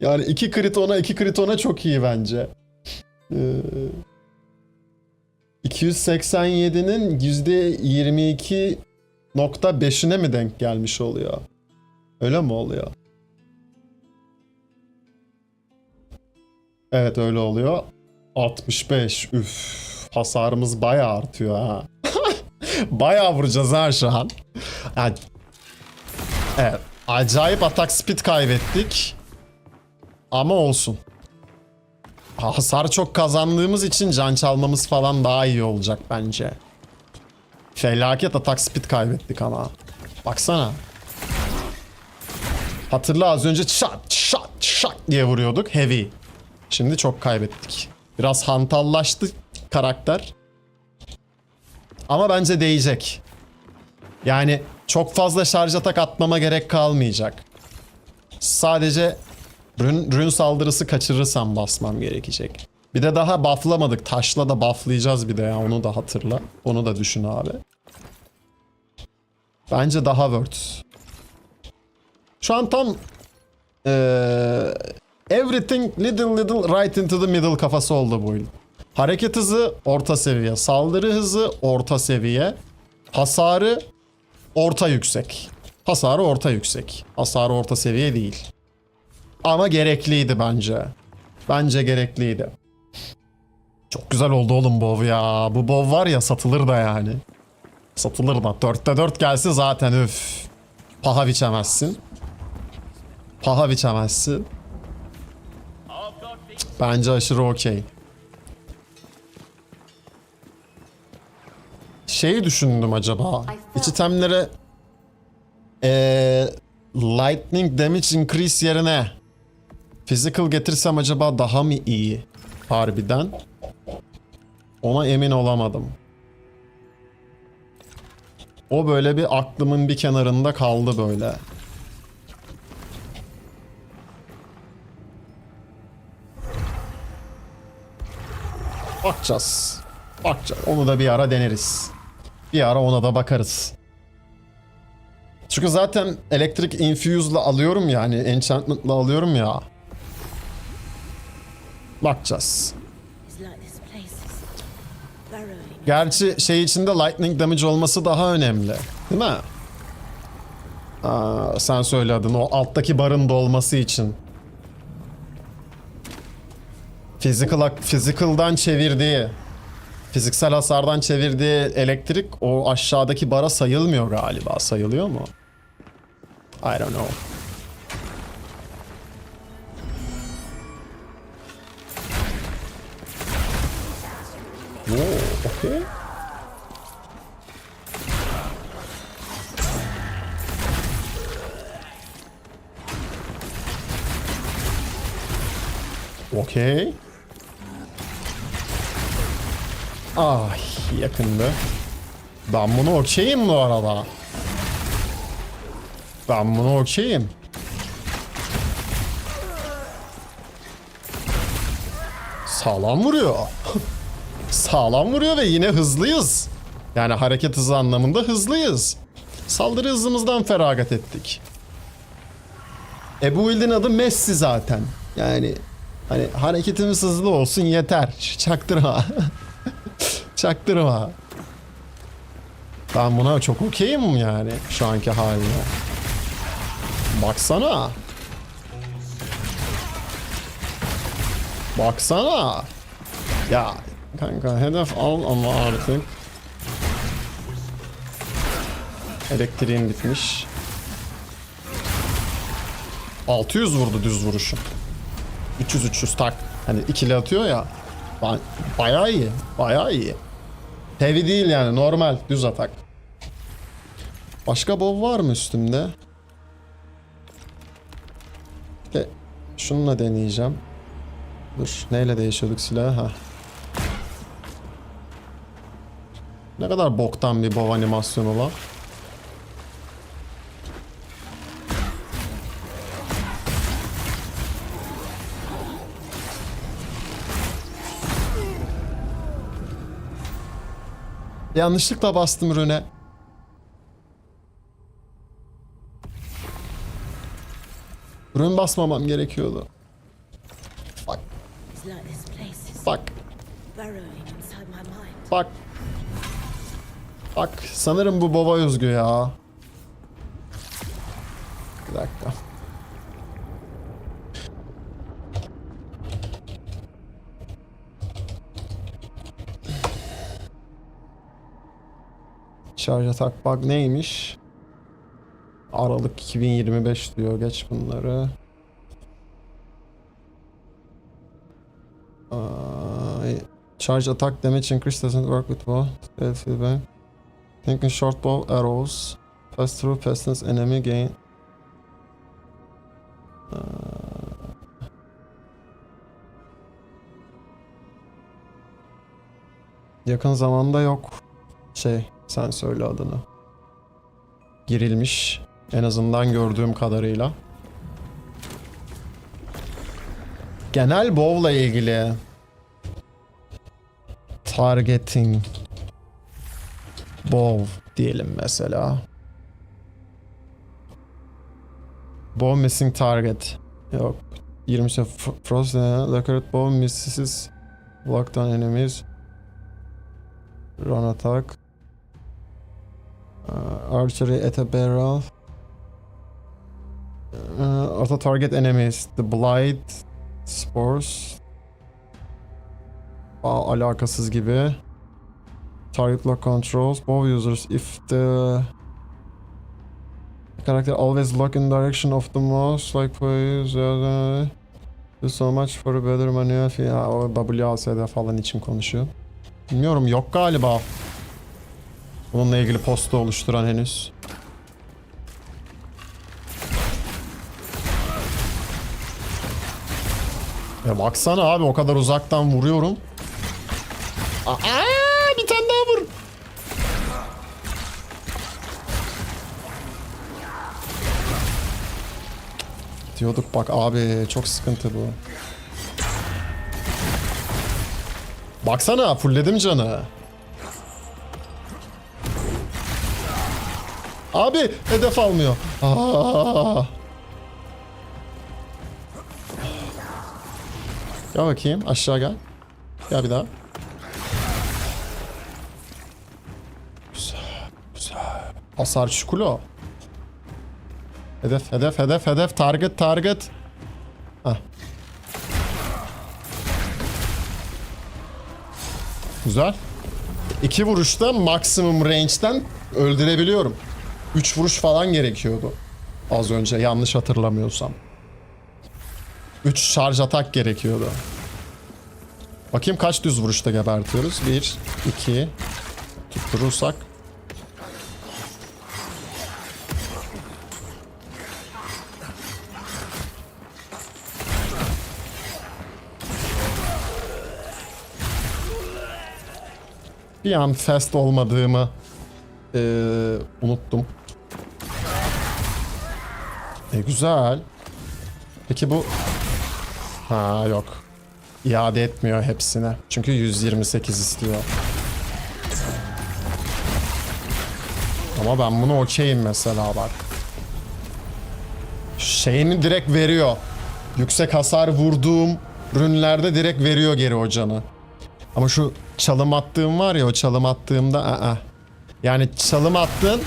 yani 2 crit ona 2 crit ona çok iyi bence. 287'nin %22.5'ine mi denk gelmiş oluyor? Öyle mi oluyor? Evet öyle oluyor. 65. Üf. Hasarımız bayağı artıyor ha. Bayağı vuracağız ha şu an. Yani, evet. Acayip atak speed kaybettik. Ama olsun. Hasar çok kazandığımız için can çalmamız falan daha iyi olacak bence. Felaket atak speed kaybettik ama. Baksana. Hatırla az önce şat şat şat diye vuruyorduk heavy. Şimdi çok kaybettik. Biraz hantallaştı karakter. Ama bence değecek. Yani çok fazla şarj atak atmama gerek kalmayacak. Sadece rune saldırısı kaçırırsam basmam gerekecek. Bir de daha bufflamadık. Taşla da bufflayacağız bir de ya. Onu da hatırla. Onu da düşün abi. Bence daha worth. Şu an tam everything little right into the middle kafası oldu bu oyun. Hareket hızı orta seviye. Saldırı hızı orta seviye. Hasarı orta yüksek. Hasarı orta yüksek. Hasarı orta seviye değil. Ama gerekliydi bence. Bence gerekliydi. Çok güzel oldu oğlum WoW ya. Bu WoW var ya satılır da yani. Satılır da. 4'te 4 gelse zaten üf. Paha biçemezsin. Paha biçemezsin. Bence aşırı okey. Şeyi düşündüm acaba. İç itemlere lightning damage increase yerine physical getirsem acaba daha mı iyi? Harbiden. Ona emin olamadım. O böyle bir aklımın bir kenarında kaldı böyle. Bakacağız. Bakacağız. Onu da bir ara deneriz. Bir ara ona da bakarız. Çünkü zaten Electric Infuse'la alıyorum ya, hani Enchantment'la alıyorum ya. Bakacağız. Gerçi şey içinde lightning damage olması daha önemli. Değil mi? Sen söyledin o alttaki barın dolması için. Physical'dan çevirdiği, fiziksel hasardan çevirdiği elektrik o aşağıdaki bara sayılmıyor galiba. Sayılıyor mu? I don't know. Whoa, okay. Okay. Ay yakındı. Ben bunu okeyim bu arada. Ben bunu okeyim. Sağlam vuruyor. Sağlam vuruyor ve yine hızlıyız. Yani hareket hızı anlamında hızlıyız. Saldırı hızımızdan feragat ettik. Bu build'in adı Messi zaten. Yani hani hareketimiz hızlı olsun yeter. Çaktırma. Çaktırma. Ben buna çok okeyim yani şu anki haline. Baksana. Baksana. Ya kanka hedef al ama artık. Elektriğim bitmiş. 600 vurdu düz vuruşu. 300 tak. Hani ikili atıyor ya. Bayağı iyi. Bayağı iyi. Heavy değil yani, normal düz atak. Başka bow var mı üstümde? Şununla deneyeceğim. Dur, neyle değişiyorduk silahı? Ha. Ne kadar boktan bir bow animasyonu lan. Yanlışlıkla bastım rüne. Rün basmamam gerekiyordu. Bak. It's like this place is Bak. burrowing inside my mind. Bak. Bak. Sanırım bu baba özgü ya. Bir dakika. Şarj atak bug neymiş? Aralık 2025 diyor. Geç bunları. Charge attack damage increase doesn't work with bow. Feedback. Thinking short bow arrows. Pass through pestilence enemy gain. Yakın zamanda yok. Sen söyle adını. Girilmiş. En azından gördüğüm kadarıyla. Genel bow'la ilgili. Targeting. Bow diyelim mesela. Bow missing target. Yok. 20 frost. Accurate bow misses. Block down enemies. Run attack. Archery at a barrel. Auto target enemies. The blight. Spores. Alakasız gibi. Target lock controls. Bow users if the character always lock in direction of the mouse like please do so much for a better maneuver. Ya o WASD falan için konuşuyor. Bilmiyorum, yok galiba. Bununla ilgili posta oluşturan henüz. Ya baksana abi, o kadar uzaktan vuruyorum. Bir tane daha vur. Diyorduk bak abi, çok sıkıntı bu. Baksana, fullledim canı. Abi hedef almıyor. Gel bakayım, aşağı gel. Gel bir daha. Güzel, güzel. Hasar çukulo. Hedef. Target. Heh. Güzel. 2 vuruşta maksimum range'den öldürebiliyorum. 3 vuruş falan gerekiyordu. Az önce yanlış hatırlamıyorsam. 3 şarj atak gerekiyordu. Bakayım kaç düz vuruşta gebertiyoruz. 1, 2. Tutturursak. Bir an fast olmadığımı unuttum. Güzel. Peki bu... Ha yok. İade etmiyor hepsine. Çünkü 128 istiyor. Ama ben bunu okeyim mesela bak. Şeyini direkt veriyor. Yüksek hasar vurduğum rünlerde direkt veriyor geri o canı. Ama şu çalım attığım var ya, o çalım attığımda yani çalım attın.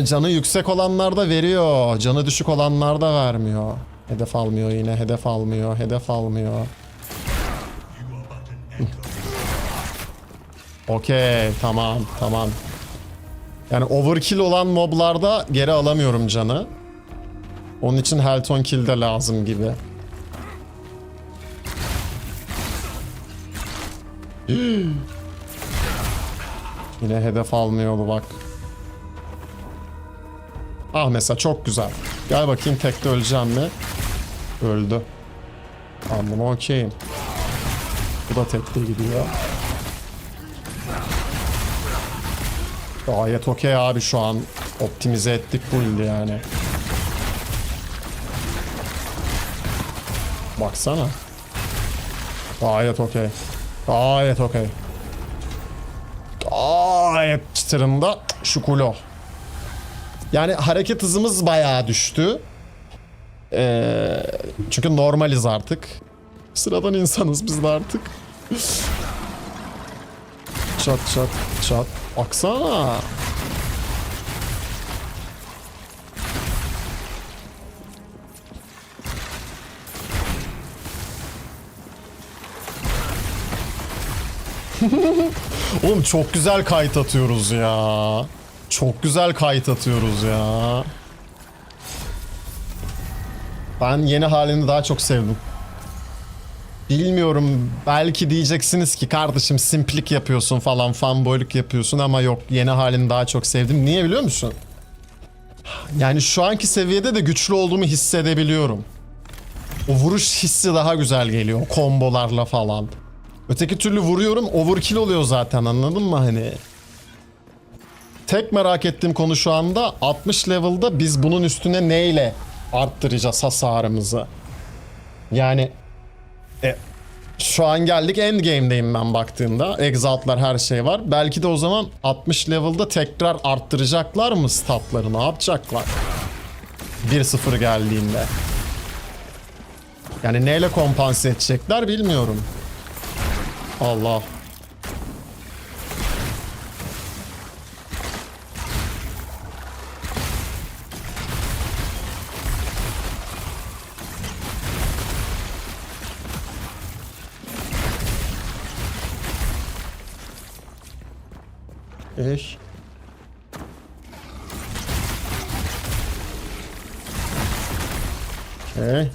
Canı yüksek olanlarda veriyor. Canı düşük olanlarda vermiyor. Hedef almıyor yine. Hedef almıyor. Okey, tamam. Yani overkill olan moblarda geri alamıyorum canı. Onun için Helton kill de lazım gibi. Yine hedef almıyordu bak. Ah mesela çok güzel. Gel bakayım tekte öleceğim mi? Öldü. Tamam bunu okeyim. Bu da tekte gidiyor. Gayet okey abi şu an. Optimize ettik build'i yani. Baksana. Gayet okey. Gayet okey. Gayet çıtırında şu kulo. Yani hareket hızımız bayağı düştü. Çünkü normaliz artık. Sıradan insanız biz de artık. Çat çat çat. Baksana. Oğlum çok güzel kayıt atıyoruz ya. Çok güzel kayıt atıyoruz ya. Ben yeni halini daha çok sevdim. Bilmiyorum, belki diyeceksiniz ki kardeşim simplik yapıyorsun falan, fanboyluk yapıyorsun ama yok, yeni halini daha çok sevdim. Niye biliyor musun? Yani şu anki seviyede de güçlü olduğumu hissedebiliyorum. O vuruş hissi daha güzel geliyor kombolarla falan. Öteki türlü vuruyorum, overkill oluyor zaten, anladın mı hani? Tek merak ettiğim konu şu anda 60 level'da biz bunun üstüne neyle arttıracağız hasarımızı? Yani şu an geldik endgame'deyim ben baktığımda. Exalt'lar her şey var. Belki de o zaman 60 level'da tekrar arttıracaklar mı statları? Ne yapacaklar? 1-0 geldiğinde. Yani neyle kompanse edecekler bilmiyorum. Allah. Eş. Okay.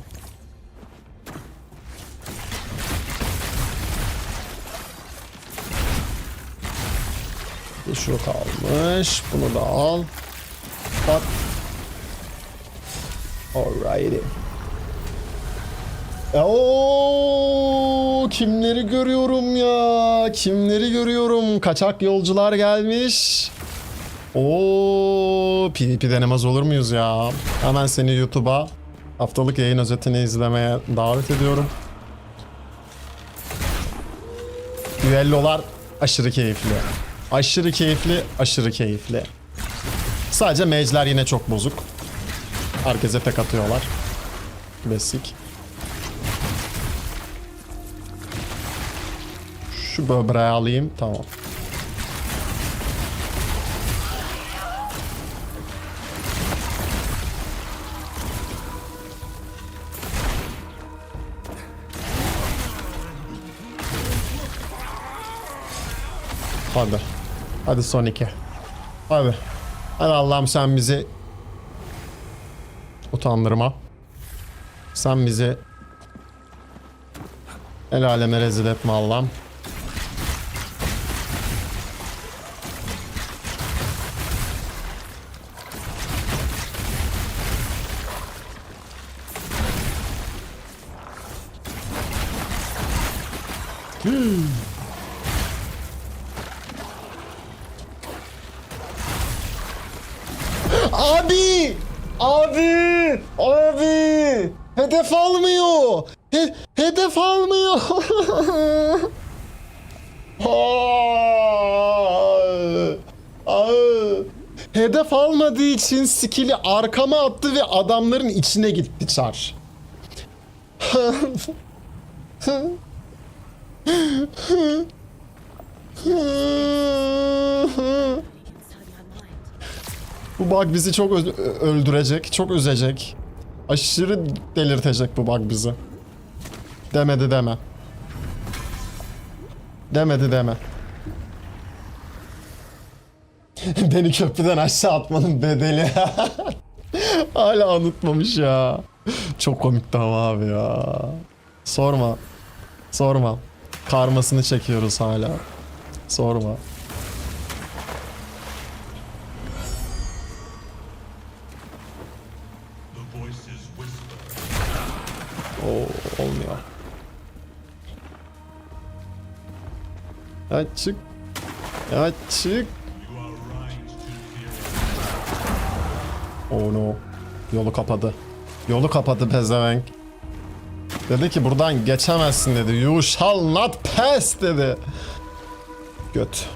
Bir şu kalmış. Bunu da al. Bak. Alrighty. Oo, kimleri görüyorum ya? Kimleri görüyorum? Kaçak yolcular gelmiş. Oo, PvP denemez olur muyuz ya? Hemen seni YouTube'a haftalık yayın özetini izlemeye davet ediyorum. Düellolar aşırı keyifli. Aşırı keyifli, aşırı keyifli. Sadece mage'ler yine çok bozuk. Herkese tek atıyorlar. Basic. Şu böbreği alayım, tamam. Hadi. Hadi son 2. Hadi. Hadi Allah'ım sen bizi utandırma. Sen bizi el aleme rezil etme Allah'ım. Abi! Abi! Abi! Hedef almıyor! Hedef almıyor! Hedef almadığı için skill'i arkama attı ve adamların içine gitti çar. Bu bug bizi çok öldürecek, çok üzecek. Aşırı delirtecek bu bug bizi. Demedi deme. Demedi deme. Beni köprüden aşağı atmanın bedeli. Hala unutmamış ya. Çok komikti ama abi ya. Sorma. Sorma. Karmasını çekiyoruz hala. Sorma. Oo, olmuyor. Açık. Açık. Oh no. Yolu kapadı. Yolu kapadı pezevenk. Dedi ki buradan geçemezsin dedi. You shall not pass dedi. Göt.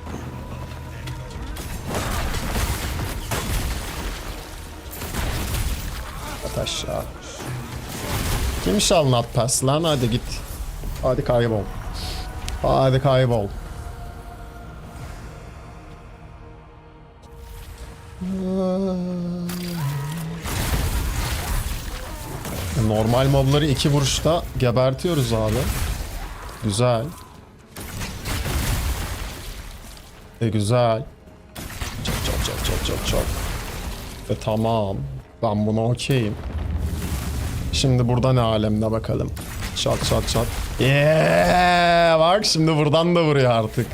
At aşağı. Kim shall not pass lan, hadi git. Hadi kaybol. Hadi kaybol. Normal mobları 2 vuruşta gebertiyoruz abi. Güzel. Güzel. Çok. Tamam. Ben buna okeyim. Şimdi burada ne alemde bakalım. Çat. Yeah! Bak şimdi buradan da vuruyor artık.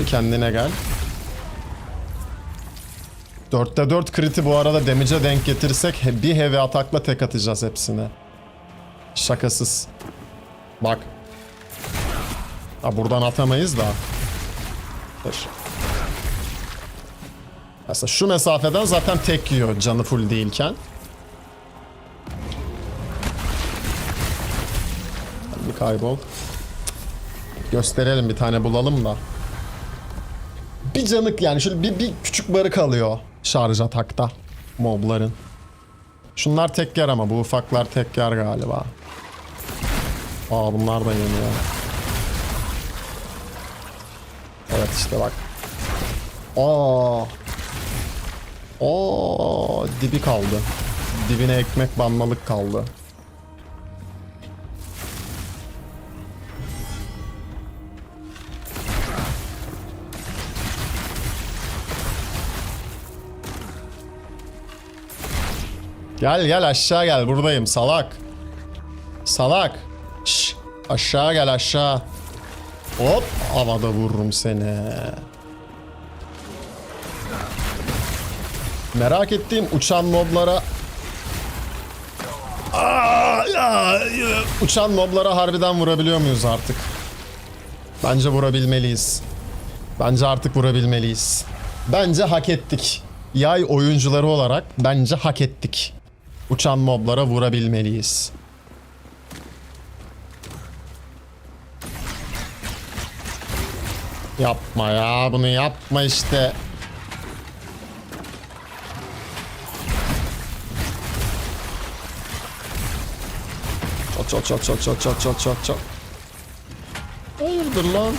Bir kendine gel. 4'te 4 kriti bu arada damage'e denk getirsek bir heavy atakla tek atacağız hepsine. Şakasız. Bak. Buradan atamayız da. Dur. Mesela şu mesafeden zaten tek yiyor canı full değilken. Bir kaybol. Gösterelim, bir tane bulalım da. Bir canık yani şöyle bir küçük barı kalıyor şarj atakta mobların. Şunlar tek yer ama bu ufaklar tek yer galiba. Bunlar da yanıyor. Evet işte bak. Dibi kaldı. Dibine ekmek banmalık kaldı. Gel aşağı gel, buradayım salak. Salak. Şş, aşağı gel aşağı. Hop, havada vururum seni. Merak ettiğim uçan moblara... Uçan moblara harbiden vurabiliyor muyuz artık? Bence vurabilmeliyiz. Bence artık vurabilmeliyiz. Bence hak ettik. Yay oyuncuları olarak bence hak ettik. Uçan moblara vurabilmeliyiz. Yapma ya, bunu yapma işte. Çok. Hayırdır lan?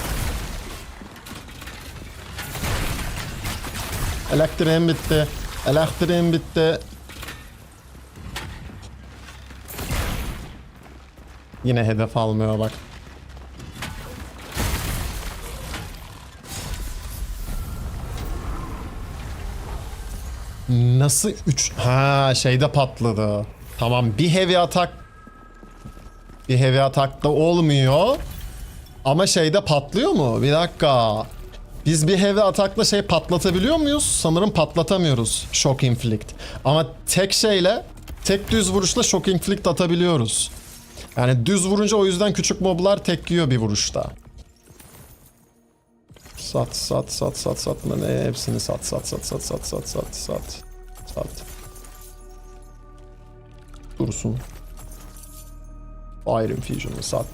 Elektriğim bitti. Yine hedef almıyor bak. Nasıl 3? Şeyde patladı. Tamam, bir heavy atakta olmuyor. Ama şeyde patlıyor mu? Bir dakika. Biz bir heavy atakla şey patlatabiliyor muyuz? Sanırım patlatamıyoruz. Shock inflict. Ama tek düz vuruşla shock inflict atabiliyoruz. Yani düz vurunca o yüzden küçük moblar tek yiyor bir vuruşta. Sat. Ne hepsini sat. Dursun. Fire Infusion'u sat.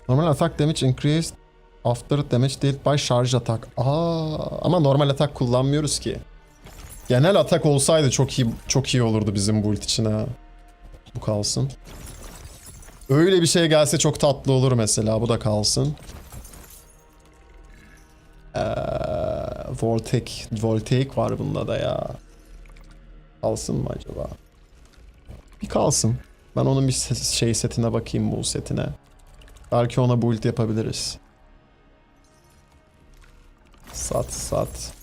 Normal attack damage increased after damage dealt by charge attack. Ama normal atak kullanmıyoruz ki. Genel atak olsaydı çok iyi olurdu bizim build için ha. Bu kalsın. Öyle bir şey gelse çok tatlı olur mesela. Bu da kalsın. Voltaic var bunda da ya. Kalsın mı acaba? Bir kalsın. Ben onun bir şey setine bakayım, bu setine. Belki ona build yapabiliriz. Sat.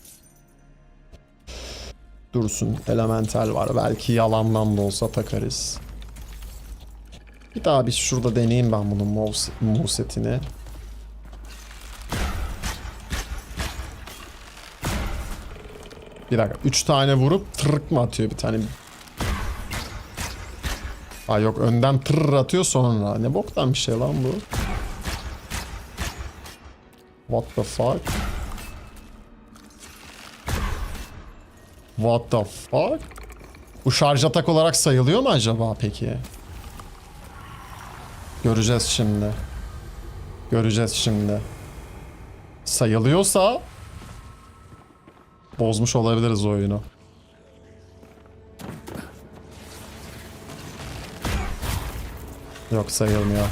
Dursun. Elemental var. Belki yalandan da olsa takarız. Bir daha bir şurada deneyeyim ben bunun move setini. Bir dakika. 3 tane vurup tırık mı atıyor bir tane? Aa yok, önden tırır atıyor sonra. Ne boktan bir şey lan bu? What the fuck? What the fuck? Bu şarj atak olarak sayılıyor mu acaba peki? Göreceğiz şimdi. Sayılıyorsa bozmuş olabiliriz oyunu. Yok, sayılmıyor.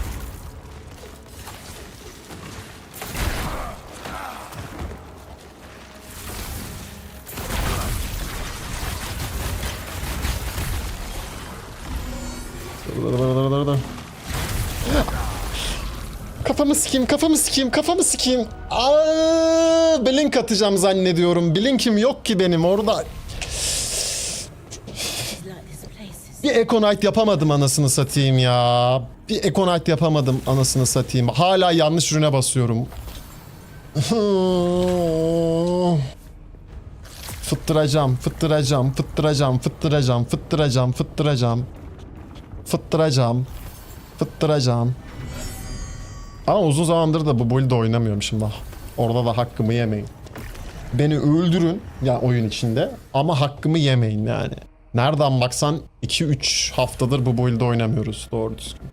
Dur. Kafamı sikeyim. Aa, blink atacağım zannediyorum. Blink'im yok ki benim orada. It's like this place is. Bir Econite yapamadım anasını satayım ya. Bir Econite yapamadım anasını satayım. Hala yanlış ürüne basıyorum. Fıttıracağım. Ama uzun zamandır da bu build'de oynamıyorum şimdi. Orada da hakkımı yemeyin. Beni öldürün ya oyun içinde ama hakkımı yemeyin yani. Nereden baksan 2-3 haftadır bu build'de oynamıyoruz doğru düzgün.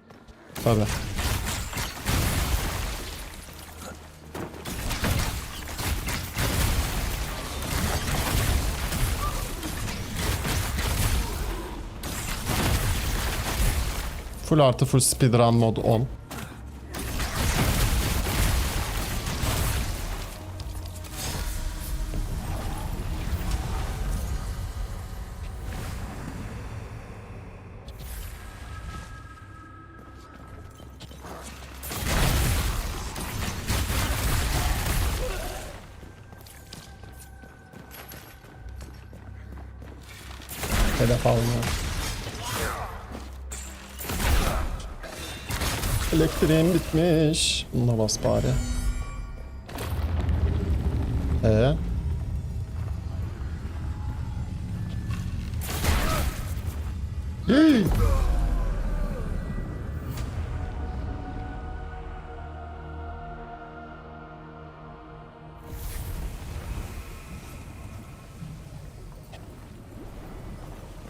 Tabii. Full artı full speedrun mod on. Hedef alma. Elektriğim bitmiş. Bununla bas bari. Hey!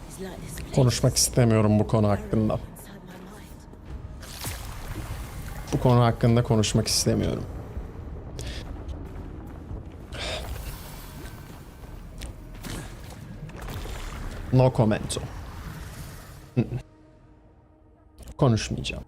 It's like this place. Konuşmak istemiyorum bu konu hakkında. Inside my mind. Bu konu hakkında konuşmak istemiyorum. No commento. Konuşmayacağım.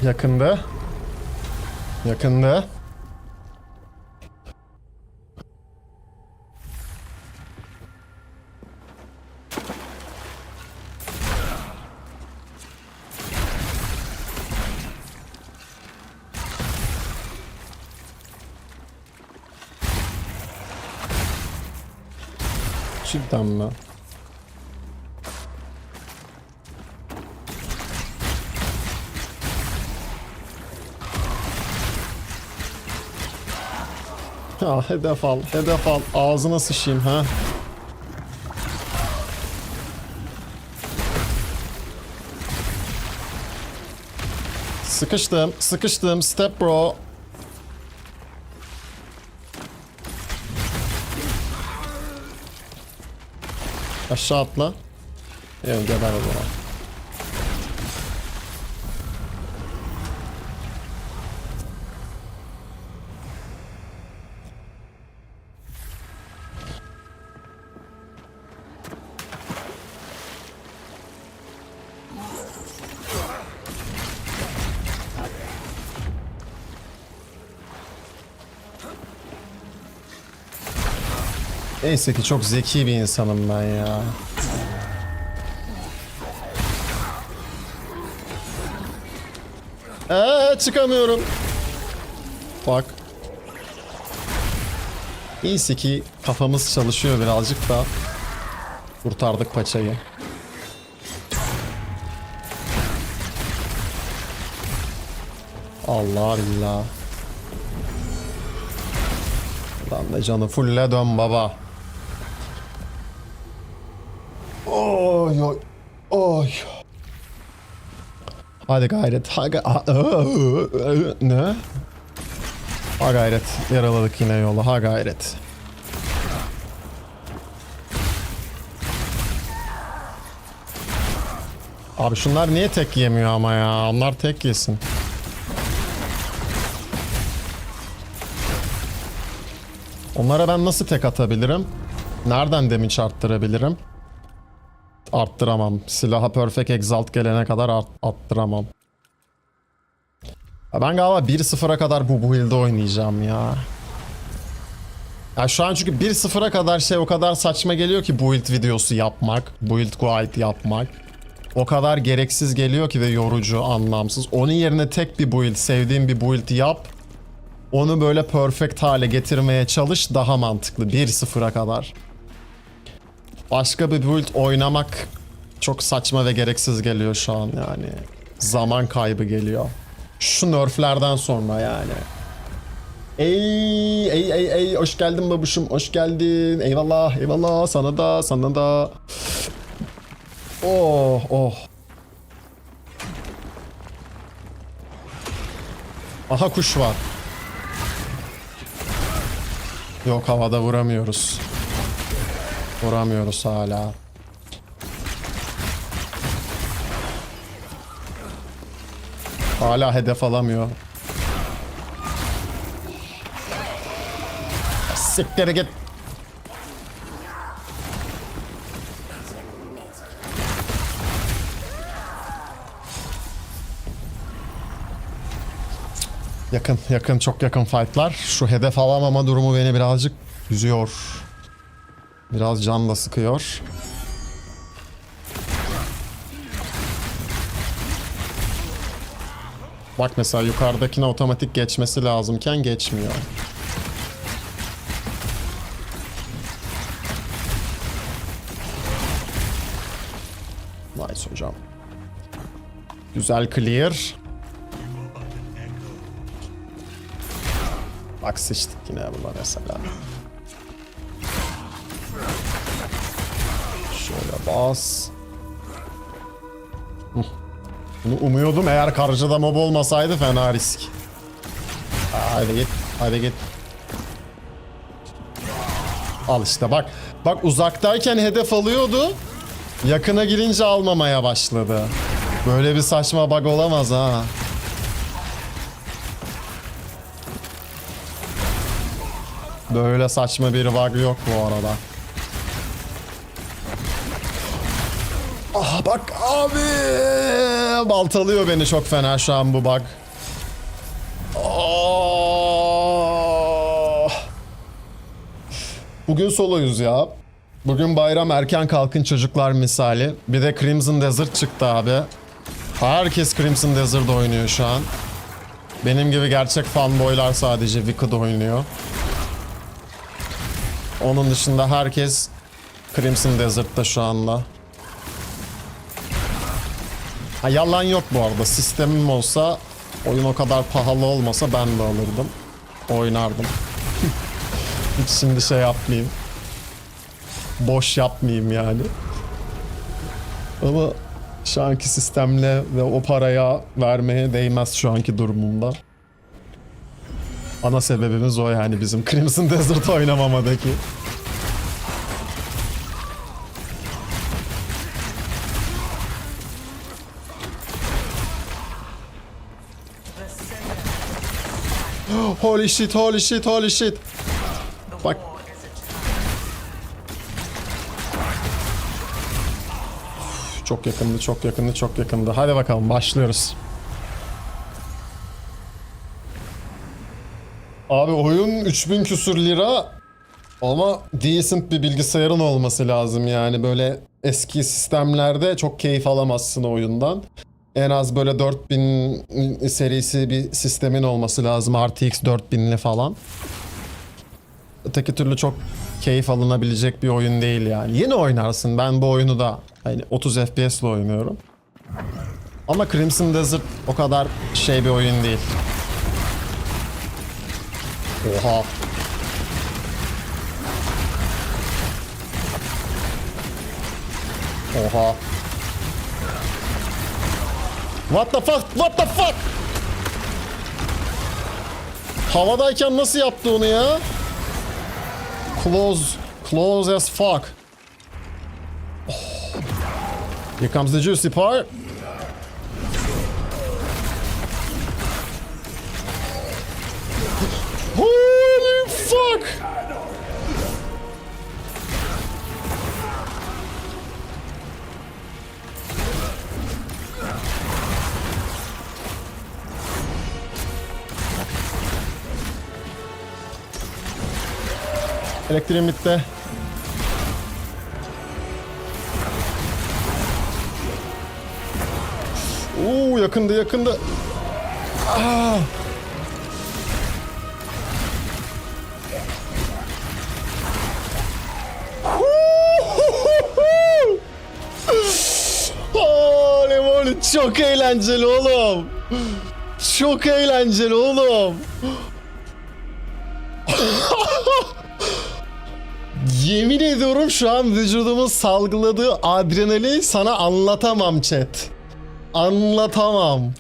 Yakında. Cidden mi? Ya hedef al. Ağzına sıçayım ha. Sıkıştım. Step bro. Aşağı atla. Evet, geber o zaman. Neyse ki çok zeki bir insanım ben ya. Çıkamıyorum. Bak. Neyse ki kafamız çalışıyor birazcık da kurtardık paçayı. Allah billah. Lan da canı fulle dön baba. Oy oy oy. Hadi gayret. Ne? Ha gayret. Yaraladık yine yolu. Ha gayret. Abi şunlar niye tek yemiyor ama ya? Onlar tek yesin. Onlara ben nasıl tek atabilirim? Nereden damage arttırabilirim? Arttıramam. Silaha Perfect Exalt gelene kadar arttıramam. Ya ben galiba 1-0'a kadar bu build'de oynayacağım ya. Ya şu an çünkü 1-0'a kadar şey o kadar saçma geliyor ki build videosu yapmak. Build guide yapmak. O kadar gereksiz geliyor ki ve yorucu, anlamsız. Onun yerine tek bir build, sevdiğin bir build yap. Onu böyle perfect hale getirmeye çalış, daha mantıklı 1-0'a kadar. Başka bir build oynamak çok saçma ve gereksiz geliyor şu an yani. Zaman kaybı geliyor. Şu nerflerden sonra yani. Ey hoş geldin babuşum, hoş geldin. Eyvallah eyvallah, sana da sana da. Oh oh. Aha kuş var. Yok, havada vuramıyoruz. Vuramıyoruz hala. Hala hedef alamıyor. Siktir git. Yakın çok yakın fightlar. Şu hedef alamama durumu beni birazcık üzüyor. Biraz can da sıkıyor. Bak mesela yukarıdakine otomatik geçmesi lazımken geçmiyor. Nice hocam. Güzel clear. Bak sıçtık yine buna mesela. Şöyle bas. Bunu umuyordum, eğer karşıda mob olmasaydı fena risk. Hadi git, hadi git. Al işte bak. Bak uzaktayken hedef alıyordu. Yakına girince almamaya başladı. Böyle bir saçma bug olamaz ha. Böyle saçma bir bug yok bu arada. Ah bak abi. Baltalıyor beni çok fena şu an bu bug. Oh. Bugün soloyuz ya. Bugün bayram, erken kalkın çocuklar misali. Bir de Crimson Desert çıktı abi. Herkes Crimson Desert oynuyor şu an. Benim gibi gerçek fanboylar sadece Wicked oynuyor. Onun dışında herkes Crimson Desert'ta şu anda. Ha, yalan yok bu arada. Sistemim olsa, oyun o kadar pahalı olmasa ben de alırdım. Oynardım. Hiç şimdi şey yapmayayım. Boş yapmayayım yani. Ama şu anki sistemle ve o paraya vermeye değmez şu anki durumumda. Ana sebebimiz o yani bizim Crimson Desert oynamamadaki. Holy shit, holy shit, holy shit. Bak. Çok yakındı, çok yakındı, çok yakındı. Hadi bakalım başlıyoruz. Abi oyun 3000 küsür lira ama decent bir bilgisayarın olması lazım yani. Böyle eski sistemlerde çok keyif alamazsın oyundan. En az böyle 4000 serisi bir sistemin olması lazım. RTX 4000'li falan. Öteki türlü çok keyif alınabilecek bir oyun değil yani. Yeni oynarsın. Ben bu oyunu da hani 30 FPS ile oynuyorum. Ama Crimson Desert o kadar şey bir oyun değil. Oha. Oha. What the fuck? What the fuck? Havadayken nasıl yaptı onu ya? Close as fuck. Oh. Here comes the juicy part. Holy fuck! Elektriğim bitti. Oo, yakındı, yakındı. Aa. Holy moly, çok eğlenceli oğlum. Çok eğlenceli oğlum. Yemin ediyorum şu an vücudumun salgıladığı adrenalin sana anlatamam chat. Anlatamam.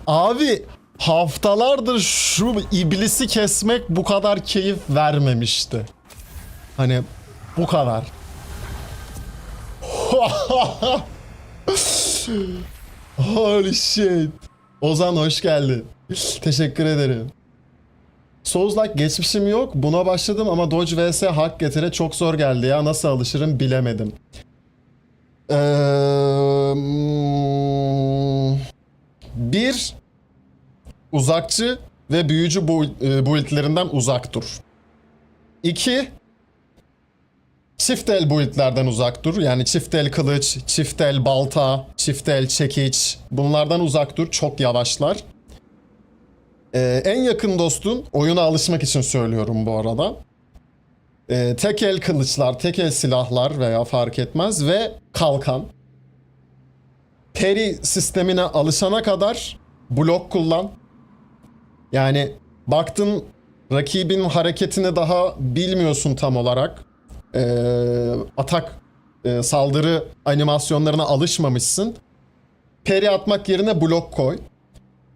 Abi haftalardır şu iblisi kesmek bu kadar keyif vermemişti. Hani bu kadar. Holy shit. Ozan hoş geldin. Teşekkür ederim. Souls-like geçmişim yok. Buna başladım ama Dodge vs Hak Getire çok zor geldi ya. Nasıl alışırım bilemedim. Bir, uzakçı ve büyücü build'lerinden uzak dur. İki, çift el build'lerden uzak dur. Yani çift el kılıç, çift el balta, çift el çekiç. Bunlardan uzak dur. Çok yavaşlar. En yakın dostun, oyuna alışmak için söylüyorum bu arada. Tek el kılıçlar, tek el silahlar veya fark etmez ve kalkan. Parry sistemine alışana kadar blok kullan. Yani baktın rakibin hareketini daha bilmiyorsun tam olarak. Atak, saldırı animasyonlarına alışmamışsın. Parry atmak yerine blok koy.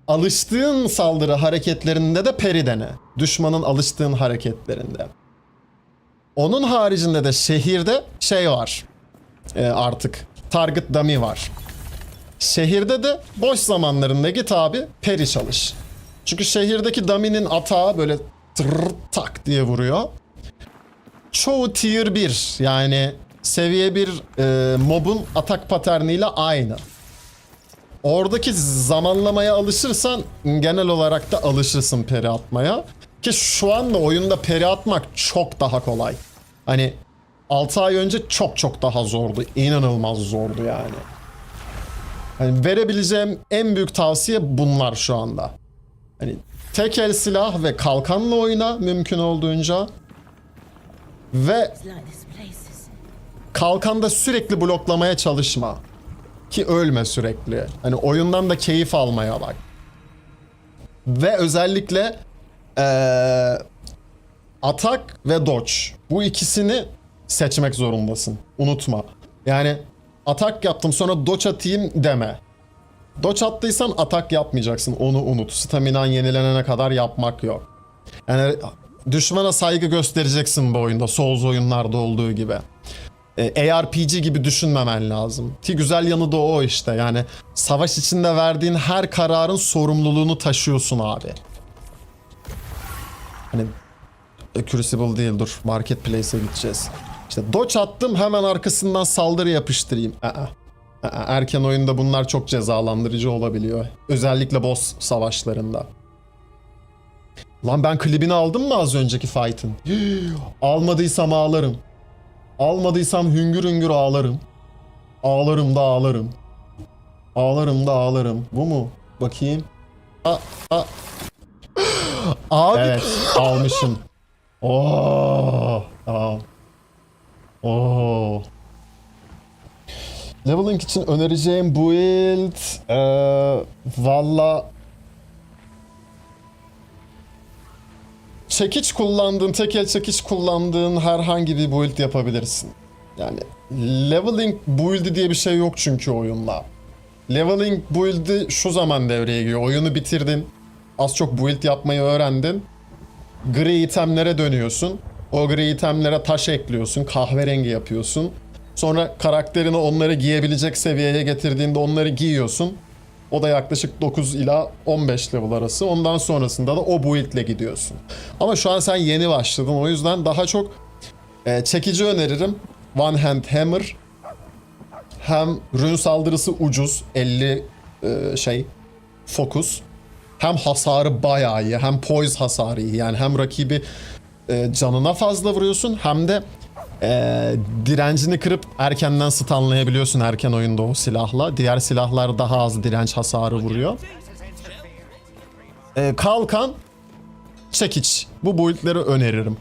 Alıştığın saldırı hareketlerinde de parry dene. Düşmanın alıştığın hareketlerinde. Onun haricinde de şehirde şey var. Artık target dummy var. Şehirde de boş zamanlarında git abi parry çalış. Çünkü şehirdeki dummy'nin atağı böyle tırr tak diye vuruyor. Çoğu tier 1 yani seviye 1 mob'un atak paterniyle aynı. Oradaki zamanlamaya alışırsan genel olarak da alışırsın peri atmaya. Ki şu anda oyunda peri atmak çok daha kolay. Hani 6 ay önce çok daha zordu. İnanılmaz zordu yani. Hani verebileceğim en büyük tavsiye bunlar şu anda. Hani tek el silah ve kalkanla oyna mümkün olduğunca. Ve It's like this place is. kalkanda sürekli bloklamaya çalışma. Ki ölme sürekli. Hani oyundan da keyif almaya bak. Ve özellikle atak ve dodge. Bu ikisini seçmek zorundasın. Unutma. Yani atak yaptım sonra dodge atayım deme. Dodge attıysan atak yapmayacaksın. Onu unut. Staminan yenilenene kadar yapmak yok. Yani düşmana saygı göstereceksin bu oyunda. Souls oyunlarda olduğu gibi. ARPG gibi düşünmemen lazım. Ki güzel yanı da o işte. Yani savaş içinde verdiğin her kararın sorumluluğunu taşıyorsun abi. Hani Crucible değil, dur. Marketplace'e gideceğiz. İşte dodge attım, hemen arkasından saldırı yapıştırayım. Erken oyunda bunlar çok cezalandırıcı olabiliyor. Özellikle boss savaşlarında. Lan ben klibini aldım mı az önceki fight'ın? Almadıysam ağlarım. Almadıysam hüngür hüngür ağlarım. Ağlarım da ağlarım. Ağlarım da ağlarım. Bu mu? Bakayım. Abi. Evet, almışım. Tamam. Leveling için önereceğim build valla çekiç kullandığın, tek el çekiç kullandığın herhangi bir build yapabilirsin. Yani leveling build'i diye bir şey yok çünkü oyunda. Leveling build'i şu zaman devreye giriyor. Oyunu bitirdin. Az çok build yapmayı öğrendin. Gri itemlere dönüyorsun. O gri itemlere taş ekliyorsun. Kahverengi yapıyorsun. Sonra karakterini onları giyebilecek seviyeye getirdiğinde onları giyiyorsun. O da yaklaşık 9 ila 15 level arası. Ondan sonrasında da o build'le gidiyorsun. Ama şu an sen yeni başladın. O yüzden daha çok çekici öneririm. One Hand Hammer. Hem rune saldırısı ucuz. 50 fokus. Hem hasarı bayağı iyi. Hem poise hasarı iyi. Yani hem rakibi canına fazla vuruyorsun. Hem de direncini kırıp erkenden stunlayabiliyorsun erken oyunda o silahla. Diğer silahlar daha az direnç hasarı vuruyor. Kalkan, çekiç. Bu build'leri öneririm.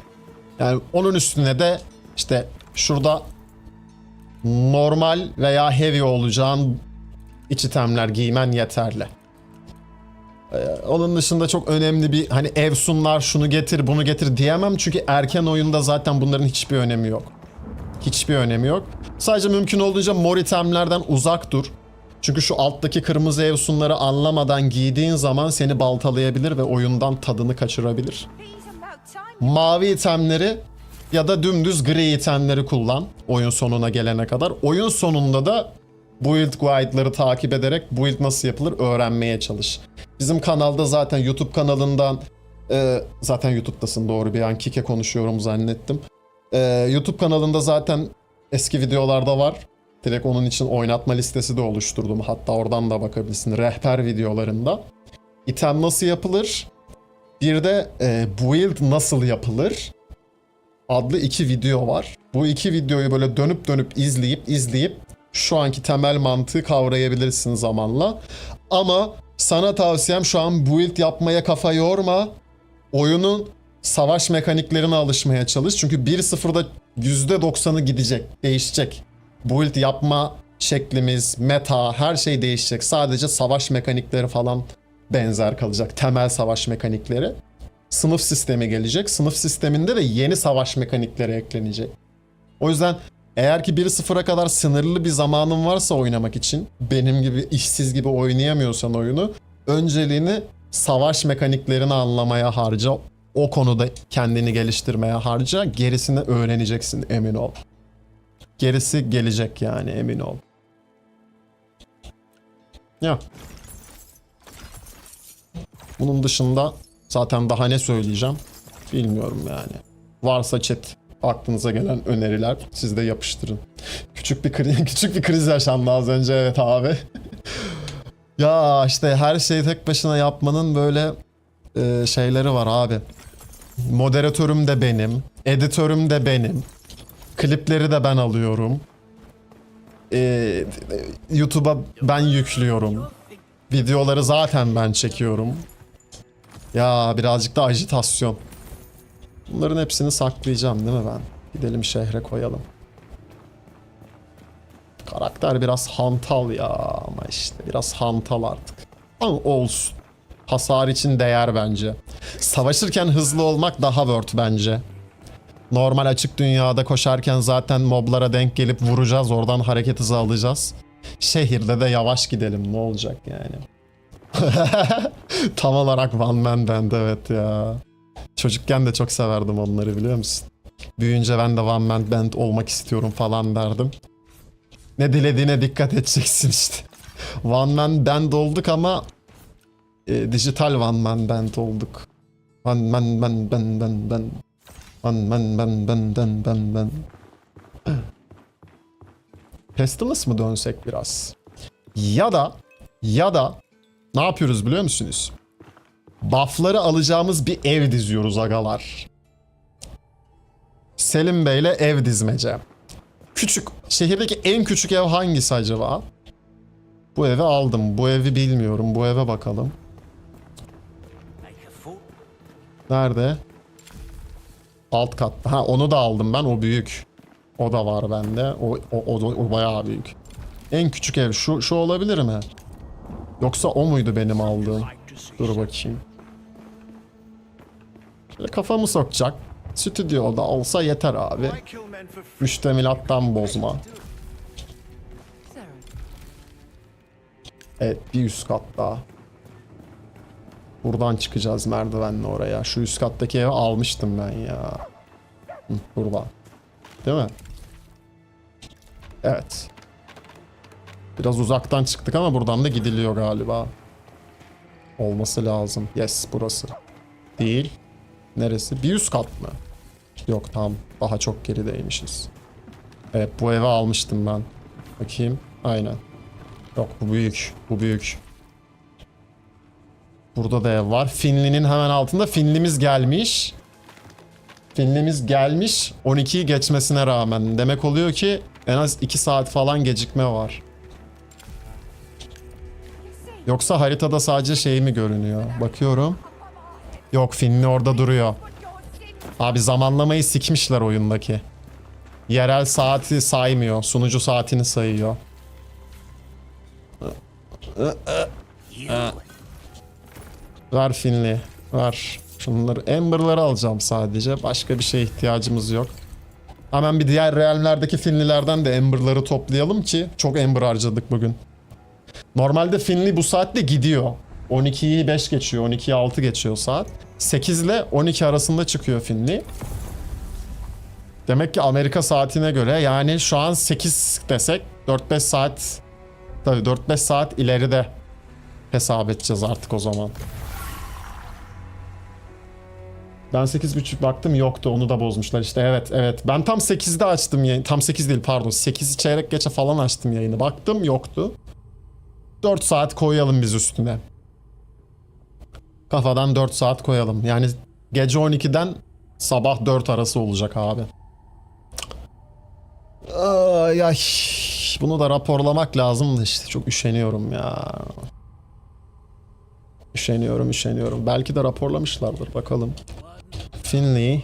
Yani onun üstüne de işte şurada normal veya heavy olacağın iç itemler giymen yeterli. Onun dışında çok önemli bir hani evsunlar şunu getir bunu getir diyemem çünkü erken oyunda zaten bunların hiçbir önemi yok. Hiçbir önemi yok. Sadece mümkün olduğunca mor itemlerden uzak dur. Çünkü şu alttaki kırmızı evsunları anlamadan giydiğin zaman seni baltalayabilir ve oyundan tadını kaçırabilir. Mavi itemleri ya da dümdüz gri itemleri kullan oyun sonuna gelene kadar. Oyun sonunda da build guide'ları takip ederek build nasıl yapılır öğrenmeye çalış. Bizim kanalda zaten YouTube kanalından zaten YouTube'dasın doğru bir an Kike konuşuyorum zannettim. YouTube kanalında zaten eski videolarda var. Direkt onun için oynatma listesi de oluşturdum. Hatta oradan da bakabilirsin. Rehber videolarında. İtem nasıl yapılır? Bir de build nasıl yapılır? Adlı 2 video var. Bu 2 videoyu böyle dönüp dönüp izleyip şu anki temel mantığı kavrayabilirsin zamanla. Ama sana tavsiyem şu an build yapmaya kafa yorma. Oyunun savaş mekaniklerine alışmaya çalış. Çünkü 1.0'da %90'ı gidecek, değişecek. Build yapma şeklimiz, meta, her şey değişecek. Sadece savaş mekanikleri falan benzer kalacak. Temel savaş mekanikleri. Sınıf sistemi gelecek. Sınıf sisteminde de yeni savaş mekanikleri eklenecek. O yüzden eğer ki 1.0'a kadar sınırlı bir zamanın varsa oynamak için, benim gibi işsiz gibi oynayamıyorsan oyunu, önceliğini savaş mekaniklerini anlamaya harca. O konuda kendini geliştirmeye harca. Gerisini öğreneceksin, emin ol. Gerisi gelecek yani, emin ol. Ya. Bunun dışında zaten daha ne söyleyeceğim bilmiyorum yani. Varsa chat aklınıza gelen öneriler siz de yapıştırın. Küçük bir kriz yaşandı az önce, evet abi. Ya işte her şeyi tek başına yapmanın böyle şeyleri var abi. Moderatörüm de benim, editörüm de benim. Klipleri de ben alıyorum. YouTube'a ben yüklüyorum. Videoları zaten ben çekiyorum. Ya birazcık da ajitasyon. Bunların hepsini saklayacağım değil mi ben? Gidelim şehre koyalım. Karakter biraz hantal ya ama işte biraz hantal artık. Ama olsun. Hasar için değer bence. Savaşırken hızlı olmak daha worth bence. Normal açık dünyada koşarken zaten moblara denk gelip vuracağız. Oradan hareket hızı alacağız. Şehirde de yavaş gidelim. Ne olacak yani? Tam olarak One Man Band, evet ya. Çocukken de çok severdim onları, biliyor musun? Büyüyünce ben de one man band olmak istiyorum falan derdim. Ne dilediğine dikkat edeceksin işte. One man band olduk ama dijital one man band olduk. One man ben. One man ben. Pestilence mı dönsek biraz? Ya da ne yapıyoruz biliyor musunuz? Buff'ları alacağımız bir ev diziyoruz agalar. Selim Bey'le ev dizmece. Küçük, şehirdeki en küçük ev hangisi acaba? Bu evi aldım. Bu evi bilmiyorum. Bu eve bakalım. Make a fool. Nerede? Alt katta. Ha, onu da aldım ben. O büyük. O da var bende. O bayağı büyük. En küçük ev şu olabilir mi? Yoksa o muydu benim aldığım? Like to see Dur bakayım. Şöyle kafamı sokacak. Stüdyoda olsa yeter abi. Why kill men for free? Müştemilattan bozma. Sarah. Evet, bir üst kat daha. Buradan çıkacağız merdivenle oraya. Şu üst kattaki evi almıştım ben ya. Hı, buradan. Değil mi? Evet. Biraz uzaktan çıktık ama buradan da gidiliyor galiba. Olması lazım. Yes, burası. Değil. Neresi? Bir üst kat mı? Yok, tamam. Daha çok gerideymişiz. Evet, bu evi almıştım ben. Bakayım. Aynen. Yok, bu büyük. Bu büyük. Burada da ev var. Finli'nin hemen altında Finli'miz gelmiş. Finli'miz gelmiş 12'yi geçmesine rağmen. Demek oluyor ki en az 2 saat falan gecikme var. Yoksa haritada sadece şey mi görünüyor? Bakıyorum. Yok, Finli orada duruyor. Abi zamanlamayı sikmişler oyundaki. Yerel saati saymıyor. Sunucu saatini sayıyor. Ver Finli. Ver. Şunları, Amber'ları alacağım sadece. Başka bir şeye ihtiyacımız yok. Hemen bir diğer realmlerdeki Finlilerden de Amber'ları toplayalım ki çok Amber harcadık bugün. Normalde Finli bu saatte gidiyor. 12'yi 5 geçiyor, 12'yi 6 geçiyor saat. 8 ile 12 arasında çıkıyor Finli. Demek ki Amerika saatine göre, yani şu an 8 desek 4-5 saat, tabii 4-5 saat ileride hesap edeceğiz artık o zaman. Ben 8.30 baktım, yoktu, onu da bozmuşlar işte. Evet ben tam 8'de açtım yayını, tam 8 değil pardon, 8 çeyrek geçe falan açtım yayını, baktım yoktu. 4 saat koyalım biz üstüne. Kafadan 4 saat koyalım. Yani gece 12'den sabah 4 arası olacak abi. Ay ay. Bunu da raporlamak lazım da işte çok üşeniyorum ya. Üşeniyorum. Belki de raporlamışlardır, bakalım. Finley.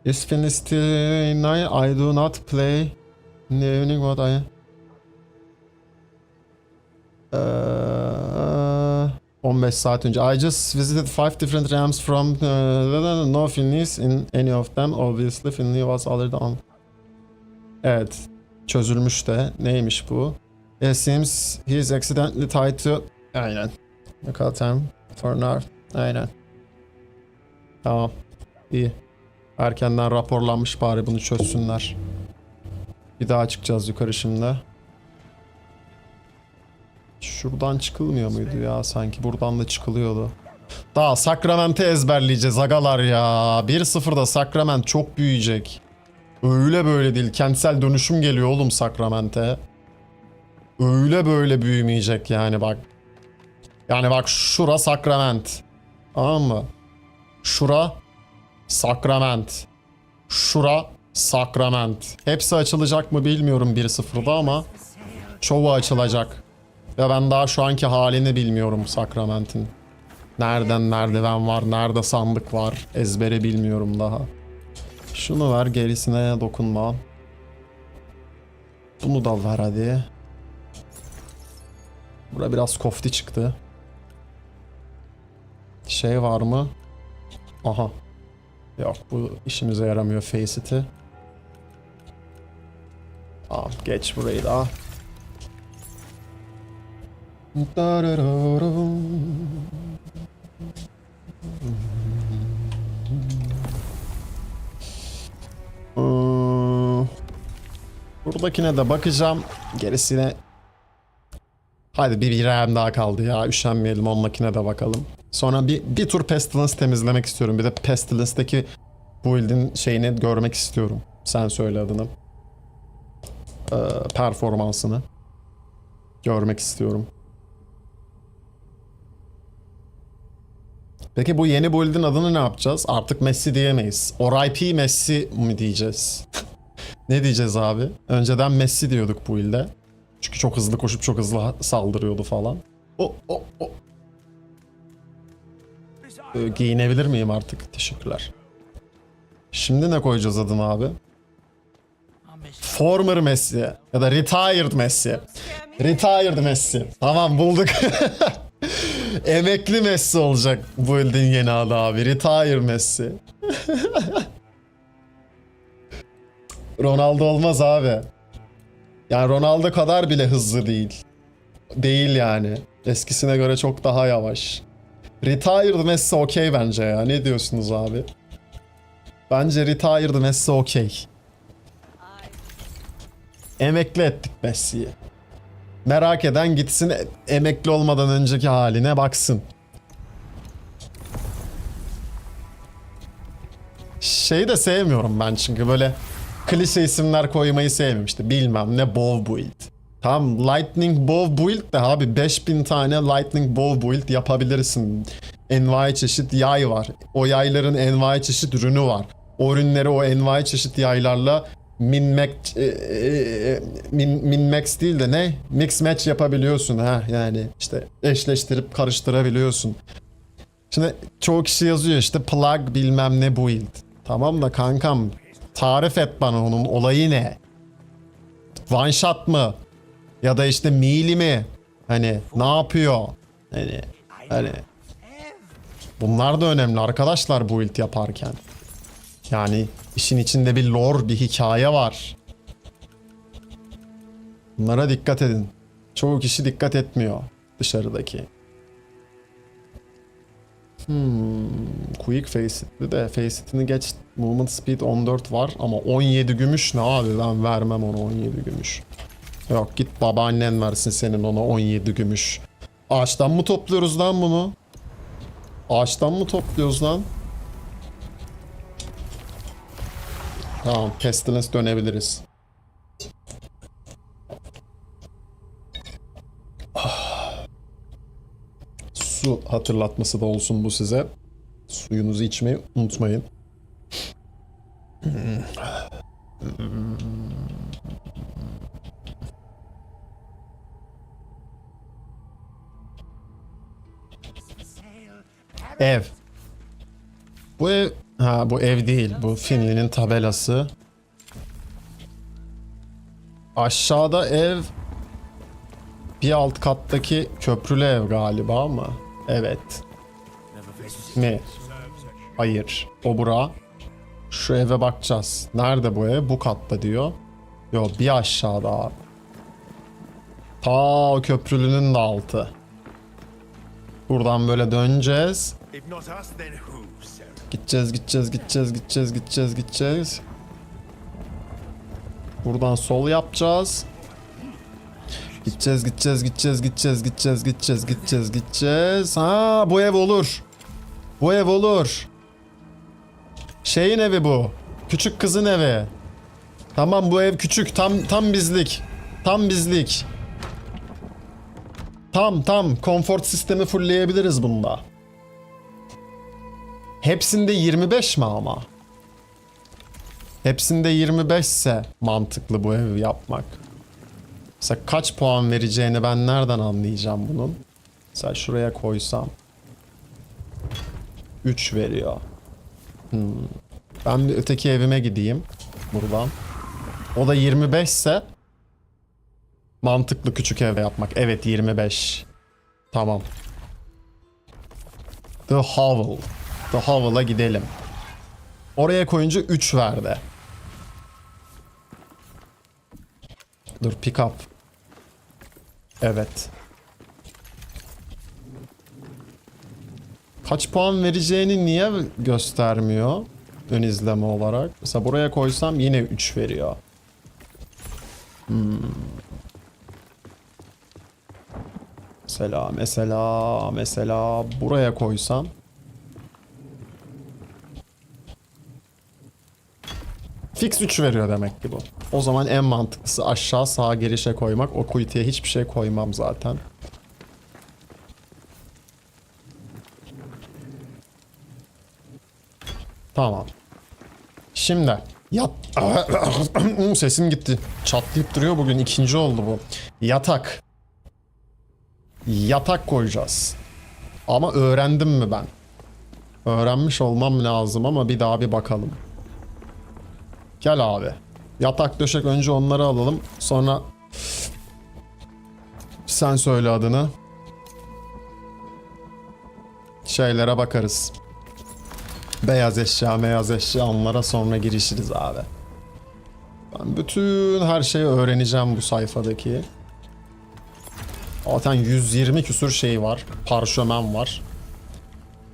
Is Finley still in night? I do not play in the evening what I... 15 saat önce. I just visited 5 different realms from no Finleys in any of them. Obviously Finley was already on. Evet. Çözülmüş de. Neymiş bu? It seems he is accidentally tied to... Aynen. Local time for now. Aynen. Tamam. İyi. Erkenden raporlanmış, bari bunu çözsünler. Bir daha çıkacağız yukarı şimdi. Şuradan çıkılmıyor muydu ya? Sanki buradan da çıkılıyordu. Daha Sacrament'i ezberleyeceğiz agalar ya. 1-0'da Sacrament çok büyüyecek. Öyle böyle değil. Kentsel dönüşüm geliyor oğlum Sacrament'e. Öyle böyle büyümeyecek yani bak. Yani bak, şura Sacrament. Tamam mı? Şura Sacrament. Şura Sacrament. Hepsi açılacak mı bilmiyorum 1-0'da ama çoğu açılacak. Ve ben daha şu anki halini bilmiyorum Sacrament'in. Nereden merdiven var, nerede sandık var, ezbere bilmiyorum daha. Şunu ver, gerisine dokunma. Bunu da ver hadi. Bura biraz kofti çıktı. Şey var mı? Aha. Yok, bu işimize yaramıyor Facet'i. Tamam, geç burayı da. Şuradakine de bakacağım. Gerisine... Hadi bir RAM daha kaldı ya. Üşenmeyelim, ondakine de bakalım. Sonra bir tur Pestilence temizlemek istiyorum. Bir de Pestilence'deki build'in şeyini görmek istiyorum. Sen söyle adını. Performansını. Görmek istiyorum. Peki bu yeni build'in adını ne yapacağız? Artık Messi diyemeyiz. RIP Messi mi diyeceğiz? Ne diyeceğiz abi? Önceden Messi diyorduk bu ilde. Çünkü çok hızlı koşup çok hızlı saldırıyordu falan. Giyinebilir miyim artık? Teşekkürler. Şimdi ne koyacağız adını abi? Former Messi ya da Retired Messi. Retired Messi. Tamam, bulduk. Emekli Messi olacak bu ildin yeni adı abi. Retire Messi. Ronaldo olmaz abi. Yani Ronaldo kadar bile hızlı değil. Değil yani. Eskisine göre çok daha yavaş. Retired Messi okey bence ya. Ne diyorsunuz abi? Bence Retired Messi okey. Emekli ettik Messi'yi. Merak eden gitsin, emekli olmadan önceki haline baksın. Şeyi de sevmiyorum ben, çünkü böyle klişe isimler koymayı sevmiyorum. İşte bilmem ne Bow Build. Tamam, Lightning Bow Build de abi 5000 tane Lightning Bow Build yapabilirsin. Envai çeşit yay var. O yayların envai çeşit ürünü var. O ürünleri o envai çeşit yaylarla min-max değil de ne? Mix match yapabiliyorsun ha, yani işte eşleştirip karıştırabiliyorsun. Şimdi çoğu kişi yazıyor işte plug bilmem ne build. Tamam da kankam, tarif et bana, onun olayı ne? One shot mı? Ya da işte melee mi? Hani ne yapıyor? Hani bunlar da önemli arkadaşlar build yaparken. Yani işin içinde bir lore, bir hikaye var. Bunlara dikkat edin. Çoğu kişi dikkat etmiyor dışarıdaki. Quick Facet'li de Facet'ini geç, Movement Speed 14 var ama 17 gümüş ne abi, ben vermem ona 17 gümüş. Yok, git babaannen versin senin ona 17 gümüş. Ağaçtan mı topluyoruz lan bunu? Ağaçtan mı topluyoruz lan? Tamam, Pestilence dönebiliriz. Su hatırlatması da olsun bu size. Suyunuzu içmeyi unutmayın. Ev. Bu ev... Ha, bu ev değil. Bu Finley'nin tabelası. Aşağıda ev... Bir alt kattaki köprülü ev galiba ama... Evet. Mi? Hayır. O bura. Şu eve bakacağız. Nerede bu ev? Bu katta diyor. Yok, bir aşağıda abi. Ta o köprülünün de altı. Buradan böyle döneceğiz. If not us, then who, sir? Gideceğiz. Buradan sol yapacağız. Gideceğiz. Ha, bu ev olur. Bu ev olur. Şeyin evi bu. Küçük kızın evi. Tamam, bu ev küçük. Tam bizlik. Tam bizlik. Tam konfor sistemi fullleyebiliriz bunda. Hepsinde 25 mi ama? Hepsinde 25 ise mantıklı bu evi yapmak. Mesela kaç puan vereceğini ben nereden anlayacağım bunun? Mesela şuraya koysam 3 veriyor. Ben bir öteki evime gideyim buradan. O da 25 ise mantıklı küçük ev yapmak. Evet, 25. Tamam. The Hovel. The Hovel'a gidelim. Oraya koyunca 3 verdi. Dur, pick up. Evet. Kaç puan vereceğini niye göstermiyor ön izleme olarak? Mesela buraya koysam yine 3 veriyor. Mesela buraya koysam. Fix 3 veriyor demek ki bu. O zaman en mantıklısı aşağı sağa girişe koymak. O kuytuya hiçbir şey koymam zaten. Tamam. Şimdi yat sesim gitti. Çatlayıp duruyor bugün. İkinci oldu bu. Yatak. Yatak koyacağız. Ama öğrendim mi ben? Öğrenmiş olmam lazım ama bir daha bir bakalım. Gel abi. Yatak döşek önce onları alalım. Sonra sen söyle adını. Şeylere bakarız. Beyaz eşya onlara sonra girişiriz abi. Ben bütün her şeyi öğreneceğim bu sayfadaki. Zaten 120 küsür şey var. Parşömen var.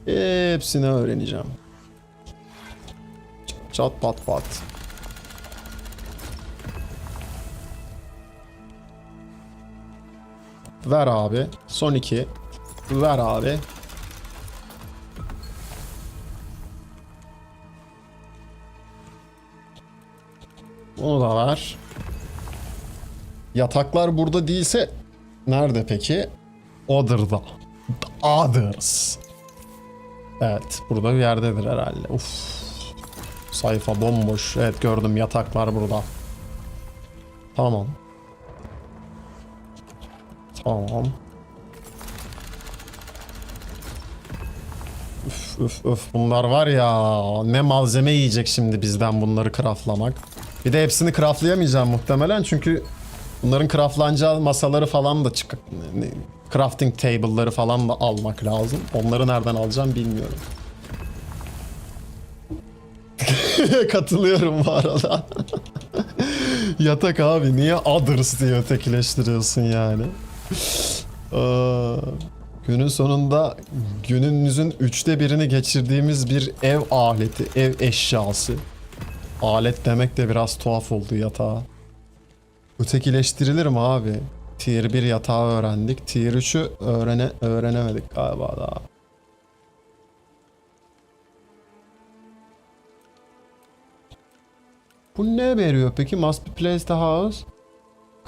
Hepsini öğreneceğim. Çat pat pat. Ver abi. Son 2. Ver abi. Bunu da ver. Yataklar burada değilse nerede peki? Other'da. Others. Evet, burada bir yerdedir herhalde. Uf. Sayfa bomboş. Evet, gördüm, yataklar burada. Tamam. Tamam. Üf bunlar var ya, ne malzeme yiyecek şimdi bizden bunları craftlamak. Bir de hepsini craftlayamayacağım muhtemelen çünkü bunların craftlanacağı masaları falan da çıkıp crafting table'ları falan da almak lazım. Onları nereden alacağım bilmiyorum. Katılıyorum bu arada. Yatak abi, niye others diye ötekileştiriyorsun yani? Günün sonunda günümüzün 1/3'ünü geçirdiğimiz bir ev aleti, ev eşyası. Alet demek de biraz tuhaf oldu yatağa. Ötekileştirilir mi abi? Tier 1 yatağı öğrendik. Tier 3'ü öğrenemedik galiba daha. Bu ne veriyor peki? Must be placed the house.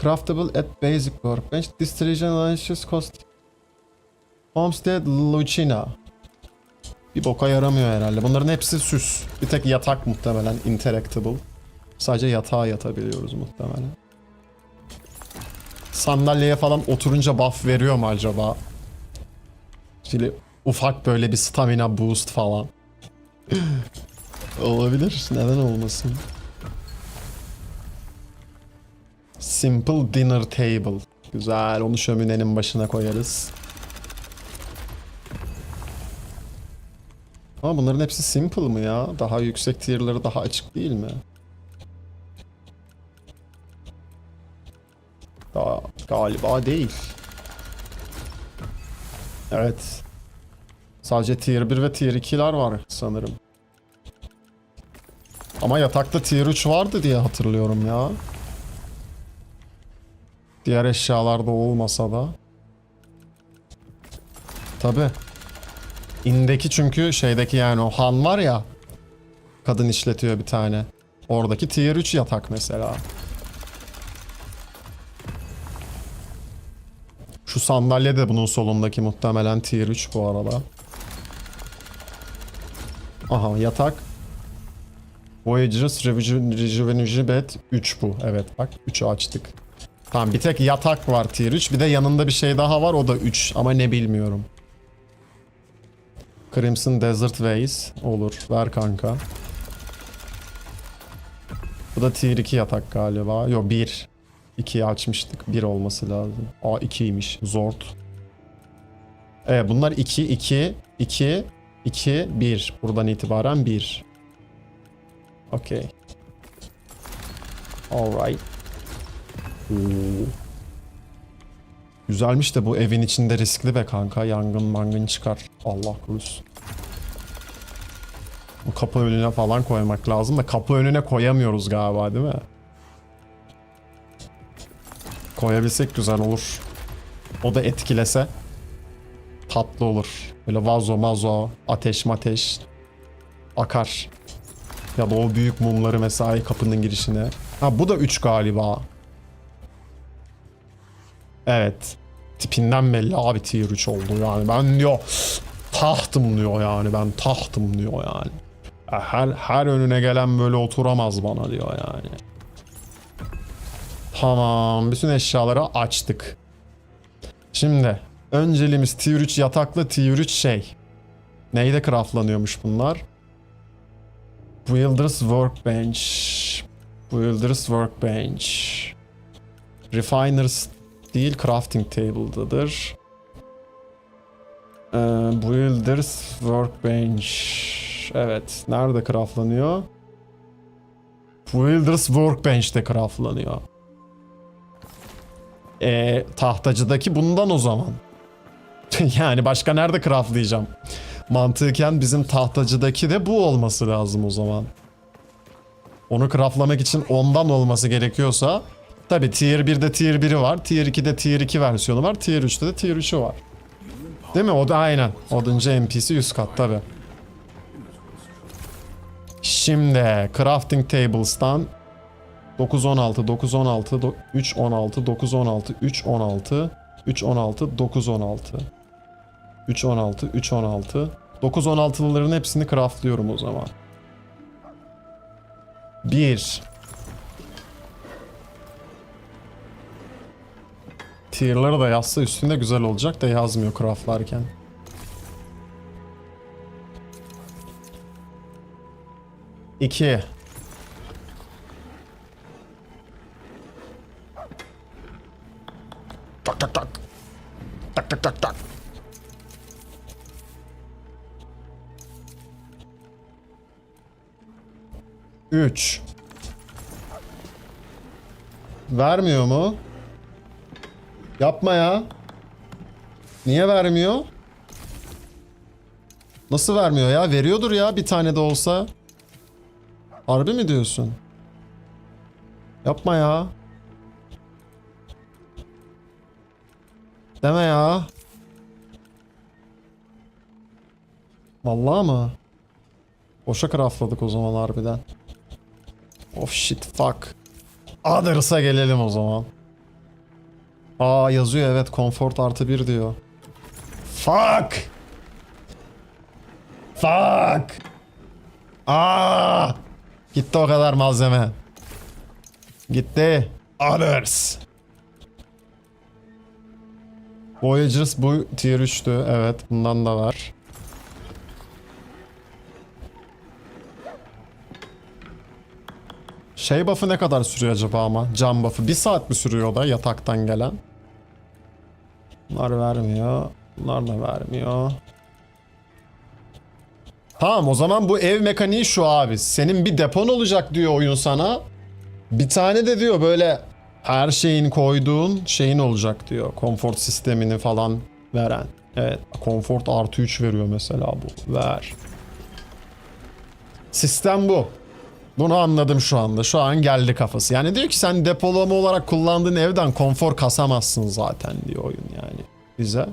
Craftable at basic workbench. Distribution launches cost. Homestead Lucina. Bir boka yaramıyor herhalde. Bunların hepsi süs. Bir tek yatak muhtemelen interactable. Sadece yatağa yatabiliyoruz muhtemelen. Sandalyeye falan oturunca buff veriyor mu acaba? Şimdi ufak böyle bir stamina boost falan. Olabilir. Neden olmasın? Simple dinner table. Güzel. Onu şöminenin başına koyarız. Ama bunların hepsi simple mı ya? Daha yüksek tier'ları daha açık değil mi? Galiba değil. Evet. Sadece tier 1 ve tier 2'ler var sanırım. Ama yatakta tier 3 vardı diye hatırlıyorum ya. Diğer eşyalarda olmasa da. Tabi. İndeki çünkü şeydeki yani o han var ya. Kadın işletiyor bir tane. Oradaki tier 3 yatak mesela. Şu sandalye de bunun solundaki muhtemelen tier 3 bu arada. Aha yatak. Voyager's Rejuvenation Bed 3 bu. Evet bak 3'ü açtık. Tamam bir tek yatak var tier 3. Bir de yanında bir şey daha var, o da 3 ama ne bilmiyorum. Crimson Desert Vase olur. Ver kanka. Bu da tier 2 yatak galiba. Yok 1. 2'yi açmıştık. 1 olması lazım. Aa 2'ymiş. Zord. Evet bunlar 2, 2, 2, 2, 1. Buradan itibaren 1. Okey. Alright. Güzelmiş de bu evin içinde riskli be kanka. Yangın mangın çıkar. Allah korusun. Bu kapı önüne falan koymak lazım da kapı önüne koyamıyoruz galiba değil mi? Koyabilsek güzel olur. O da etkilese tatlı olur. Böyle vazo mazo, ateş mateş akar. Ya da o büyük mumları mesai kapının girişine. Ha bu da 3 galiba. Evet. Tipinden belli abi tier 3 oldu yani. Ben diyor tahtım diyor yani. Ben tahtım diyor yani. Her önüne gelen böyle oturamaz bana diyor yani. Tamam. Bütün eşyaları açtık. Şimdi önceliğimiz tier 3 yataklı, tier 3 şey. Neyde craftlanıyormuş bunlar? Builder's Workbench. Builder's Workbench. Refiner's değil, Crafting Table'dadır. Builder's Workbench. Evet. Nerede craftlanıyor? Builder's Workbench'te craftlanıyor. Tahtacıdaki bundan o zaman. Yani başka nerede craftlayacağım? Mantıken bizim tahtacıdaki de bu olması lazım o zaman. Onu craftlamak için ondan olması gerekiyorsa tabi tier 1'de tier 1'i var. Tier 2'de tier 2 versiyonu var. Tier 3'te de tier 3'ü var. Değil mi? O da aynen. Oduncu NPC 100 kat tabi. Şimdi Crafting Tables'tan 916, 916, 316, 916, 316, 316, 916. 316, 316. 916'lıların hepsini craftlıyorum o zaman. 1. Tier'ları da yazsa üstünde güzel olacak da yazmıyor craftlarken. İki. Tak tak tak. Tak tak tak tak. 3. Vermiyor mu? Yapma ya. Niye vermiyor? Nasıl vermiyor ya? Veriyordur ya bir tane de olsa. Harbi mi diyorsun? Yapma ya. Deme ya. Vallahi mı? Boşa craftladık o zaman harbiden. Of shit fuck. Others'a gelelim o zaman. Aa yazıyor evet, comfort +1 diyor. Fuck. Fuck. Aa. Gitti o kadar malzeme. Gitti. Others. Voyagers bu tier 3'tü. Evet bundan da var. Şey buff'ı ne kadar sürüyor acaba ama? Cam buff'ı 1 saat mi sürüyor da yataktan gelen? Bunlar vermiyor. Bunlar da vermiyor. Tamam o zaman bu ev mekaniği şu abi. Senin bir depon olacak diyor oyun sana. Bir tane de diyor böyle her şeyin koyduğun şeyin olacak diyor. Konfor sistemini falan veren. Evet konfort +3 veriyor mesela bu. Ver. Sistem bu. Bunu anladım şu anda. Şu an geldi kafası. Yani diyor ki sen depolama olarak kullandığın evden konfor kasamazsın zaten diyor oyun yani. Bize.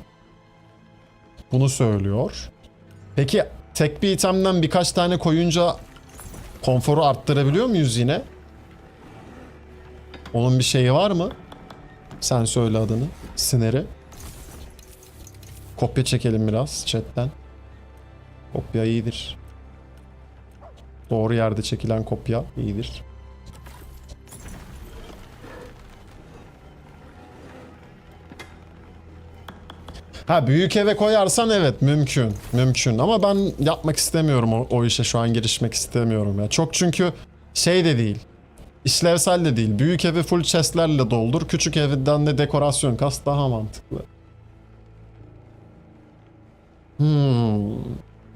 Bunu söylüyor. Peki tek bir itemden birkaç tane koyunca konforu arttırabiliyor muyuz yine? Onun bir şeyi var mı? Sen söyle adını. Sineri. Kopya çekelim biraz chatten. Kopya iyidir. Doğru yerde çekilen kopya iyidir. Ha büyük eve koyarsan evet mümkün. Mümkün ama ben yapmak istemiyorum o işe şu an girişmek istemiyorum ya. Çok çünkü şey de değil. İşlevsel de değil. Büyük evi full chestlerle doldur. Küçük evden de dekorasyon kas daha mantıklı.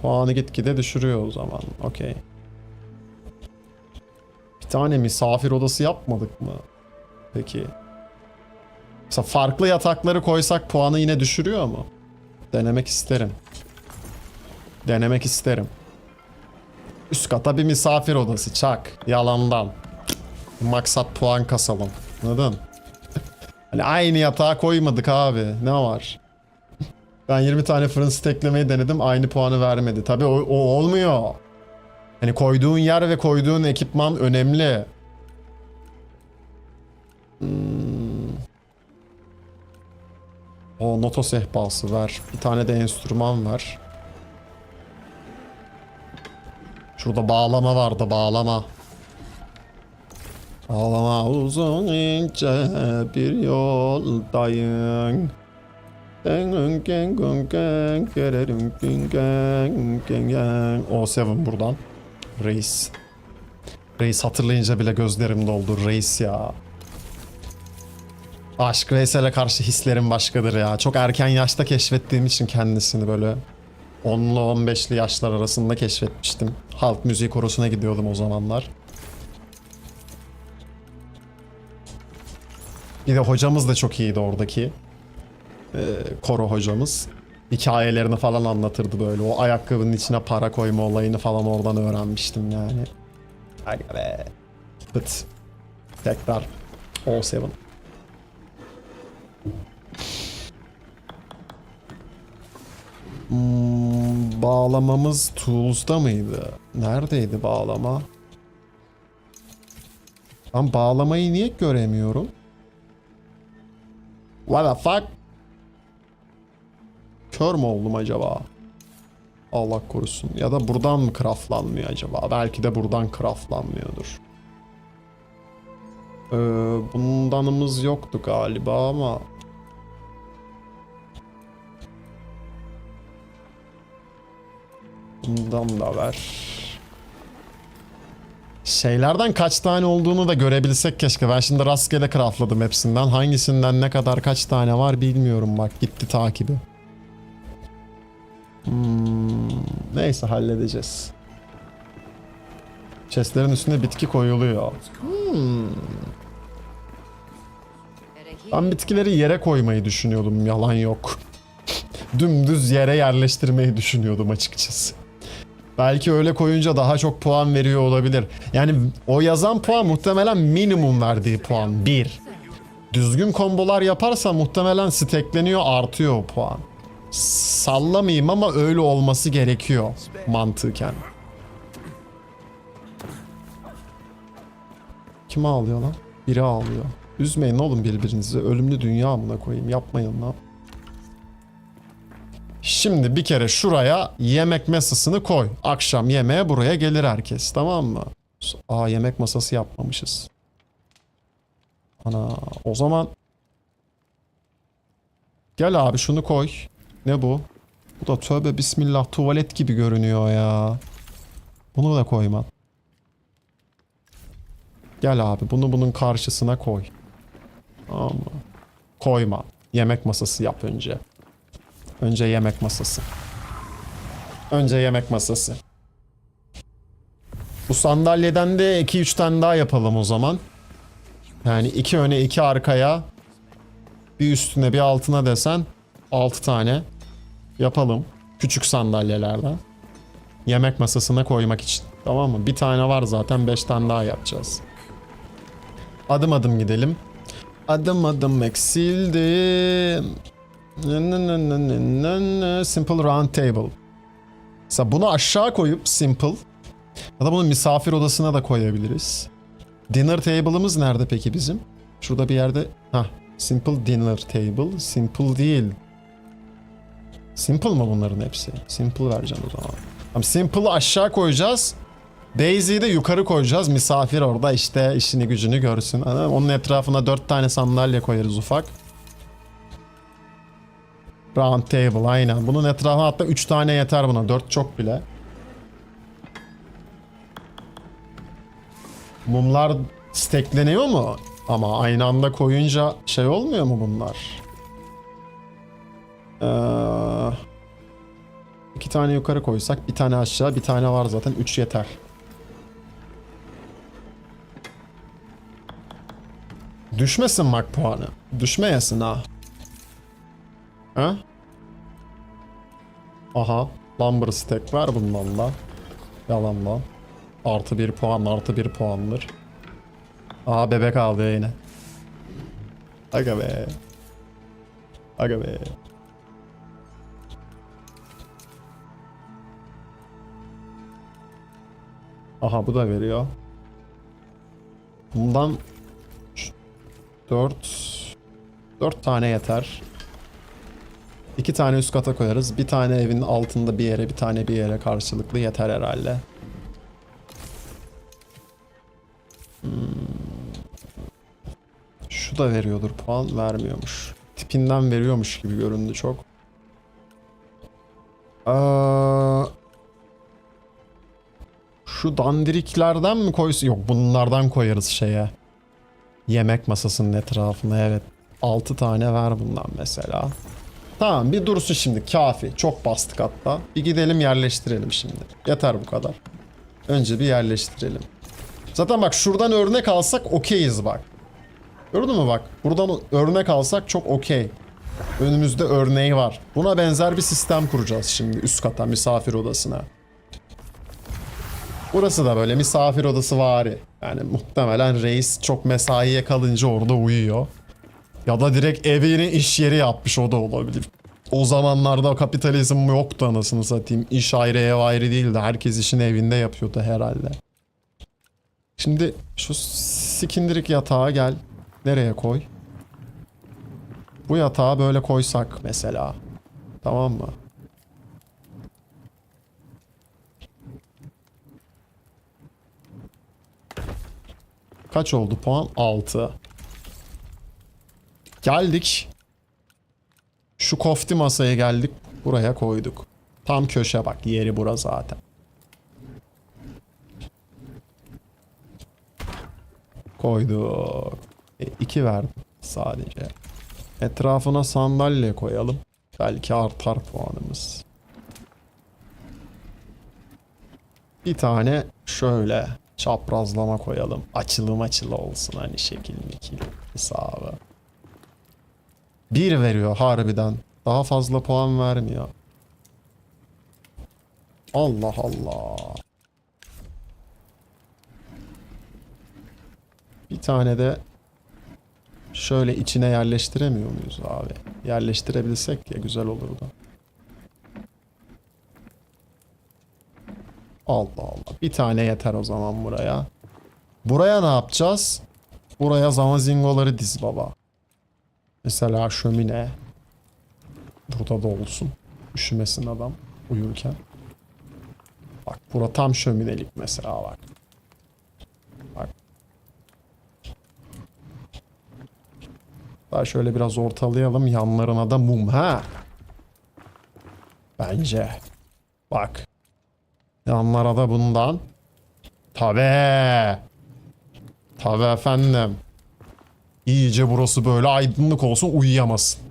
Puanı gitgide düşürüyor o zaman. Okey. Bir tane misafir odası yapmadık mı? Peki. Mesela farklı yatakları koysak puanı yine düşürüyor mu? Denemek isterim. Denemek isterim. Üst kata bir misafir odası çak. Yalandan. Maksat puan kasalım. Anladın? Hani aynı yatağa koymadık abi. Ne var? Ben 20 tane fırın steklemeyi denedim. Aynı puanı vermedi. Tabii o olmuyor. Hani koyduğun yer ve koyduğun ekipman önemli. O nota sehpası ver. Bir tane de enstrüman ver. Şurada bağlama vardı, bağlama. Bağlama uzun ince bir yoldayım. O7 buradan. Reis. Reis hatırlayınca bile gözlerim doldu. Reis ya. Aşk Veysel'e karşı hislerim başkadır ya. Çok erken yaşta keşfettiğim için kendisini böyle 10'lu 15'li yaşlar arasında keşfetmiştim. Halk müziği korosuna gidiyordum o zamanlar. Bir de hocamız da çok iyiydi oradaki. Koro hocamız. Hikayelerini falan anlatırdı böyle. O ayakkabının içine para koyma olayını falan oradan öğrenmiştim yani. Aga be. Bıt. Tekrar. O7. Bağlamamız Tools'da mıydı? Neredeydi bağlama? Ben bağlamayı niye göremiyorum? What the fuck? Kör mü oldum acaba? Allah korusun. Ya da buradan mı craftlanmıyor acaba? Belki de buradan craftlanmıyordur. Bundanımız yoktu galiba ama... Bundan da ver. Şeylerden kaç tane olduğunu da görebilsek keşke. Ben şimdi rastgele craftladım hepsinden. Hangisinden ne kadar kaç tane var bilmiyorum bak. Gitti takibi. Neyse halledeceğiz. Chestlerin üstüne bitki koyuluyor. Ben bitkileri yere koymayı düşünüyordum. Yalan yok. Dümdüz yere yerleştirmeyi düşünüyordum açıkçası. Belki öyle koyunca daha çok puan veriyor olabilir. Yani o yazan puan muhtemelen minimum verdiği puan 1. Düzgün kombolar yaparsa muhtemelen stackleniyor, artıyor o puan. Sallamayayım ama öyle olması gerekiyor mantıken. Kim ağlıyor lan? Biri ağlıyor. Üzmeyin oğlum birbirinizi. Ölümlü dünya amına koyayım. Yapmayın lan. Şimdi bir kere şuraya yemek masasını koy. Akşam yemeğe buraya gelir herkes. Tamam mı? Aa yemek masası yapmamışız. Ana o zaman gel abi şunu koy. Ne bu? Bu da tövbe bismillah tuvalet gibi görünüyor ya. Bunu da koyma. Gel abi bunu bunun karşısına koy. Tamam mı? Koyma. Yemek masası yap önce. Önce yemek masası. Önce yemek masası. Bu sandalyeden de 2-3 tane daha yapalım o zaman. Yani 2 öne 2 arkaya. Bir üstüne bir altına desen 6 tane yapalım. Küçük sandalyelerden. Yemek masasına koymak için. Tamam mı? Bir tane var zaten 5 tane daha yapacağız. Adım adım gidelim. Adım adım eksildim. Simple round table. Mesela bunu aşağı koyup simple ya da bunu misafir odasına da koyabiliriz. Dinner table'ımız nerede peki bizim? Şurada bir yerde. Hah, simple dinner table. Simple değil. Simple mı bunların hepsi? Simple vereceğim o zaman. Tamam, simple'ı aşağı koyacağız. Daisy'yi de yukarı koyacağız. Misafir orada işte işini gücünü görsün. Onun etrafına 4 tane sandalye koyarız ufak. Round table aynen. Bunun etrafına hatta 3 tane yeter buna. 4 çok bile. Mumlar stackleniyor mu? Ama aynı anda koyunca şey olmuyor mu bunlar? 2 tane yukarı koysak, bir tane aşağı, bir tane var zaten. 3 yeter. Düşmesin bak puanı. Düşmeyesin ha. Ha? Aha. Lumber stack var bundan da. Yalan lan. Artı 1 puan, artı 1 puandır. Aha bebek ağlıyor yine. Aga be. Aga be. Aha bu da veriyor. Bundan 4 tane yeter. 2 tane üst kata koyarız. Bir tane evin altında bir yere, bir tane bir yere karşılıklı yeter herhalde. Şu da veriyordur puan, vermiyormuş. Tipinden veriyormuş gibi göründü çok. Şu dandiriklerden mi koysun? Yok, bunlardan koyarız şeye. Yemek masasının etrafına, evet. 6 tane ver bundan mesela. Tamam, bir dursun şimdi, kafi. Çok bastık hatta. Bir gidelim yerleştirelim şimdi. Yeter bu kadar. Önce bir yerleştirelim. Zaten bak şuradan örnek alsak okeyiz bak. Gördün mü bak? Buradan örnek alsak çok okey. Önümüzde örneği var. Buna benzer bir sistem kuracağız şimdi üst kata, misafir odasına. Burası da böyle misafir odası vari. Yani muhtemelen reis çok mesaiye kalınca orada uyuyor. Ya da direkt evini iş yeri yapmış, o da olabilir. O zamanlarda kapitalizm yoktu anasını satayım. İş ayrı ev ayrı değildi. Herkes işini evinde yapıyordu herhalde. Şimdi şu sikindirik yatağa gel. Nereye koy? Bu yatağı böyle koysak mesela. Tamam mı? Kaç oldu puan? 6. Geldik. Şu kofti masaya geldik. Buraya koyduk. Tam köşe bak. Yeri bura zaten. Koyduk. 2 verdim sadece. Etrafına sandalye koyalım. Belki artar puanımız. Bir tane şöyle çaprazlama koyalım. Açılı olsun, hani şekil mekil hesabı. 1 veriyor harbiden. Daha fazla puan vermiyor. Allah Allah. Bir tane de şöyle içine yerleştiremiyor muyuz abi? Yerleştirebilsek ya güzel olurdu. Allah Allah. Bir tane yeter o zaman buraya. Buraya ne yapacağız? Buraya zamazingoları diz baba. Mesela şömine. Burada da olsun. Üşümesin adam uyurken. Bak bura tam şöminelik mesela bak. Bak. Daha şöyle biraz ortalayalım. Yanlarına da mum ha. Bence. Bak. Yanlara da bundan. Tabii. Tabii efendim. İyice burası böyle aydınlık olsun, uyuyamasın.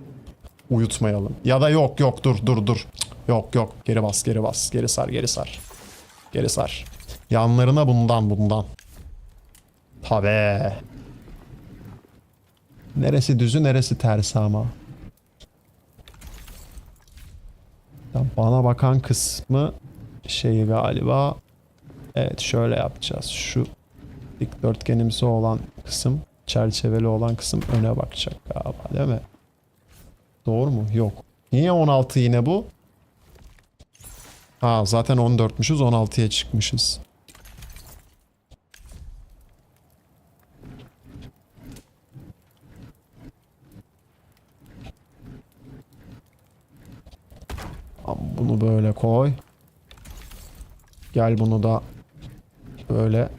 Uyutmayalım. Ya da yok dur. Yok geri bas geri sar. Geri sar. Yanlarına bundan. Tabii. Neresi düzü neresi tersi ama. Ya bana bakan kısmı şeyi galiba. Evet şöyle yapacağız. Şu dikdörtgenimsi olan kısım, çerçeveli olan kısım öne bakacak galiba, değil mi? Doğru mu? Yok. Niye 16 yine bu? Ha zaten 14'müşüz, 16'ya çıkmışız. Bunu böyle koy. Gel bunu da böyle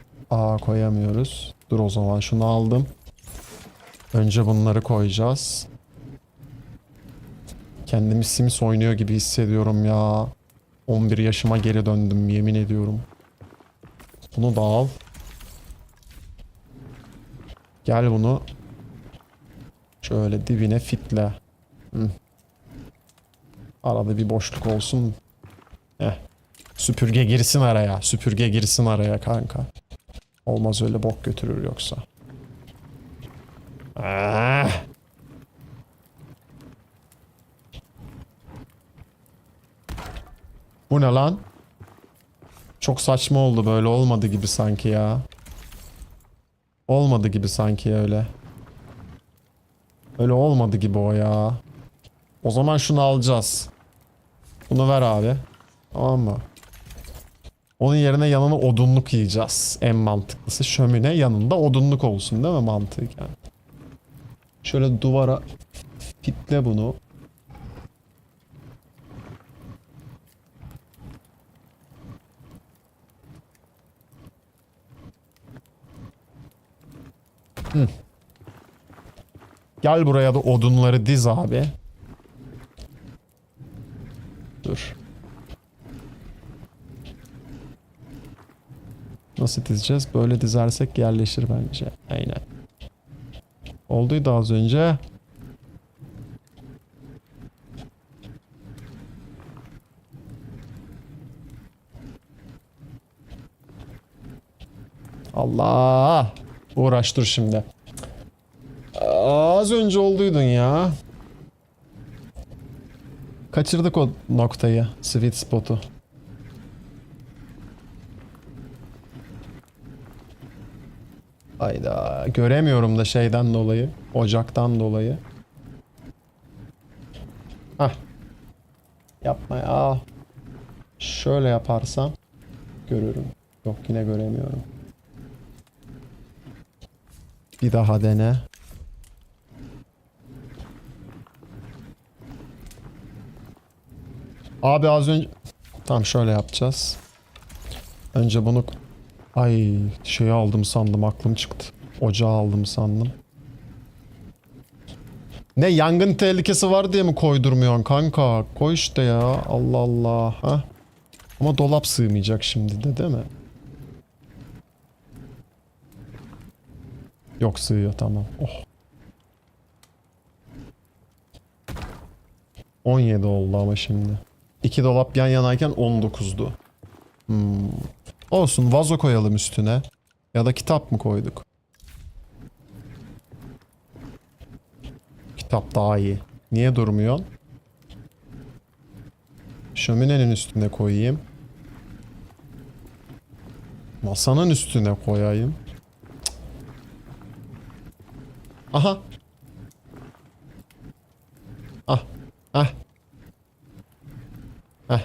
koyamıyoruz. Dur o zaman şunu aldım. Önce bunları koyacağız. Kendimi Sims oynuyor gibi hissediyorum ya. 11 yaşıma geri döndüm yemin ediyorum. Bunu da al. Gel bunu şöyle dibine fitle. Arada bir boşluk olsun. Süpürge girsin araya kanka. Olmaz öyle, bok götürür yoksa. Bu ne lan? Çok saçma oldu, böyle olmadı gibi sanki ya. Olmadı gibi sanki öyle. Öyle olmadı gibi o ya. O zaman şunu alacağız. Bunu ver abi. Tamam mı? Onun yerine yanına odunluk yiyeceğiz. En mantıklısı şömine yanında odunluk olsun değil mi mantıken? Şöyle duvara fitle bunu. Gel buraya da odunları diz abi. Dur. Nasıl dizeceğiz? Böyle dizersek yerleşir bence. Aynen. Olduydu az önce. Allah! Uğraş dur şimdi. Az önce olduydun ya. Kaçırdık o noktayı. Sweet spot'u. Hayda. Göremiyorum da şeyden dolayı. Ocaktan dolayı. Hah. Yapma ya. Şöyle yaparsam görürüm. Yok yine göremiyorum. Bir daha dene. Abi az önce... Tamam şöyle yapacağız. Önce bunu... Ay şeyi aldım sandım, aklım çıktı. Ocağı aldım sandım. Ne yangın tehlikesi var diye mi koydurmuyorsun kanka? Koy işte ya. Allah Allah. Ha? Ama dolap sığmayacak şimdi de değil mi? Yok sığıyor tamam. Oh. 17 oldu ama şimdi. 2 dolap yan yanayken 19'du. Olsun vazo koyalım üstüne. Ya da kitap mı koyduk? Kitap daha iyi. Niye durmuyorsun? Şöminenin üstüne koyayım. Masanın üstüne koyayım. Cık. Aha. Ah. Ah. Ah.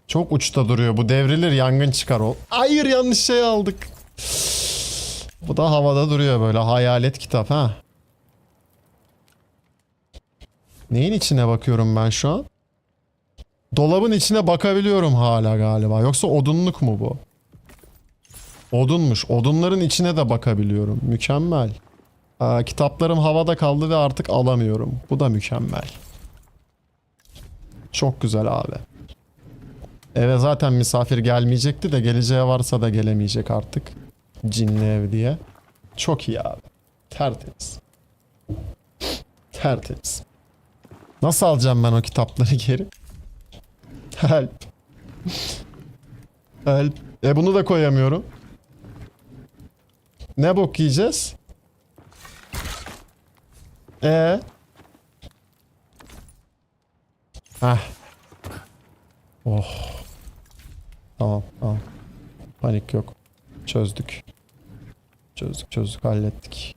Çok uçta duruyor. Bu devrilir yangın çıkar o. Hayır yanlış şey aldık. Bu da havada duruyor böyle hayalet kitap ha. Neyin içine bakıyorum ben şu an? Dolabın içine bakabiliyorum hala galiba. Yoksa odunluk mu bu? Odunmuş. Odunların içine de bakabiliyorum. Mükemmel. Kitaplarım havada kaldı ve artık alamıyorum. Bu da mükemmel. Çok güzel abi. Eve zaten misafir gelmeyecekti de geleceği varsa da gelemeyecek artık. Cinli ev diye. Çok iyi abi. Tertemiz. Tertemiz. Nasıl alacağım ben o kitapları geri? Help. Help. Bunu da koyamıyorum. Ne bok yiyeceğiz? Heh. Oh. Tamam, tamam. Panik yok. Çözdük. Çözdük, hallettik.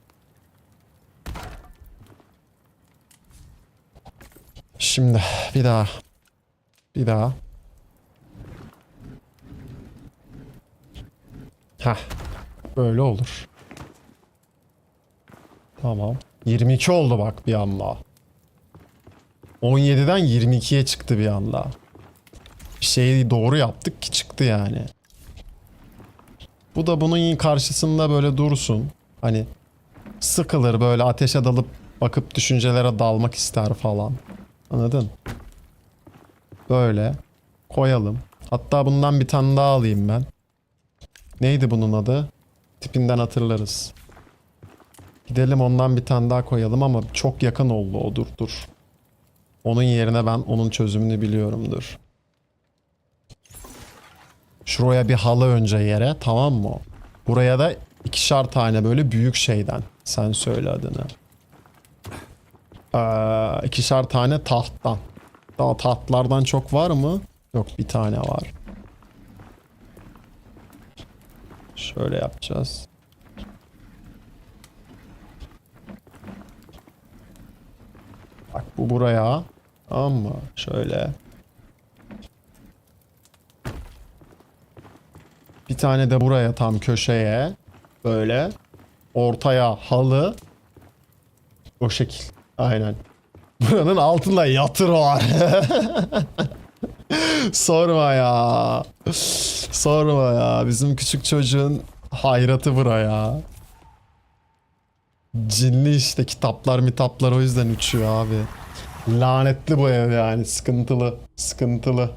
Şimdi bir daha. Bir daha. Heh. Böyle olur. Tamam. 22 oldu bak bir anda. 17'den 22'ye çıktı bir anda. Bir şeyi doğru yaptık ki çıktı yani. Bu da bunun karşısında böyle dursun. Hani sıkılır böyle ateşe dalıp bakıp düşüncelere dalmak ister falan. Anladın? Böyle koyalım. Hatta bundan bir tane daha alayım ben. Neydi bunun adı? Tipinden hatırlarız. Gidelim ondan bir tane daha koyalım ama çok yakın oldu o dur. Onun yerine ben onun çözümünü biliyorumdur. Şuraya bir halı önce yere tamam mı? Buraya da 2'şer tane böyle büyük şeyden. Sen söyle adını. 2'şer tane tahttan. Daha tahtlardan çok var mı? Yok bir tane var. Şöyle yapacağız. Bu buraya. Tamam mı? Şöyle. Bir tane de buraya tam köşeye. Böyle. Ortaya halı. O şekil. Aynen. Buranın altında yatır var. Sorma ya. Sorma ya. Bizim küçük çocuğun hayratı buraya. Cinli işte, kitaplar mitaplar o yüzden uçuyor abi. Lanetli bu ev yani, sıkıntılı. Sıkıntılı.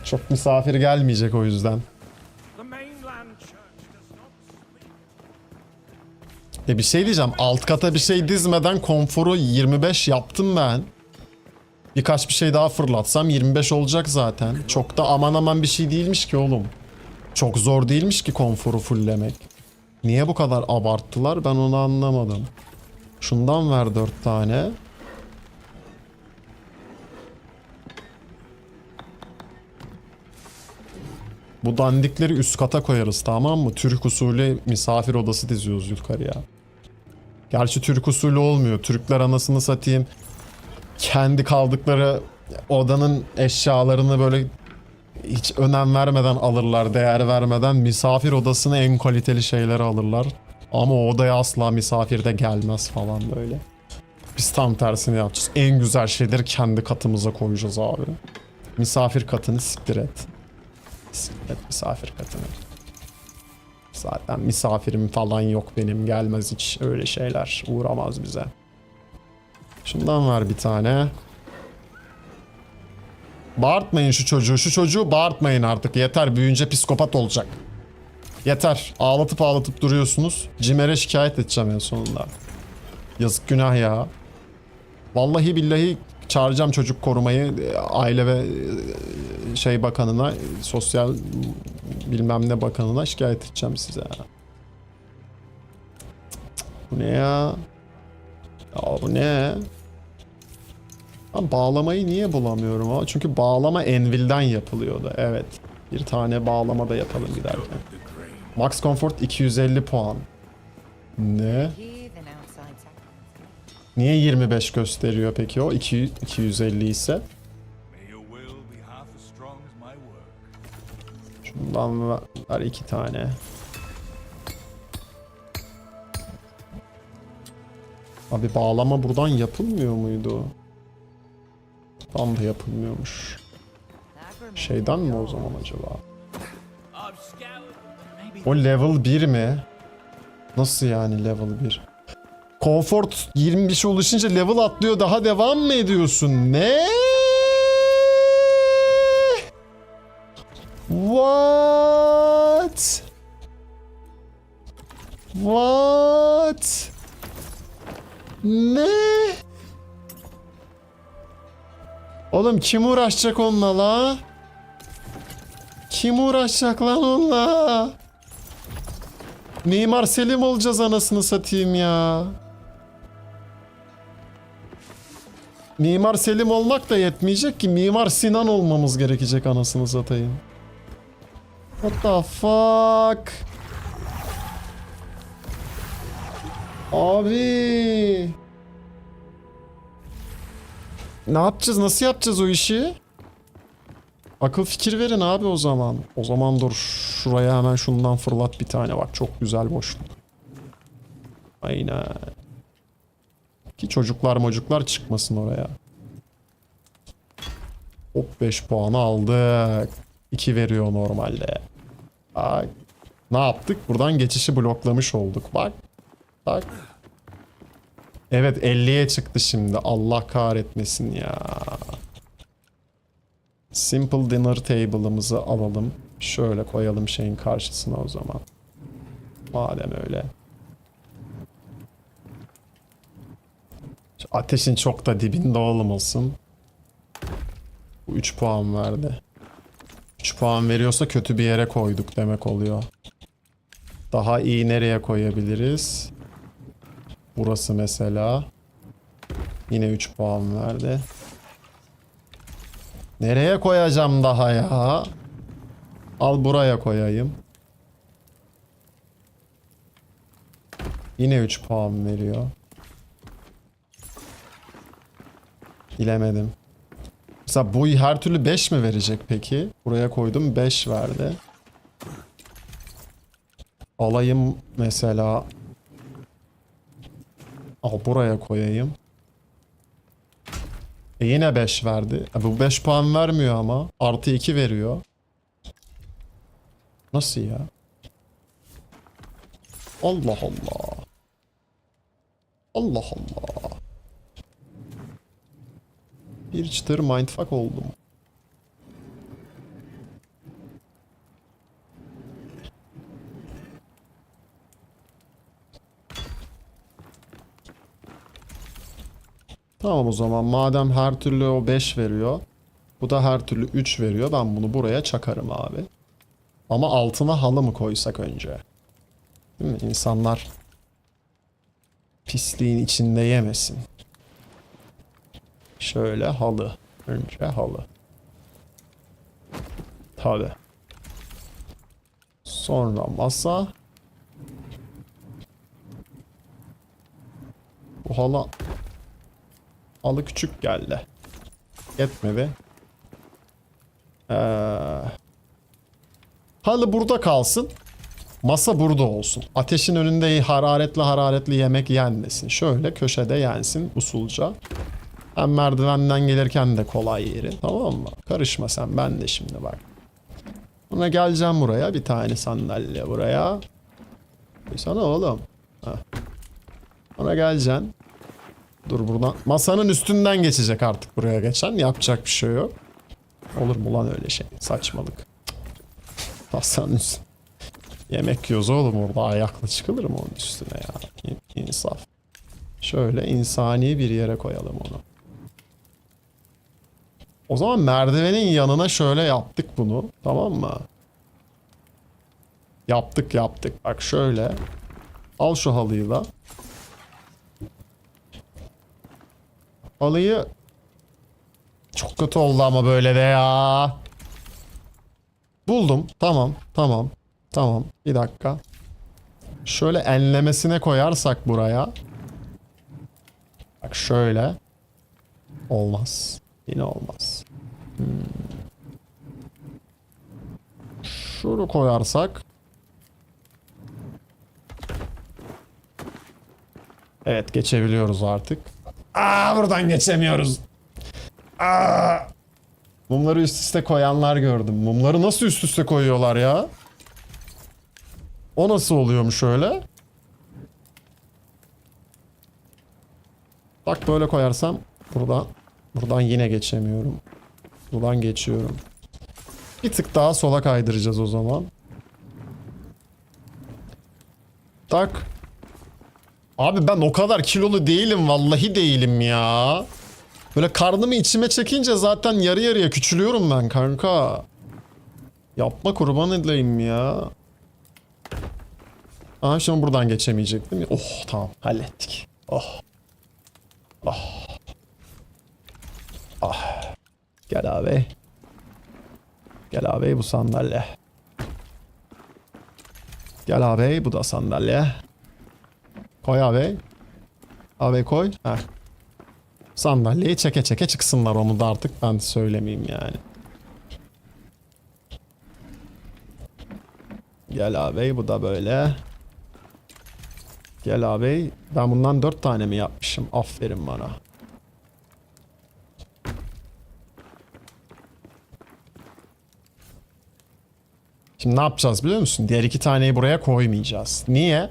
Çok misafir gelmeyecek o yüzden. The mainland church does not sleep. Bir şey diyeceğim, alt kata bir şey dizmeden konforu 25 yaptım ben. Birkaç bir şey daha fırlatsam 25 olacak zaten. Çok da aman aman bir şey değilmiş ki oğlum. Çok zor değilmiş ki konforu fulllemek. Niye bu kadar abarttılar, ben onu anlamadım. Şundan ver 4 tane. Bu dandikleri üst kata koyarız, tamam mı? Türk usulü misafir odası diziyoruz yukarıya. Gerçi Türk usulü olmuyor. Türkler anasını satayım, kendi kaldıkları odanın eşyalarını böyle hiç önem vermeden alırlar, değer vermeden. Misafir odasına en kaliteli şeyleri alırlar. Ama o odaya asla misafir de gelmez falan böyle. Biz tam tersini yapacağız. En güzel şeyleri kendi katımıza koyacağız abi. Misafir katını siktir et. Siktir et misafir katını. Zaten misafirim falan yok benim, gelmez hiç öyle şeyler. Uğramaz bize. Şundan ver bir tane. Bağırtmayın şu çocuğu. Şu çocuğu bağırtmayın artık. Yeter, büyüyünce psikopat olacak. Yeter. Ağlatıp ağlatıp duruyorsunuz. Cimer'e şikayet edeceğim en sonunda. Yazık, günah ya. Vallahi billahi çağıracağım çocuk korumayı, aile ve şey bakanına, sosyal bilmem ne bakanına şikayet edeceğim size. Bu ne ya? Ya bu ne? Ben bağlamayı niye bulamıyorum ama? Çünkü bağlama Envil'den yapılıyordu. Evet. Bir tane bağlama da yapalım giderken. Max Comfort 250 puan. Ne? Niye 25 gösteriyor peki o? 250 ise. May your will be half as strong as my work. Şundan ver 2 tane. Abi bağlama buradan yapılmıyor muydu? Tam da yapılmıyormuş. Şeyden mi o zaman acaba? O level 1 mi? Nasıl yani level 1? Comfort 25'e ulaşınca level atlıyor, daha devam mı ediyorsun? Ne? What? What? Ne? Oğlum kim uğraşacak onunla la? Kim uğraşacak lan onunla? Mimar Selim olacağız anasını satayım ya. Mimar Selim olmak da yetmeyecek ki, Mimar Sinan olmamız gerekecek anasını satayım. What the fuck? Abi. Ne yapacağız? Nasıl yapacağız o işi? Akıl fikir verin abi o zaman. O zaman dur. Şuraya hemen şundan fırlat bir tane. Bak çok güzel boşluk. Aynen. Ki çocuklar çıkmasın oraya. Hop 5 puanı aldık. 2 veriyor normalde. Bak. Ne yaptık? Buradan geçişi bloklamış olduk. Bak. Bak. Evet 50'ye çıktı şimdi. Allah kahretmesin ya. Simple dinner table'ımızı alalım. Şöyle koyalım şeyin karşısına o zaman. Madem öyle. Şu ateşin çok da dibinde olmasın. Bu 3 puan verdi. 3 puan veriyorsa kötü bir yere koyduk demek oluyor. Daha iyi nereye koyabiliriz? Burası mesela. Yine 3 puan verdi. Nereye koyacağım daha ya? Al buraya koyayım. Yine 3 puan veriyor. Bilemedim. Mesela bu her türlü 5 mi verecek peki? Buraya koydum 5 verdi. Alayım mesela. Al buraya koyayım. Yine 5 verdi. Bu 5 puan vermiyor ama. Artı 2 veriyor. Nasıl ya? Allah Allah. Allah Allah. Bir çıtır mindfuck oldum. Tamam o zaman madem her türlü o 5 veriyor. Bu da her türlü 3 veriyor. Ben bunu buraya çakarım abi. Ama altına halı mı koysak önce? Değil mi? İnsanlar pisliğin içinde yemesin. Şöyle halı. Önce halı. Tabii. Sonra masa. Bu halı küçük geldi. Yetmedi. Halı burada kalsın. Masa burada olsun. Ateşin önünde hararetli yemek yenmesin. Şöyle köşede yensin usulca. Hem merdivenden gelirken de kolay yeri. Tamam mı? Karışma sen. Ben de şimdi bak. Buna geleceğim buraya. Bir tane sandalye buraya. Sana oğlum. Heh. Buna geleceksin. Dur buradan. Masanın üstünden geçecek artık buraya geçen. Yapacak bir şey yok. Olur mu lan öyle şey? Saçmalık. Masanın üstüne. Yemek yiyoruz oğlum orada. Ayakla çıkılır mı onun üstüne ya? İnsaf. Şöyle insani bir yere koyalım onu. O zaman merdivenin yanına şöyle yaptık bunu. Tamam mı? Yaptık. Bak şöyle. Al şu halıyı da. Halıyı... Çok kötü oldu ama böyle de ya. Buldum. Tamam. Bir dakika. Şöyle enlemesine koyarsak buraya. Bak şöyle. Olmaz. Yine olmaz. Şunu koyarsak. Evet geçebiliyoruz artık. Buradan geçemiyoruz. Mumları üst üste koyanlar gördüm. Mumları nasıl üst üste koyuyorlar ya? O nasıl oluyormuş öyle? Bak böyle koyarsam buradan yine geçemiyorum. Buradan geçiyorum. Bir tık daha sola kaydıracağız o zaman. Tak. Abi ben o kadar kilolu değilim, vallahi değilim ya. Böyle karnımı içime çekince zaten yarı yarıya küçülüyorum ben kanka. Yapma kurban edeyim ya. Aha şimdi buradan geçemeyecek değil mi? Oh tamam hallettik. Oh. Gel abi. Gel abi bu sandalye. Gel abi bu da sandalye. Koy abi. Abi koy. Heh. Sandalyeyi çeke çeke çıksınlar, onu da artık ben söylemeyeyim yani. Gel abi bu da böyle. Gel abi. Ben bundan 4 tane mi yapmışım? Aferin bana. Şimdi ne yapacağız biliyor musun? Diğer 2 taneyi buraya koymayacağız. Niye?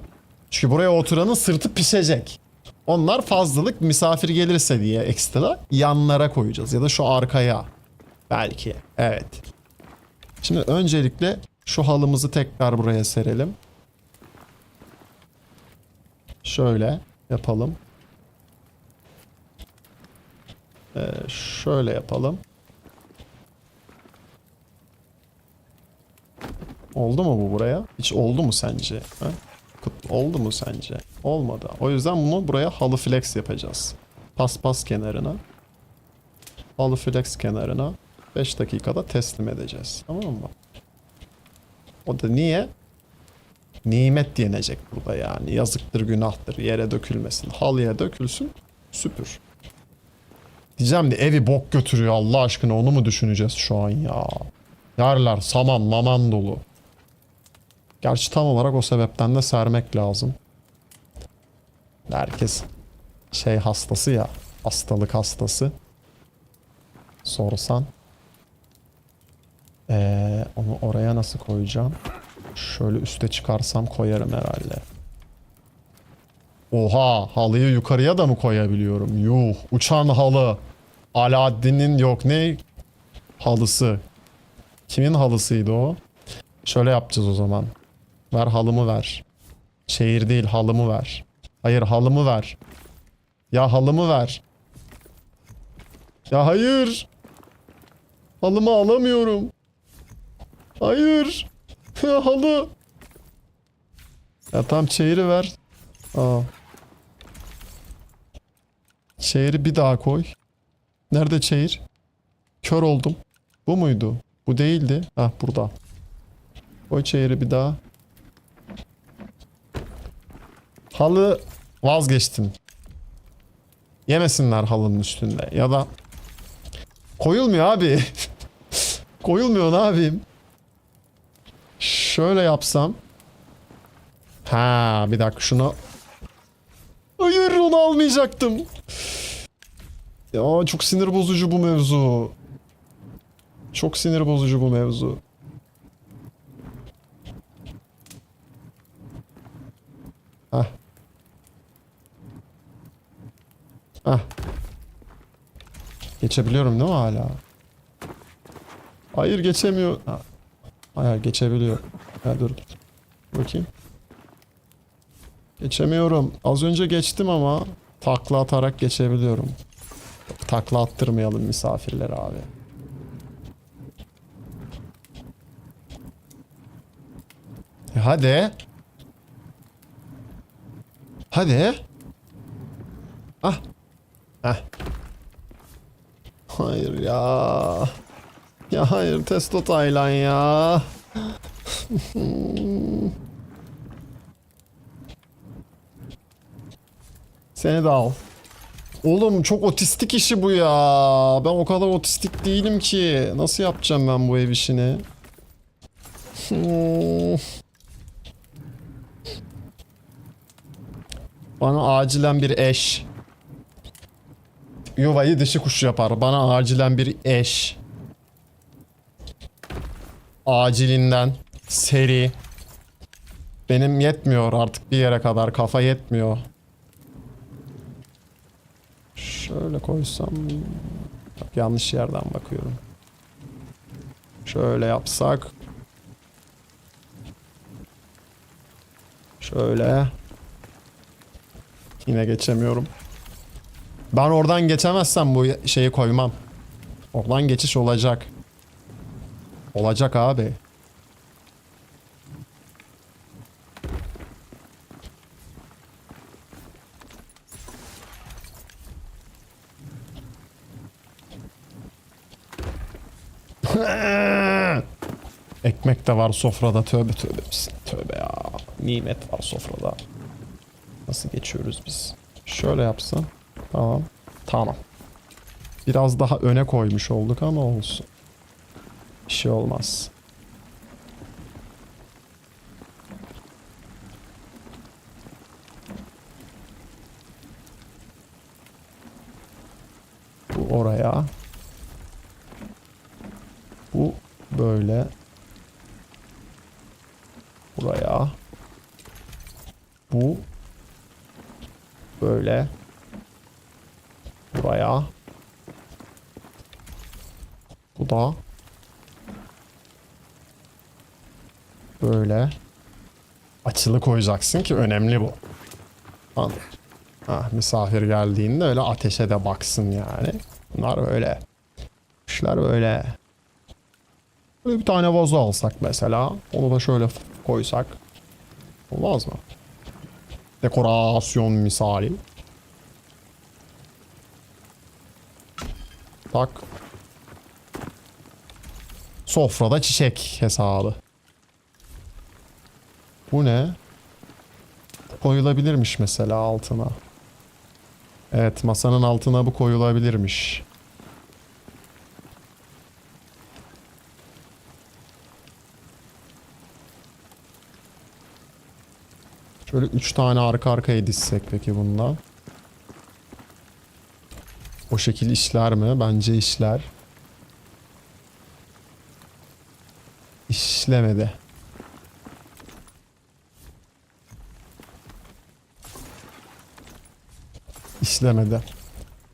Çünkü buraya oturanın sırtı pişecek. Onlar fazlalık, misafir gelirse diye ekstra yanlara koyacağız. Ya da şu arkaya. Belki. Evet. Şimdi öncelikle şu halımızı tekrar buraya serelim. Şöyle yapalım. Şöyle yapalım. Oldu mu bu buraya? Hiç oldu mu sence? Ha? Oldu mu sence? Olmadı. O yüzden bunu buraya halı flex yapacağız. Paspas kenarına. Halı flex kenarına 5 dakikada teslim edeceğiz. Tamam mı? O da niye? Nimet yenecek burada yani. Yazıktır, günahtır. Yere dökülmesin. Halıya dökülsün. Süpür. Diyeceğim de evi bok götürüyor Allah aşkına, onu mu düşüneceğiz şu an ya? Yerler saman maman dolu. Gerçi tam olarak o sebepten de sermek lazım. Herkes şey hastası ya. Hastalık hastası. Sorsan. Onu oraya nasıl koyacağım? Şöyle üste çıkarsam koyarım herhalde. Oha, halıyı yukarıya da mı koyabiliyorum? Yuh, uçan halı. Alaaddin'in yok ne? Halısı. Kimin halısıydı o? Şöyle yapacağız o zaman. Ver halımı ver. Şehir değil, halımı ver. Hayır, halımı ver. Ya halımı ver. Ya hayır. Halımı alamıyorum. Hayır. Ya halı. Ya tam çeyiri ver. Aa. Çeyiri bir daha koy. Nerede çeyir? Kör oldum. Bu muydu? Bu değildi. Hah, burada. Koy çeyiri bir daha. Halı vazgeçtim. Yemesinler halının üstünde. Ya da koyulmuyor abi. Koyulmuyor, ne yapayım? Şöyle yapsam. Ha, bir dakika şunu. Hayır, onu almayacaktım. Ya çok sinir bozucu bu mevzu. Çok sinir bozucu bu mevzu. Hah. Hah. Geçebiliyorum değil mi hala? Hayır, geçemiyor. Ha. Hayır, geçebiliyor. Ha, dur. Bakayım. Geçemiyorum. Az önce geçtim ama takla atarak geçebiliyorum. Takla attırmayalım misafirlere abi. Hadi. Hadi. Ah. Heh. Hayır ya. Ya hayır, Testo Taylan ya. Seni de al. Oğlum çok otistik işi bu ya. Ben o kadar otistik değilim ki. Nasıl yapacağım ben bu ev işini? Bana acilen bir eş. Yuvayı dişi kuş yapar. Bana acilen bir eş. Acilinden. Seri. Benim yetmiyor artık bir yere kadar. Kafa yetmiyor. Şöyle koysam. Bak, yanlış yerden bakıyorum. Şöyle yapsak. Şöyle. Yine geçemiyorum. Ben oradan geçemezsem bu şeyi koymam. Oradan geçiş olacak. Olacak abi. Ekmek de var sofrada, tövbe tövbe. Tövbe ya. Nimet var sofrada. Nasıl geçiyoruz biz? Şöyle yapsam. Tamam. Tamam. Biraz daha öne koymuş olduk ama olsun. Bir şey olmaz. Bu oraya. Bu böyle. Buraya. Bu böyle. Buraya. Bu da böyle. Açılı koyacaksın ki önemli bu. Misafir geldiğinde öyle ateşe de baksın yani. Bunlar böyle. İşler böyle. Böyle bir tane vazo alsak mesela. Onu da şöyle koysak. Olmaz mı? Dekorasyon misali. Bak. Sofrada çiçek hesabı. Bu ne? Koyulabilirmiş mesela altına. Evet, masanın altına bu koyulabilirmiş. Şöyle 3 tane arka arkaya dizsek peki bundan. O şekil işler mi? Bence işler. İşlemedi. İşlemedi.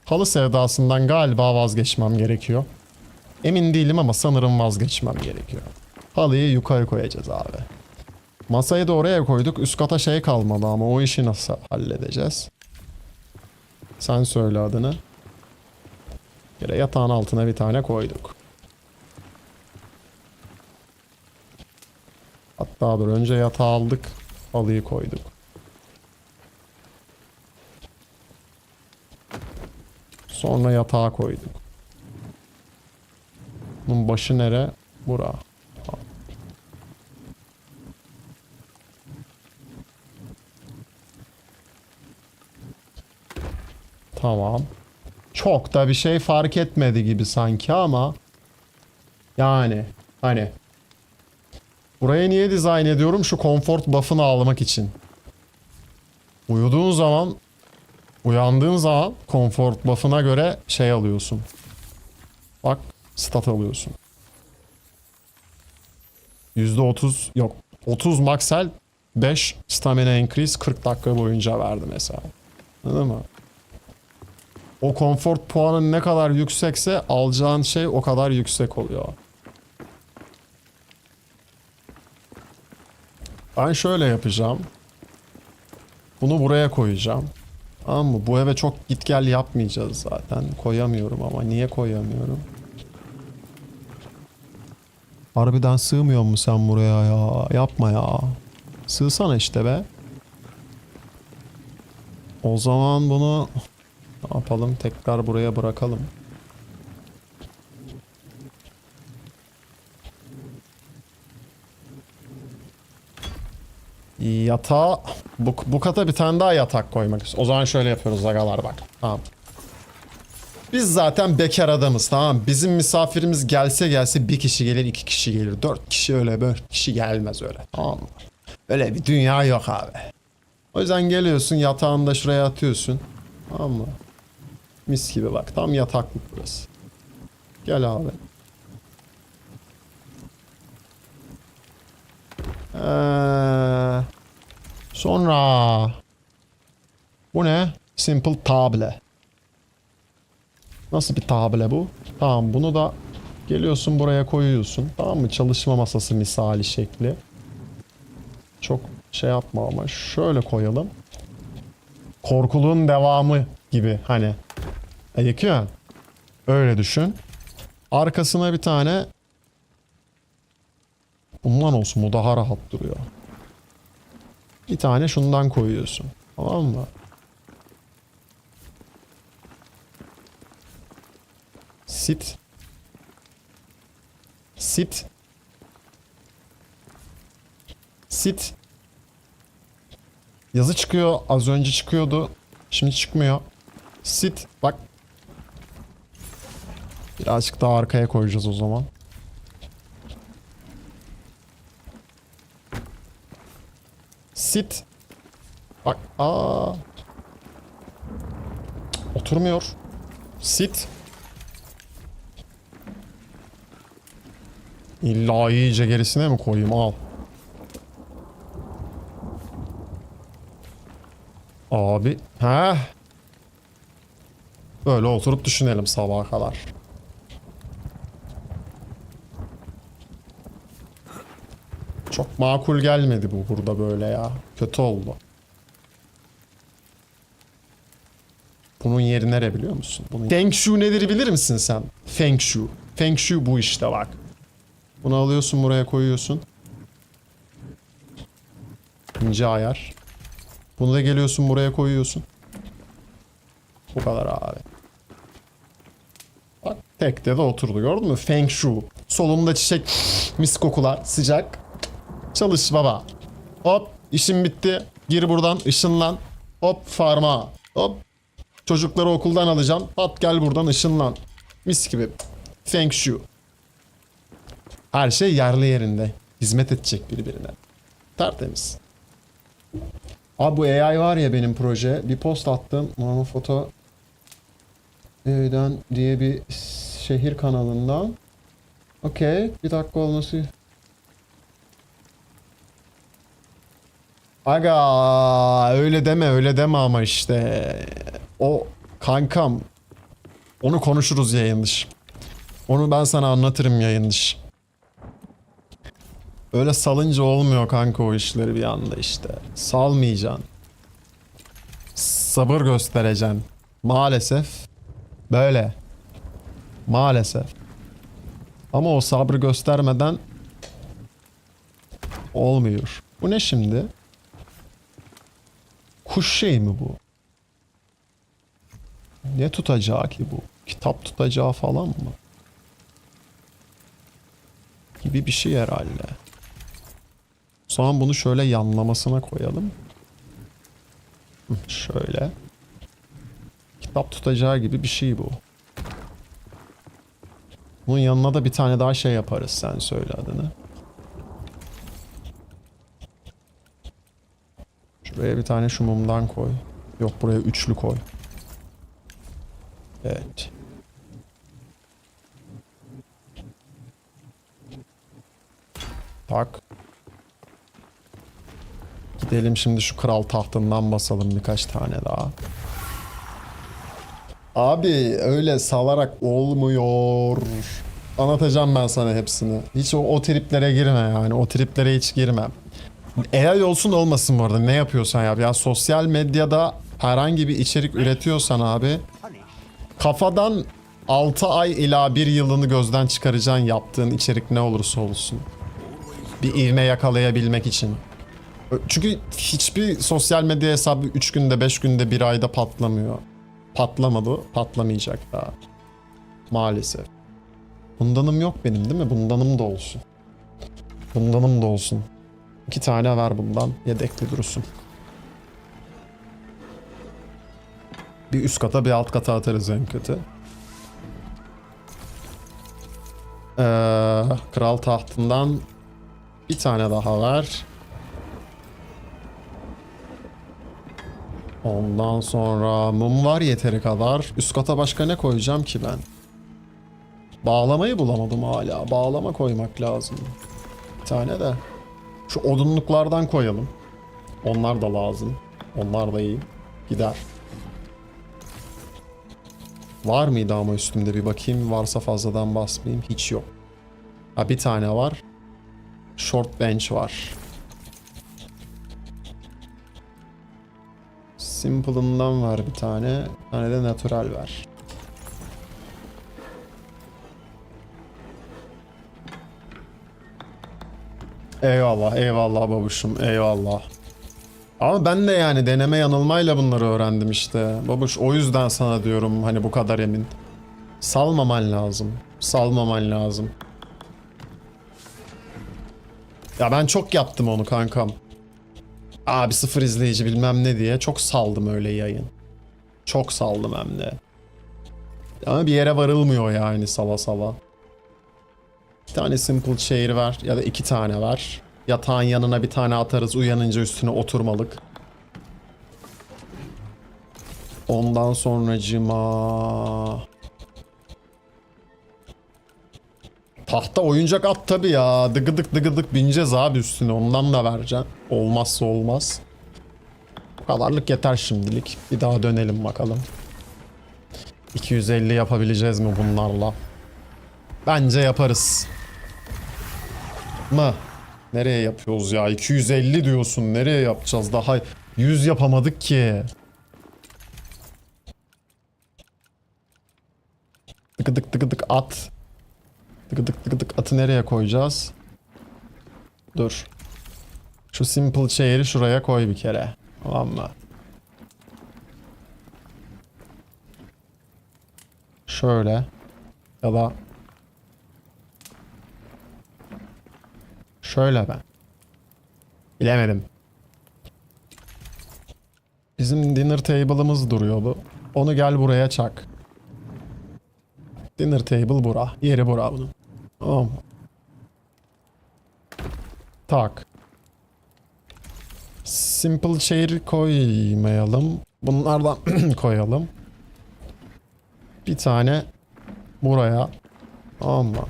Halı sevdasından galiba vazgeçmem gerekiyor. Emin değilim ama sanırım vazgeçmem gerekiyor. Halıyı yukarı koyacağız abi. Masayı da oraya koyduk. Üst kata şey kalmadı ama o işi nasıl halledeceğiz? Sen söyle adını. Yine yatağın altına bir tane koyduk. Hatta dur önce yatağı aldık. Halıyı koyduk. Sonra yatağa koyduk. Bunun başı nere? Bura. Tamam. Çok da bir şey fark etmedi gibi sanki ama yani hani burayı niye dizayn ediyorum? Şu comfort buff'ını almak için. Uyuduğun zaman, uyandığın zaman comfort buff'ına göre şey alıyorsun. Bak, stat alıyorsun. %30 yok. 30 maksel 5 stamina increase 40 dakika boyunca verdi mesela. Anladın mı? O comfort puanın ne kadar yüksekse alacağın şey o kadar yüksek oluyor. Ben şöyle yapacağım. Bunu buraya koyacağım. Tamam mı? Bu eve çok git gel yapmayacağız zaten. Koyamıyorum ama niye koyamıyorum? Harbiden sığmıyor mu sen buraya ya? Yapma ya. Sığsana işte be. O zaman bunu ne yapalım? Tekrar buraya bırakalım. Yatağa bu kata bir tane daha yatak koymak istiyorum. O zaman şöyle yapıyoruz agalar bak. Tamam. Biz zaten bekar adamız, tamam. Bizim misafirimiz gelse bir kişi gelir, 2 kişi gelir, 4 kişi öyle 4 kişi gelmez öyle, tamam mı? Öyle bir dünya yok abi. O yüzden geliyorsun yatağını da şuraya atıyorsun, tamam mı? Mis gibi bak, tam yataklık burası. Gel abi. Sonra bu ne? Simple table. Nasıl bir table bu? Tamam, bunu da geliyorsun buraya koyuyorsun. Tamam mı? Çalışma masası misali şekli. Çok şey yapma ama şöyle koyalım. Korkuluğun devamı gibi hani. Yıkıyor. Öyle düşün. Arkasına bir tane bundan olsun, bu daha rahat duruyor. Bir tane şundan koyuyorsun. Tamam mı? Sit. Sit. Sit. Yazı çıkıyor. Az önce çıkıyordu. Şimdi çıkmıyor. Sit. Bak. Birazcık daha arkaya koyacağız o zaman. Sit. Bak. Oturmuyor. Sit. İlla iyice gerisine mi koyayım? Al. Abi. He. Böyle oturup düşünelim sabaha kadar. Çok makul gelmedi bu burada böyle ya. Kötü oldu. Bunun yeri nere biliyor musun? Feng Shui nedir bilir misin sen? Feng Shui. Feng Shui bu işte bak. Bunu alıyorsun buraya koyuyorsun. İnce ayar. Bunu da geliyorsun buraya koyuyorsun. Bu kadar abi. Bak tekte de oturdu, gördün mü? Feng Shui. Solumda çiçek, mis kokular, sıcak. Çalış baba. Hop işim bitti. Gir buradan, ışınlan. Hop farma. Hop. Çocukları okuldan alacağım. Pat gel buradan, ışınlan. Mis gibi. Feng Shui. Her şey yerli yerinde. Hizmet edecek birbirine. Tertemiz. Abi bu AI var ya benim proje. Bir post attım. Normal foto Evden diye bir şehir kanalından. Okey. Bir dakika olması. Aga öyle deme öyle deme ama işte. O kankam. Onu konuşuruz yayın dışı. Onu ben sana anlatırım yayın dışı. Öyle salınca olmuyor kanka o işleri bir anda işte. Salmayacaksın. Sabır göstereceksin. Maalesef. Böyle. Maalesef. Ama o sabrı göstermeden olmuyor. Bu ne şimdi? Kuş şey mi bu? Ne tutacağı ki bu? Kitap tutacağı falan mı? Gibi bir şey herhalde. Sonra bunu şöyle yanlamasına koyalım. Şöyle. Kitap tutacağı gibi bir şey bu. Bunun yanına da bir tane daha şey yaparız. Sen söyle adını. Şuraya bir tane şu mumdan koy. Yok buraya üçlü koy. Evet. Tak. Gidelim şimdi şu kral tahtından basalım birkaç tane daha. Abi öyle salarak olmuyor. Anlatacağım ben sana hepsini. Hiç o triplere girme yani. O triplere hiç girmem. AI olsun olmasın bu arada. Ne yapıyorsan yap. Ya sosyal medyada herhangi bir içerik üretiyorsan abi kafadan 6 ay ila 1 yılını gözden çıkaracaksın yaptığın içerik ne olursa olsun. Bir ivme yakalayabilmek için. Çünkü hiçbir sosyal medya hesabı 3 günde 5 günde 1 ayda patlamıyor. Patlamadı, patlamayacak daha. Maalesef. Bundanım yok benim değil mi? Bundanım da olsun. Bundanım da olsun. 2 tane ver bundan. Yedekli dursun. Bir üst kata bir alt kata atarız en kötü. Kral tahtından bir tane daha ver. Ondan sonra mum var yeteri kadar. Üst kata başka ne koyacağım ki ben? Bağlamayı bulamadım hala. Bağlama koymak lazım. Bir tane de. Şu odunluklardan koyalım. Onlar da lazım. Onlar da iyi. Gider. Var mıydı ama üstümde bir bakayım. Varsa fazladan basmayayım. Hiç yok. Ha bir tane var. Short bench var. Simple'ından ver bir tane. Bir tane de natural ver. Eyvallah, eyvallah babuşum, eyvallah. Ama ben de yani deneme yanılmayla bunları öğrendim işte. Babuş o yüzden sana diyorum hani bu kadar emin. Salmaman lazım. Salmaman lazım. Ya ben çok yaptım onu kankam. Abi 0 izleyici bilmem ne diye çok saldım öyle yayın. Çok saldım hem de. Ama bir yere varılmıyor yani sala sala. Bir tane simple chair ver ya da 2 tane ver. Yatağın yanına bir tane atarız uyanınca üstüne oturmalık. Ondan sonracıma... Tahta oyuncak at tabi ya. Dıgıdık dıgıdık bineceğiz abi üstüne. Ondan da vereceğim. Olmazsa olmaz. Bu kadarlık yeter şimdilik. Bir daha dönelim bakalım. 250 yapabileceğiz mi bunlarla? Bence yaparız. Mı? Nereye yapıyoruz ya? 250 diyorsun. Nereye yapacağız? Daha 100 yapamadık ki. Dıgıdık dıgıdık at. Dıgıdık dıgıdık atı nereye koyacağız? Dur. Şu simple chair'i şuraya koy bir kere. Tamam mı? Şöyle. Ya da şöyle ben. Bilemedim. Bizim dinner table'ımız duruyordu. Onu gel buraya çak. Dinner table bura. Yeri bura bunun. Tamam mı? Tak. Simple chair koymayalım. Bunlardan koyalım. Bir tane buraya. Ama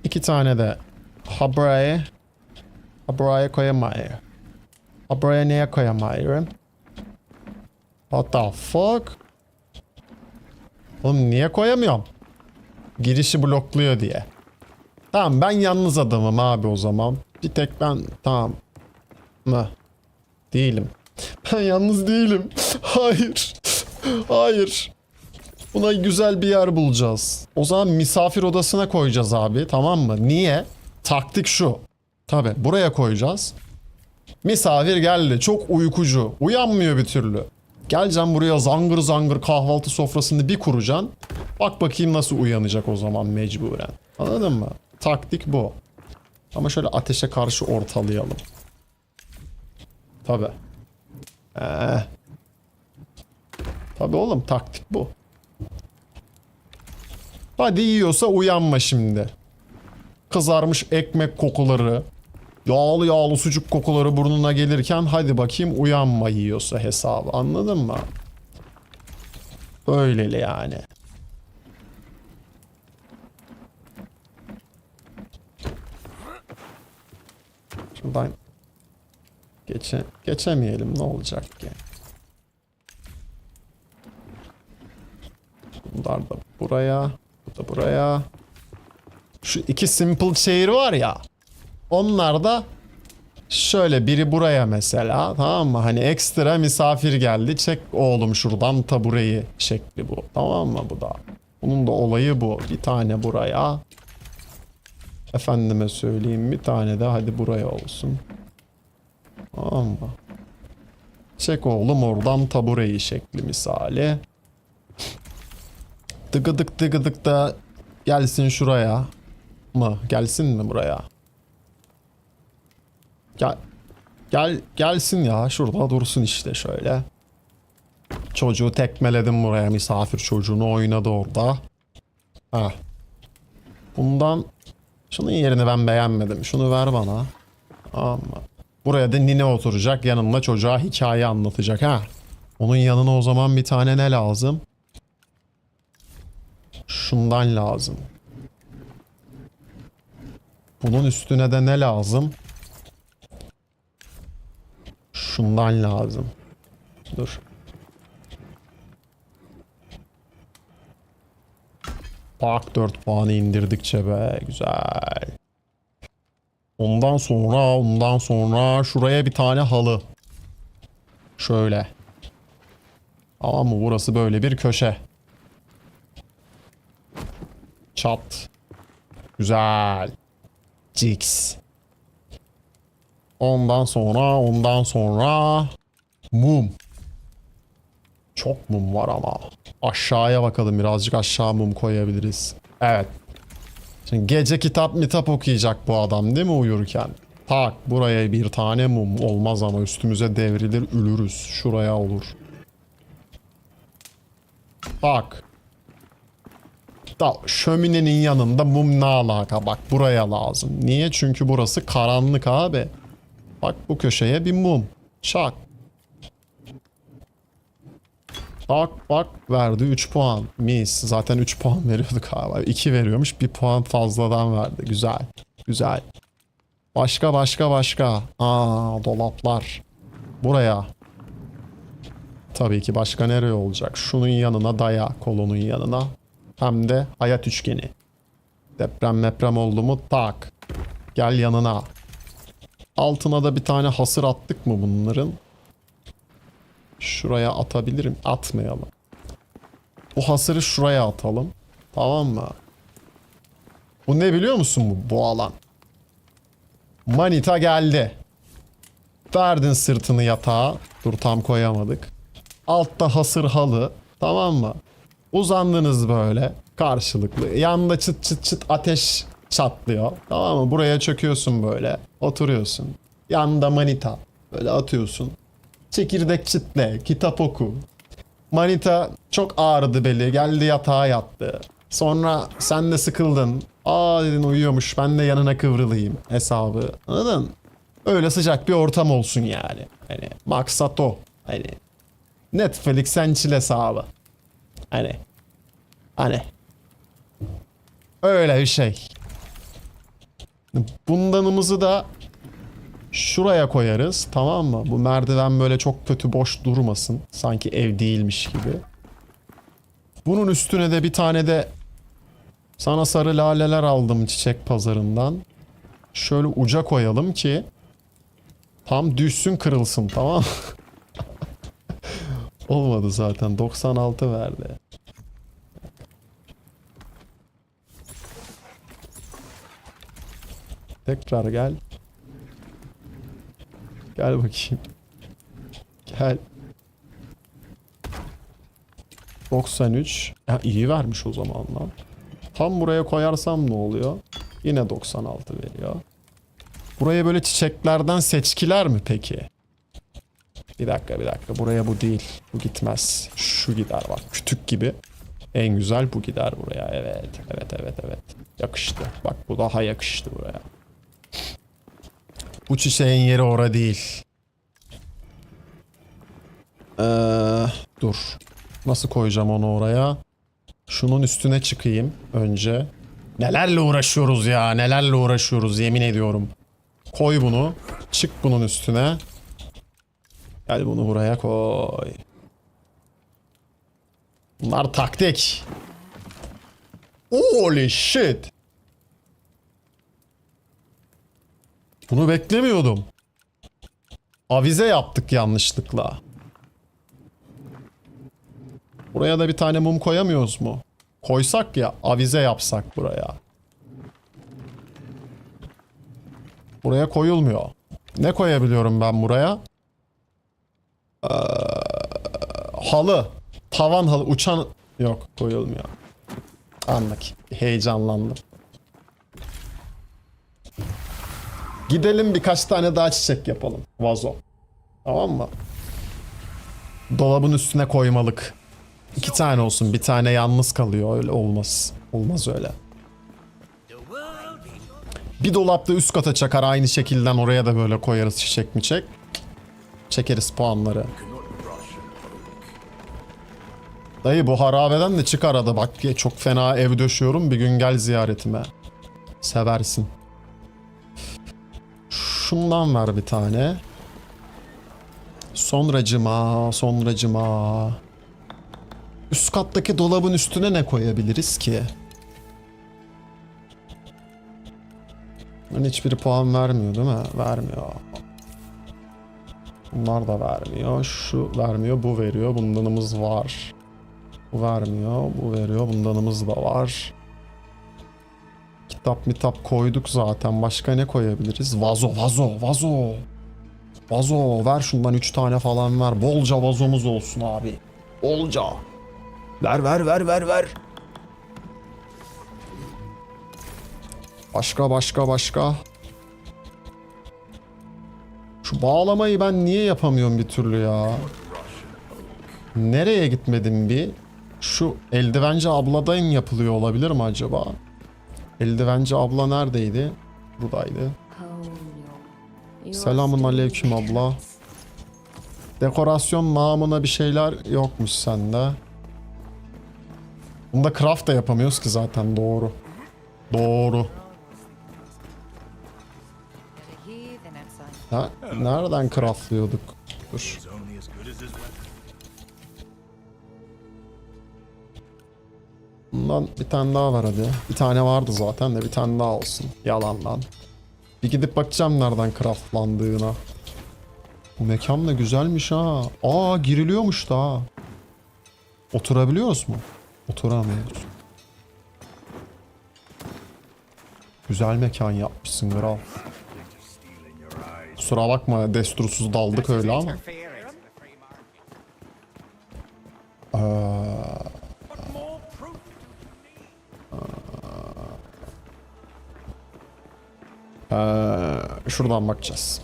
2 tane de buraya. Buraya koyamayız. Buraya neye koyamayız? What the fuck? Oğlum niye koyamıyorum? Girişi blokluyor diye. Tamam ben yalnız adamım abi o zaman. Bir tek ben tamam mı? Değilim. Ben yalnız değilim. Hayır. Hayır. Buna güzel bir yer bulacağız. O zaman misafir odasına koyacağız abi, tamam mı? Niye? Taktik şu. Tabi buraya koyacağız. Misafir geldi. Çok uykucu. Uyanmıyor bir türlü. Geleceğim buraya zangır zangır kahvaltı sofrasını bir kuracaksın. Bak bakayım nasıl uyanacak o zaman mecburen. Anladın mı? Taktik bu. Ama şöyle ateşe karşı ortalayalım. Tabi. Tabi oğlum taktik bu. Hadi yiyorsa uyanma şimdi. Kızarmış ekmek kokuları, yağlı yağlı sucuk kokuları burnuna gelirken hadi bakayım uyanma yiyorsa hesabı, anladın mı? Öyleli yani. Şuradan geçemeyelim, ne olacak ki? Bunlar da buraya, bu da buraya. Şu 2 simple chair var ya. Onlar da şöyle biri buraya mesela, tamam mı? Hani ekstra misafir geldi. Çek oğlum şuradan tabureyi şekli bu. Tamam mı bu da? Bunun da olayı bu. Bir tane buraya. Efendime söyleyeyim bir tane de hadi buraya olsun. Tamam mı? Çek oğlum oradan tabureyi şekli misali. Tıkıdık tıkıdık da gelsin şuraya mı? Gelsin mi buraya? Gelsin ya. Şurada dursun işte şöyle. Çocuğu tekmeledim buraya. Misafir çocuğunu oynadı orada. Ha. Bundan şunun yerini ben beğenmedim. Şunu ver bana. Ama buraya da nine oturacak. Yanımda çocuğa hikaye anlatacak ha. Onun yanına o zaman bir tane ne lazım? Şundan lazım. Bunun üstüne de ne lazım? Şundan lazım. Dur. Bak 4 puanı indirdikçe be güzel. Ondan sonra şuraya bir tane halı. Şöyle. Tamam mı? Burası böyle bir köşe. Çat. Güzel. Cix. Ondan sonra mum. Çok mum var ama. Aşağıya bakalım, birazcık aşağı mum koyabiliriz. Evet. Şimdi gece kitap okuyacak bu adam değil mi uyurken? Tak buraya bir tane mum olmaz ama üstümüze devrilir ölürüz. Şuraya olur. Bak. Da şöminenin yanında mum ne alaka? Bak buraya lazım. Niye? Çünkü burası karanlık abi. Bak bu köşeye bir mum. Çak. Bak verdi 3 puan. Mis. Zaten 3 puan veriyorduk abi. 2 veriyormuş. 1 puan fazladan verdi. Güzel. Güzel. Başka. Dolaplar. Buraya. Tabii ki başka nereye olacak? Şunun yanına daya. Kolonun yanına. Hem de hayat üçgeni. Deprem oldu mu tak. Gel yanına. Altına da bir tane hasır attık mı bunların? Şuraya atabilirim. Atmayalım. Bu hasırı şuraya atalım. Tamam mı? Bu ne biliyor musun bu alan? Manita geldi. Verdin sırtını yatağa. Dur tam koyamadık. Altta hasır halı. Tamam mı? Uzandınız böyle karşılıklı. Yanında çıt ateş çatlıyor. Tamam mı? Buraya çöküyorsun böyle. Oturuyorsun. Yanında manita. Böyle atıyorsun. Çekirdek çitle. Kitap oku. Manita çok ağrıdı beli. Geldi yatağa yattı. Sonra sen de sıkıldın. Aa dedin uyuyormuş, ben de yanına kıvrılayım hesabı. Anladın? Öyle sıcak bir ortam olsun yani. Hani maksat o. Hani Netflix and chill hesabı. Hani öyle bir şey. Bundanımızı da şuraya koyarız, tamam mı? Bu merdiven böyle çok kötü boş durmasın. Sanki ev değilmiş gibi. Bunun üstüne de bir tane de sana sarı laleler aldım çiçek pazarından. Şöyle uca koyalım ki tam düşsün kırılsın, tamam mı? Olmadı zaten, 96 verdi. Tekrar gel. Gel bakayım. Gel. 93. Ya iyi vermiş o zaman lan. Tam buraya koyarsam ne oluyor? Yine 96 veriyor. Buraya böyle çiçeklerden seçkiler mi peki? Bir dakika. Buraya bu değil. Bu gitmez. Şu gider bak. Kütük gibi. En güzel bu gider buraya. Evet. Yakıştı. Bak bu daha yakıştı buraya. Bu çiçeğin yeri orada değil. Dur. Nasıl koyacağım onu oraya? Şunun üstüne çıkayım önce. Nelerle uğraşıyoruz yemin ediyorum. Koy bunu. Çık bunun üstüne. Gel bunu buraya koy. Bunlar taktik. Holy shit. Bunu beklemiyordum. Avize yaptık yanlışlıkla. Buraya da bir tane mum koyamıyoruz mu? Koysak ya, avize yapsak buraya. Buraya koyulmuyor. Ne koyabiliyorum ben buraya? Halı. Tavan halı. Uçan... Yok, koyulmuyor. Anladık. Heyecanlandım. Gidelim birkaç tane daha çiçek yapalım. Vazo. Tamam mı? Dolabın üstüne koymalık. 2 tane olsun. Bir tane yalnız kalıyor. Öyle olmaz. Olmaz öyle. Bir dolapta üst kata çakar, aynı şekilden oraya da böyle koyarız çiçek miçek. Çekeriz puanları. Dayı bu harabeden de çık arada bak. Çok fena ev döşüyorum. Bir gün gel ziyaretime. Seversin. Şundan ver bir tane. Sonracıma. Üst kattaki dolabın üstüne ne koyabiliriz ki? Bunun hiçbiri puan vermiyor değil mi? Vermiyor. Bunlar da vermiyor. Şu vermiyor, bu veriyor. Bundanımız var. Bu vermiyor, bu veriyor. Bundanımız da var. Kitap koyduk zaten. Başka ne koyabiliriz? Vazo. Ver şundan 3 tane falan ver. Bolca vazomuz olsun abi. Bolca. Ver. Başka. Şu bağlamayı ben niye yapamıyorum bir türlü ya? Nereye gitmedim bir? Şu eldivenci abladan yapılıyor olabilir mi acaba? Eldivenci abla neredeydi? Buradaydı. Selamun aleyküm abla. Dekorasyon namına bir şeyler yokmuş sende. Bunda craft da yapamıyoruz ki zaten, doğru. Ha, nereden craftlıyorduk? Dur. It's only as good as his weapon. Bundan bir tane daha var hadi. Bir tane vardı zaten de bir tane daha olsun. Yalandan. Bir gidip bakacağım nereden craftlandığına. Bu mekan da güzelmiş ha. Aa giriliyormuş da. Oturabiliyoruz mu? Oturamıyoruz. Güzel mekan yapmışsın kral. Kusura bakma destursuz daldık öyle ama. Şuradan bakacağız.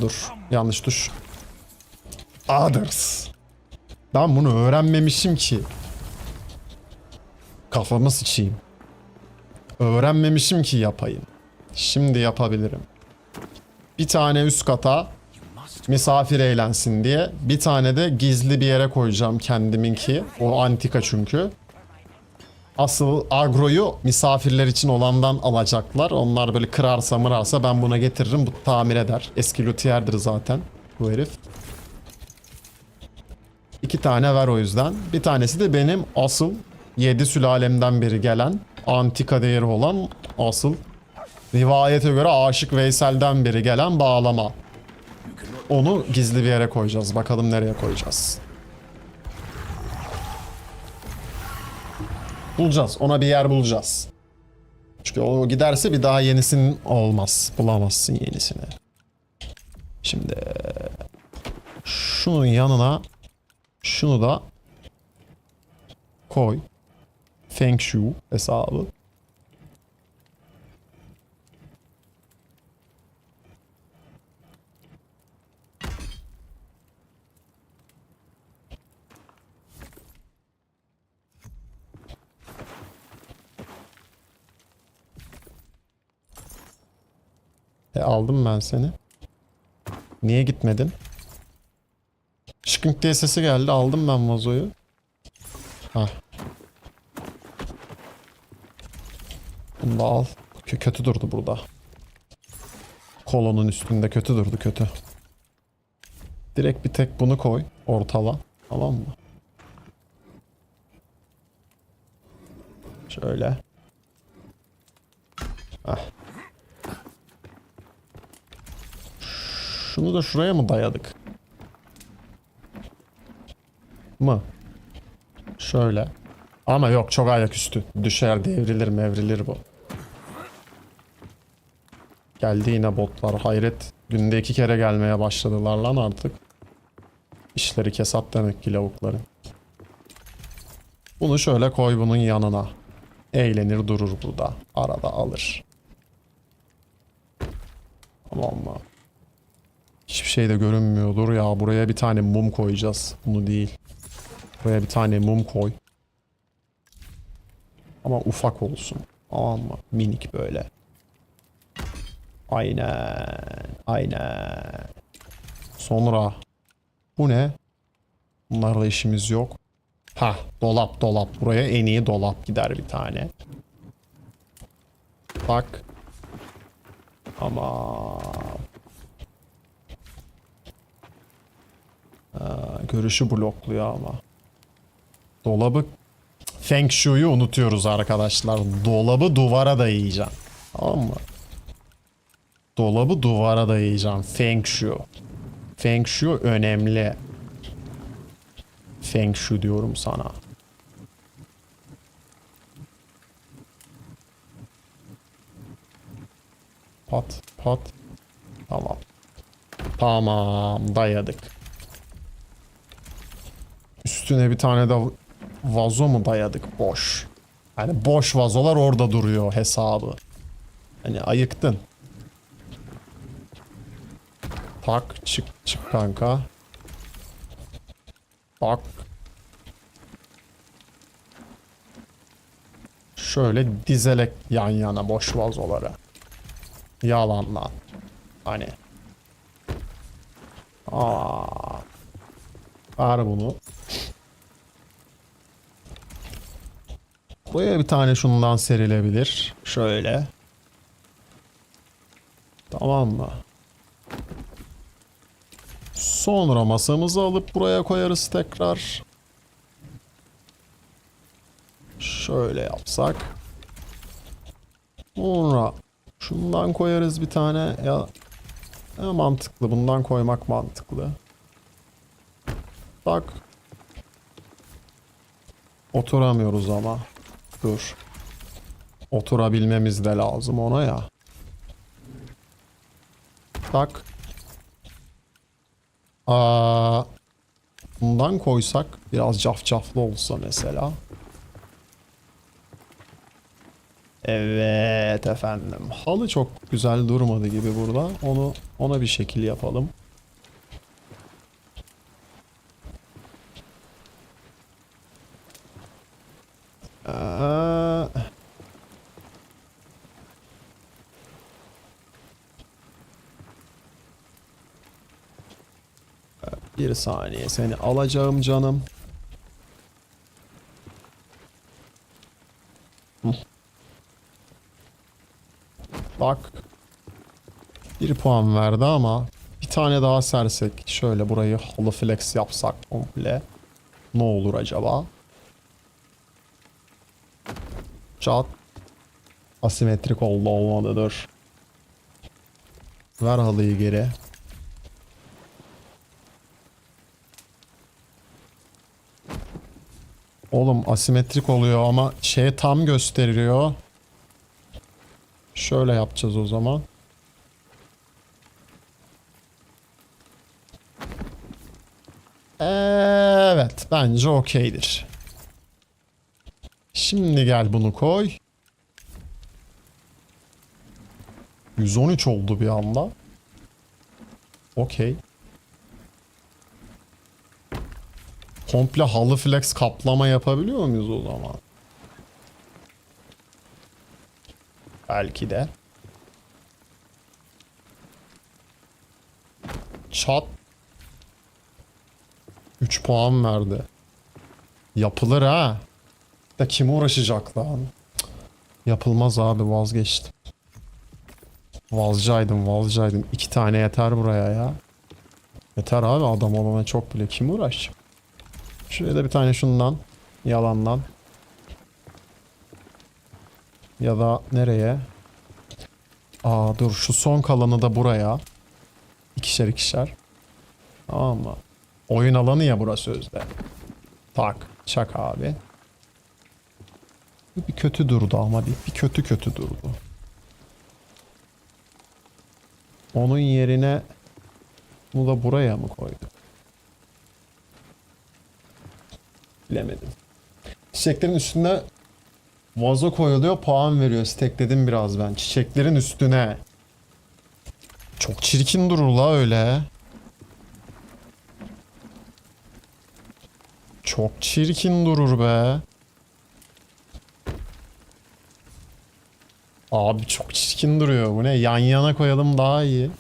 Dur. Yanlış tuş. Others. Ben bunu öğrenmemişim ki. Kafamı sıçayım. Öğrenmemişim ki yapayım. Şimdi yapabilirim. Bir tane üst kata misafir eğlensin diye. Bir tane de gizli bir yere koyacağım kendiminki. O antika çünkü. Asıl agroyu misafirler için olandan alacaklar. Onlar böyle kırarsa mırarsa ben buna getiririm. Bu tamir eder. Eski luthier'dir zaten bu herif. 2 tane ver o yüzden. Bir tanesi de benim asıl 7 sülalemden beri gelen antika değeri olan asıl rivayete göre Aşık Veysel'den beri gelen bağlama. Onu gizli bir yere koyacağız. Bakalım nereye koyacağız. Bulacağız. Ona bir yer bulacağız. Çünkü o giderse bir daha yenisinin olmaz. Bulamazsın yenisini. Şimdi şunun yanına şunu da koy. Feng Shui hesabı. Aldım ben seni. Niye gitmedin? Şıkınk diye sesi geldi. Aldım ben vazoyu. Hah. Bunu da al. Kötü durdu burada. Kolonun üstünde kötü durdu kötü. Direkt bir tek bunu koy. Ortala. Tamam mı? Şöyle. Hah. Şunu da şuraya mı dayadık? Mı? Şöyle. Ama yok çok ayaküstü. Düşer devrilir mevrilir bu. Geldi yine botlar. Hayret. Günde 2 kere gelmeye başladılar lan artık. İşleri kesat demek ki lavukların. Bunu şöyle koy bunun yanına. Eğlenir durur burada. Arada alır. Tamam mı? Hiçbir şey de görünmüyordur ya. Buraya bir tane mum koyacağız. Bunu değil. Buraya bir tane mum koy. Ama ufak olsun. Tamam mı? Minik böyle. Aynen. Aynen. Sonra. Bu ne? Bunlarla işimiz yok. Ha, dolap dolap. Buraya en iyi dolap gider bir tane. Bak. Ama görüşü blokluyor ama. Dolabı Feng Shui'yu unutuyoruz arkadaşlar. Dolabı duvara dayayacağım. Tamam mı? Dolabı duvara dayayacağım. Feng Shui. Feng Shui önemli. Feng Shui diyorum sana. Pat pat. Tamam. Tamam dayadık. Üstüne bir tane de vazo mu dayadık? Boş. Yani boş vazolar orada duruyor hesabı. Hani ayıktın. Tak çık çık kanka. Bak. Şöyle dizelek yan yana boş vazoları. Yalan lan. Hani. Ver bunu. Buraya bir tane şundan serilebilir. Şöyle. Tamam mı? Sonra masamızı alıp buraya koyarız tekrar. Şöyle yapsak. Sonra şundan koyarız bir tane. Ya mantıklı. Bundan koymak mantıklı. Bak. Oturamıyoruz ama. Dur. Oturabilmemiz de lazım ona ya. Bak. Bundan koysak biraz cafcaflı olsa mesela. Evet efendim. Halı çok güzel durmadı gibi burada. Ona bir şekil yapalım. Bir saniye seni alacağım canım. Hı. Bak. 1 puan verdi ama bir tane daha sersek. Şöyle burayı holoflex yapsak komple. Ne olur acaba? Çat. Asimetrik oldu olmalıdır. Ver halıyı geri. Oğlum asimetrik oluyor ama şeye tam gösteriyor. Şöyle yapacağız o zaman. Evet, bence okeydir. Şimdi gel bunu koy. 113 oldu bir anda. Okey. Komple halı flex kaplama yapabiliyor muyuz o zaman? Belki de. Çat. 3 puan verdi. Yapılır ha. Da kim uğraşacak lan? Cık. Yapılmaz abi, vazgeçtim. Vazcaydım. 2 tane yeter buraya ya. Yeter abi, adam olana çok bile kim uğraş? Şuraya da bir tane şundan. Yalandan. Ya da nereye? Aa dur, şu son kalanı da buraya. İkişer ikişer. Tamam mı? Oyun alanı ya burası sözde. Tak. Çak abi. Bir kötü durdu ama bir kötü durdu. Onun yerine bunu da buraya mı koyduk? Bilemedim. Çiçeklerin üstüne vazo koyuluyor, puan veriyor. Stekledim biraz ben. Çiçeklerin üstüne. Çok çirkin durur la öyle. Çok çirkin durur be. Abi çok çirkin duruyor. Bu ne? Yan yana koyalım daha iyi.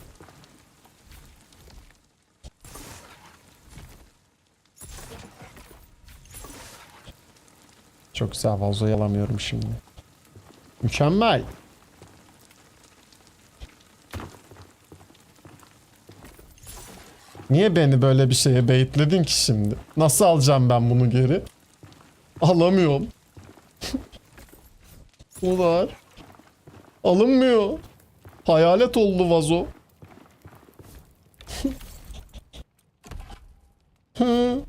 Çok güzel, vazoyu alamıyorum şimdi. Mükemmel. Niye beni böyle bir şeye baitledin ki şimdi? Nasıl alacağım ben bunu geri? Alamıyorum. Bu var. Alınmıyor. Hayalet oldu vazo. Hı.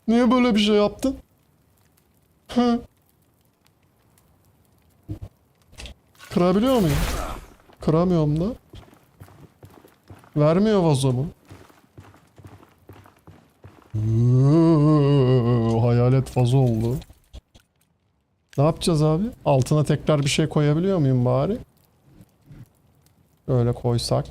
Niye böyle bir şey yaptın? Hı. Kırabiliyor muyum? Kıramıyorum da. Vermiyor vazomu. Hayalet vazo oldu. Ne yapacağız abi? Altına tekrar bir şey koyabiliyor muyum bari? Öyle koysak.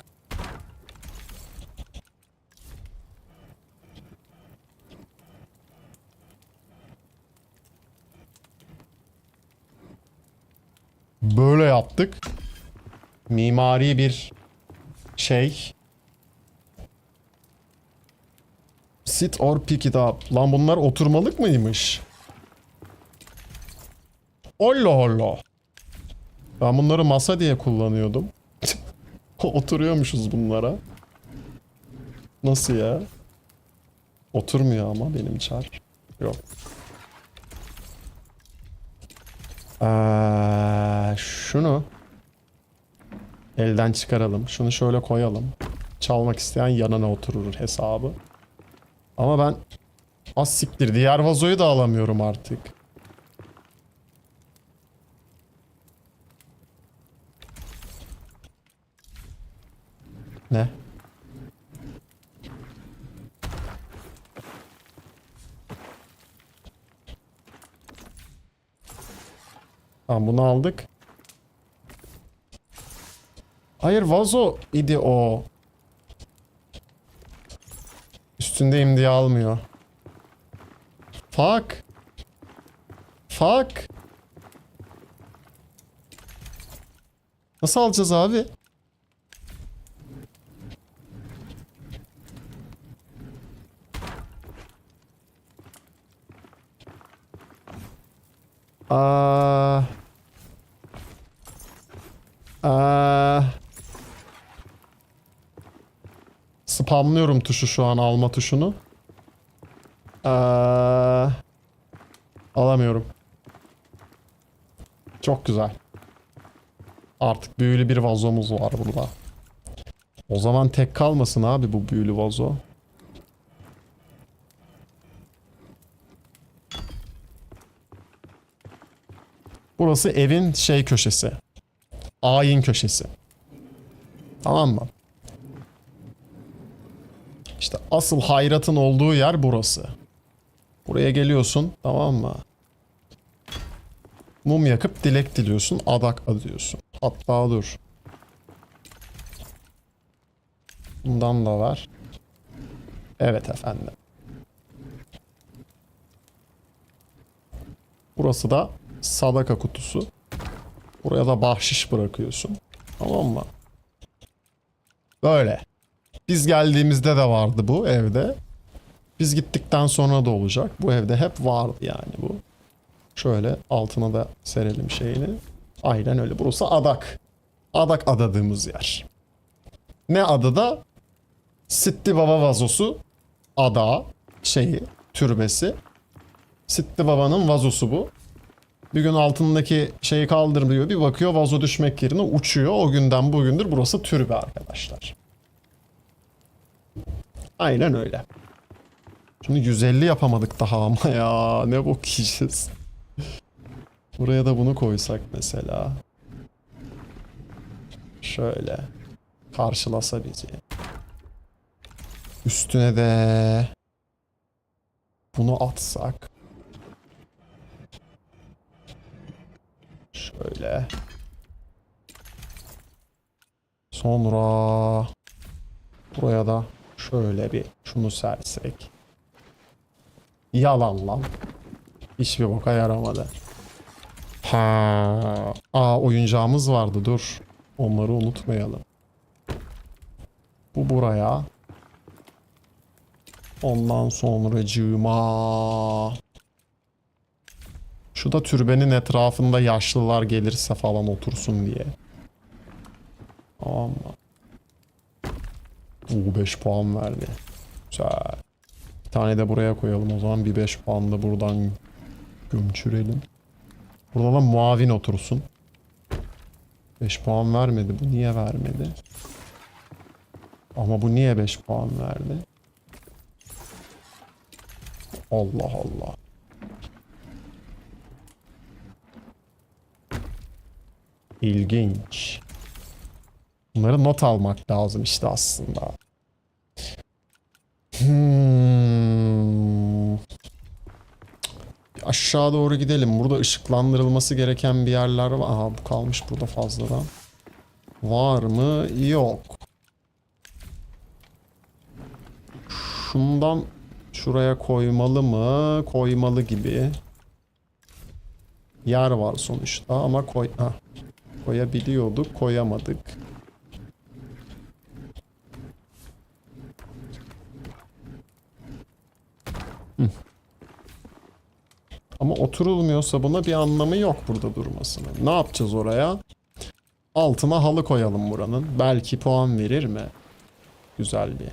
Böyle yaptık. Mimari bir şey. Sit or pick it up. Lan bunlar oturmalık mıymış? Allah Allah. Ben bunları masa diye kullanıyordum. Oturuyormuşuz bunlara. Nasıl ya? Oturmuyor ama benim çar. Yok. Şunu elden çıkaralım. Şunu şöyle koyalım. Çalmak isteyen yanına oturur hesabı. Ama ben az siktir diğer vazoyu da alamıyorum artık. Ne? Tamam, bunu aldık. Hayır, vazo idi o. Üstündeyim diye almıyor. Fuck. Fuck. Nasıl alacağız abi? Aa. Aa. Spamlıyorum tuşu şu an, alma tuşunu. Alamıyorum. Çok güzel. Artık büyülü bir vazomuz var burada. O zaman tek kalmasın abi bu büyülü vazo. Burası evin şey köşesi. Ayin köşesi. Tamam mı? İşte asıl hayratın olduğu yer burası. Buraya geliyorsun, tamam mı? Mum yakıp dilek diliyorsun, adak adıyorsun. Hatta dur. Bundan da var. Evet efendim. Burası da sadaka kutusu. Buraya da bahşiş bırakıyorsun. Tamam mı? Böyle. Biz geldiğimizde de vardı bu evde. Biz gittikten sonra da olacak. Bu evde hep vardı yani bu. Şöyle altına da serelim şeyini. Aynen öyle. Burası adak. Adak adadığımız yer. Ne adada? Sitti Baba vazosu. Ada şeyi, türbesi. Sitti Baba'nın vazosu bu. Bir gün altındaki şeyi kaldırıyor, bir bakıyor vazo düşmek yerine uçuyor. O günden bugündür burası türbe arkadaşlar. Aynen öyle. Şimdi 150 yapamadık daha ama ya. Ne bok yiyeceğiz. Buraya da bunu koysak mesela. Şöyle. Karşılasa bizi. Üstüne de bunu atsak. Şöyle. Sonra buraya da şöyle bir şunu sersek. Yalan lan. Hiçbir boka yaramadı. Ha. Oyuncağımız vardı, dur. Onları unutmayalım. Bu buraya. Ondan sonracığıma. Şu da türbenin etrafında yaşlılar gelirse falan otursun diye. Tamam mı? 5 puan verdi. Güzel. Bir tane de buraya koyalım o zaman. Bir 5 puan da buradan gömçürelim. Burada da muavin otursun. 5 puan vermedi. Bu niye vermedi? Ama bu niye 5 puan verdi? Allah Allah. İlginç. Bunları not almak lazım işte aslında. Aşağı doğru gidelim. Burada ışıklandırılması gereken bir yerler var. Aha, bu kalmış burada fazladan. Var mı? Yok. Şundan şuraya koymalı mı? Koymalı gibi. Yer var sonuçta ama koyabiliyorduk, koyamadık. Ama oturulmuyorsa buna bir anlamı yok burada durmasının. Ne yapacağız oraya? Altına halı koyalım buranın. Belki puan verir mi? Güzel bir.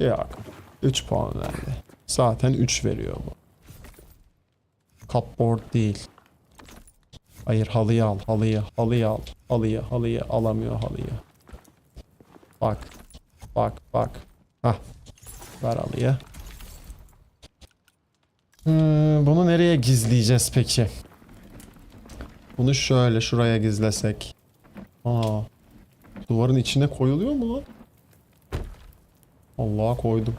Yok. 3 puan verdi. Zaten 3 veriyor bu. Cupboard değil. Hayır, halıyı al. Halıyı al. Halıyı alamıyor halıyı. Bak. Hah. Ver halıyı. Bunu nereye gizleyeceğiz peki? Bunu şöyle şuraya gizlesek. Duvarın içine koyuluyor mu lan? Allah'a koydum.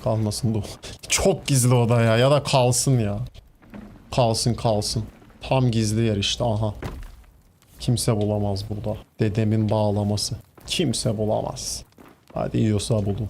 Kalmasın bu. Çok gizli oda ya. Ya da kalsın ya. Kalsın. Tam gizli yer işte. Aha. Kimse bulamaz burada. Dedemin bağlaması. Kimse bulamaz. Hadi yiyorsa bulun.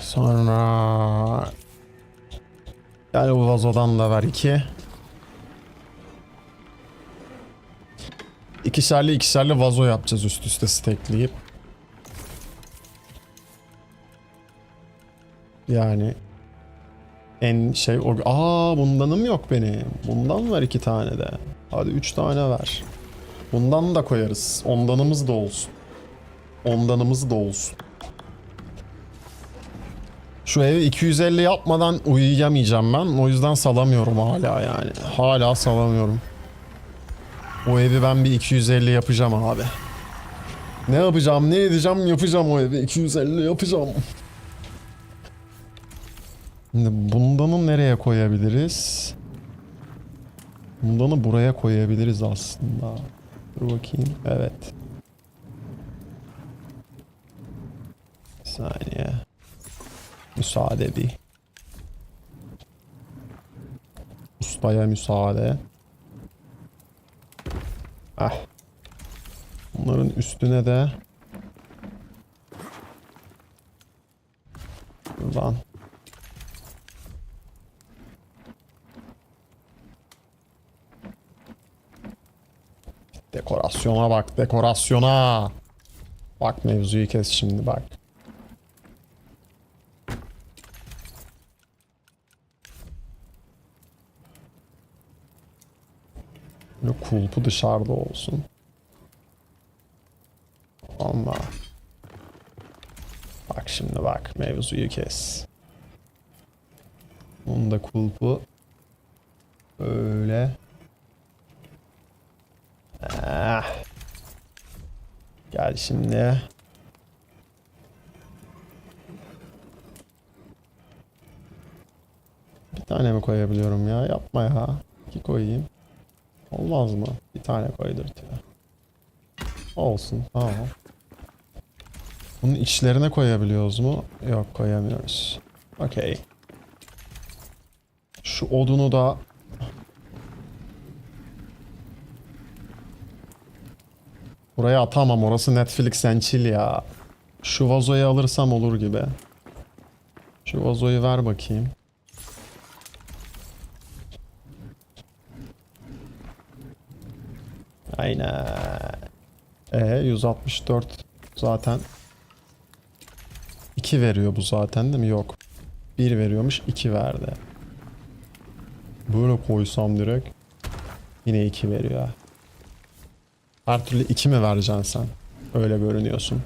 Sonra... Yani bu vazodan da ver 2. İkişerli vazo yapacağız üst üste stackleyip. Yani en şey o... bundanım yok benim. Bundan ver 2 tane de. Hadi 3 tane ver. Bundan da koyarız. Ondanımız da olsun. Ondanımız da olsun. Şu evi 250 yapmadan uyuyamayacağım ben. O yüzden salamıyorum hala yani. Hala salamıyorum. O evi ben bir 250 yapacağım abi. Ne yapacağım, ne edeceğim, yapacağım o evi. 250 yapacağım. Şimdi bundanı nereye koyabiliriz? Bundanı buraya koyabiliriz aslında. Dur bakayım. Evet. Bir saniye. Müsaade bir. Ustaya müsaade. Bunların üstüne de buradan dekorasyona bak, dekorasyona. Bak mevzuyu kes şimdi bak. Böyle kulpu dışarıda olsun. Ama bak şimdi bak mevzuyu kes. Onun da kulpu öyle. Gel şimdi. Bir tane mi koyabiliyorum ya? Yapma ya. 2 koyayım. Olmaz mı? Bir tane koydurtuyor. Olsun. Tamam. Bunun içlerine koyabiliyoruz mu? Yok, koyamıyoruz. Okey. Şu odunu da buraya atamam. Orası Netflix and chill ya. Şu vazoyu alırsam olur gibi. Şu vazoyu ver bakayım. Aynen. 164 zaten. 2 veriyor bu zaten değil mi? Yok. 1 veriyormuş, 2 verdi. Böyle koysam direkt yine 2 veriyor. Her türlü 2 mi vereceksin sen? Öyle görünüyorsun.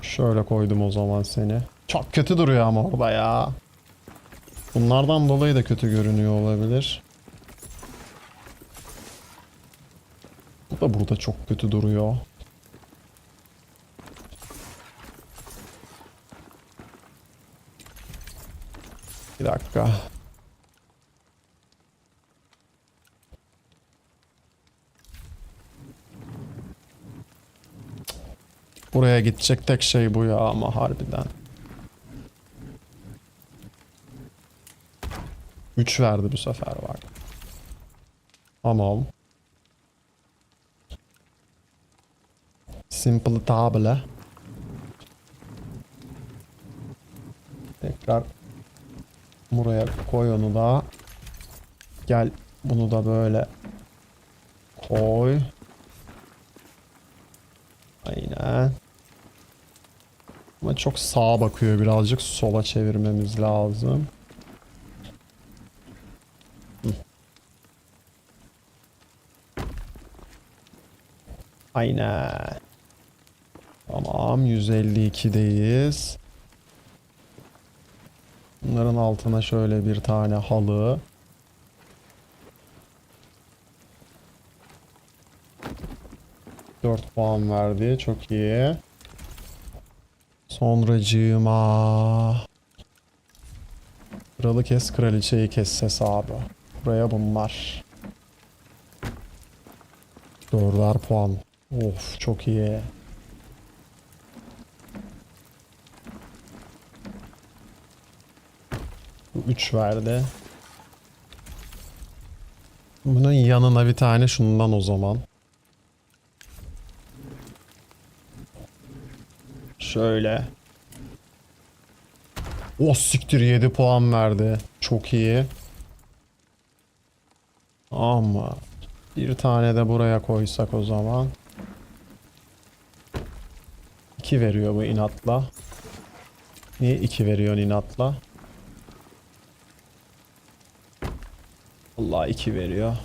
Şöyle koydum o zaman seni. Çok kötü duruyor ama orada ya. Bunlardan dolayı da kötü görünüyor olabilir. Bu da burada çok kötü duruyor. Bir dakika. Buraya gidecek tek şey bu ya ama harbiden. 3 verdi bu sefer bak. Tamam. Simple table. Tekrar buraya koy onu da. Gel bunu da böyle koy. Aynen. Ama çok sağa bakıyor, birazcık sola çevirmemiz lazım. Aynen. Tamam, 152'deyiz. Bunların altına şöyle bir tane halı. Dört puan verdi. Çok iyi. Sonracığıma kralı kes, kraliçeyi kes hesabı. Buraya bunlar. 4'er puan. Of, çok iyi. Bu 3 verdi. Bunun yanına bir tane şundan o zaman. Şöyle. O siktir 7 puan verdi. Çok iyi. Ama bir tane de buraya koysak o zaman. 2 veriyor bu inatla. Niye 2 veriyor inatla? Allah 2 veriyor.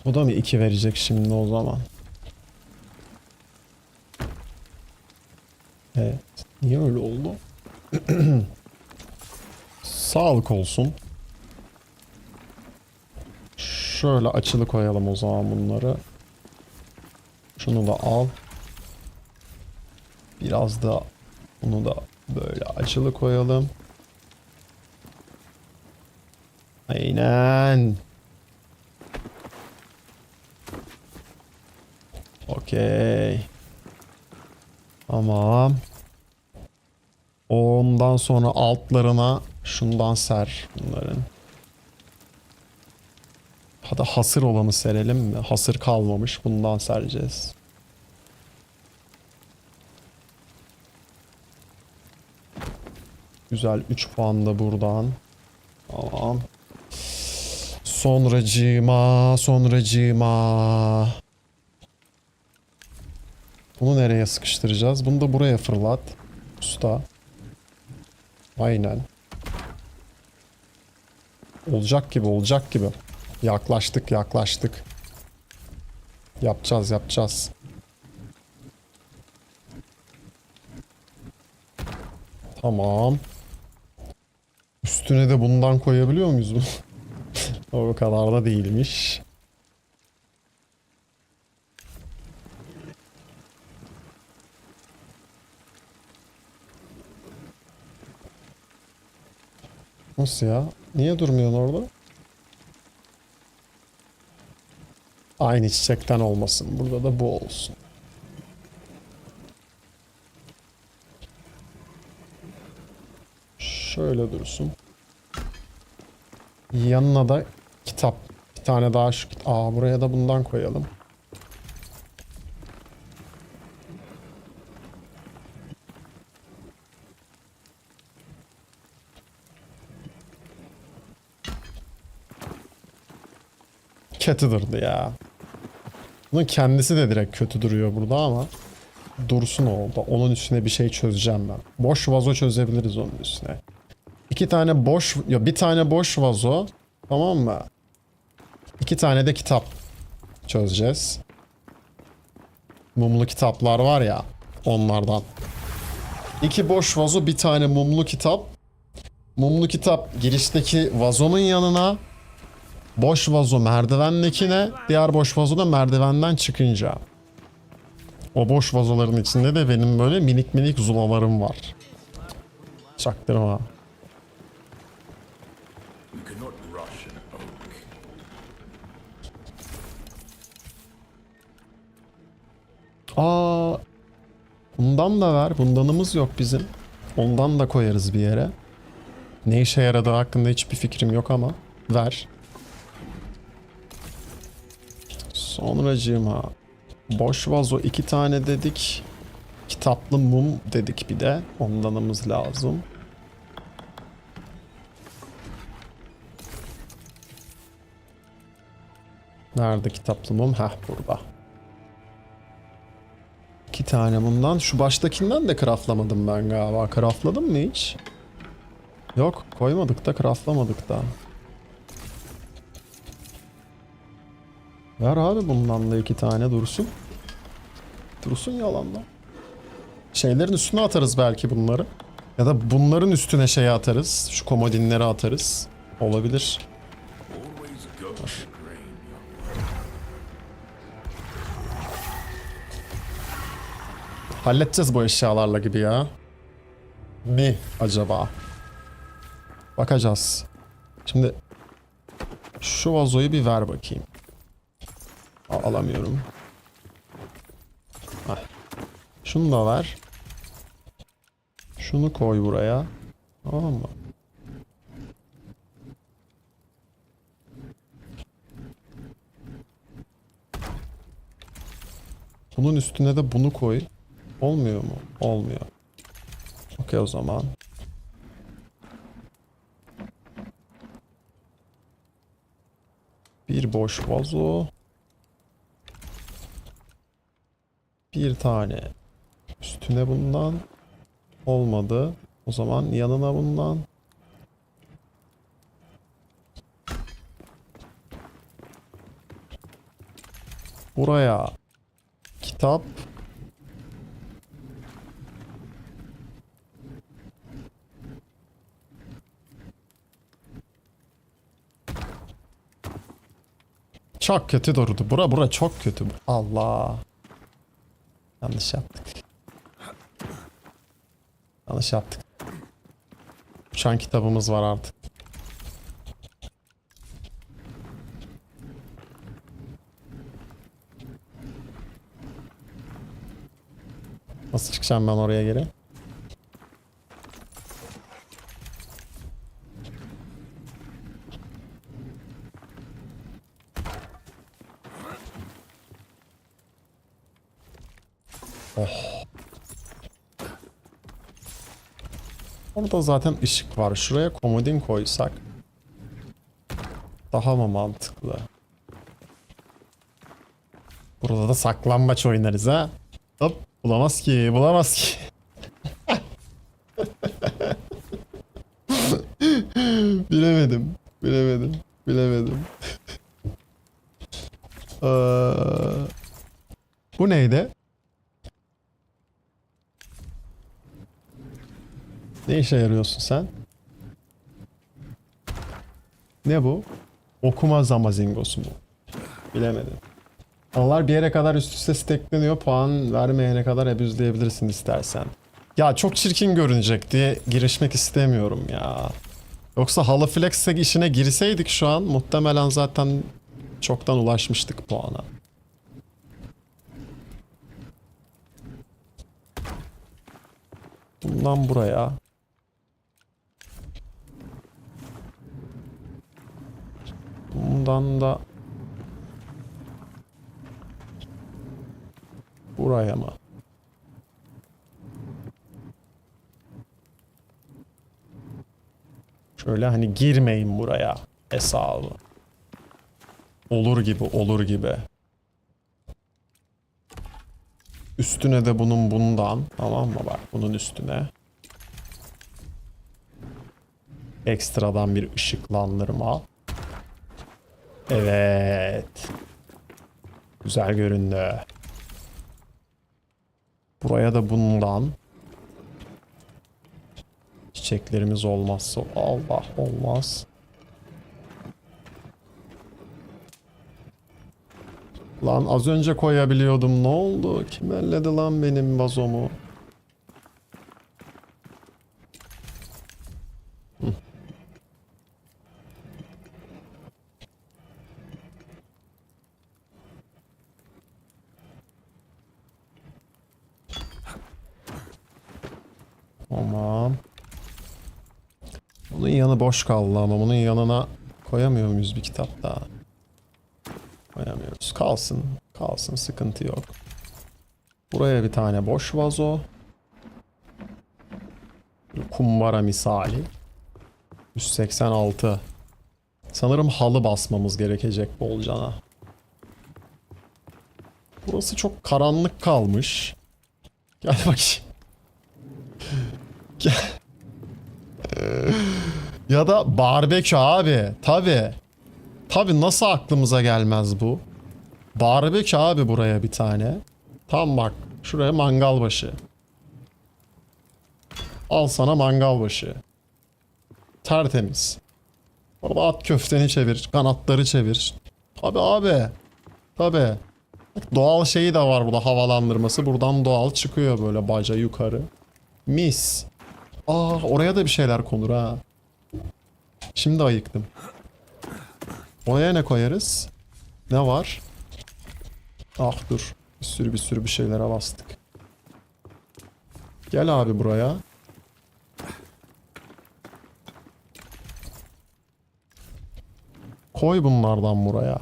O da mı 2 verecek şimdi o zaman? Evet. Niye öyle oldu? Sağlık olsun. Şöyle açılı koyalım o zaman bunları. Şunu da al. Biraz da bunu da böyle açılı koyalım. Aynen. Okey. Tamam. Ondan sonra altlarına şundan ser bunların. Hadi hasır olanı serelim mi? Hasır kalmamış. Bundan sereceğiz. Güzel 3 puan da buradan. Tamam. Sonracığıma. Bunu nereye sıkıştıracağız? Bunu da buraya fırlat. Usta. Aynen. Olacak gibi. Yaklaştık. Yapacağız. Tamam. Üstüne de bundan koyabiliyor muyuz? O kadar da değilmiş. Nasıl ya? Niye durmuyorsun orada? Aynı çiçekten olmasın. Burada da bu olsun. Şöyle dursun. Yanına da kitap. Bir tane daha şu kitap. Aa, buraya da bundan koyalım. Kötü durdu ya. Bunun kendisi de direkt kötü duruyor burada ama dursun oldu. Onun üstüne bir şey çözeceğim ben. Boş vazo çözebiliriz onun üstüne. Bir tane boş vazo. Tamam mı? 2 tane de kitap çözeceğiz. Mumlu kitaplar var ya, onlardan. 2 boş vazo, bir tane mumlu kitap. Mumlu kitap girişteki vazonun yanına. Boş vazo merdivendekine. Diğer boş vazo da merdivenden çıkınca. O boş vazoların içinde de benim böyle minik zulalarım var. Çaktırma. You cannot rush an oak. Aa, bundan da ver. Bundanımız yok bizim. Ondan da koyarız bir yere. Ne işe yaradığı hakkında hiçbir fikrim yok ama ver. Sonracığıma boş vazo 2 tane dedik. Kitaplı mum dedik bir de. Ondanımız lazım. Nerede kitaplı mum? Heh, burada. 2 tane bundan. Şu baştakinden de craftlamadım ben galiba. Craftladım mı hiç? Yok, koymadık da craftlamadık da. Ver abi bundan da 2 tane dursun. Dursun yalanda. Şeylerin üstüne atarız belki bunları. Ya da bunların üstüne şey atarız. Şu komodinleri atarız. Olabilir. Always go with the grain, young. Halledeceğiz bu eşyalarla gibi ya. Mi acaba? Bakacağız. Şimdi şu vazoyu bir ver bakayım. Alamıyorum. Heh. Şunu da ver. Şunu koy buraya. Tamam mı? Bunun üstüne de bunu koy. Olmuyor mu? Olmuyor. Okey o zaman. Bir boş vazo. Bir tane üstüne bundan. Olmadı. O zaman yanına bundan. Buraya kitap. Çok kötü durdu. Bura çok kötü. Allah. Yanlış yaptık. Yanlış yaptık. Uçan kitabımız var artık. Nasıl çıkacağım ben oraya geri? Oh. Orada zaten ışık var. Şuraya komodin koysak daha mı mantıklı? Burada da saklambaç oynarız ha. Hop, bulamaz ki, bulamaz ki. Bilemedim, bilemedim, bilemedim. Bu neydi? Ne işe yarıyorsun sen? Ne bu? Okuma zamazingosu mu? Bilemedim. Onlar bir yere kadar üst üste stackleniyor. Puan vermeyene kadar abuzleyebilirsin istersen. Ya çok çirkin görünecek diye girişmek istemiyorum ya. Yoksa Haloflex'e işine girseydik şu an muhtemelen zaten çoktan ulaşmıştık puana. Bundan buraya. Bundan da buraya mı? Şöyle hani girmeyin buraya hesabı. Olur gibi, olur gibi. Üstüne de bunun bundan. Tamam mı bak bunun üstüne. Ekstradan bir ışıklandırma. Evet. Güzel göründü. Buraya da bundan. Çiçeklerimiz olmazsa Allah olmaz. Lan az önce koyabiliyordum. Ne oldu? Kim elledi lan benim vazomu? Hı. Tamam. Bunun yanı boş kaldı ama bunun yanına koyamıyor muyuz bir kitap daha? Koyamıyoruz. Kalsın. Kalsın. Sıkıntı yok. Buraya bir tane boş vazo. Bir kumbara misali. 186. Sanırım halı basmamız gerekecek bolcana. Burası çok karanlık kalmış. Gel bakayım. Gel. Ya da barbekü abi. Tabi. Tabi nasıl aklımıza gelmez bu? Barbekü abi buraya bir tane. Tam bak. Şuraya mangal başı. Al sana mangal başı. Tertemiz. Orada at köfteni çevir. Kanatları çevir. Tabi abi. Tabi. Doğal şeyi de var burada havalandırması. Buradan doğal çıkıyor böyle baca yukarı. Mis. Aa oraya da bir şeyler konur ha. Şimdi ayıktım. Oraya ne koyarız? Ne var? Ah dur. Bir sürü bir şeylere bastık. Gel abi buraya. Koy bunlardan buraya.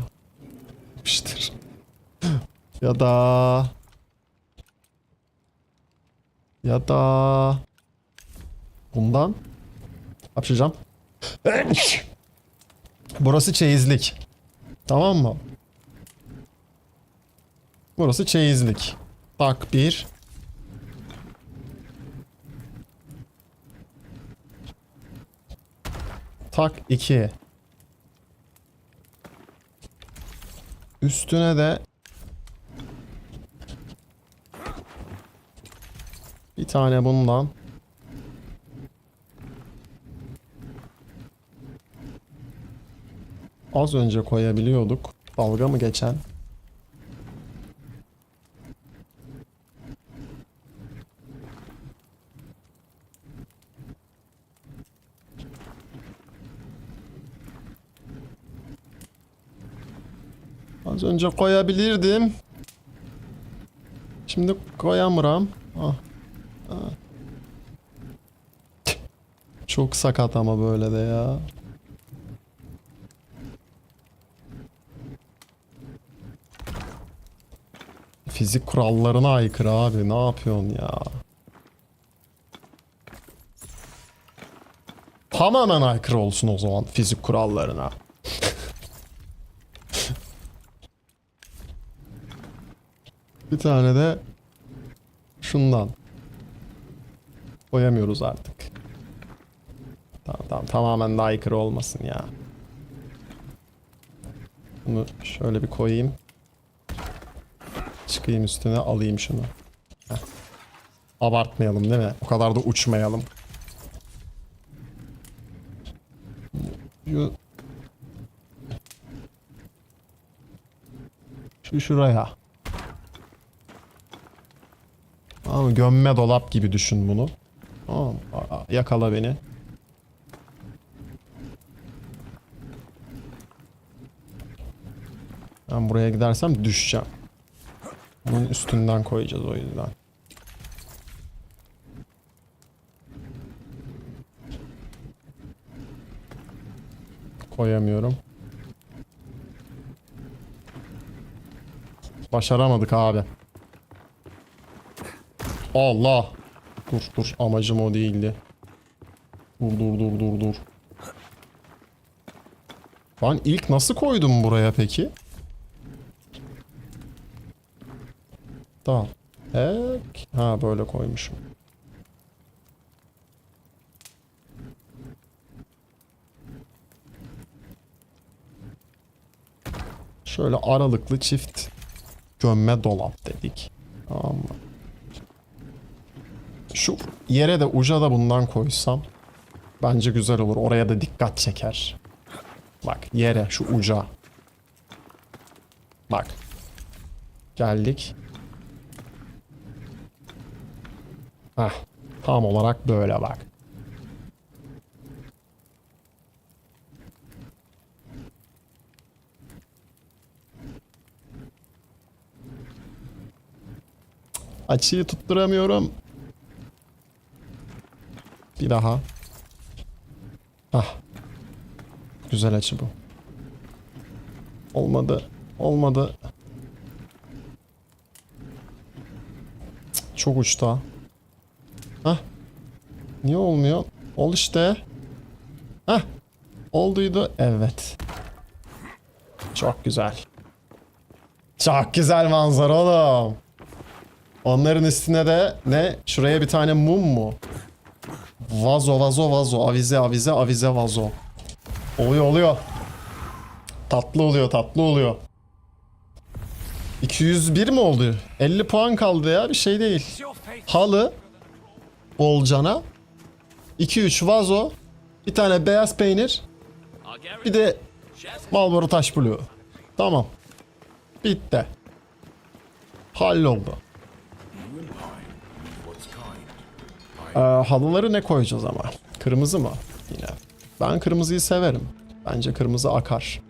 Yapıştır. Ya da Ya da bundan yapacağım. Burası çeyizlik. Tamam mı? Burası çeyizlik. Tak bir. Tak 2. Üstüne de bir tane bundan. Az önce koyabiliyorduk. Dalga mı geçen? Az önce koyabilirdim. Şimdi koyamıram. Ah. Ah. Çok sakat ama böyle de ya. Fizik kurallarına aykırı abi. Ne yapıyorsun ya? Tamamen aykırı olsun o zaman fizik kurallarına. Bir tane de şundan. Koyamıyoruz artık. Tamam, tamamen de aykırı olmasın ya. Bunu şöyle bir koyayım. Çıkayım üstüne alayım şunu. Heh. Abartmayalım değil mi? O kadar da uçmayalım. Şu şuraya. Tamam, gömme dolap gibi düşün bunu. Tamam, yakala beni. Ben buraya gidersem düşeceğim. Bunun üstünden koyacağız o yüzden. Koyamıyorum. Başaramadık abi. Allah. Dur amacım o değildi. Dur. Ben ilk nasıl koydum buraya peki? Tamam. Ha böyle koymuşum. Şöyle aralıklı çift gömme dolap dedik. Tamam mı? Şu yere de uca da bundan koysam bence güzel olur. Oraya da dikkat çeker. Bak yere şu uca. Bak. Geldik. Heh. Tam olarak böyle bak. Açıyı tutturamıyorum. Bir daha. Ah. Güzel açı bu. Olmadı. Cık, çok uçta. Hah. Niye olmuyor? Ol işte. Hah. Olduydu. Evet. Çok güzel. Çok güzel manzara oğlum. Onların üstüne de ne? Şuraya bir tane mum mu? Vazo. Avize vazo. Oluyor. Tatlı oluyor. 201 mi oldu? 50 puan kaldı ya, bir şey değil. Halı Olcan'a 2-3 vazo, bir tane beyaz peynir, bir de Marlboro taş buluğu. Tamam. Bitti. Halloldu. Halıları ne koyacağız ama? Kırmızı mı? Yine. Ben kırmızıyı severim. Bence kırmızı akar.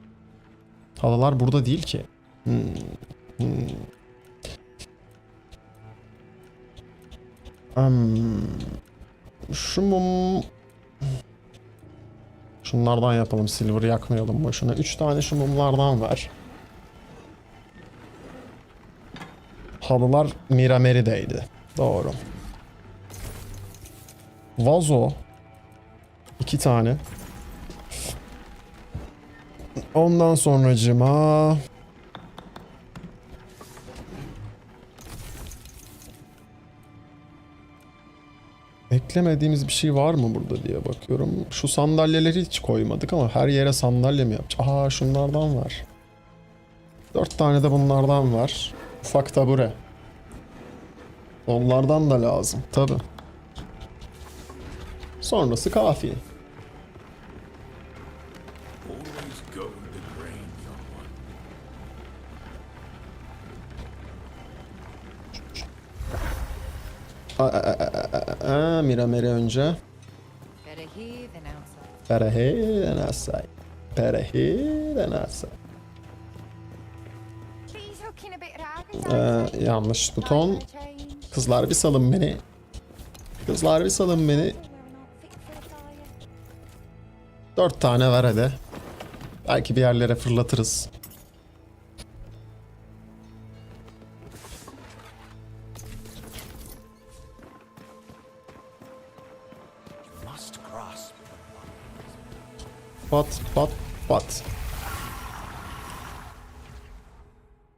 Halılar burada değil ki. Şu mum... Şunlardan yapalım. Silver yakmayalım boşuna. 3 tane şu mumlardan ver. Halılar Mirameri'deydi. Doğru. Vazo. 2 tane. Ondan sonracığıma eklemediğimiz bir şey var mı burada diye bakıyorum. Şu sandalyeleri hiç koymadık ama her yere sandalye mi yapacağız? Aa, şunlardan var. 4 tane de bunlardan var. Ufak tabure. Onlardan da lazım tabi. Sonrası kafi. Always go with the grain, young one. Mirameri önce. Better here than outside. Perehe denasay. Perehe denasay. Please hooking a bit of Yanlış buton. Nice for a change. Kızlar bir salın beni. Kızlar bir salın beni. We're not fit for a fire. 4 tane ver hadi. Belki bir yerlere fırlatırız. You must grasp. Pat pat pat.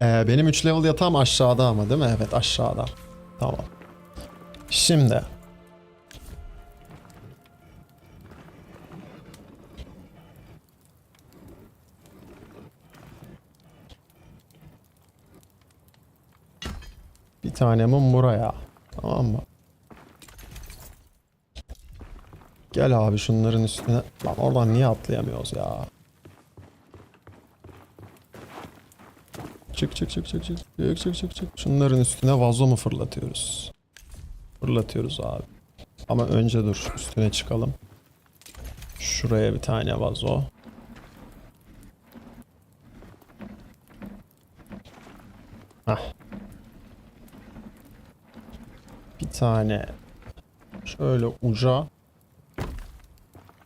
Benim 3 level yatağım aşağıda ama değil mi? Evet, aşağıda. Tamam. Şimdi. Bir tane mum buraya. Tamam mı? Gel abi şunların üstüne. Lan oradan niye atlayamıyoruz ya? Çık çık çık çık çık. Çık çık çık çık. Şunların üstüne vazo mu fırlatıyoruz? Fırlatıyoruz abi. Ama önce dur. Üstüne çıkalım. Şuraya bir tane vazo. Hah. Bir tane şöyle uca.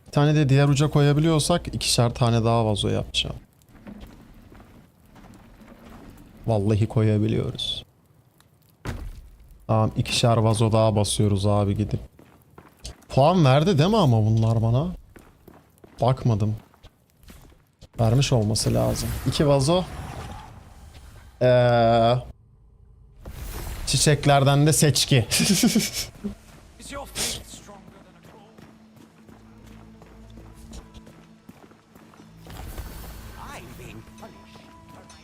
Bir tane de diğer uca koyabiliyorsak 2'şer tane daha vazo yapacağım. Vallahi koyabiliyoruz. Tamam, 2'şer vazo daha basıyoruz abi gidip. Puan verdi değil mi ama bunlar bana? Bakmadım. Vermiş olması lazım. 2 vazo. Çiçeklerden de seçki. Is your faith stronger than a claw? I'm being punished for my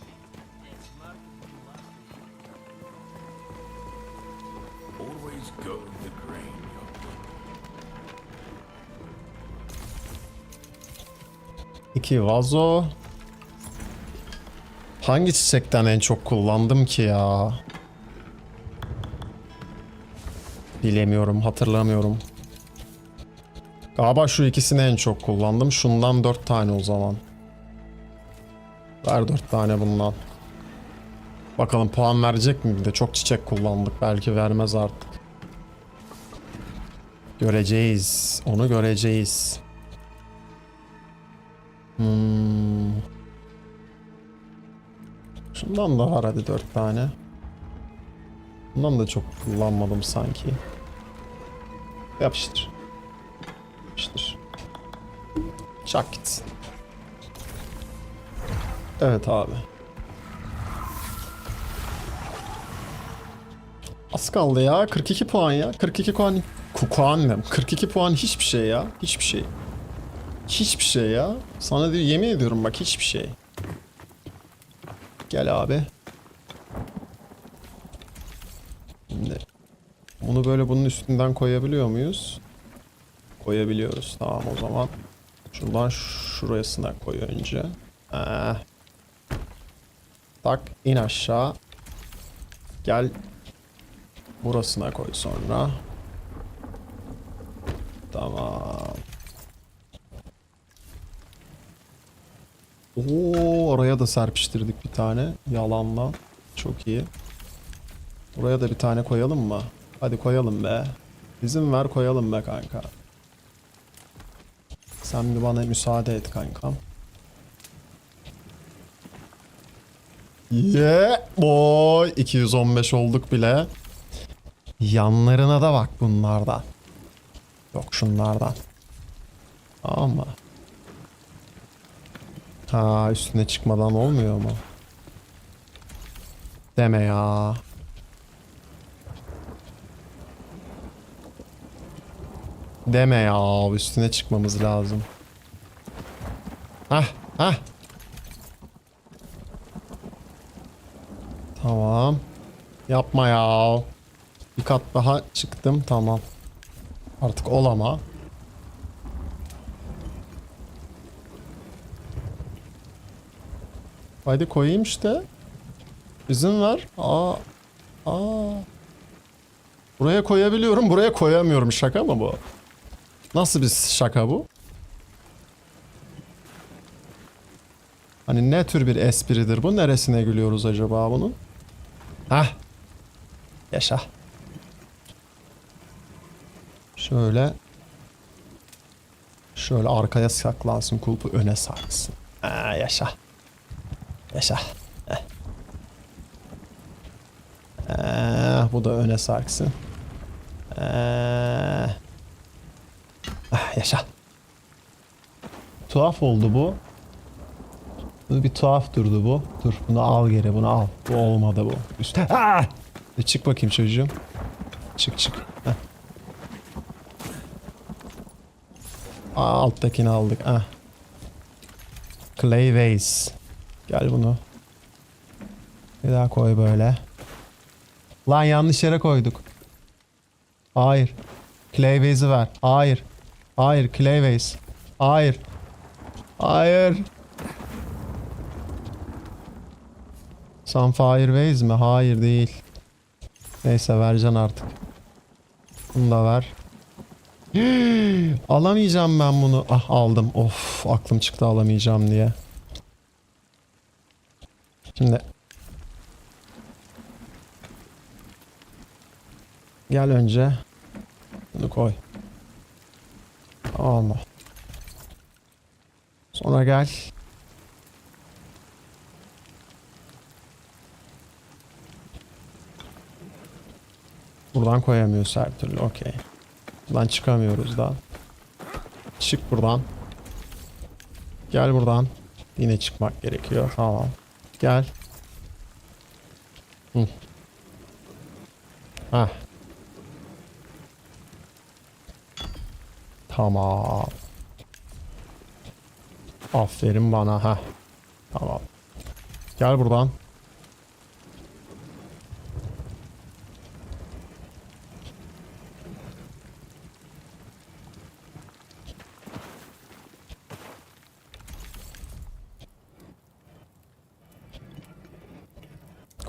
Always go with the grain, young one. 2 vazo. Hangi çiçekten en çok kullandım ki ya? Bilemiyorum, hatırlamıyorum. Galiba şu ikisini en çok kullandım. Şundan 4 tane o zaman. Ver 4 tane bundan. Bakalım puan verecek mi? Bir de çok çiçek kullandık. Belki vermez artık. Göreceğiz. Onu göreceğiz. Şundan da var hadi 4 tane. Bundan da çok kullanmadım sanki. Yapıştır. Yapıştır. Çak gitsin. Evet abi. Az kaldı ya. 42 puan ya. 42 puan. Kukuan ne? 42 puan hiçbir şey ya. Hiçbir şey. Hiçbir şey ya. Sana diyor, yemin ediyorum bak, hiçbir şey. Gel abi. Şimdi bunu böyle bunun üstünden koyabiliyor muyuz? Koyabiliyoruz. Tamam o zaman. Şuradan şurasına koy önce. Tak, in aşağı. Gel. Burasına koy sonra. Tamam. Oo, oraya da serpiştirdik bir tane. Yalanla. Çok iyi. Buraya da bir tane koyalım mı? Hadi koyalım be. İzin ver koyalım be kanka. Sen bir bana müsaade et kankam. Yeah boy. 215 olduk bile. Yanlarına da bak bunlardan. Yok şunlardan. Ama. Ha üstüne çıkmadan olmuyor mu? Deme ya. Deme ya. Üstüne çıkmamız lazım. Hah hah. Tamam. Yapma ya. Bir kat daha çıktım. Tamam. Artık ol ama. Haydi koyayım işte. İzin ver. Aa. Buraya koyabiliyorum. Buraya koyamıyorum. Şaka mı bu? Nasıl bir şaka bu? Hani ne tür bir espridir bu? Neresine gülüyoruz acaba bunun? Hah. Yaşa. Şöyle. Şöyle arkaya saklansın. Kulpu öne sarsın. Ha, yaşa. Yaşa. Heh. Bu da öne sarksın. Yaşa. Tuhaf oldu bu. Bir tuhaf durdu bu. Dur bunu al geri, bunu al. Bu olmadı bu. Üst. Çık bakayım çocuğum. Çık çık. Heh. Alttakini aldık. Clay vase. Gel bunu. Bir daha koy böyle. Lan yanlış yere koyduk. Hayır. Clay vase'i ver. Hayır. Hayır clay vase. Hayır. Hayır. Sunfire vase mi? Hayır değil. Neyse vereceksin artık. Bunu da ver. Alamayacağım ben bunu. Ah aldım. Of aklım çıktı alamayacağım diye. Şimdi. Gel önce. Bunu koy. Alma. Sonra gel. Buradan koyamıyoruz her türlü. Okey. Buradan çıkamıyoruz daha. Çık buradan. Gel buradan. Yine çıkmak gerekiyor. Tamam. Gel. Hah. Tamam. Aferin bana. Ha. Tamam. Gel buradan.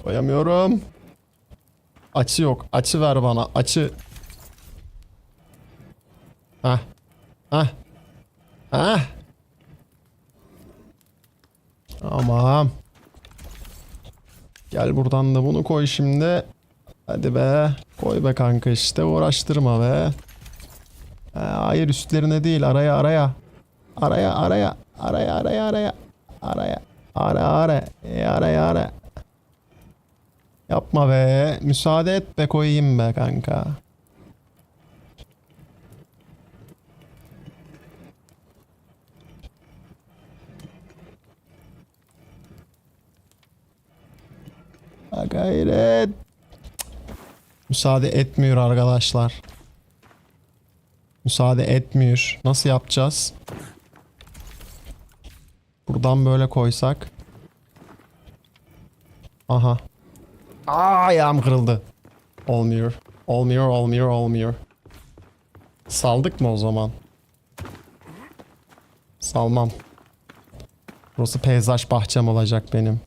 Koyamıyorum. Açı yok. Açı ver bana. Açı. Hah. Hah. Hah. Tamam. Gel buradan da bunu koy şimdi. Hadi be. Koy be kanka işte. Uğraştırma be. Hayır üstlerine değil. Araya araya. Araya araya. Araya araya araya. Araya. Ara ara. Araya ara. Yapma be. Müsaade et be koyayım be kanka. Ha gayret. Müsaade etmiyor arkadaşlar. Müsaade etmiyor. Nasıl yapacağız? Buradan böyle koysak. Aha. Ayağım kırıldı. Olmuyor. Olmuyor, olmuyor, olmuyor. Saldık mı o zaman? Salmam. Burası peyzaj bahçem olacak benim.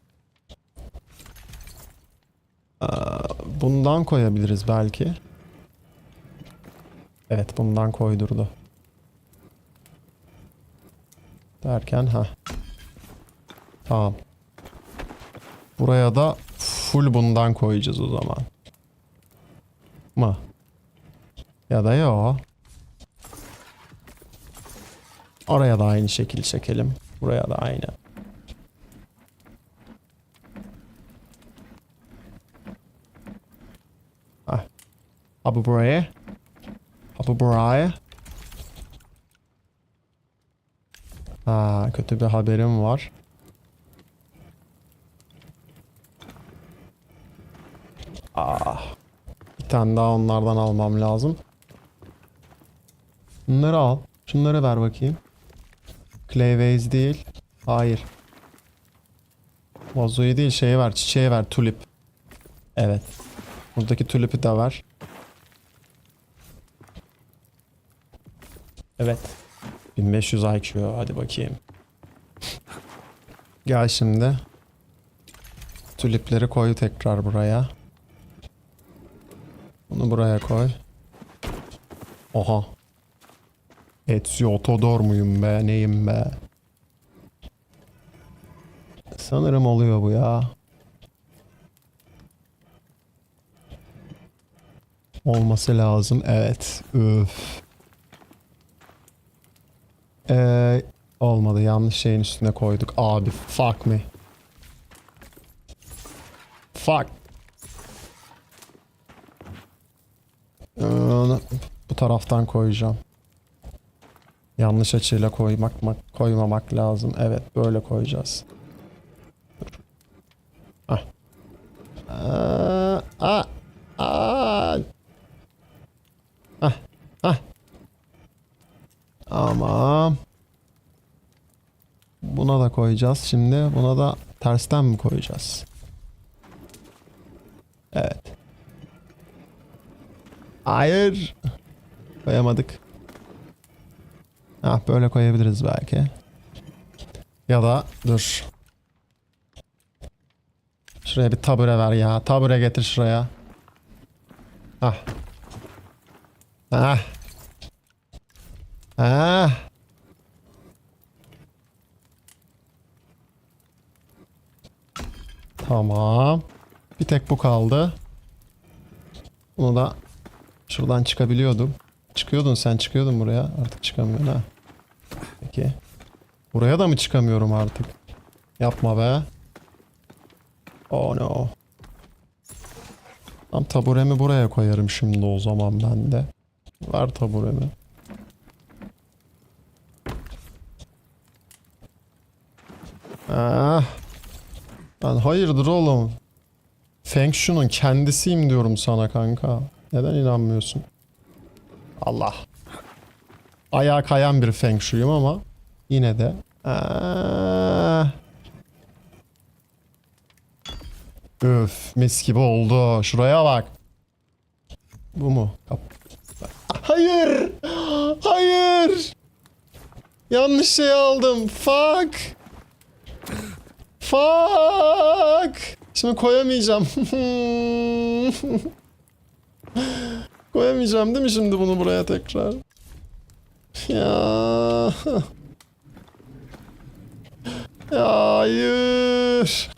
Bundan koyabiliriz belki. Evet bundan koydurdu. Derken ha. Tamam. Buraya da full bundan koyacağız o zaman. Mı? Ya da yo. Oraya da aynı şekil çekelim. Buraya da aynı. Abi buraya. Abi buraya. Ha, kötü bir haberim var. Bir tane daha onlardan almam lazım. Bunları al. Şunları ver bakayım. Clay vase değil. Hayır. Vazoyu değil, şeyi ver. Çiçeği ver. Tulip. Evet. Buradaki tulipi de ver. Evet. 1500 IQ. Hadi bakayım. Gel şimdi. Tulipleri koy tekrar buraya. Bunu buraya koy. Oha. Ezio Todor muyum be? Neyim be? Sanırım oluyor bu ya. Olması lazım. Evet. Üf. Olmadı. Yanlış şeyin üstüne koyduk. Abi fuck me. Fuck. Bu taraftan koyacağım. Yanlış açıyla koymamak lazım. Evet, böyle koyacağız. Dur. Ah. Tamam. Buna da koyacağız şimdi. Buna da tersten mi koyacağız? Evet. Hayır. Koyamadık. Böyle koyabiliriz belki. Ya da dur. Şuraya bir tabure ver ya. Tabure getir şuraya. Hah. Hah. Hah. Tamam. Bir tek bu kaldı. Bunu da şuradan çıkabiliyordum. Çıkıyordun, sen çıkıyordun buraya. Artık çıkamıyorsun ha. Peki. Buraya da mı çıkamıyorum artık? Yapma be. Oh no. Tam taburemi buraya koyarım şimdi o zaman ben de. Ver taburemi. Ben hayırdır oğlum? Feng Shu'nun kendisiyim diyorum sana kanka. Neden inanmıyorsun? Allah. Ayağa kayan bir Feng Shu'yum ama yine de. Öf, mis gibi oldu. Şuraya bak. Bu mu? Hayır. Hayır. Yanlış şey aldım. Fuck. Fuck. Şimdi koyamayacağım. Koyamayacağım değil mi şimdi bunu buraya tekrar? Ya. Ya hayır.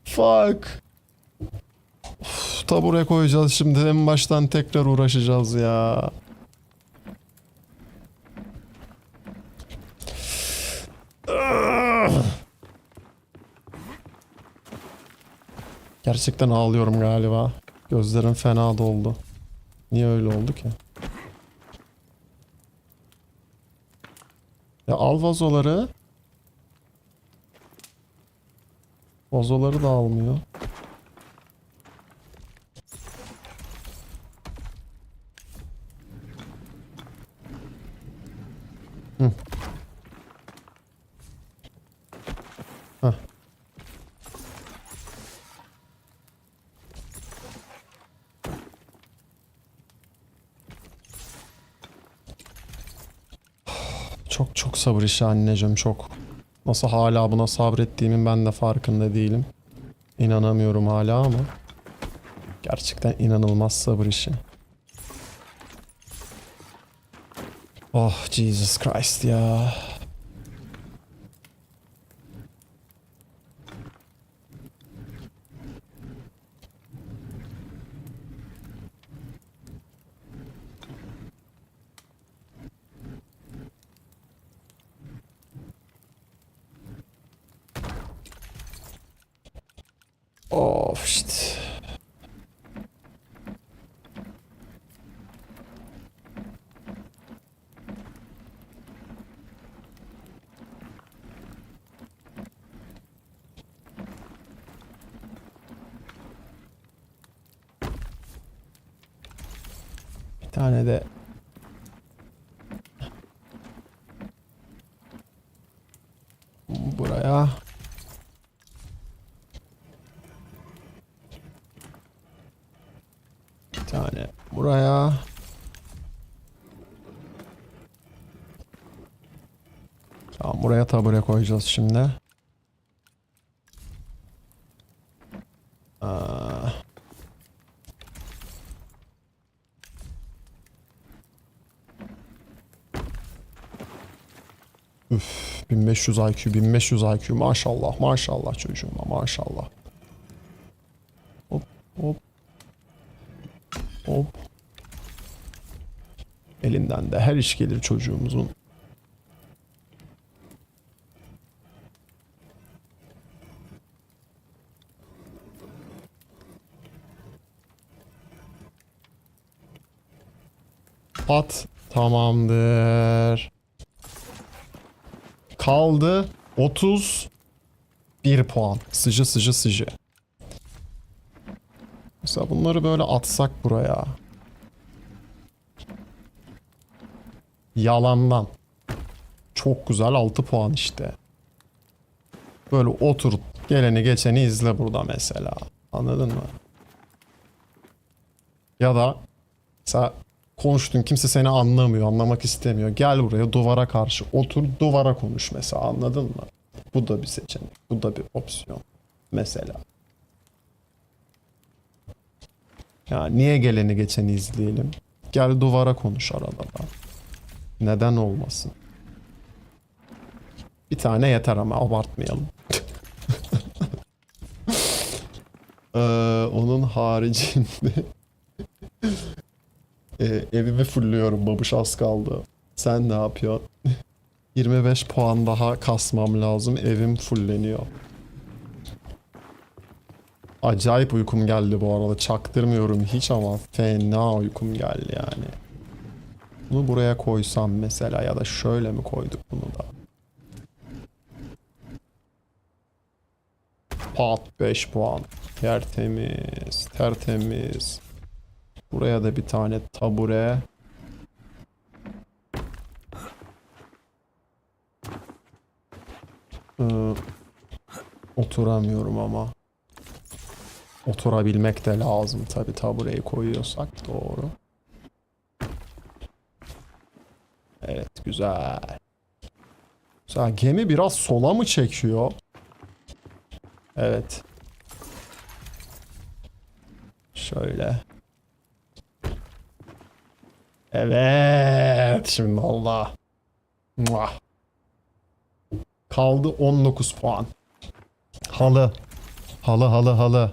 Fuck. Uf, tabure koyacağız şimdi. En baştan tekrar uğraşacağız ya. Gerçekten ağlıyorum galiba. Gözlerim fena doldu. Niye öyle oldu ki? Ya al vazoları. Vazoları da almıyor. Hı. Heh. Çok çok sabır işi anneciğim, çok. Nasıl hala buna sabrettiğimin ben de farkında değilim. İnanamıyorum hala ama. Gerçekten inanılmaz sabır işi. Oh Jesus Christ ya. Of işte. Bir tane de buraya. Bir tane buraya. Tamam, buraya tabure koyacağız şimdi. Aa. Üf, 1500 IQ, 1500 IQ. Maşallah, maşallah çocuğuma, maşallah. Hop, hop. Hop. Elinden de her iş gelir çocuğumuzun. Pat. Tamamdır. Kaldı 31 puan. Sıcı sıcı sıcı. Mesela bunları böyle atsak buraya. Yalandan. Çok güzel 6 puan işte. Böyle otur, geleni geçeni izle burada mesela. Anladın mı? Ya da mesela konuştun, kimse seni anlamıyor, anlamak istemiyor. Gel buraya, duvara karşı otur, duvara konuş mesela, anladın mı? Bu da bir seçenek, bu da bir opsiyon mesela. Ya niye geleni geçeni izleyelim? Gel duvara konuş arada da. Neden olmasın? Bir tane yeter ama abartmayalım. Onun haricinde evimi fulluyorum, babuş az kaldı. Sen ne yapıyorsun? 25 puan daha kasmam lazım, evim fulleniyor. Acayip uykum geldi bu arada, çaktırmıyorum hiç ama fena uykum geldi yani. Bunu buraya koysam mesela, ya da şöyle mi koyduk bunu da? Pat, 5 puan. Tertemiz, tertemiz. Buraya da bir tane tabure. Oturamıyorum ama. Oturabilmek de lazım tabi, tabureyi koyuyorsak doğru. Evet, güzel. Güzel. Gemi biraz sola mı çekiyor? Evet. Şöyle. Evet. Şimdi Allah. Muah. Kaldı 19 puan. Halı. Halı, halı, halı.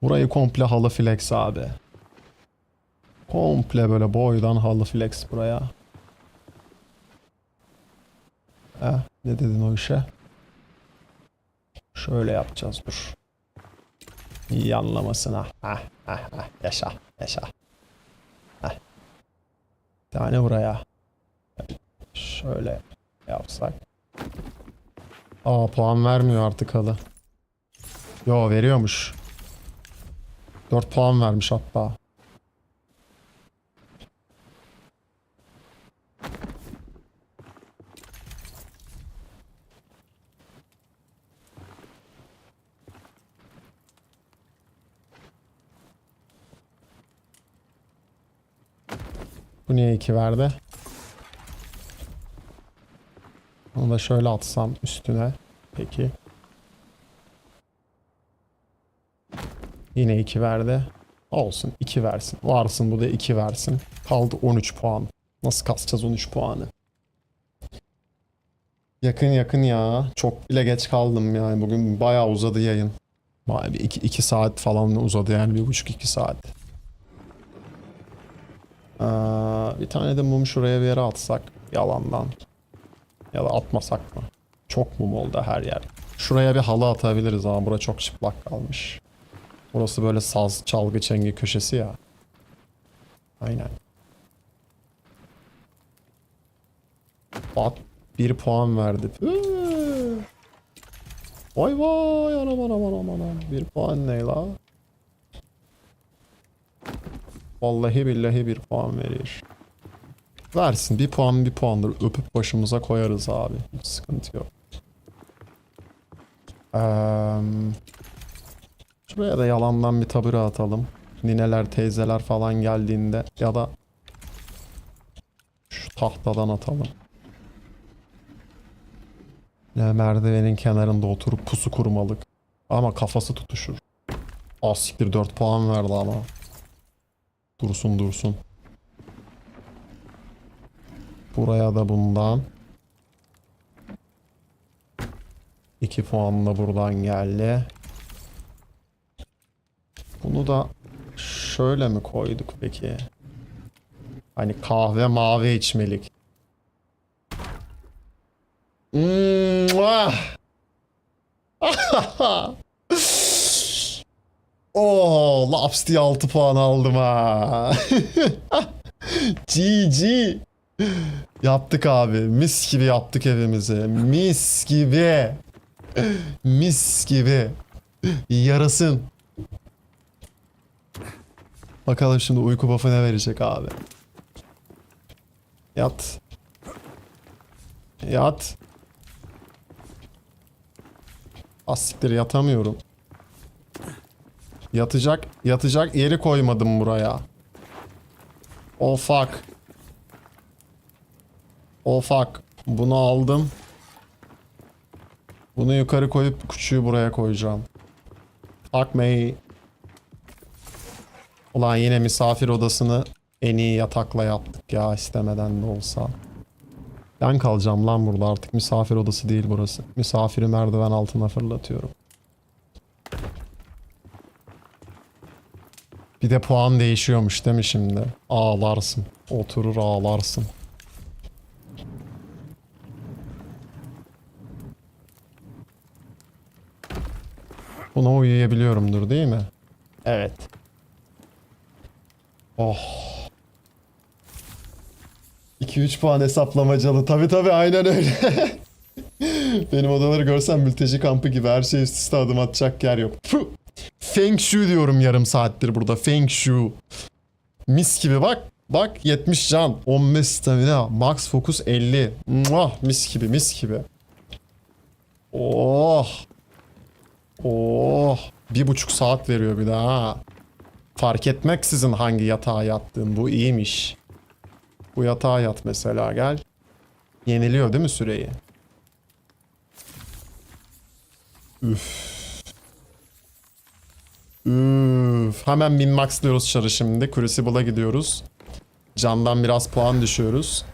Burayı komple halı flex abi. Komple böyle boydan halı flex buraya. Ne dedin o işe? Şöyle yapacağız, dur. İyi anlamasına. Yaşa, yaşa. Bir tane buraya. Şöyle yapsak. Puan vermiyor artık halı. Yo, veriyormuş. 4 puan vermiş hatta. Bu niye 2 verdi? Onu da şöyle atsam üstüne. Peki. Yine 2 verdi. Olsun, 2 versin. Varsın, bu da 2 versin. Kaldı 13 puan. Nasıl kasacağız 13 puanı? Yakın yakın ya. Çok bile geç kaldım yani. Bugün bayağı uzadı yayın. Bayağı bir 2 saat falan uzadı yani. 1,5-2 saat. Bir tane de mum şuraya bir yere atsak. Yalandan. Ya da atmasak mı? Çok mum oldu her yer. Şuraya bir halı atabiliriz ama bura çok çıplak kalmış. Orası böyle saz, çalgı, çengi köşesi ya. Aynen. Bak 1 puan verdi. Vay vay anam anam anam anam. 1 puan ne la? Vallahi billahi 1 puan verir. Versin 1 puan 1 puandır. Öpüp başımıza koyarız abi. Hiç sıkıntı yok. Şuraya da yalandan bir tabure atalım. Nineler teyzeler falan geldiğinde ya da şu tahtadan atalım. Ya merdivenin kenarında oturup pusu kurmalık. Ama kafası tutuşur. Siktir 4 puan verdi ama. Dursun dursun. Buraya da bundan. 2 puan da buradan geldi. Bunu da şöyle mi koyduk peki? Hani kahve mavi içmelik. Oo, laps diye 6 puan aldım ha. GG. Yaptık abi. Mis gibi yaptık evimizi. Mis gibi. Mis gibi. Yarasın. Bakalım şimdi uyku buff'ı ne verecek abi. Yat. Yat. Asiktir yatamıyorum. Yatacak yeri koymadım buraya. Oh fuck. Oh fuck. Bunu aldım. Bunu yukarı koyup küçüğü buraya koyacağım. Fuck me. Ulan yine misafir odasını en iyi yatakla yaptık ya, istemeden de olsa. Ben kalacağım lan burada, artık misafir odası değil burası. Misafiri merdiven altına fırlatıyorum. Bir de puan değişiyormuş değil mi şimdi? Ağlarsın. Oturur ağlarsın. Buna uyuyabiliyorumdur değil mi? Evet. Oh. 2-3 puan hesaplamacalı. Tabi aynen öyle. Benim odaları görsen mülteci kampı gibi, her şey üst üste adım atacak yer yok. Puh. Feng Shui diyorum yarım saattir burada. Feng Shui. Mis gibi bak. Bak 70 can. 15 stamina. Max fokus 50. Muah, mis gibi mis gibi. Oh. Oh. 1,5 saat veriyor bir daha. Fark etmeksizin hangi yatağa yattığın. Bu iyiymiş. Bu yatağa yat mesela, gel. Yeniliyor değil mi süreyi? Üf. Üf. Hemen min-maxlıyoruz çarı şimdi. Crucible'a gidiyoruz. Candan biraz puan düşüyoruz.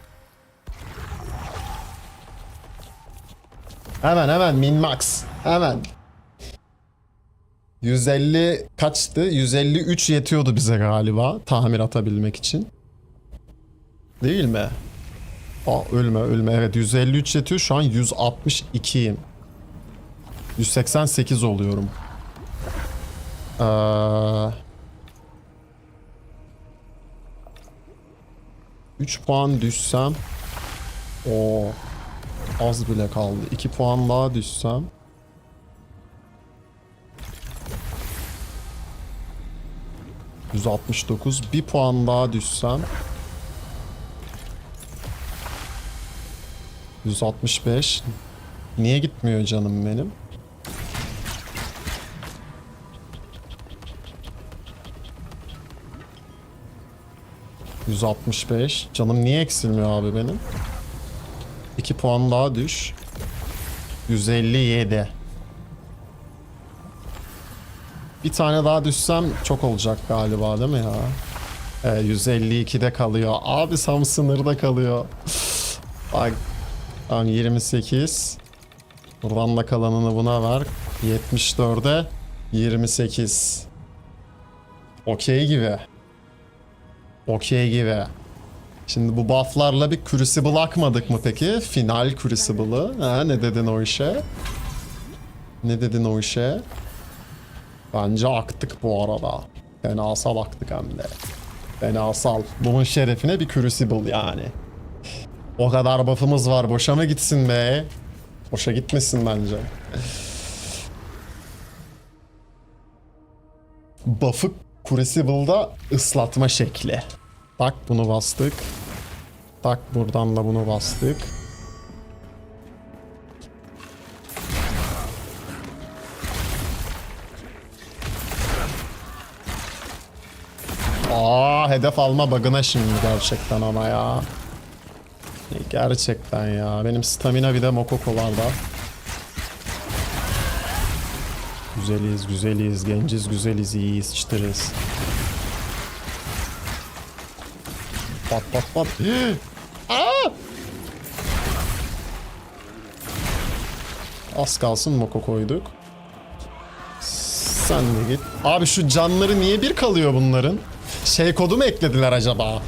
Hemen min-max. Hemen. 150 kaçtı? 153 yetiyordu bize galiba tamir atabilmek için. Değil mi? Ölme. Evet 153 yetiyor. Şu an 162'yim. 188 oluyorum. 3 puan düşsem. O az bile kaldı. 2 puan daha düşsem. ...169. 1 puan daha düşsem... ...165. Niye gitmiyor canım benim? ...165. Canım niye eksilmiyor abi benim? 2 puan daha düş. 157. Bir tane daha düşsem çok olacak galiba değil mi ya? 152'de kalıyor. Abi Sam sınırda kalıyor. Bak. Tamam 28. Buradan da kalanını buna ver. 74'e 28. Okey gibi. Okey gibi. Şimdi bu bufflarla bir Crucible akmadık mı peki? Final Crucible'ı. Ha, ne dedin o işe? Ne dedin o işe? Bence aktık bu arada. Fenasal aktık hem de. Fenasal. Bunun şerefine bir Crucible yani. O kadar buff'ımız var. Boşa mı gitsin be? Boşa gitmesin bence. Buff'ı Crucible'da ıslatma şekli. Bak bunu bastık. Bak buradan da bunu bastık. Hedef alma bug'ına şimdi gerçekten ama ya. Gerçekten ya. Benim stamina bir de Mokoko'larda. Güzeliz, güzeliz, genciz, güzeliz, iyiyiz, çıtırız. Pat pat pat. Az kalsın Mokoko'yduk. Sen de git. Abi şu canları niye bir kalıyor bunların? Şey kodu mu eklediler acaba?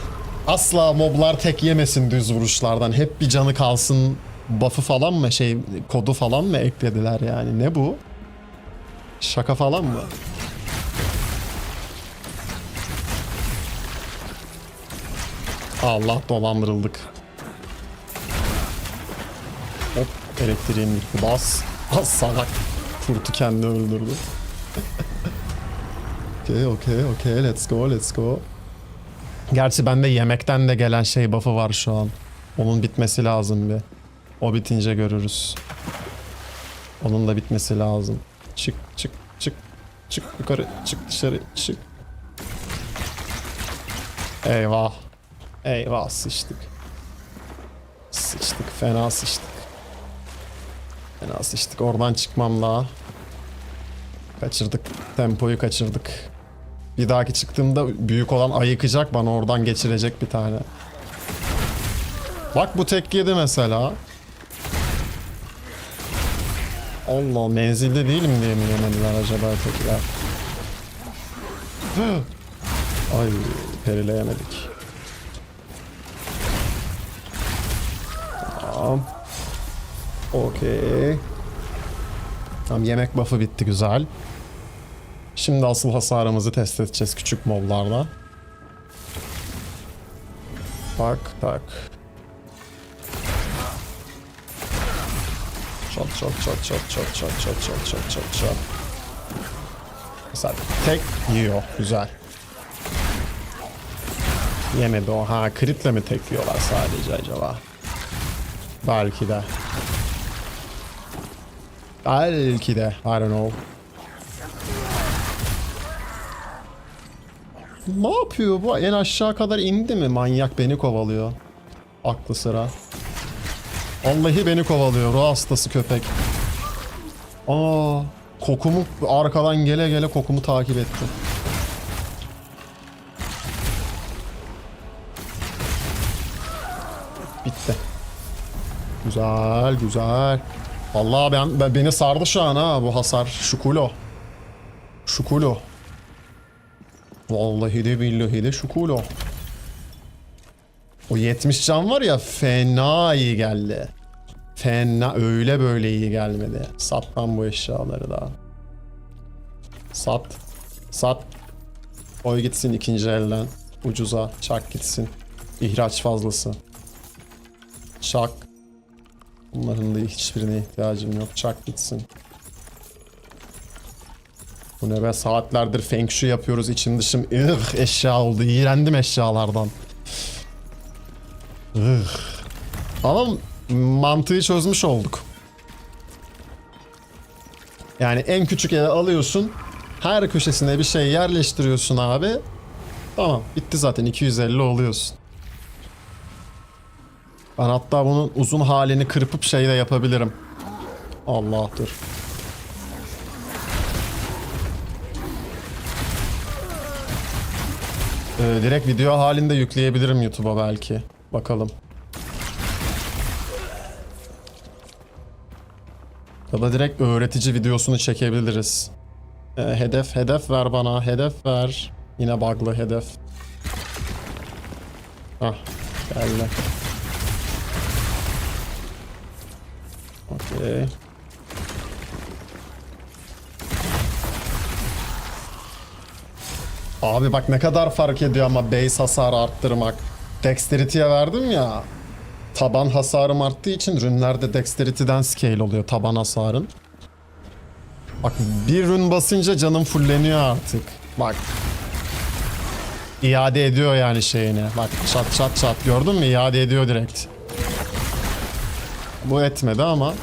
Asla moblar tek yemesin düz vuruşlardan. Hep bir canı kalsın buff'ı falan mı? Kodu falan mı eklediler yani? Ne bu? Şaka falan mı? Allah, dolandırıldık. Hop, elektriğin bir bas. Bas salak. Kurtu kendi öldürdü. Okay, let's go. Gerçi bende yemekten de gelen buff'ı var şu an. Onun bitmesi lazım bir. O bitince görürüz. Onun da bitmesi lazım. Çık yukarı, çık dışarı, çık. Eyvah sıçtık. Fena sıçtık. Oradan çıkmam daha. Tempoyu kaçırdık. Bir dahaki çıktığımda büyük olan ayıkacak, bana oradan geçirecek bir tane. Bak bu tek yedi mesela. Allah, menzilde değilim diye mi yemediler acaba tekrar? Ay, perileyemedik. Tamam. Okey. Tamam, yemek buff'ı bitti, güzel. Şimdi asıl hasarımızı test edeceğiz küçük moblarla. Tak. Çat. Mesela tek yiyor, güzel. Yemedi o. Kritle mi tek yiyorlar sadece acaba? Belki de. I don't know. Ne yapıyor bu? En aşağı kadar indi mi? Manyak beni kovalıyor. Aklı sıra. Vallahi beni kovalıyor. Ruh hastası köpek. Kokumu arkadan gele kokumu takip etti. Bitti. Güzel. Vallahi beni sardı şu an bu hasar. Şukulo. Vallahi de billahi de şukulo. O 70 can var ya, fena iyi geldi. Fena, öyle böyle iyi gelmedi. Sat lan bu eşyaları da. Sat. Oy gitsin ikinci elden. Ucuza çak gitsin. İhraç fazlası. Çak. Bunların da hiçbirine ihtiyacım yok. Çak gitsin. Bu ne be, saatlerdir feng shui yapıyoruz, içim dışım eşya oldu. İğrendim eşyalardan. Ama mantığı çözmüş olduk. Yani en küçük eve alıyorsun. Her köşesine bir şey yerleştiriyorsun abi. Tamam, bitti zaten, 250 oluyorsun. Ben hatta bunun uzun halini kırpıp de yapabilirim. Allah, dur. Direkt video halinde yükleyebilirim YouTube'a belki. Bakalım. Ya da direkt öğretici videosunu çekebiliriz. Hedef ver bana. Hedef ver. Yine bug'lı hedef. Geldi. Okey. Abi bak ne kadar fark ediyor ama base hasarı arttırmak. Dexterity'ye verdim ya. Taban hasarım arttığı için rünlerde Dexterity'den scale oluyor taban hasarın. Bak bir rün basınca canım fulleniyor artık. Bak. İade ediyor yani şeyini. Bak çat çat çat gördün mü? İade ediyor direkt. Bu etmedi ama.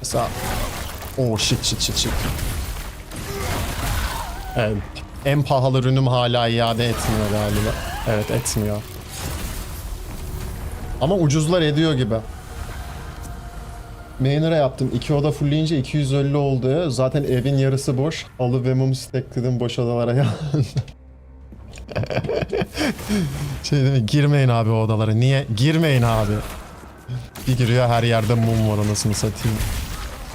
Mesela. Oh shit. Evet. En pahalı ürünüm hala iade etmiyor galiba. Evet etmiyor. Ama ucuzlar ediyor gibi. Mainer'a yaptım. 2 oda fullleyince 250 oldu. Zaten evin yarısı boş. Alı ve mum stackledim boş odalara ya. Şey değil mi? Girmeyin abi o odalara. Niye? Girmeyin abi. Bir giriyor her yerde mum var anasını satayım.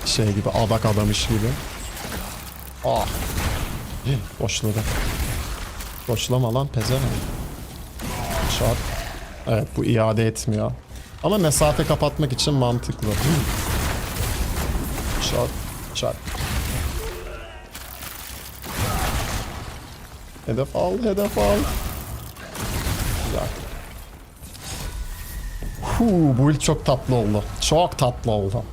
Şey gibi adak adamış gibi. Ah. Boşladı. Boşlama lan pezevenk. Şart. Evet bu iade etmiyor. Ama mesafe kapatmak için mantıklı. Şart. Hedef al. Güzel. Bu ilk çok tatlı oldu. Çok tatlı oldu.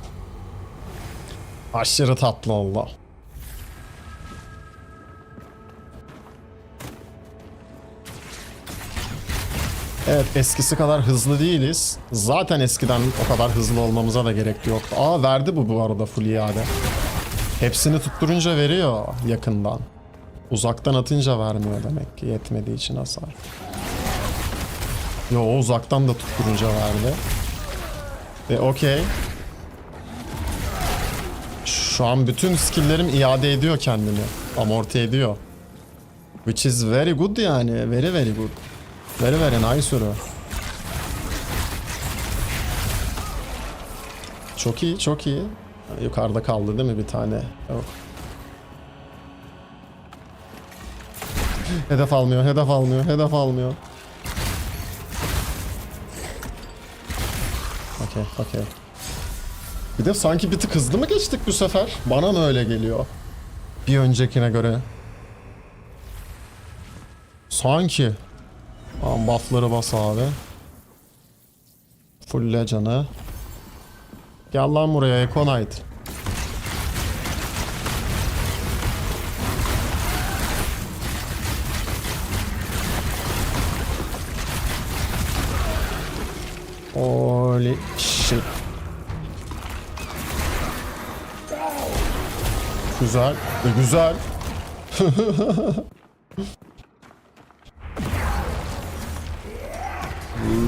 Aşırı tatlı oldu. Evet eskisi kadar hızlı değiliz. Zaten eskiden o kadar hızlı olmamıza da gerek yoktu. Aa verdi bu arada full iade. Hepsini tutturunca veriyor yakından. Uzaktan atınca vermiyor demek ki yetmediği için hasar. Yo uzaktan da tutturunca verdi. Okey. Şu an bütün skill'lerim iade ediyor kendini. Amorti ediyor. Which is very good yani. Very good. Very nice ürü. Çok iyi. Yukarıda kaldı değil mi bir tane? Yok. Hedef almıyor. Okey. Bir de sanki bir tık hızlı mı geçtik bu sefer? Bana mı öyle geliyor? Bir öncekine göre. Sanki. Tamam buff'ları bas abi. Fulle canı. Gel lan buraya Econite. Holy shit. Güzel. Güzel.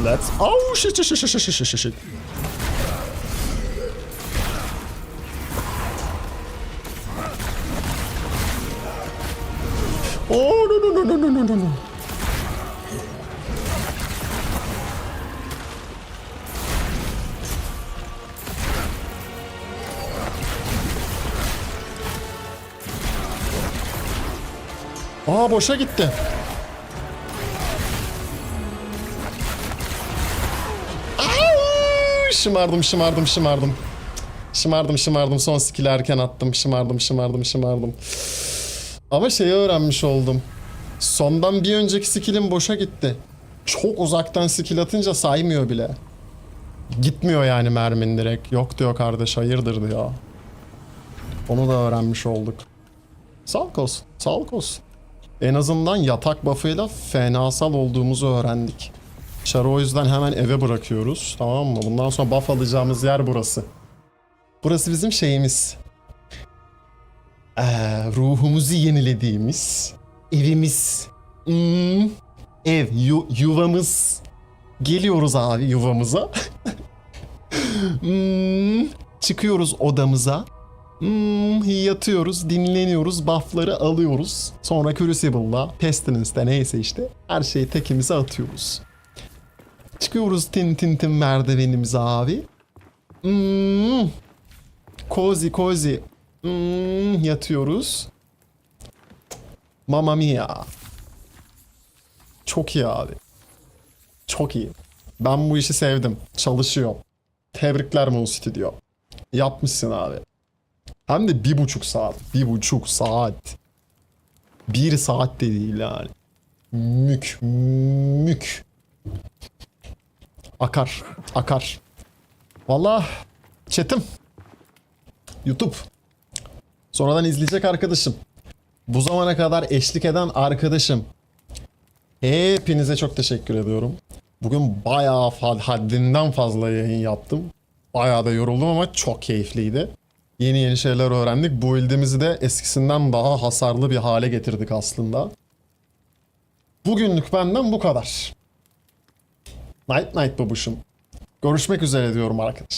Let's... Oh shit. Oh no. Aa boşa gitti. Şımardım. Son skill'i erken attım. Şımardım. Ama şeyi öğrenmiş oldum. Sondan bir önceki skill'im boşa gitti. Çok uzaktan skill atınca saymıyor bile. Gitmiyor yani mermin direkt. Yok diyor kardeş hayırdır diyor. Onu da öğrenmiş olduk. Sağlık olsun. En azından yatak buff'ıyla fenasal olduğumuzu öğrendik. Çar'ı o yüzden hemen eve bırakıyoruz. Tamam mı? Bundan sonra buff alacağımız yer burası. Burası bizim şeyimiz. Ruhumuzu yenilediğimiz evimiz. Ev, yuvamız. Geliyoruz abi yuvamıza. Çıkıyoruz odamıza. Yatıyoruz, dinleniyoruz, buff'ları alıyoruz. Sonra Crucible'la, Pestilence'de neyse işte her şeyi tekimize atıyoruz. Çıkıyoruz tin merdivenimize abi. Cozy. Yatıyoruz. Mamma mia. Çok iyi abi. Çok iyi. Ben bu işi sevdim. Çalışıyor. Tebrikler Moon Studio. Yapmışsın abi. Hem de 1,5 saat. 1,5 saat. 1 saat de değil yani. Mük. Akar. Vallahi chat'im. YouTube. Sonradan izleyecek arkadaşım. Bu zamana kadar eşlik eden arkadaşım. Hepinize çok teşekkür ediyorum. Bugün bayağı haddinden fazla yayın yaptım. Bayağı da yoruldum ama çok keyifliydi. Yeni şeyler öğrendik. Bu build'imizi de eskisinden daha hasarlı bir hale getirdik aslında. Bugünlük benden bu kadar. Night babuşum. Görüşmek üzere diyorum arkadaş.